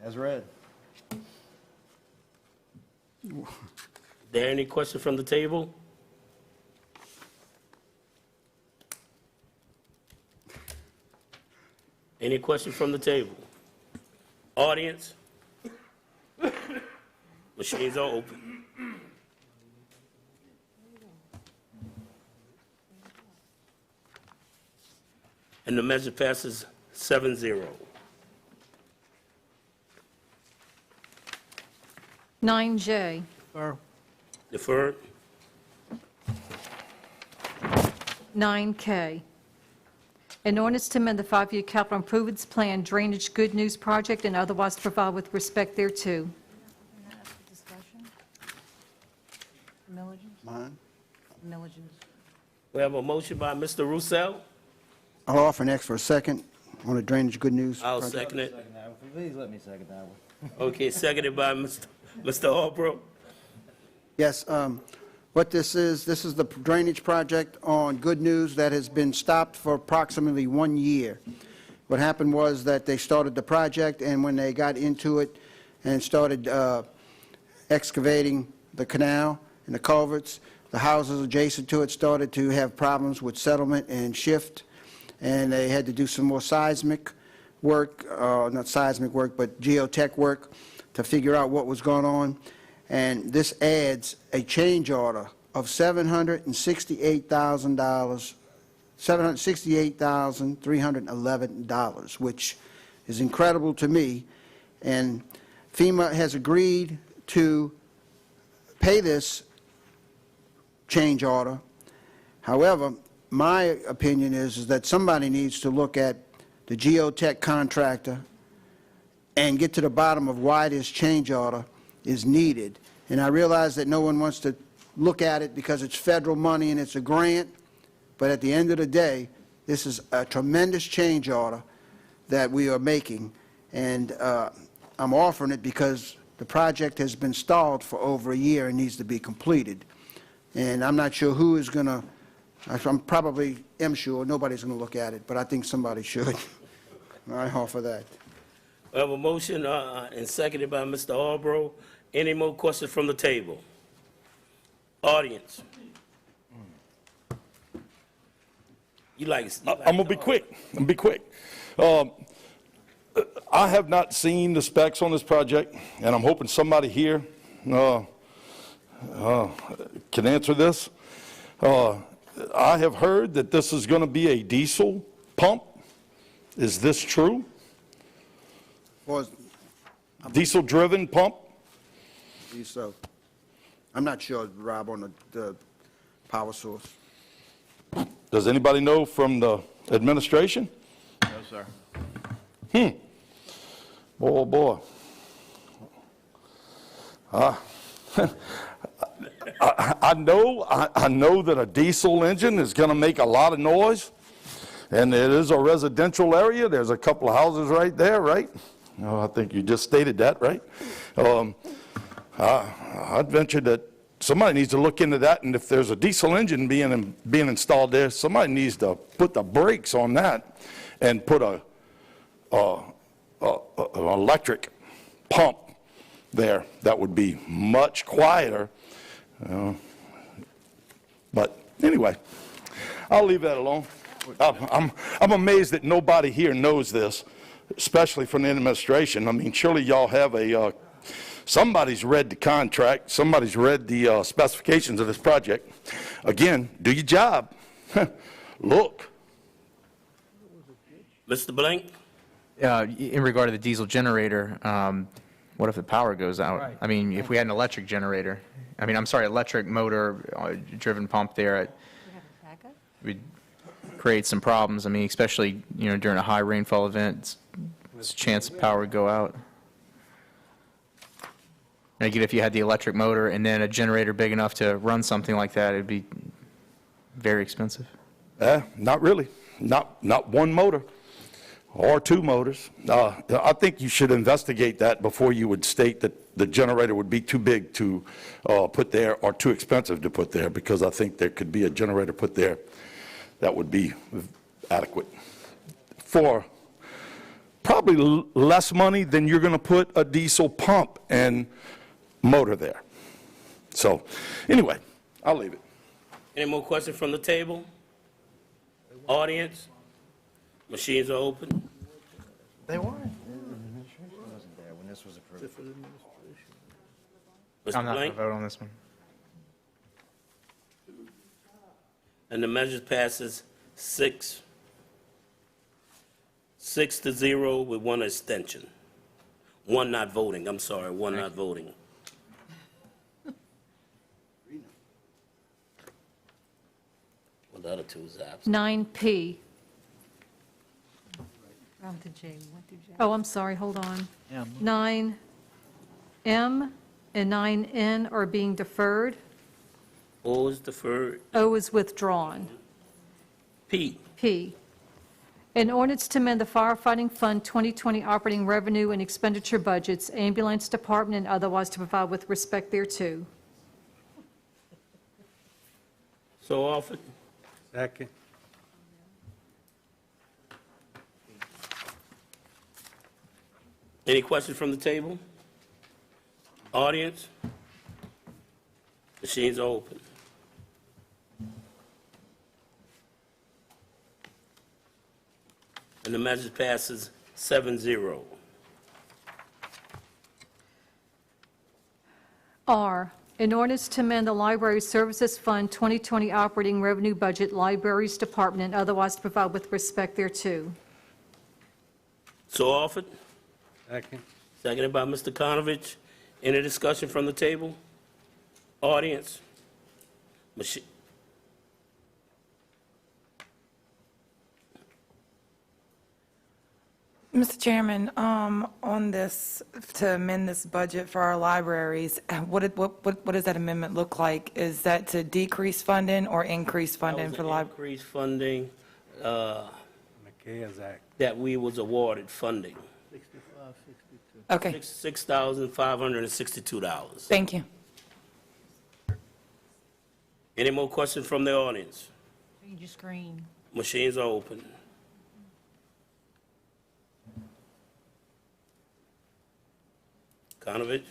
As read. There any question from the table? Any question from the table? Audience? Machines are open. And the measure passes 7-0. 9J. Deferred. 9K. An ordinance to amend the five-year capital improvements plan drainage good news project and otherwise to provide with respect thereto. Discussion? Millages? Mine? Millages. We have a motion by Mr. Roussel. I'll offer next for a second on the drainage good news. I'll project. second it. Please let me second that one. Okay, seconded by Mr. Albro. Yes, what this is the drainage project on Good News that has been stopped for approximately 1 year. What happened was that they started the project, and when they got into it and started excavating the canal and the culverts, the houses adjacent to it started to have problems with settlement and shift, and they had to do some more seismic work, not seismic work, but geotech work to figure out what was going on. And this adds a change order of $768,000, $768,311, which is incredible to me. And FEMA has agreed to pay this change order. However, my opinion is that somebody needs to look at the geotech contractor and get to the bottom of why this change order is needed. And I realize that no one wants to look at it because it's federal money and it's a grant, but at the end of the day, this is a tremendous change order that we are making, and I'm offering it because the project has been stalled for over a year and needs to be completed. And I'm not sure who is going to, I'm probably am sure nobody's going to look at it, but I think somebody should. I offer that. We have a motion and seconded by Mr. Albro. Any more questions from the table? Audience? You like I'm gonna be quick. I'm gonna be quick. I have not seen the specs on this project, and I'm hoping somebody here can answer this. I have heard that this is going to be a diesel pump. Is this true? Diesel-driven pump? So, I'm not sure, Rob, on the power source. Does anybody know from the administration? No, sir. Boy. I know that a diesel engine is going to make a lot of noise, and it is a residential area. There's a couple of houses right there, right? Oh, I think you just stated that, right? I'd venture that somebody needs to look into that, and if there's a diesel engine being installed there, somebody needs to put the brakes on that and put an electric pump there. That would be much quieter. But anyway, I'll leave that alone. I'm amazed that nobody here knows this, especially from the administration. I mean, surely y'all have somebody's read the contract, somebody's read the specifications of this project. Again, do your job. Look. Mr. Blank? In regard to the diesel generator, what if the power goes out? Right. I mean, if we had an electric generator, electric motor driven pump there, we'd create some problems. I mean, especially, during a high rainfall event, it's a chance the power would go out. And again, if you had the electric motor and then a generator big enough to run something like that, it'd be very expensive. Not really. Not one motor or two motors. I think you should investigate that before you would state that the generator would be too big to put there or too expensive to put there, because I think there could be a generator put there that would be adequate for probably less money than you're going to put a diesel pump and motor there. So anyway, I'll leave it. Any more questions from the table? Audience? Machines are open. They weren't. The administration wasn't there when this was approved. Mr. I'm not going Blank? to vote on this one. And the measure passes 6-0 with one abstention. One not voting, I'm sorry, one not voting. Well, the other two is absent. 9P. Round to J, we went through J. Oh, I'm sorry, hold on. 9M and 9N are being deferred. O is deferred. O is withdrawn. P. P, an ordinance to amend the firefighting fund 2020 operating revenue and expenditure budgets, ambulance department, and otherwise to provide with respect thereto. So offered. Second. Any questions from the table? Audience? Machines are open. And the measure passes 7-0. R, an ordinance to amend the Library Services Fund 2020 operating revenue budget, Libraries Department, and otherwise to provide with respect thereto. So offered. Second. Seconded by Mr. Konovich. Any discussion from the table? Audience? Mr. Chairman, on this, to amend this budget for our libraries, what does that amendment look like? Is that to decrease funding or increase funding for the library? Increased funding McKay's Act. that we was awarded funding. Okay, $6,562. thank you. Any more questions from the audience? Read your screen. Machines are open. Konovich?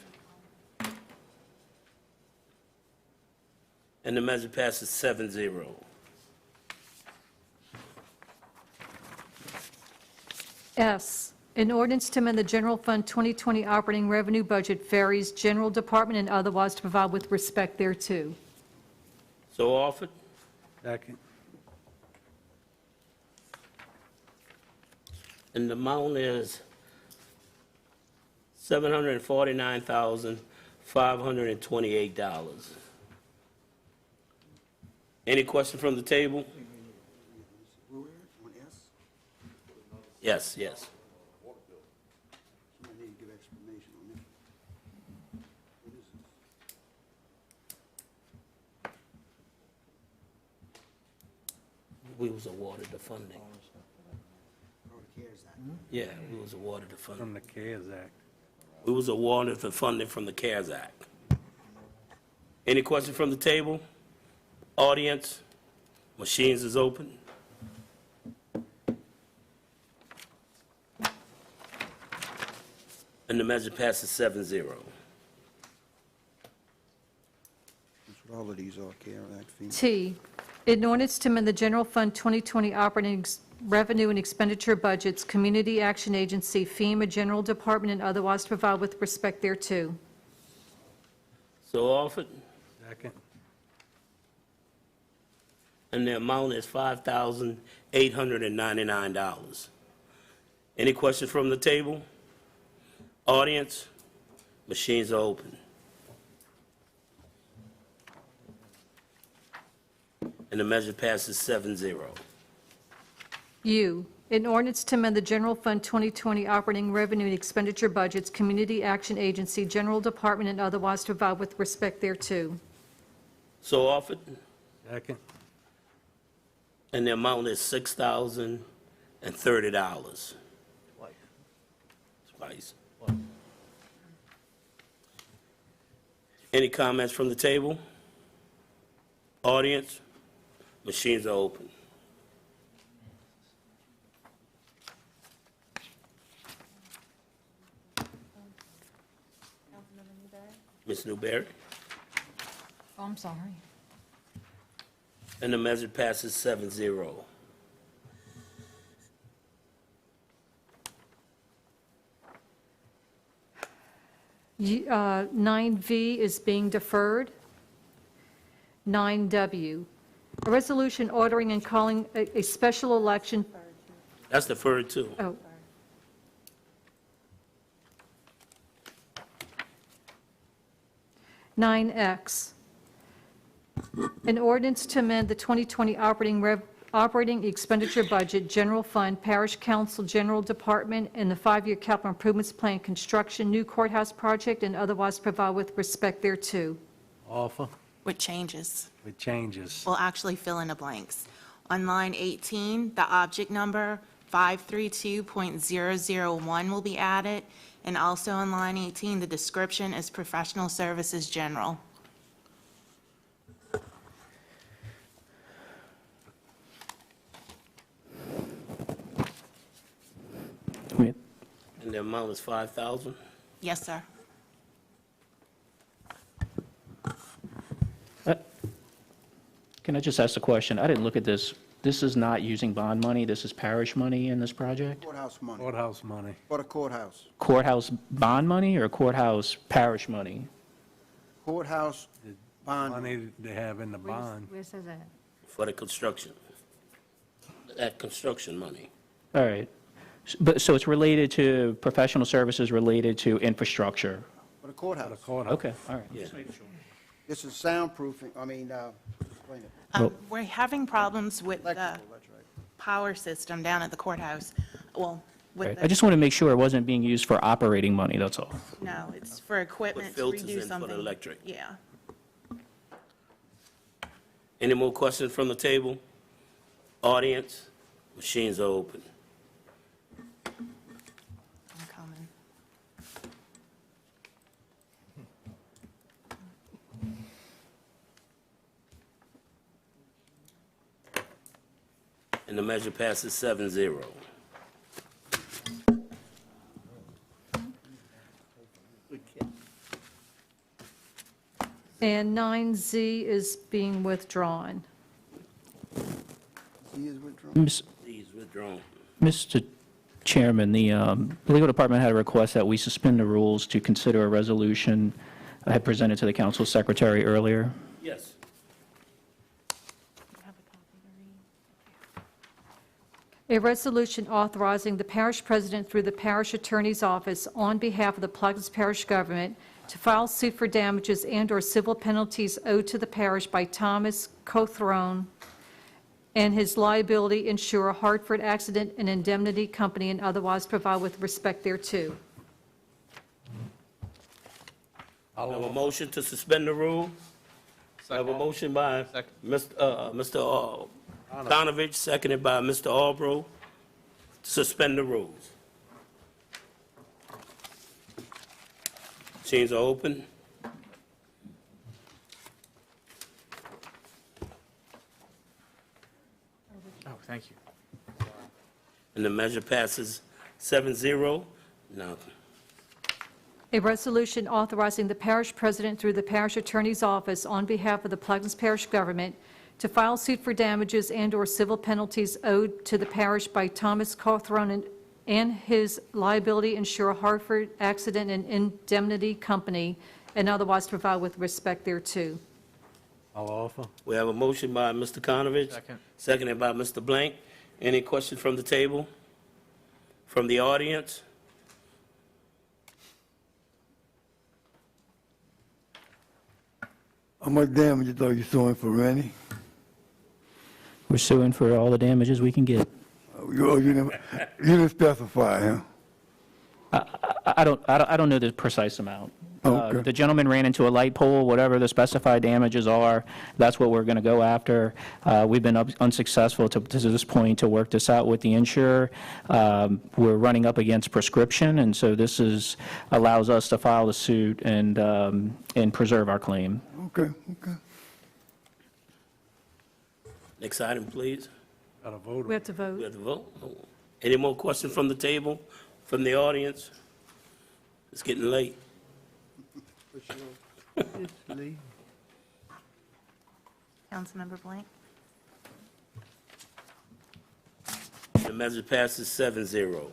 And the measure passes 7-0. S, an ordinance to amend the General Fund 2020 operating revenue budget, Ferry's General Department, and otherwise to provide with respect thereto. So offered. Second. And the amount is $749,528. Any question from the table? Yes, yes. We was awarded the funding. Yeah, we was awarded the funding. From the CARES Act. We was awarded the funding from the CARES Act. Any questions from the table? Audience? Machines is open. And the measure passes 7-0. That's what all of these are, CARES Act fees. T, in ordinance to amend the general fund 2020 operating revenue and expenditure budgets, Community Action Agency, FEMA General Department, and otherwise provide with respect thereto. So offered, Second. and the amount is $5,899. Any questions from the table? Audience? Machines are open. And the measure passes 7-0. U, in ordinance to amend the general fund 2020 operating revenue and expenditure budgets, Community Action Agency, General Department, and otherwise provide with respect thereto. So offered, Second. and the amount is $6,030. Twice. Any comments from the table? Audience? Machines are open. Ms. Newberry? Oh, I'm sorry. And the measure passes 7-0. 9V is being deferred. 9W, a resolution ordering and calling a special election. That's deferred too. Oh. Nine X, an ordinance to amend the 2020 operating expenditure budget, general fund, parish council, general department, and the 5-year capital improvements plan, construction, new courthouse project, and otherwise provide with respect thereto. Offer. With changes. With changes. We'll actually fill in the blanks. On line 18, the object number 532.001 will be added, and also on line 18, the description is professional services general. And the amount is 5,000? Yes, sir. Can I just ask a question? I didn't look at this. This is not using bond money, this is parish money in this project? Courthouse money, Courthouse money. for the courthouse. Courthouse bond money or courthouse parish money? Courthouse bond. Money they have in the bond. Where says that? For the construction. That construction money. All right. But, so it's related to, professional services related to infrastructure? For the courthouse. The courthouse. Okay, all right. Yeah. This is soundproofing, explain it. We're having problems with the Electrical, that's right. power system down at the courthouse. Well, with Right. the... I just want to make sure it wasn't being used for operating money, that's all. No, it's for equipment to filters redo in something. for the electric. Yeah. Any more questions from the table? Audience? Machines are open. I'm coming. And the measure passes 7-0. And 9Z is being withdrawn. He is withdrawn. Please withdrawn. Mr. Chairman, the legal department had a request that we suspend the rules to consider a resolution I had presented to the council secretary earlier. Yes. A resolution authorizing the parish president through the parish attorney's office on behalf of the Plaquemines Parish government to file suit for damages and/or civil penalties owed to the parish by Thomas Cothrone and his liability insurer, Hartford Accident and Indemnity Company, and otherwise provide with respect thereto. I have a motion to suspend the rule. I have a motion by Mr. Conovich, seconded by Mr. Albro. Suspend the rules. Machines are open. Oh, thank you. And the measure passes 7-0. Now, A resolution authorizing the parish president through the parish attorney's office on behalf of the Plaquemines Parish government to file suit for damages and/or civil penalties owed to the parish by Thomas Cawthron and his liability insurer Hartford Accident and Indemnity Company, and otherwise provide with respect thereto. I'll offer. we have a motion by Mr. Conovich. Second. Seconded by Mr. Blank. Any questions from the table? From the audience? How much damages are you suing for, Randy? We're suing for all the damages we can get. You didn't specify, huh? I don't know the precise amount. Okay. The gentleman ran into a light pole, whatever the specified damages are, that's what we're going to go after. We've been unsuccessful to this point to work this out with the insurer. We're running up against prescription, and so this allows us to file the suit and preserve our claim. Okay. Next item, please. Got a vote. We have to vote. We have to vote. Any more questions from the table, from the audience? It's getting late. Councilmember Blank? The measure passes 7-0.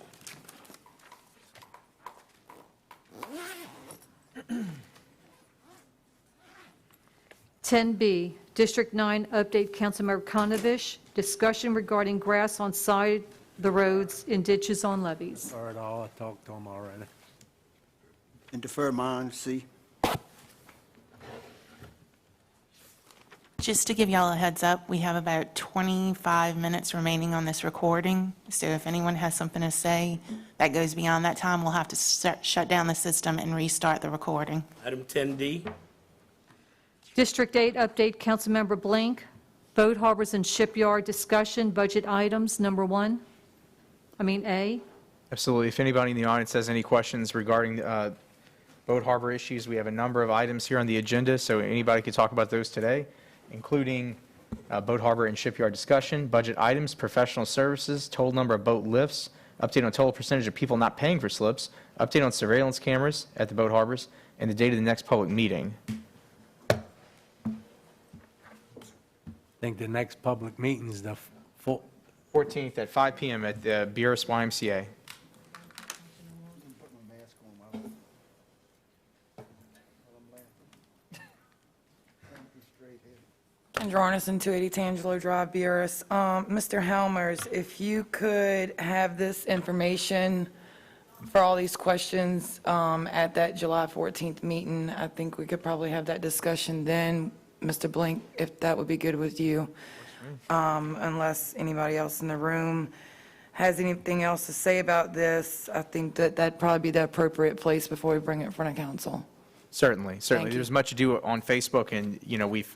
B, District 9 update, Councilmember Conovich, discussion regarding grass on side the roads in ditches on levees. All right, I talked to him already. And defer mine, C. Just to give y'all a heads up, we have about 25 minutes remaining on this recording, so if anyone has something to say that goes beyond that time, we'll have to shut down the system and restart the recording. Item 10D. District 8 update, Councilmember Blink, boat harbors and shipyard discussion, budget items, A. Absolutely. If anybody in the audience has any questions regarding boat harbor issues, we have a number of items here on the agenda, so anybody could talk about those today, including boat harbor and shipyard discussion, budget items, professional services, total number of boat lifts, update on total percentage of people not paying for slips, update on surveillance cameras at the boat harbors, and the date of the next public meeting. I think the next public meeting is the 14th at 5 p.m. at the Beerus YMCA. Kendra Arneson, 280 Tangelo Drive, Beerus. Mr. Helmers, if you could have this information for all these questions at that July 14th meeting, I think we could probably have that discussion then. Mr. Blink, if that would be good with you, unless anybody else in the room has anything else to say about this, I think that that'd probably be the appropriate place before we bring it in front of council. Certainly. Thank you. There's much to do on Facebook, and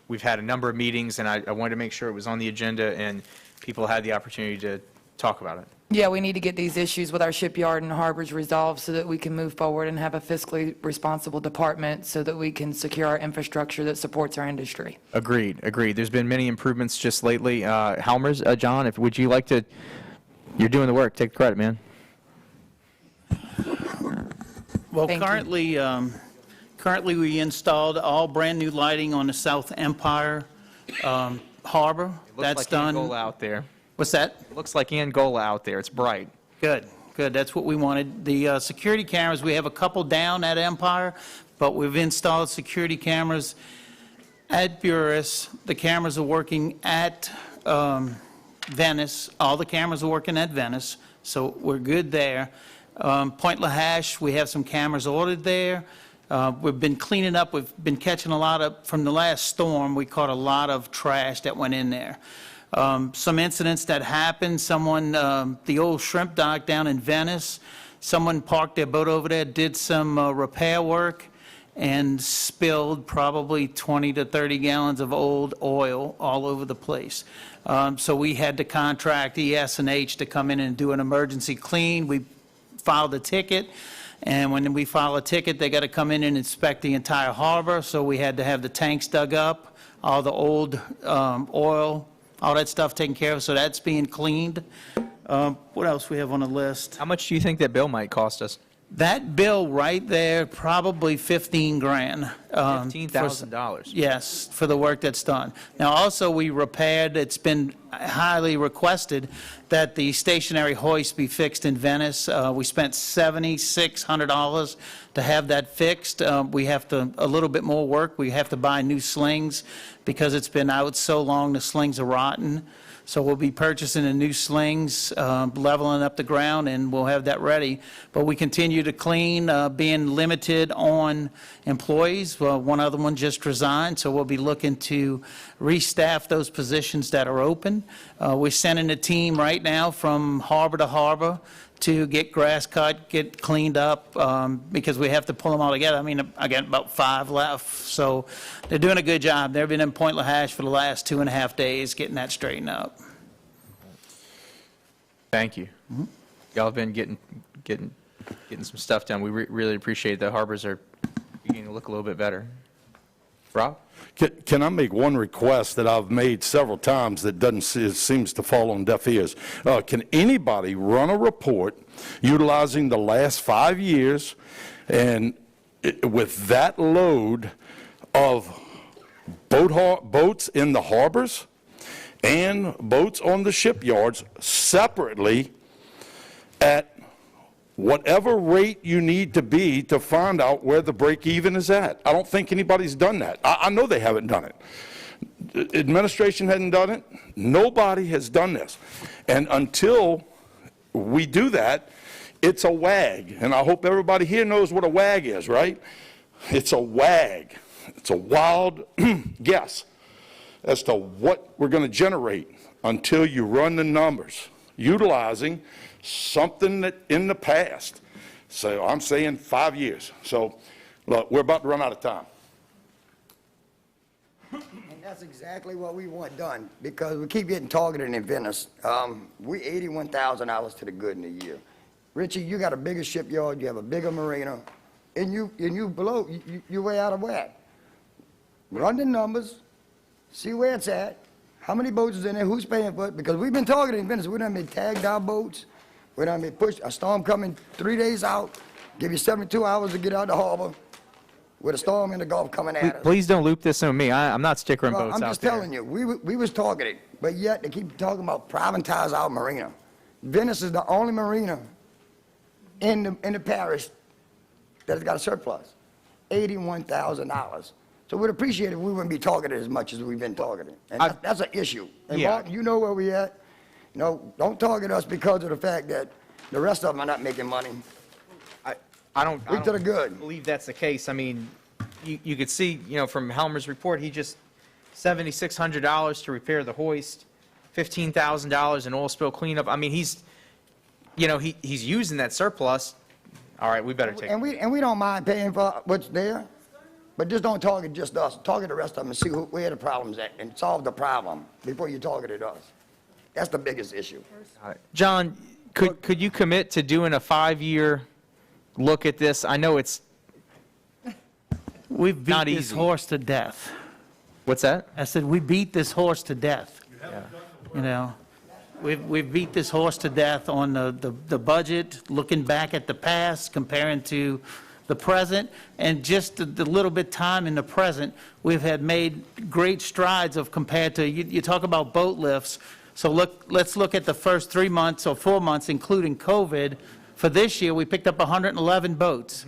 we've had a number of meetings, and I wanted to make sure it was on the agenda and people had the opportunity to talk about it. Yeah, we need to get these issues with our shipyard and harbors resolved so that we can move forward and have a fiscally responsible department so that we can secure our infrastructure that supports our industry. Agreed. There's been many improvements just lately. Helmers, John, would you like to? You're doing the work. Take the credit, man. Well, Thank you. currently we installed all brand-new lighting on the South Empire Harbor. That's done. Angola out there. What's that? It looks like Angola out there. It's bright. Good. That's what we wanted. The security cameras, we have a couple down at Empire, but we've installed security cameras at Beerus. The cameras are working at Venice. All the cameras are working at Venice, so we're good there. Point Lahash, we have some cameras ordered there. We've been cleaning up. We've been catching a lot of, from the last storm, we caught a lot of trash that went in there. Some incidents that happened, the old shrimp dock down in Venice, someone parked their boat over there, did some repair work, and spilled probably 20 to 30 gallons of old oil all over the place. So we had to contract ES&H to come in and do an emergency clean. We filed a ticket, and when we file a ticket, they got to come in and inspect the entire harbor, so we had to have the tanks dug up, all the old oil, all that stuff taken care of, so that's being cleaned. What else we have on the list? How much do you think that bill might cost us? That bill right there, probably 15 grand. $15,000. Yes, for the work that's done. Now, also, we repaired, it's been highly requested that the stationary hoist be fixed in Venice. We spent $7,600 to have that fixed. We have to, a little bit more work. We have to buy new slings because it's been out so long, the slings are rotten. So we'll be purchasing the new slings, leveling up the ground, and we'll have that ready. But we continue to clean, being limited on employees. Well, one other one just resigned, so we'll be looking to restaff those positions that are open. We're sending a team right now from harbor to harbor to get grass cut, get cleaned up, because we have to pull them all together. I mean, I got about 5 left, so they're doing a good job. They've been in Point LaHash for the last 2.5 days getting that straightened up. Thank you. Y'all have been getting some stuff done. We really appreciate it. The harbors are beginning to look a little bit better. Rob? Can I make one request that I've made several times that seems to fall on deaf ears? Can anybody run a report utilizing the last 5 years and with that load of boats in the harbors and boats on the shipyards separately at whatever rate you need to be to find out where the break even is at? I don't think anybody's done that. I know they haven't done it. Administration hasn't done it. Nobody has done this. And until we do that, it's a WAG. And I hope everybody here knows what a WAG is, right? It's a WAG. It's a wild guess as to what we're going to generate until you run the numbers, utilizing something that in the past. So I'm saying 5 years. So look, we're about to run out of time. And that's exactly what we want done, because we keep getting targeted in Venice. We $81,000 to the good in a year. Richie, you got a bigger shipyard, you have a bigger marina, and you're way out of whack. Run the numbers, see where it's at, how many boats is in there, who's paying for it, because we've been targeted in Venice. We done been tagged our boats. We done been pushed, a storm coming 3 days out, give you 72 hours to get out the harbor with a storm in the Gulf coming at us. Please don't loop this on me. I'm not stickering boats out there. I'm just telling you, we was targeted, but yet they keep talking about privatize our marina. Venice is the only marina in the parish that has got a surplus, $81,000. So we'd appreciate it if we wouldn't be targeted as much as we've been targeted. And that's an issue. And Yeah. Martin, you know where we at. You know, don't target us because of the fact that the rest of them are not making money. I don't to the good. believe that's the case. I mean, you could see, from Helmer's report, he just $7,600 to repair the hoist, $15,000 in oil spill cleanup. I mean, he's using that surplus. All right, we better take it. And we don't mind paying for what's there, but just don't target just us. Target the rest of them and see where the problem's at and solve the problem before you targeted us. That's the biggest issue. John, could you commit to doing a 5-year look at this? I know it's We've beat not this easy. horse to death. What's that? I said, we beat this horse to death. We've beat this horse to death on the budget, looking back at the past, comparing to the present, and just the little bit time in the present, we've had made great strides of compared to, you talk about boat lifts, so let's look at the first 3 months or 4 months, including COVID. For this year, we picked up 111 boats.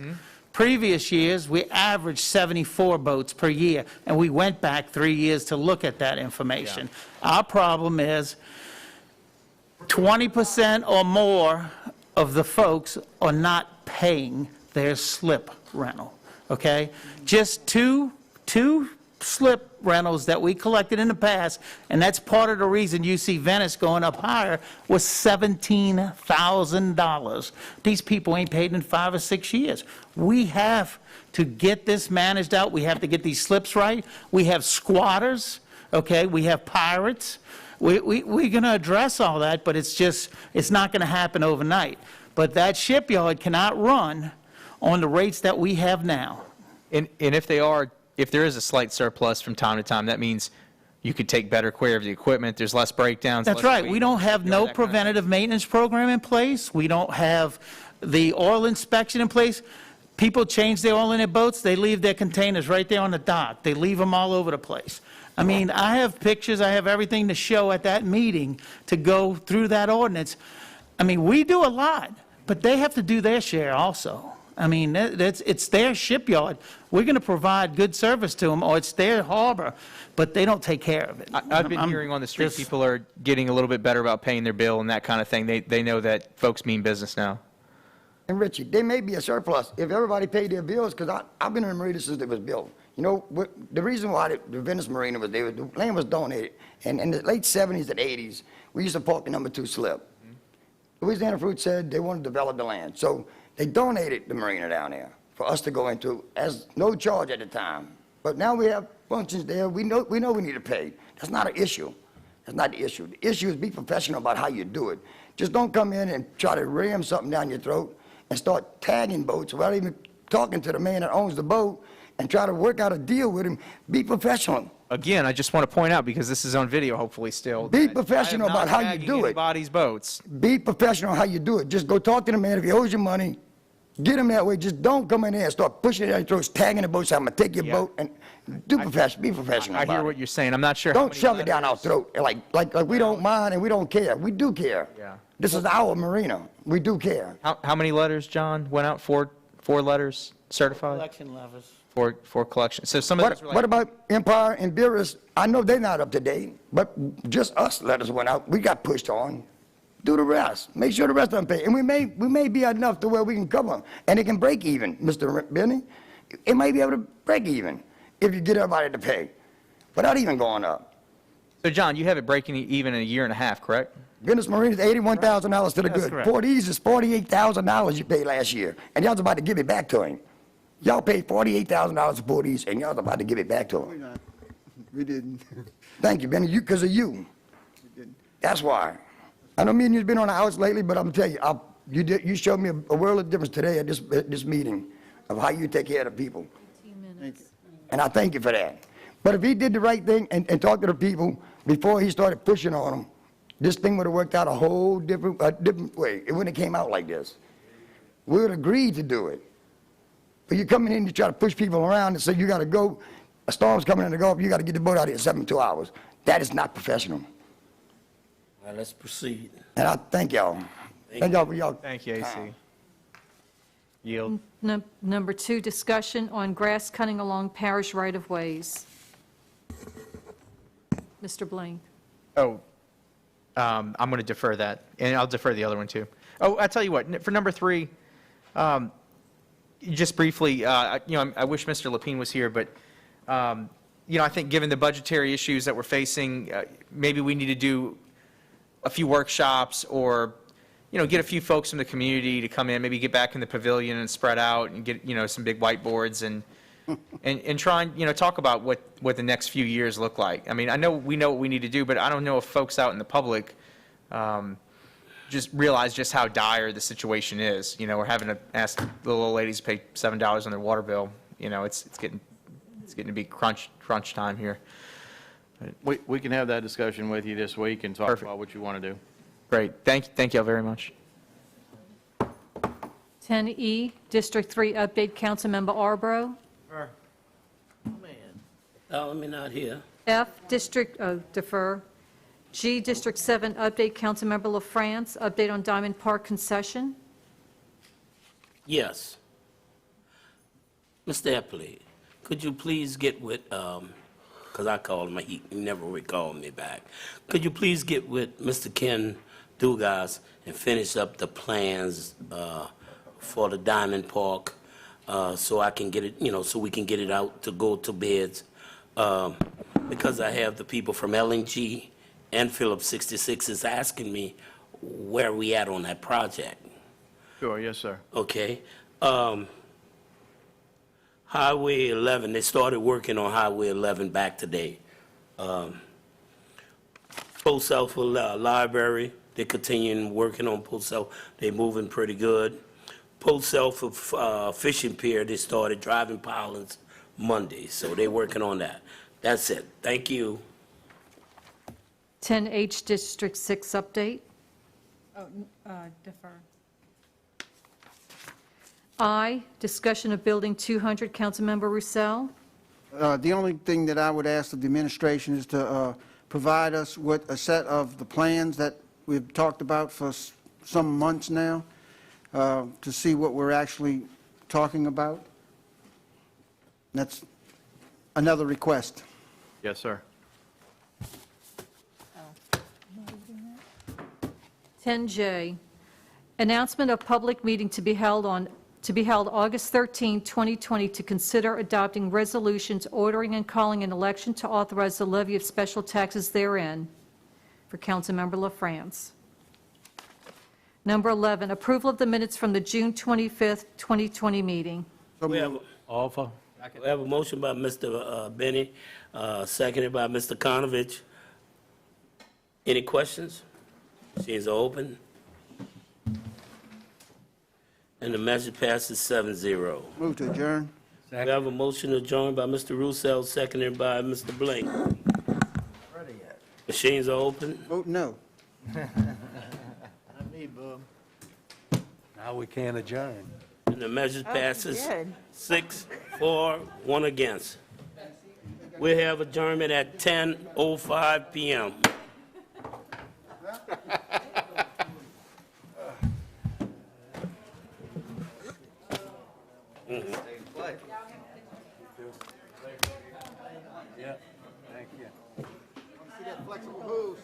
Previous years, we averaged 74 boats per year, and we went back 3 years to look at that information. Our problem is 20% or more of the folks are not paying their slip rental, okay? Just two slip rentals that we collected in the past, and that's part of the reason you see Venice going up higher, was $17,000. These people ain't paid in 5 or 6 years. We have to get this managed out. We have to get these slips right. We have squatters, okay? We have pirates. We're going to address all that, but it's not going to happen overnight. But that shipyard cannot run on the rates that we have now. And if there is a slight surplus from time to time, that means you could take better care of the equipment, there's less breakdowns. That's less right. weight, We don't have no preventative maintenance program in place. We don't have the oil inspection in place. People change their oil in their boats, they leave their containers right there on the dock. They leave them all over the place. I mean, I have pictures, I have everything to show at that meeting to go through that ordinance. I mean, we do a lot, but they have to do their share also. I mean, it's their shipyard. We're going to provide good service to them, or it's their harbor, but they don't take care of it. I've been hearing on the street people are getting a little bit better about paying their bill and that kind of thing. They know that folks mean business now. And Richie, there may be a surplus if everybody paid their bills, because I've been in the marina since it was built. You know, the reason why the Venice Marina was there, the land was donated, and in the late 70s and 80s, we used to park the number 2 slip. Louisiana Fruit said they wanted to develop the land, so they donated the marina down there for us to go into as no charge at the time. But now we have functions there, we know we need to pay. That's not an issue. That's not the issue. The issue is be professional about how you do it. Just don't come in and try to ram something down your throat and start tagging boats without even talking to the man that owns the boat and try to work out a deal with him. Be professional. Again, I just want to point out, because this is on video hopefully still. Be professional about how you do it. Anybody's boats. Be professional how you do it. Just go talk to the man. If he owes you money, get him that way. Just don't come in there and start pushing it down your throats, tagging the boat, saying, I'm going to take your boat. And be professional I about hear it. what you're saying. I'm not sure. Don't shove it down our throat like we don't mind and we don't care. We do care. Yeah. This is our marina. We do care. How many letters, John, went out? Four letters certified? Collection levels. For collection. So some of those were like, What about Empire and Beerus? I know they're not up to date, but just us letters went out. We got pushed on. Do the rest. Make sure the rest of them pay. And we may be enough to where we can cover them. And it can break even, Mr. Benny. It may be able to break even if you get everybody to pay without even going up. So John, you have it breaking even in a year and a half, correct? Venice Marina's $81,000 to the That's good. correct. Port East is $48,000 you paid last year, and y'all's about to give it back to him. Y'all paid $48,000 to Port East, and y'all's about to give it back to him. We didn't. Thank you, Benny. Because of you. That's why. I know me and you've been on the outs lately, but I'm telling you, you showed me a world of difference today at this meeting of how you take care of the people. 15 minutes. And I thank you for that. But if he did the right thing and talked to the people before he started pushing on them, this thing would have worked out a whole different way. It wouldn't have came out like this. We would have agreed to do it. But you come in and you try to push people around and say you got to go, a storm's coming in the Gulf, you got to get the boat out here in 72 hours. That is not professional. All right, let's proceed. And I thank y'all. Thank y'all for y'all. Thank you, AC. time. Yield. Number 2, discussion on grass cutting along parish right-of-ways. Mr. Blaine. Oh, I'm going to defer that, and I'll defer the other one too. Oh, I'll tell you what, for number 3, just briefly, I wish Mr. Lapine was here, but, I think given the budgetary issues that we're facing, maybe we need to do a few workshops or, get a few folks from the community to come in, maybe get back in the pavilion and spread out and get, some big whiteboards and try and, talk about what the next few years look like. I mean, I know we know what we need to do, but I don't know if folks out in the public just realize just how dire the situation is. We're having to ask the little old ladies to pay $7 on their water bill. It's getting to be crunch time here. We can have that discussion with you this week and talk about what you want to do. Great. Thank you all very much. 10E, District 3 update, Councilmember Arborough. Let me not hear. F, defer. G, District 7 update, Councilmember LaFrance, update on Diamond Park concession. Yes. Mr. Epley, could you please get with, because I called him, he never recalled me back. Could you please get with Mr. Ken Dugas and finish up the plans for the Diamond Park so I can get it, so we can get it out to go to bids because I have the people from LNG and Phillips 66 is asking me where we at on that project. Sure, yes, sir. Okay. Highway 11, they started working on Highway 11 back today. Post South Library, they're continuing working on Post South. They're moving pretty good. Post South Fishing Pier, they started driving pilings Monday, so they're working on that. That's it. Thank you. 10H District 6 update. Defer. I, discussion of Building 200, Councilmember Roussel. The only thing that I would ask of the administration is to provide us with a set of the plans that we've talked about for some months now, to see what we're actually talking about. That's another request. Yes, sir. 10J, announcement of public meeting to be held August 13, 2020, to consider adopting resolutions ordering and calling an election to authorize the levy of special taxes therein. For Councilmember LaFrance. Number 11, approval of the minutes from the June 25th, 2020 meeting. We have a motion by Mr. Benny, seconded by Mr. Konovich. Any questions? Machines are open. And the measure passes 7-0. Move to adjourn. We have a motion to adjourn by Mr. Roussel, seconded by Mr. Blake. Machines are open. Vote no. Now we can adjourn. And the measure passes 6-4, 1 against. We have adjournment at 10:05 p.m. Yeah, thank you. See that flexible hose?